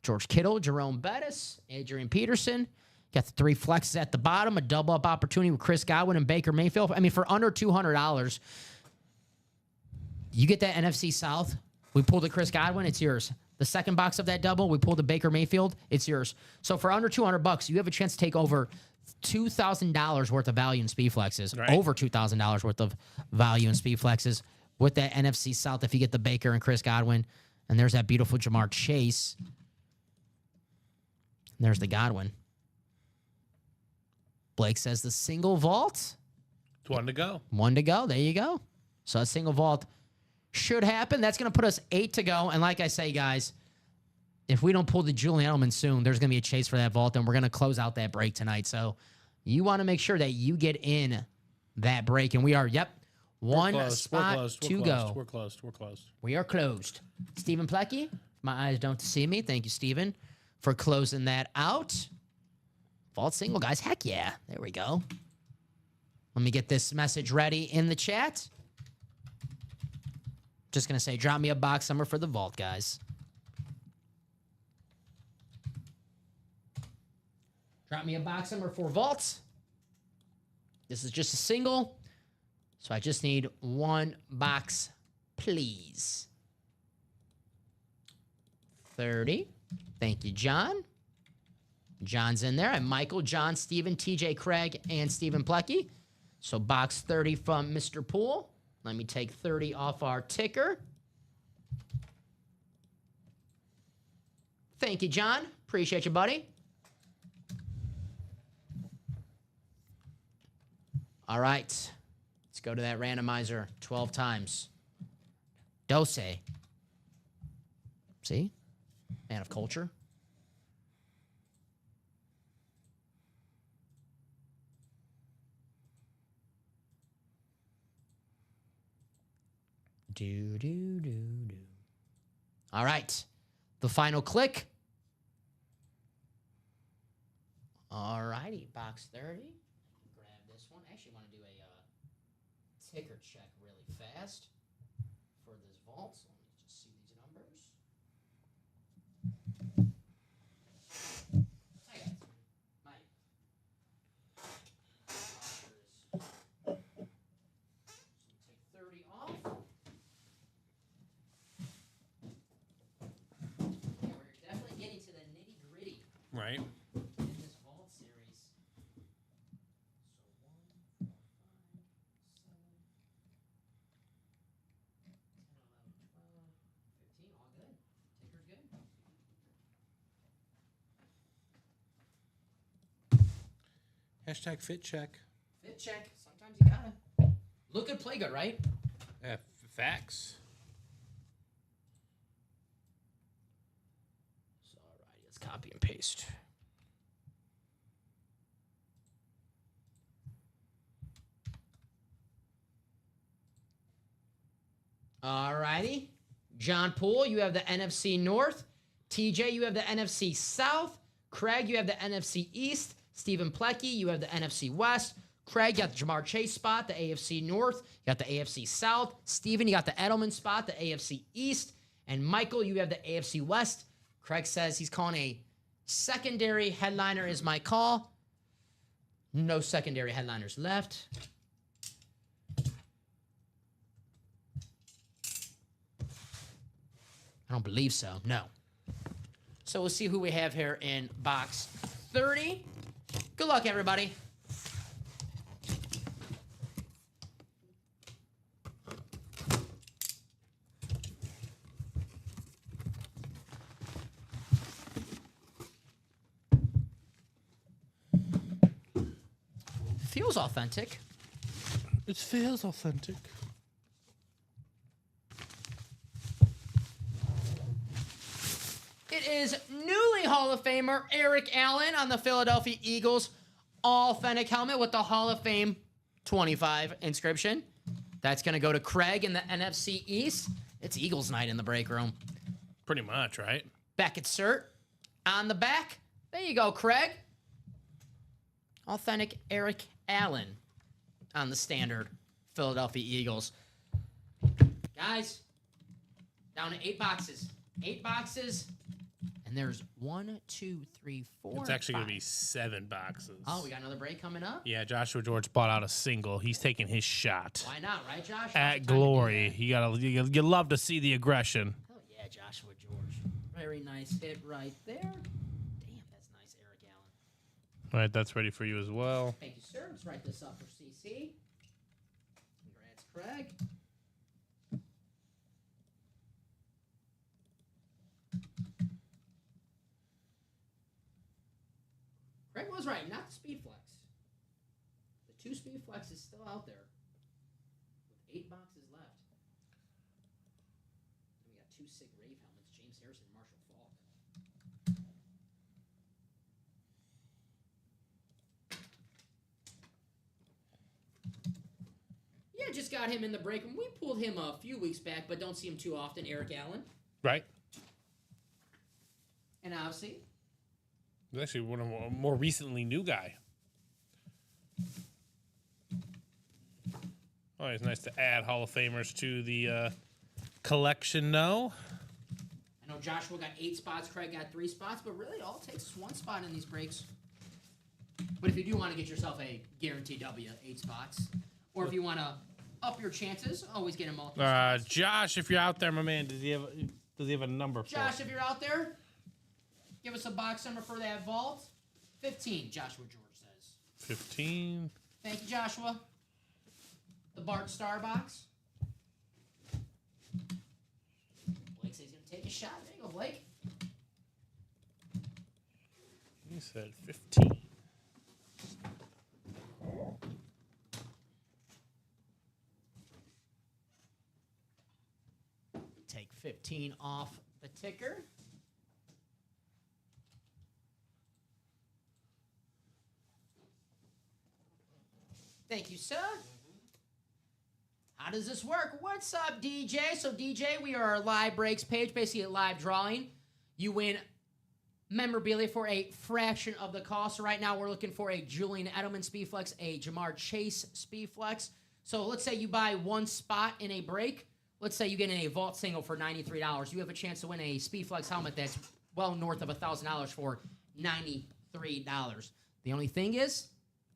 George Kittle, Jerome Bettis, Adrian Peterson. Got the 3 flexes at the bottom, a double-up opportunity with Chris Godwin and Baker Mayfield. I mean, for under $200, you get that NFC South. We pulled the Chris Godwin, it's yours. The second box of that double, we pulled the Baker Mayfield, it's yours. So for under $200, you have a chance to take over $2,000 worth of value in speed flexes, right. over $2,000 worth of value in speed flexes with that NFC South if you get the Baker and Chris Godwin. And there's that beautiful Jamar Chase. And there's the Godwin. Blake says the single vault. It's 1 to go. 1 to go. There you go. So a single vault should happen. That's going to put us 8 to go. And like I say, guys, if we don't pull the Julian Edelman soon, there's going to be a chase for that vault, and we're going to close out that break tonight. So you want to make sure that you get in that break. And we are, one spot to go. We're closed. We're closed. We are closed. Stephen Plecky, my eyes don't see me. Thank you, Stephen, for closing that out. Vault single, guys. Heck yeah. There we go. Let me get this message ready in the chat. Just going to say, drop me a box number for the vault, guys. Drop me a box number for vault. This is just a single. So I just need 1 box, please. 30. Thank you, John. John's in there. And Michael, John, Steven, TJ, Craig, and Stephen Plecky. So box 30 from Mr. Poole. Let me take 30 off our ticker. Thank you, John. Appreciate you, buddy. All right. Let's go to that randomizer 12 times. Dose. See? Man of culture. Do, do, do, do. All right. The final click. All righty. Box 30. Grab this one. I actually want to do a ticker check really fast for this vault. So let me just see these numbers. Hi, guys. My take 30 off. Right. In this vault series. So 1, 4, 5, 7, 10, 11, 12, 15. All good. Ticker's good. Hashtag fit check. Fit check. Sometimes you gotta. Look good, play good, right? Yeah, facts. So, all right, let's copy and paste. All righty. John Poole, you have the NFC North. TJ, you have the NFC South. Craig, you have the NFC East. Stephen Plecky, you have the NFC West. Craig, you got the Jamar Chase spot, the AFC North. You got the AFC South. Steven, you got the Edelman spot, the AFC East. And Michael, you have the AFC West. Craig says he's calling a secondary headliner is my call. No secondary headliners left. I don't believe so. No. So we'll see who we have here in box 30. Good luck, everybody. Feels authentic. It feels authentic. It is newly Hall of Famer Eric Allen on the Philadelphia Eagles authentic helmet with the Hall of Fame 25 inscription. That's going to go to Craig in the NFC East. It's Eagles night in the break room. Pretty much, right? Beckett cert on the back. There you go, Craig. Authentic Eric Allen on the standard Philadelphia Eagles. Guys, down to 8 boxes. 8 boxes. And there's 1, 2, 3, 4. It's actually going to 5. be 7 boxes. Oh, we got another break coming up? Yeah, Joshua George bought out a single. He's taking his shot. Why not, right, Josh? At Glory. You love to see the aggression. Oh, yeah, Joshua George. Very nice hit right there. Damn, that's nice, Eric Allen. All right, that's ready for you as well. Thank you, sir. Let's write this up for CC. Congrats, Craig. Craig was right, not the Speed Flex. The 2 Speed Flex is still out there with 8 boxes left. And we got 2 Sig Rave helmets, James Harrison, Marshall Falk. Yeah, just got him in the break. We pulled him a few weeks back, but don't see him too often, Eric Allen. Right? And obviously, He's actually one of a more recently new guy. Oh, it's nice to add Hall of Famers to the collection, no? I know Joshua got 8 spots, Craig got 3 spots, but really all it takes is 1 spot in these breaks. But if you do want to get yourself a guaranteed W, 8 spots, or if you want to up your chances, always get a multiple spots. Josh, if you're out there, my man, does he have a number for Josh, us? if you're out there, give us a box number for that vault. 15, Joshua George says. 15. Thank you, Joshua. The Bart Star box. Blake says he's going to take a shot. There you go, Blake. He said 15. Take 15 off the ticker. Thank you, sir. How does this work? What's up, DJ? So, DJ, we are a live breaks page, basically a live drawing. You win memorabilia for a fraction of the cost. So right now, we're looking for a Julian Edelman Speedflex, a Jamar Chase Speedflex. So let's say you buy 1 spot in a break. Let's say you get in a vault single for $93. You have a chance to win a Speedflex helmet that's well north of $1,000 for $93. The only thing is,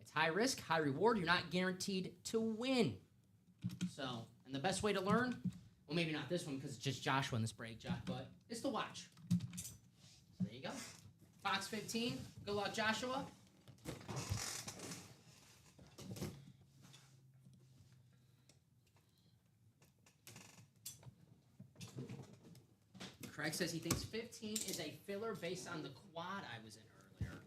it's high risk, high reward. You're not guaranteed to win. So, and the best way to learn, well, maybe not this one because it's just Joshua in this break, Josh, but it's to watch. So there you go. Box 15. Good luck, Joshua. Craig says he thinks 15 is a filler based on the quad I was in earlier.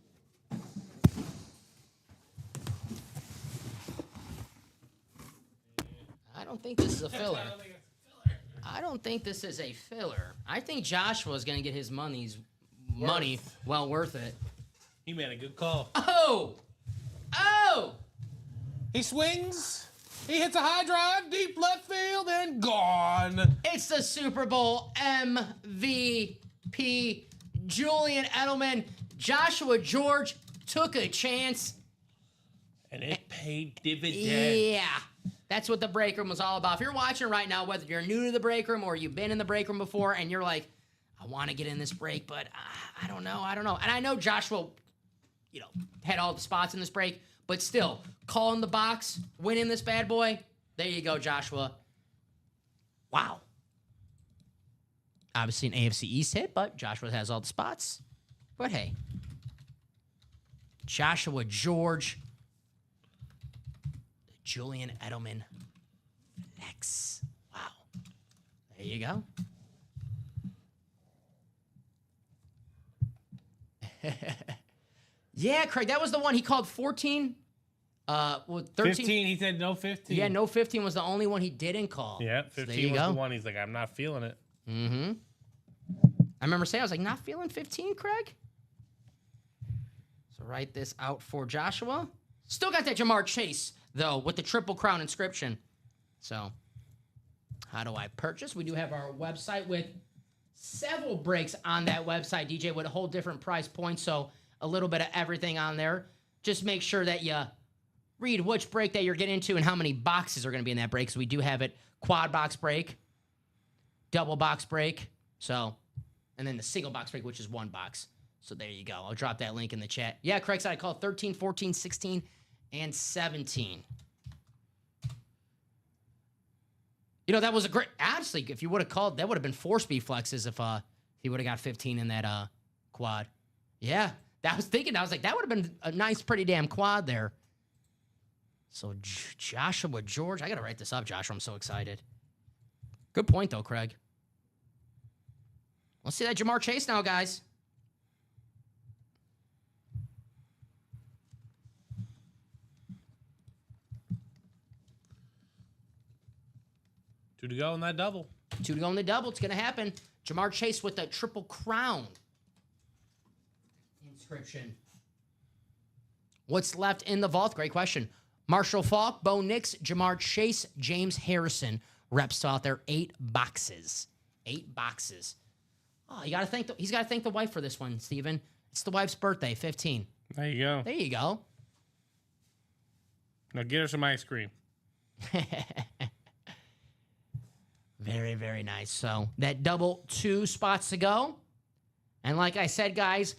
I don't think this is a filler. I don't think this is a filler. I think Joshua's going to get his money well worth it. He made a good call. Oh! Oh! He swings. He hits a high drive, deep left field, and gone. It's the Super Bowl MVP, Julian Edelman. Joshua George took a chance. And it paid dividends. Yeah. That's what the break room was all about. If you're watching right now, whether you're new to the break room or you've been in the break room before and you're like, I want to get in this break, but I don't know. And I know Joshua, had all the spots in this break, but still, calling the box, winning this bad boy. There you go, Joshua. Wow. Obviously an AFC East hit, but Joshua has all the spots. But hey, Joshua George, Julian Edelman X. Wow. There you go. Yeah, Craig, that was the one he called 14 Well, 13. 15. He said no 15. Yeah, no 15 was the only one he didn't call. Yeah, So 15 was the one. He's like, I'm not feeling it. Mm-hmm. I remember saying, I was like, not feeling 15, Craig? So write this out for Joshua. Still got that Jamar Chase, though, with the Triple Crown inscription. So, how do I purchase? We do have our website with several breaks on that website, DJ, with a whole different price point. So, a little bit of everything on there. Just make sure that you read which break that you're getting into and how many boxes are going to be in that break. So, we do have it quad box break, double box break. So, and then the single box break, which is one box. So there you go. I'll drop that link in the chat. Yeah, Craig said I called 13, 14, 16, and 17. You know, that was a great... Honestly, if you would have called, that would have been 4 speed flexes if he would have got 15 in that quad. Yeah, that was thinking. I was like, that would have been a nice, pretty damn quad there. So Joshua George. I got to write this up, Joshua. I'm so excited. Good point, though, Craig. Let's see that Jamar Chase now, guys. Two to go in that double. 2 to go in the double. It's going to happen. Jamar Chase with the Triple Crown inscription. What's left in the vault? Great question. Marshall Faulk, Bo Nix, Jamar Chase, James Harrison. Reps still out there. 8 boxes. 8 boxes. Oh, he's got to thank the wife for this one, Steven. It's the wife's birthday, 15. There you go. There you go. Now get her some ice cream. Very, very nice. So that double 2 spots to go. And like I said, guys,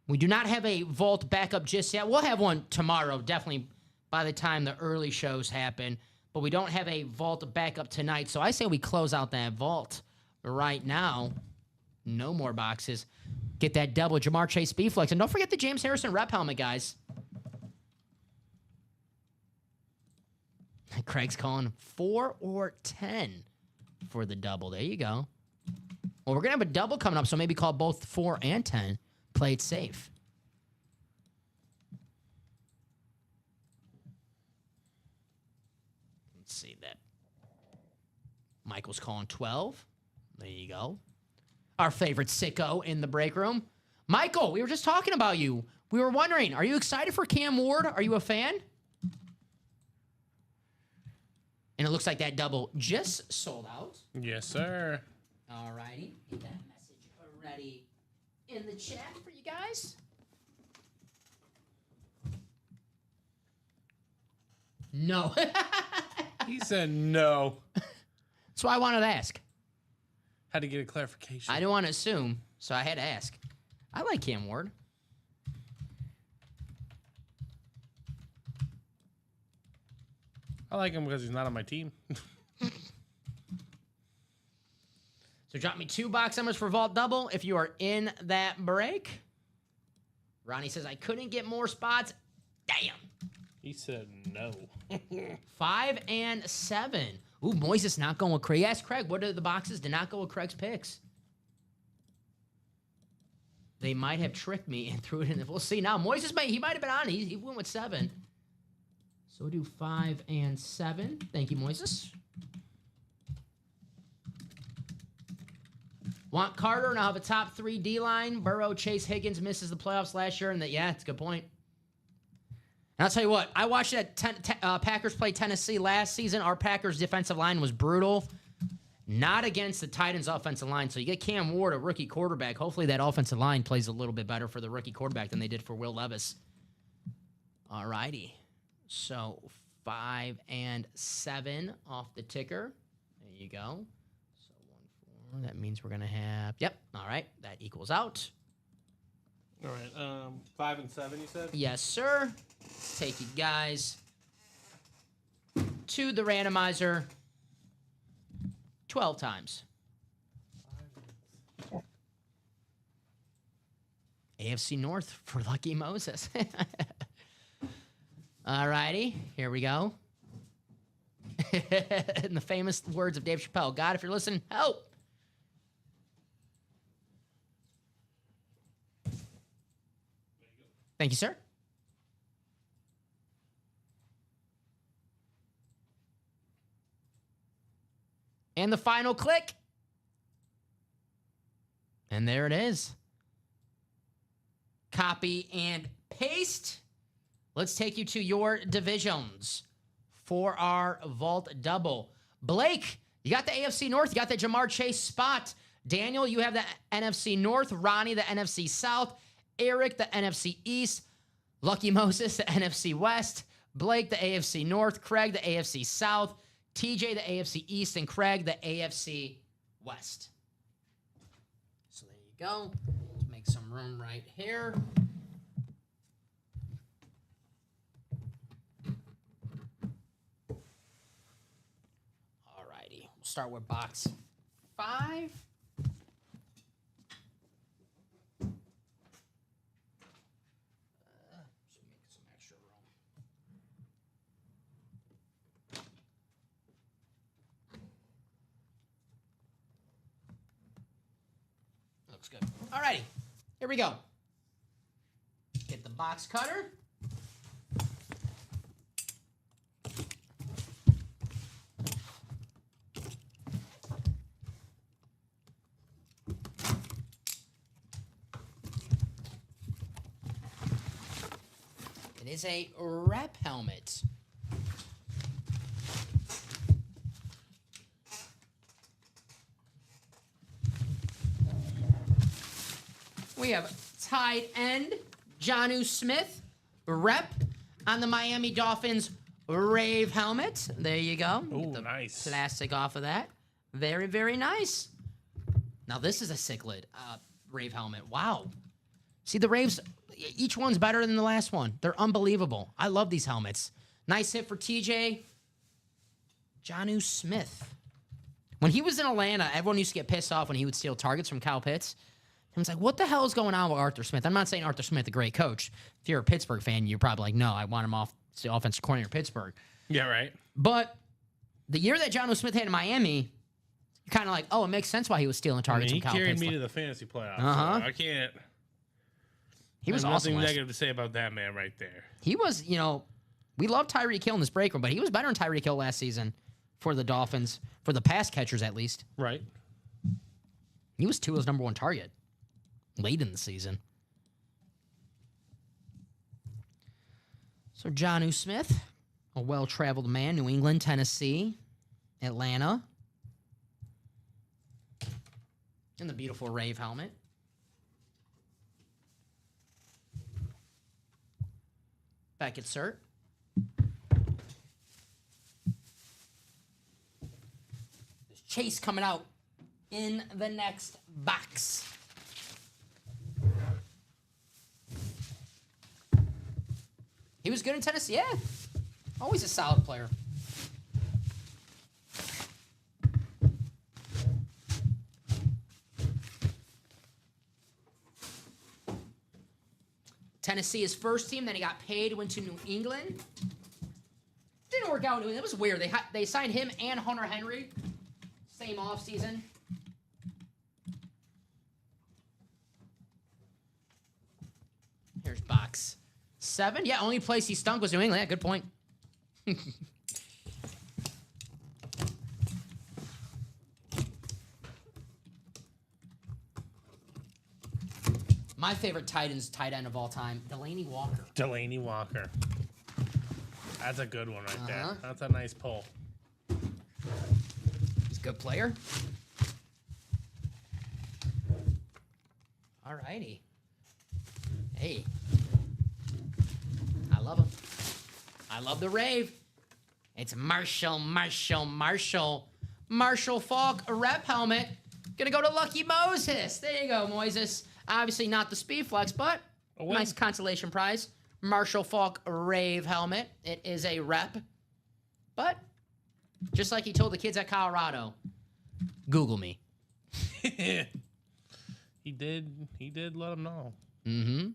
we do not have a vault backup just yet. We'll have one tomorrow, definitely by the time the early shows happen. But we don't have a vault backup tonight. So I say we close out that vault right now. No more boxes. Get that double Jamar Chase Speedflex. And don't forget the James Harrison rep helmet, guys. Craig's calling 4 or 10 for the double. There you go. Well, we're going to have a double coming up, so maybe call both 4 and 10. Play it safe. Let's see that. Michael's calling 12. There you go. Our favorite sicko in the break room. Michael, we were just talking about you. We were wondering, are you excited for Cam Ward? Are you a fan? And it looks like that double just sold out. Yes, sir. All righty. Get that message already in the chat for you guys. No. He said no. That's why I wanted to ask. Had to get a clarification. I didn't want to assume, so I had to ask. I like Cam Ward. I like him because he's not on my team. So drop me 2 box numbers for Vault Double if you are in that break. Ronnie says, I couldn't get more spots. Damn. He said no. 5 and 7. Ooh, Moises not going with Craig. Yes, Craig, what are the boxes? Did not go with Craig's picks. They might have tricked me and threw it in. We'll see now. Moises, he might have been on. He went with 7. So we'll do 5 and 7. Thank you, Moises. Want Carter, and I'll have a top 3 D-line. Burrow, Chase, Higgins misses the playoffs last year. And yeah, it's a good point. And I'll tell you what, I watched that Packers play Tennessee last season. Our Packers defensive line was brutal. Not against the Titans offensive line. So you get Cam Ward, a rookie quarterback. Hopefully that offensive line plays a little bit better for the rookie quarterback than they did for Will Levis. All righty. So 5 and 7 off the ticker. There you go. So 1, 4. That means we're going to have... Yep. All right. That equals out. All right. 5 and 7, you said? Yes, sir. Take you guys to the randomizer 12 times. AFC North for Lucky Moses. All righty, here we go. In the famous words of Dave Chappelle, God, if you're listening, help. Thank you, sir. And the final click. And there it is. Copy and paste. Let's take you to your divisions for our vault double. Blake, you got the AFC North. You got the Ja'Marr Chase spot. Daniel, you have the NFC North. Ronnie, the NFC South. Eric, the NFC East. Lucky Moses, the NFC West. Blake, the AFC North. Craig, the AFC South. TJ, the AFC East. And Craig, the AFC West. So there you go. Let's make some room right here. Alrighty. We'll start with box 5. Just make some extra room. Looks good. Alrighty, here we go. Get the box cutter. It is a rep helmet. We have tight end Jonnu Smith, rep on the Miami Dolphins Rave helmet. There you go. Ooh, Get the nice. plastic off of that. Very, very nice. Now this is a cichlid Rave helmet. Wow. See, the Raves, each one's better than the last one. They're unbelievable. I love these helmets. Nice hit for TJ. Jonnu Smith. When he was in Atlanta, everyone used to get pissed off when he would steal targets from Kyle Pitts. And it's like, what the hell is going on with Arthur Smith? I'm not saying Arthur Smith, a great coach. If you're a Pittsburgh fan, you're probably like, no, I want him off the offensive coordinator of Pittsburgh. Yeah, right. But the year that Jonnu Smith had in Miami, you're kind of like, oh, it makes sense why he was stealing targets He from Kyle carried Pitts. me to the fantasy playoffs. Uh-huh. So I can't. He was There's awesome. nothing last- negative to say about that man right there. He was, we love Tyreek Hill in this break room, but he was better than Tyreek Hill last season for the Dolphins, for the pass catchers at least. Right. He was Tua's number 1 target late in the season. So Jonnu Smith, a well-traveled man, New England, Tennessee, Atlanta. And the beautiful Rave helmet. Back insert. There's Chase coming out in the next box. He was good in Tennessee, yeah. Always a solid player. Tennessee, his first team. Then he got paid, went to New England. Didn't work out. It was weird. They signed him and Hunter Henry same offseason. Here's box 7. Yeah, only place he stunk was New England. Yeah, good point. My favorite tight end of all time, Delaney Walker. Delaney Walker. That's a good one right Uh-huh. there. That's a nice pull. He's a good player. All righty. Hey. I love him. I love the Rave. It's Marshall Falk, a rep helmet. Gonna go to Lucky Moses. There you go, Moises. Obviously not the Speed Flex, but A win. nice consolation prize. Marshall Falk Rave helmet. It is a rep. But just like he told the kids at Colorado, Google me. He did let him know. Mm-hmm.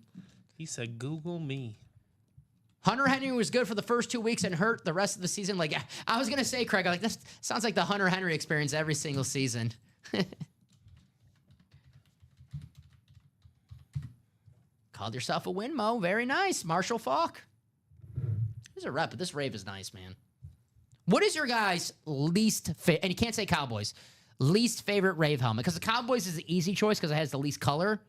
He said, Google me. Hunter Henry was good for the first 2 weeks and hurt the rest of the season. Like I was gonna say, Craig, this sounds like the Hunter Henry experience every single season. Called yourself a win, Mo. Very nice. Marshall Falk. Here's a rep, but this Rave is nice, man. What is your guys' least favorite? And you can't say Cowboys. Least favorite Rave helmet, because the Cowboys is the easy choice because it has the least color.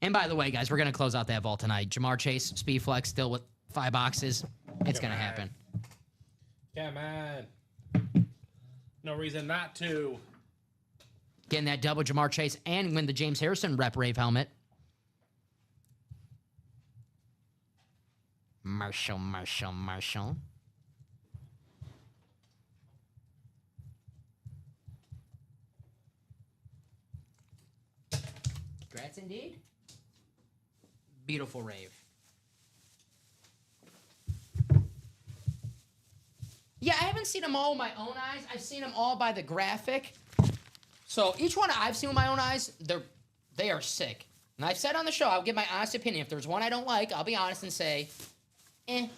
And by the way, guys, we're gonna close out that vault tonight. Jamar Chase, Speed Flex, still with 5 boxes. It's gonna happen. Come on. No reason not to. Getting that double Jamar Chase and win the James Harrison rep Rave helmet. Marshall. Congrats indeed. Beautiful Rave. Yeah, I haven't seen them all with my own eyes. I've seen them all by the graphic. So each one I've seen with my own eyes, they are sick. And I've said on the show, I'll give my honest opinion. If there's one I don't like, I'll be honest and say, eh.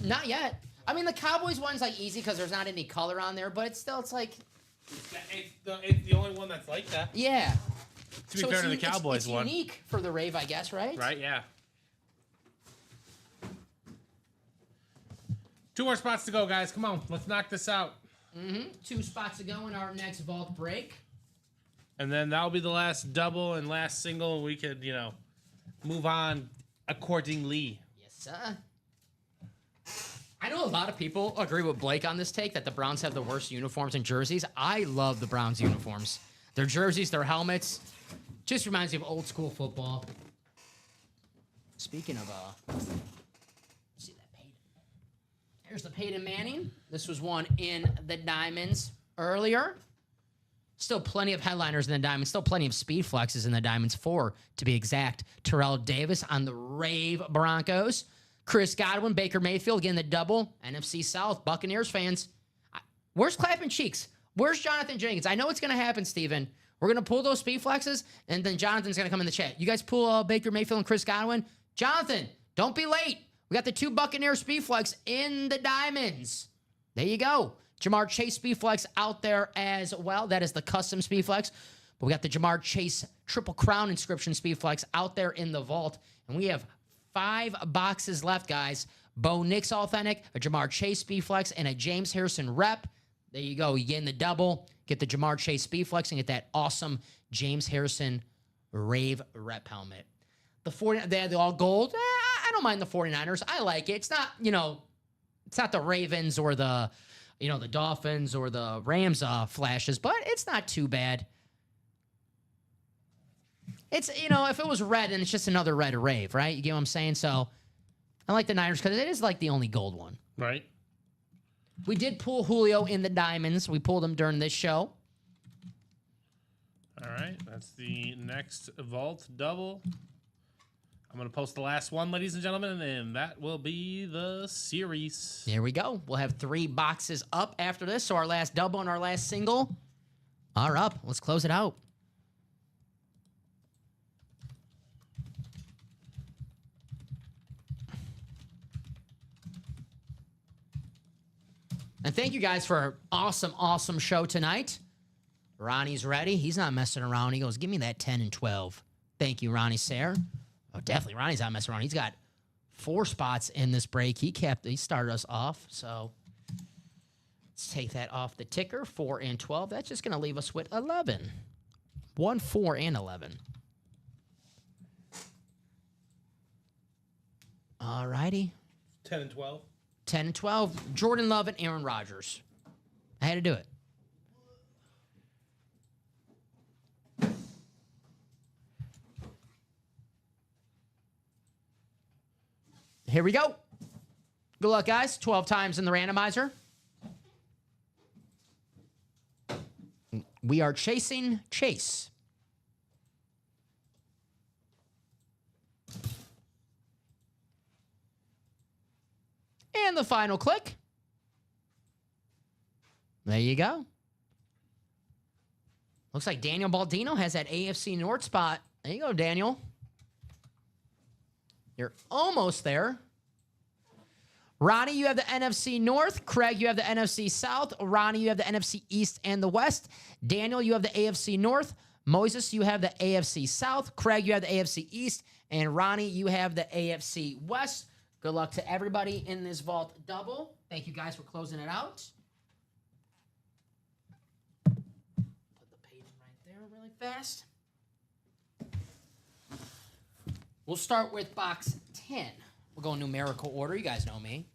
Not yet. I mean, the Cowboys one's like easy because there's not any color on there, but it's like... It's the only one that's like that. Yeah. To be fair to the Cowboys it's one. unique for the Rave, I guess, right? Right, yeah. 2 more spots to go, guys. Come on, let's knock this out. 2 spots to go in our next vault break. And then that'll be the last double and last single. We could, move on accordingly. Yes, sir. I know a lot of people agree with Blake on this take that the Browns have the worst uniforms and jerseys. I love the Browns uniforms. Their jerseys, their helmets. Just reminds me of old school football. Speaking of, see that Peyton. Here's the Peyton Manning. This was one in the Diamonds earlier. Still plenty of headliners in the Diamonds. Still plenty of speed flexes in the Diamonds, 4 to be exact. Terrell Davis on the Rave Broncos. Chris Godwin, Baker Mayfield getting the double. NFC South, Buccaneers fans. Where's clapping cheeks? Where's Jonathan Jenkins? I know it's going to happen, Steven. We're going to pull those speed flexes, and then Jonathan's going to come in the chat. You guys pull Baker Mayfield and Chris Godwin. Jonathan, don't be late. We got the 2 Buccaneer speed flex in the Diamonds. There you go. Jamar Chase speed flex out there as well. That is the custom speed flex. But we got the Jamar Chase Triple Crown inscription speed flex out there in the vault. And we have 5 boxes left, guys. Bo Nix Authentic, a Jamar Chase speed flex, and a James Harrison rep. There you go. You get in the double, get the Jamar Chase speed flex, and get that awesome James Harrison Rave rep helmet. The 49, they're all gold. I don't mind the 49ers. I like it. It's not, it's not the Ravens or the, the Dolphins or the Rams flashes, but it's not too bad. It's, if it was red, and it's just another red Rave, right? You get what I'm saying? So I like the Niners because it is like the only gold one. Right. We did pull Julio in the Diamonds. We pulled him during this show. All right. That's the next vault double. I'm going to post the last one, ladies and gentlemen, and that will be the series. There we go. We'll have 3 boxes up after this. So our last double and our last single are up. Let's close it out. And thank you guys for an awesome, awesome show tonight. Ronnie's ready. He's not messing around. He goes, give me that 10 and 12. Thank you, Ronnie Sayre. Oh, definitely. Ronnie's not messing around. He's got 4 spots in this break. He started us off. So let's take that off the ticker. 4 and 12. That's just going to leave us with 11. 1, 4, and 11. All righty. 10 and 12. 10 and 12, Jordan Love and Aaron Rodgers. I had to do it. Here we go. Good luck, guys. 12 times in the randomizer. We are chasing Chase. And the final click. There you go. Looks like Daniel Baldino has that AFC North spot. There you go, Daniel. You're almost there. Ronnie, you have the NFC North. Craig, you have the NFC South. Ronnie, you have the NFC East and the West. Daniel, you have the AFC North. Moses, you have the AFC South. Craig, you have the AFC East. And Ronnie, you have the AFC West. Good luck to everybody in this vault double. Thank you guys for closing it out. Put the page right there really fast. We'll start with box 10. We'll go in numerical order. You guys know me.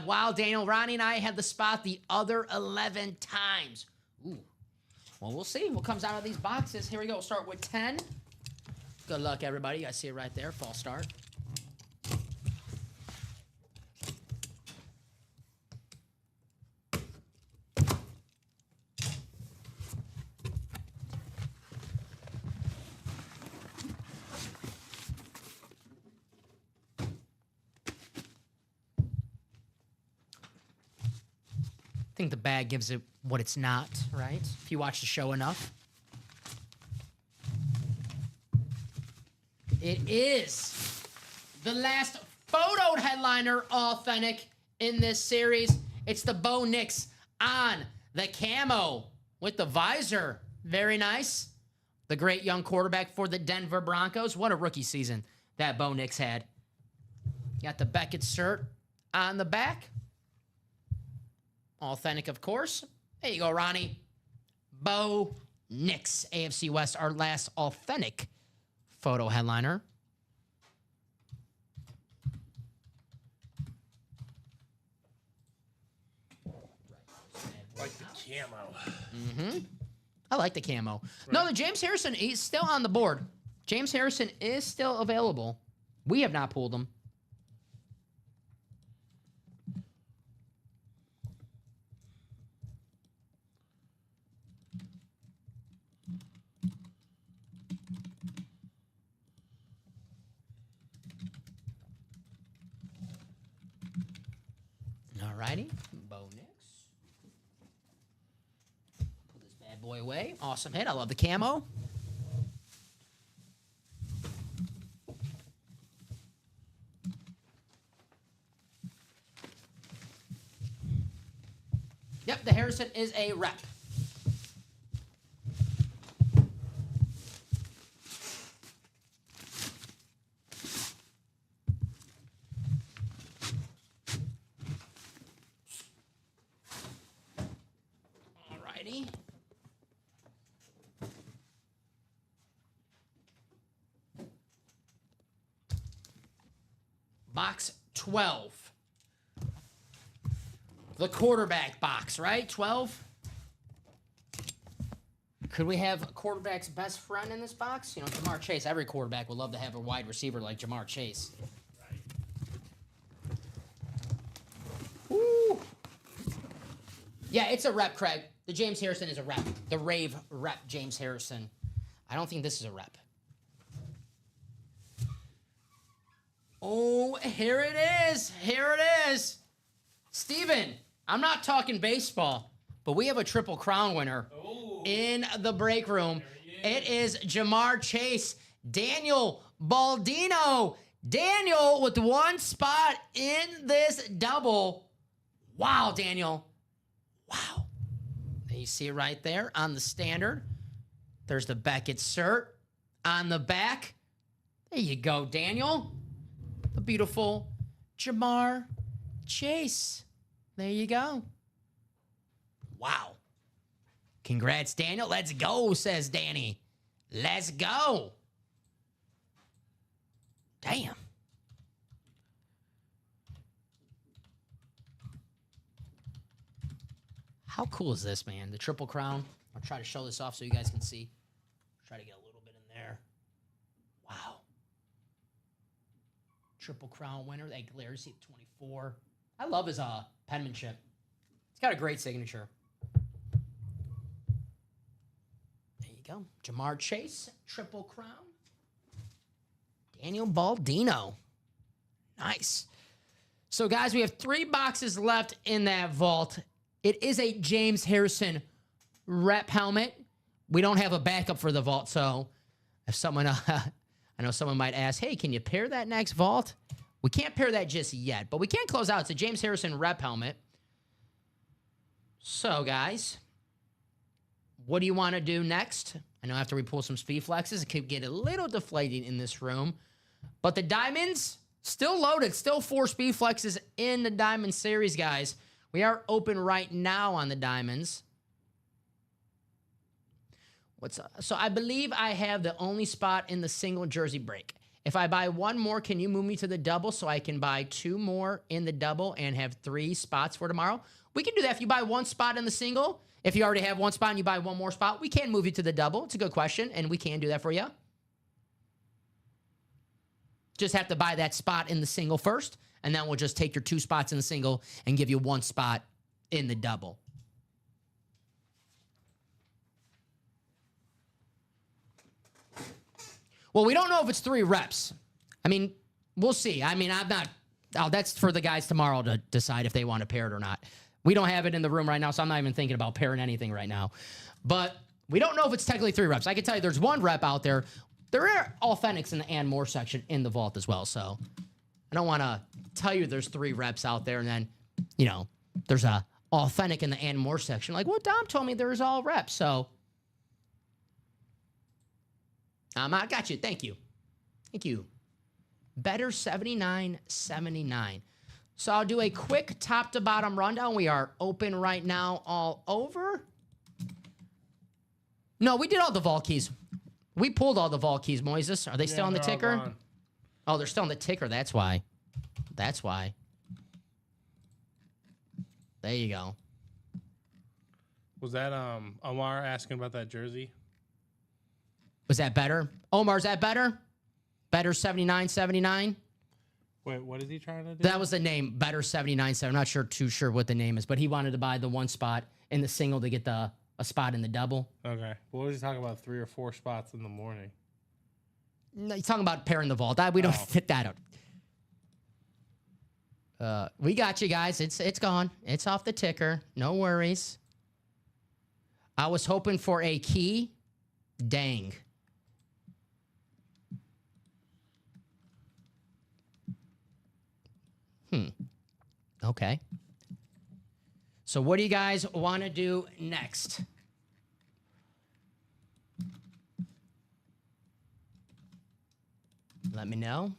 Wow, Daniel, Ronnie, and I had the spot the other 11 times. Ooh. Well, we'll see what comes out of these boxes. Here we go. We'll start with 10. Good luck, everybody. You guys see it right there. False start. I think the bag gives it what it's not, right? If you watch the show enough. It is the last photoed headliner authentic in this series. It's the Bo Nix on the camo with the visor. Very nice. The great young quarterback for the Denver Broncos. What a rookie season that Bo Nix had. Got the Beckett cert on the back. Authentic, of course. There you go, Ronnie. Bo Nix, AFC West, our last authentic photo headliner. Like the camo. Mm-hmm. I like the camo. Right. No, the James Harrison, he's still on the board. James Harrison is still available. We have not pulled him. Alrighty, Bo Nix. Put this bad boy away. Awesome hit. I love the camo. Yep, the Harrison is a rep. Box 12. The quarterback box, right? 12. Could we have a quarterback's best friend in this box? You know, Jamar Chase. Every quarterback would love to have a wide receiver like Jamar Chase. Woo. Yeah, it's a rep, Craig. The James Harrison is a rep. The Rave rep James Harrison. I don't think this is a rep. Oh, here it is. Here it is. Steven, I'm not talking baseball, but we have a Triple Crown winner in the break room. It is Jamar Chase, Daniel Baldino. Daniel with one spot in this double. Wow, Daniel. Wow. You see it right there on the standard. There's the Beckett cert on the back. There you go, Daniel. The beautiful Jamar Chase. There you go. Wow. Congrats, Daniel. Let's go, says Danny. Let's go. Damn. How cool is this, man? The Triple Crown. I'll try to show this off so you guys can see. Try to get a little bit in there. Wow. Triple Crown winner. That glares at 24. I love his penmanship. He's got a great signature. There you go. Jamar Chase, Triple Crown. Daniel Baldino. Nice. So, guys, we have 3 boxes left in that vault. It is a James Harrison rep helmet. We don't have a backup for the vault, so if someone, I know someone might ask, hey, can you pair that next vault We can't pair that just yet, but we can close out. It's a James Harrison rep helmet. So, guys, what do you want to do next? I know after we pull some speed flexes, it could get a little deflating in this room. But the diamonds, still loaded. Still 4 speed flexes in the diamond series, guys. We are open right now on the diamonds. So I believe I have the only spot in the single jersey break. If I buy 1 more, can you move me to the double so I can buy 2 more in the double and have 3 spots for tomorrow? We can do that. If you buy 1 spot in the single, if you already have 1 spot and you buy 1 more spot, we can move you to the double. It's a good question, and we can do that for you. Just have to buy that spot in the single first, and then we'll just take your 2 spots in the single and give you 1 spot in the double. Well, we don't know if it's 3 reps. I mean, we'll see. I mean, I'm not... Oh, that's for the guys tomorrow to decide if they want to pair it or not. We don't have it in the room right now, so I'm not even thinking about pairing anything right now. But we don't know if it's technically 3 reps. I can tell you there's 1 rep out there. There are authentics in the and more section in the vault as well, so I don't want to tell you there's 3 reps out there and then, you know, there's a authentic in the and more section. Like, well, Dom told me there's all reps, so... I got you. Thank you. Thank you. Better 79.79. So I'll do a quick top to bottom rundown. We are open right now all over. No, we did all the vault keys. We pulled all the vault keys, Moises. Are they still on the ticker? Oh, they're still on the ticker. That's why. That's why. There you go. Was that Omar asking about that jersey? Was that better? Omar, is that better? Better 79.79? Wait, what is he trying to do? That was the name, Better 79.7. I'm not too sure what the name is, but he wanted to buy the 1 spot in the single to get a spot in the double. Okay. What was he talking about? 3 or 4 spots in the morning? No, he's talking about pairing the vault. We don't fit that out. We got you guys. It's gone. It's off the ticker. No worries. I was hoping for a key. Dang. Okay. So what do you guys want to do next? Let me know.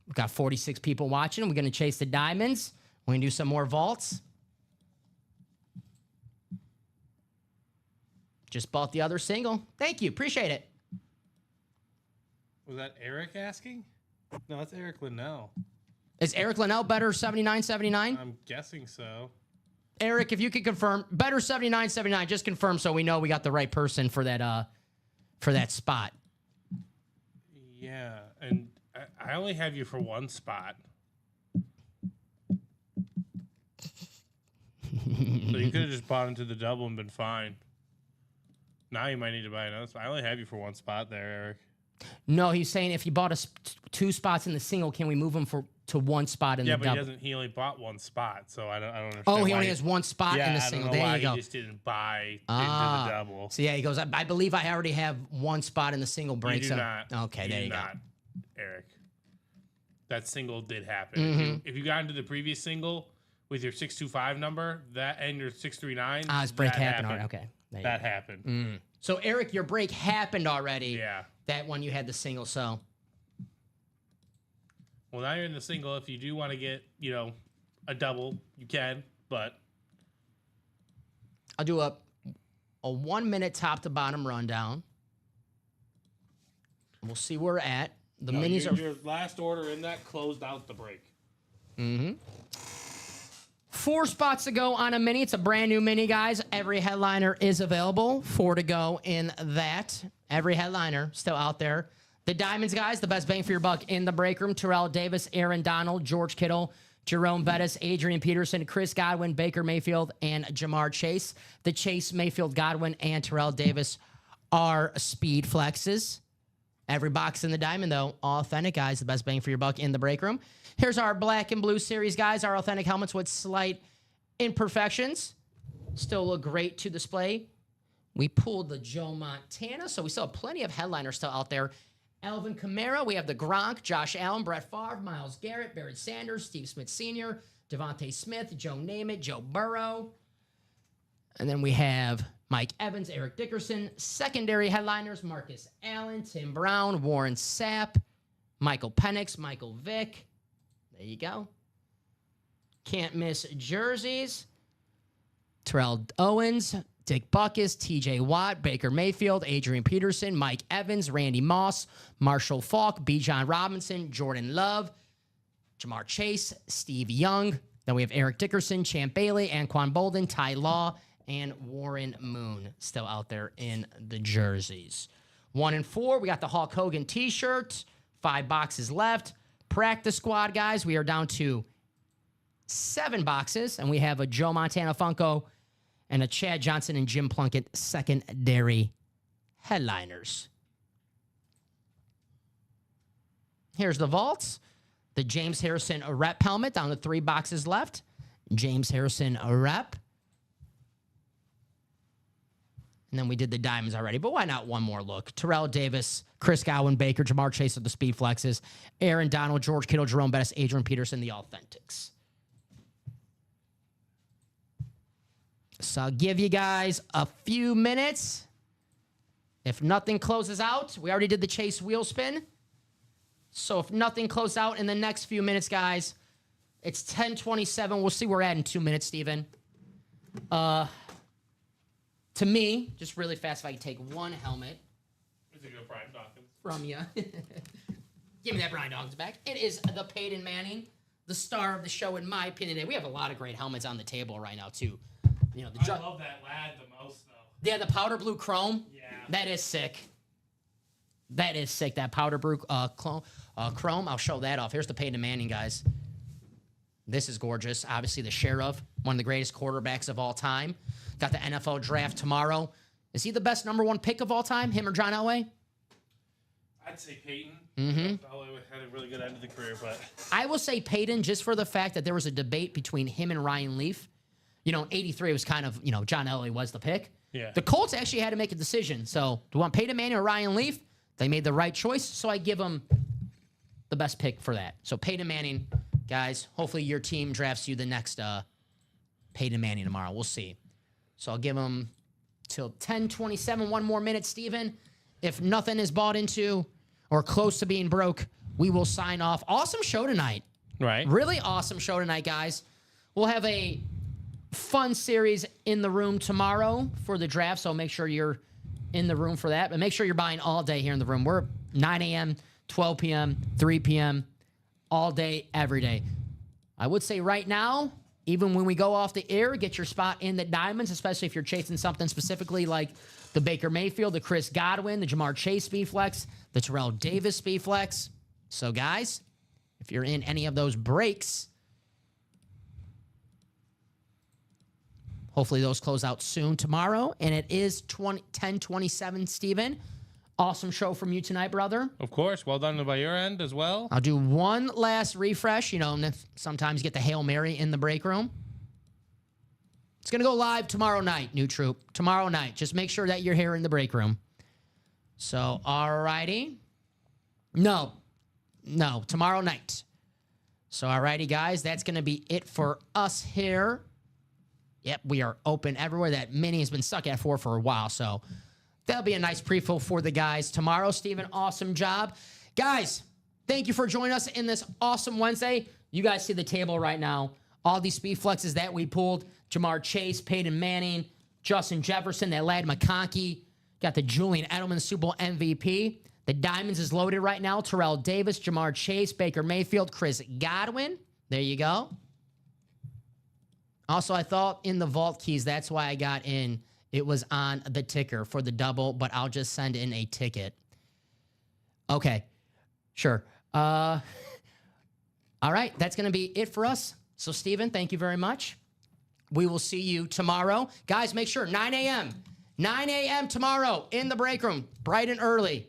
We've got 46 people watching. We're going to chase the diamonds. We're going to do some more vaults. Just bought the other single. Thank you. Appreciate it. Was that Eric asking? No, that's Eric Linnell. Is Eric Linnell Better 79.79? I'm guessing so. Eric, if you could confirm, Better 79.79. Just confirm so we know we got the right person for that spot. Yeah, and I only have you for 1 spot. So you could have just bought into the double and been fine. Now you might need to buy another spot. I only have you for 1 spot there, Eric. No, he's saying if he bought 2 spots in the single, can we move him to 1 spot in the double? Yeah, but he only bought 1 spot, so I don't understand. Oh, he only has 1 spot in the I single. don't know There why you go. He just didn't buy into the double. So yeah, he goes, I believe I already have 1 spot in the single break. You do not. Okay, there you go. Eric. That single did happen. If you got into the previous single with your 625 number, that and your 639, his break happened already. Okay. That happened. So Eric, your break happened already. Yeah. That one you had the single, so. Well, now you're in the single. If you do want to get, a double, you can, but. I'll do a 1-minute top to bottom rundown. We'll see where we're at. The minis are. Your last order in that closed out the break. 4 spots to go on a mini. It's a brand new mini, guys. Every headliner is available. 4 to go in that. Every headliner still out there. The Diamonds, guys, the best bang for your buck in the break room. Terrell Davis, Aaron Donald, George Kittle, Jerome Bettis, Adrian Peterson, Chris Godwin, Baker Mayfield, and Jamar Chase. The Chase, Mayfield, Godwin, and Terrell Davis are speed flexes. Every box in the Diamond, though, authentic, guys. The best bang for your buck in the break room. Here's our black and blue series, guys. Our authentic helmets with slight imperfections. Still look great to display. We pulled the Joe Montana, so we still have plenty of headliners still out there. Alvin Kamara. We have the Gronk, Josh Allen, Brett Favre, Myles Garrett, Barrett Sanders, Steve Smith Sr., Devontae Smith, Joe Namath, Joe Burrow. And then we have Mike Evans, Eric Dickerson. Secondary headliners, Marcus Allen, Tim Brown, Warren Sapp, Michael Penix, Michael Vick. There you go. Can't miss jerseys. Terrell Owens, Dick Butkus, TJ Watt, Baker Mayfield, Adrian Peterson, Mike Evans, Randy Moss, Marshall Faulk, Bijan Robinson, Jordan Love, Jamar Chase, Steve Young. Then we have Eric Dickerson, Champ Bailey, Anquan Bolden, Ty Law, and Warren Moon still out there in the jerseys. 1 and 4, we got the Hulk Hogan t-shirt. 5 boxes left. Practice squad, guys, we are down to 7 boxes, and we have a Joe Montana Funko and a Chad Johnson and Jim Plunkett secondary headliners. Here's the vaults. The James Harrison rep helmet down to 3 boxes left. James Harrison rep. And then we did the diamonds already, but why not one more look? Terrell Davis, Chris Godwin, Baker, Jamar Chase with the Speed Flexes, Aaron Donald, George Kittle, Jerome Bettis, Adrian Peterson, the Authentics. So I'll give you guys a few minutes. If nothing closes out, we already did the Chase wheel spin. So if nothing closes out in the next few minutes, guys, it's 10:27. We'll see where we're at in 2 minutes, Steven. To me, just really fast, if I could take one helmet Is it good, Brian Dawkins? from you. Give me that Brian Dawkins back. It is the Peyton Manning, the star of the show, in my opinion. We have a lot of great helmets on the table right now, too. You know, I love that lad the most, though. Yeah, the powder blue chrome. Yeah. That is sick. That is sick. That powder blue chrome. I'll show that off. Here's the Peyton Manning, guys. This is gorgeous. Obviously, the Sheriff, one of the greatest quarterbacks of all time. Got the NFL draft tomorrow. Is he the best #1 pick of all time, him or John Elway? I'd say Peyton. Elway had a really good end of the career, but I will say Peyton just for the fact that there was a debate between him and Ryan Leaf. You know, in 83, it was kind of, you know, John Elway was the pick. Yeah. The Colts actually had to make a decision. So, do you want Peyton Manning or Ryan Leaf? They made the right choice, so I give them the best pick for that. So, Peyton Manning, guys, hopefully your team drafts you the next Peyton Manning tomorrow. We'll see. So, I'll give them till 10:27. 1 more minute, Steven. If nothing is bought into or close to being broke, we will sign off. Awesome show tonight. right. Really awesome show tonight, guys. We'll have a fun series in the room tomorrow for the draft, so make sure you're in the room for that. But make sure you're buying all day here in the room. We're 9 a.m., 12 p.m., 3 p.m., all day, every day. I would say right now, even when we go off the air, get your spot in the diamonds, especially if you're chasing something specifically like the Baker Mayfield, the Chris Godwin, the Jamar Chase Speed Flex, the Terrell Davis Speed Flex. So, guys, if you're in any of those breaks, hopefully those close out soon tomorrow. And it is 10:27, Steven. Awesome show from you tonight, brother. Of course. Well done by your end as well. I'll do one last refresh. You know, sometimes you get the Hail Mary in the break room. It's going to go live tomorrow night, new troop. Tomorrow night. Just make sure that you're here in the break room. So, all righty. No, tomorrow night. So, all righty, guys. That's going to be it for us here. Yep, we are open everywhere. That mini has been stuck at 4 for a while, so that'll be a nice pre-fill for the guys tomorrow. Steven, awesome job. Guys, thank you for joining us in this awesome Wednesday. You guys see the table right now. All these speed flexes that we pulled. Jamar Chase, Peyton Manning, Justin Jefferson, that lad McConkey. Got the Julian Edelman Super Bowl MVP. The Diamonds is loaded right now. Terrell Davis, Jamar Chase, Baker Mayfield, Chris Godwin. There you go. Also, I thought in the vault keys, that's why I got in. It was on the ticker for the double, but I'll just send in a ticket. Okay, sure. All right, that's going to be it for us. So, Steven, thank you very much. We will see you tomorrow. Guys, make sure, 9 a.m. 9 a.m. tomorrow in the break room, bright and early.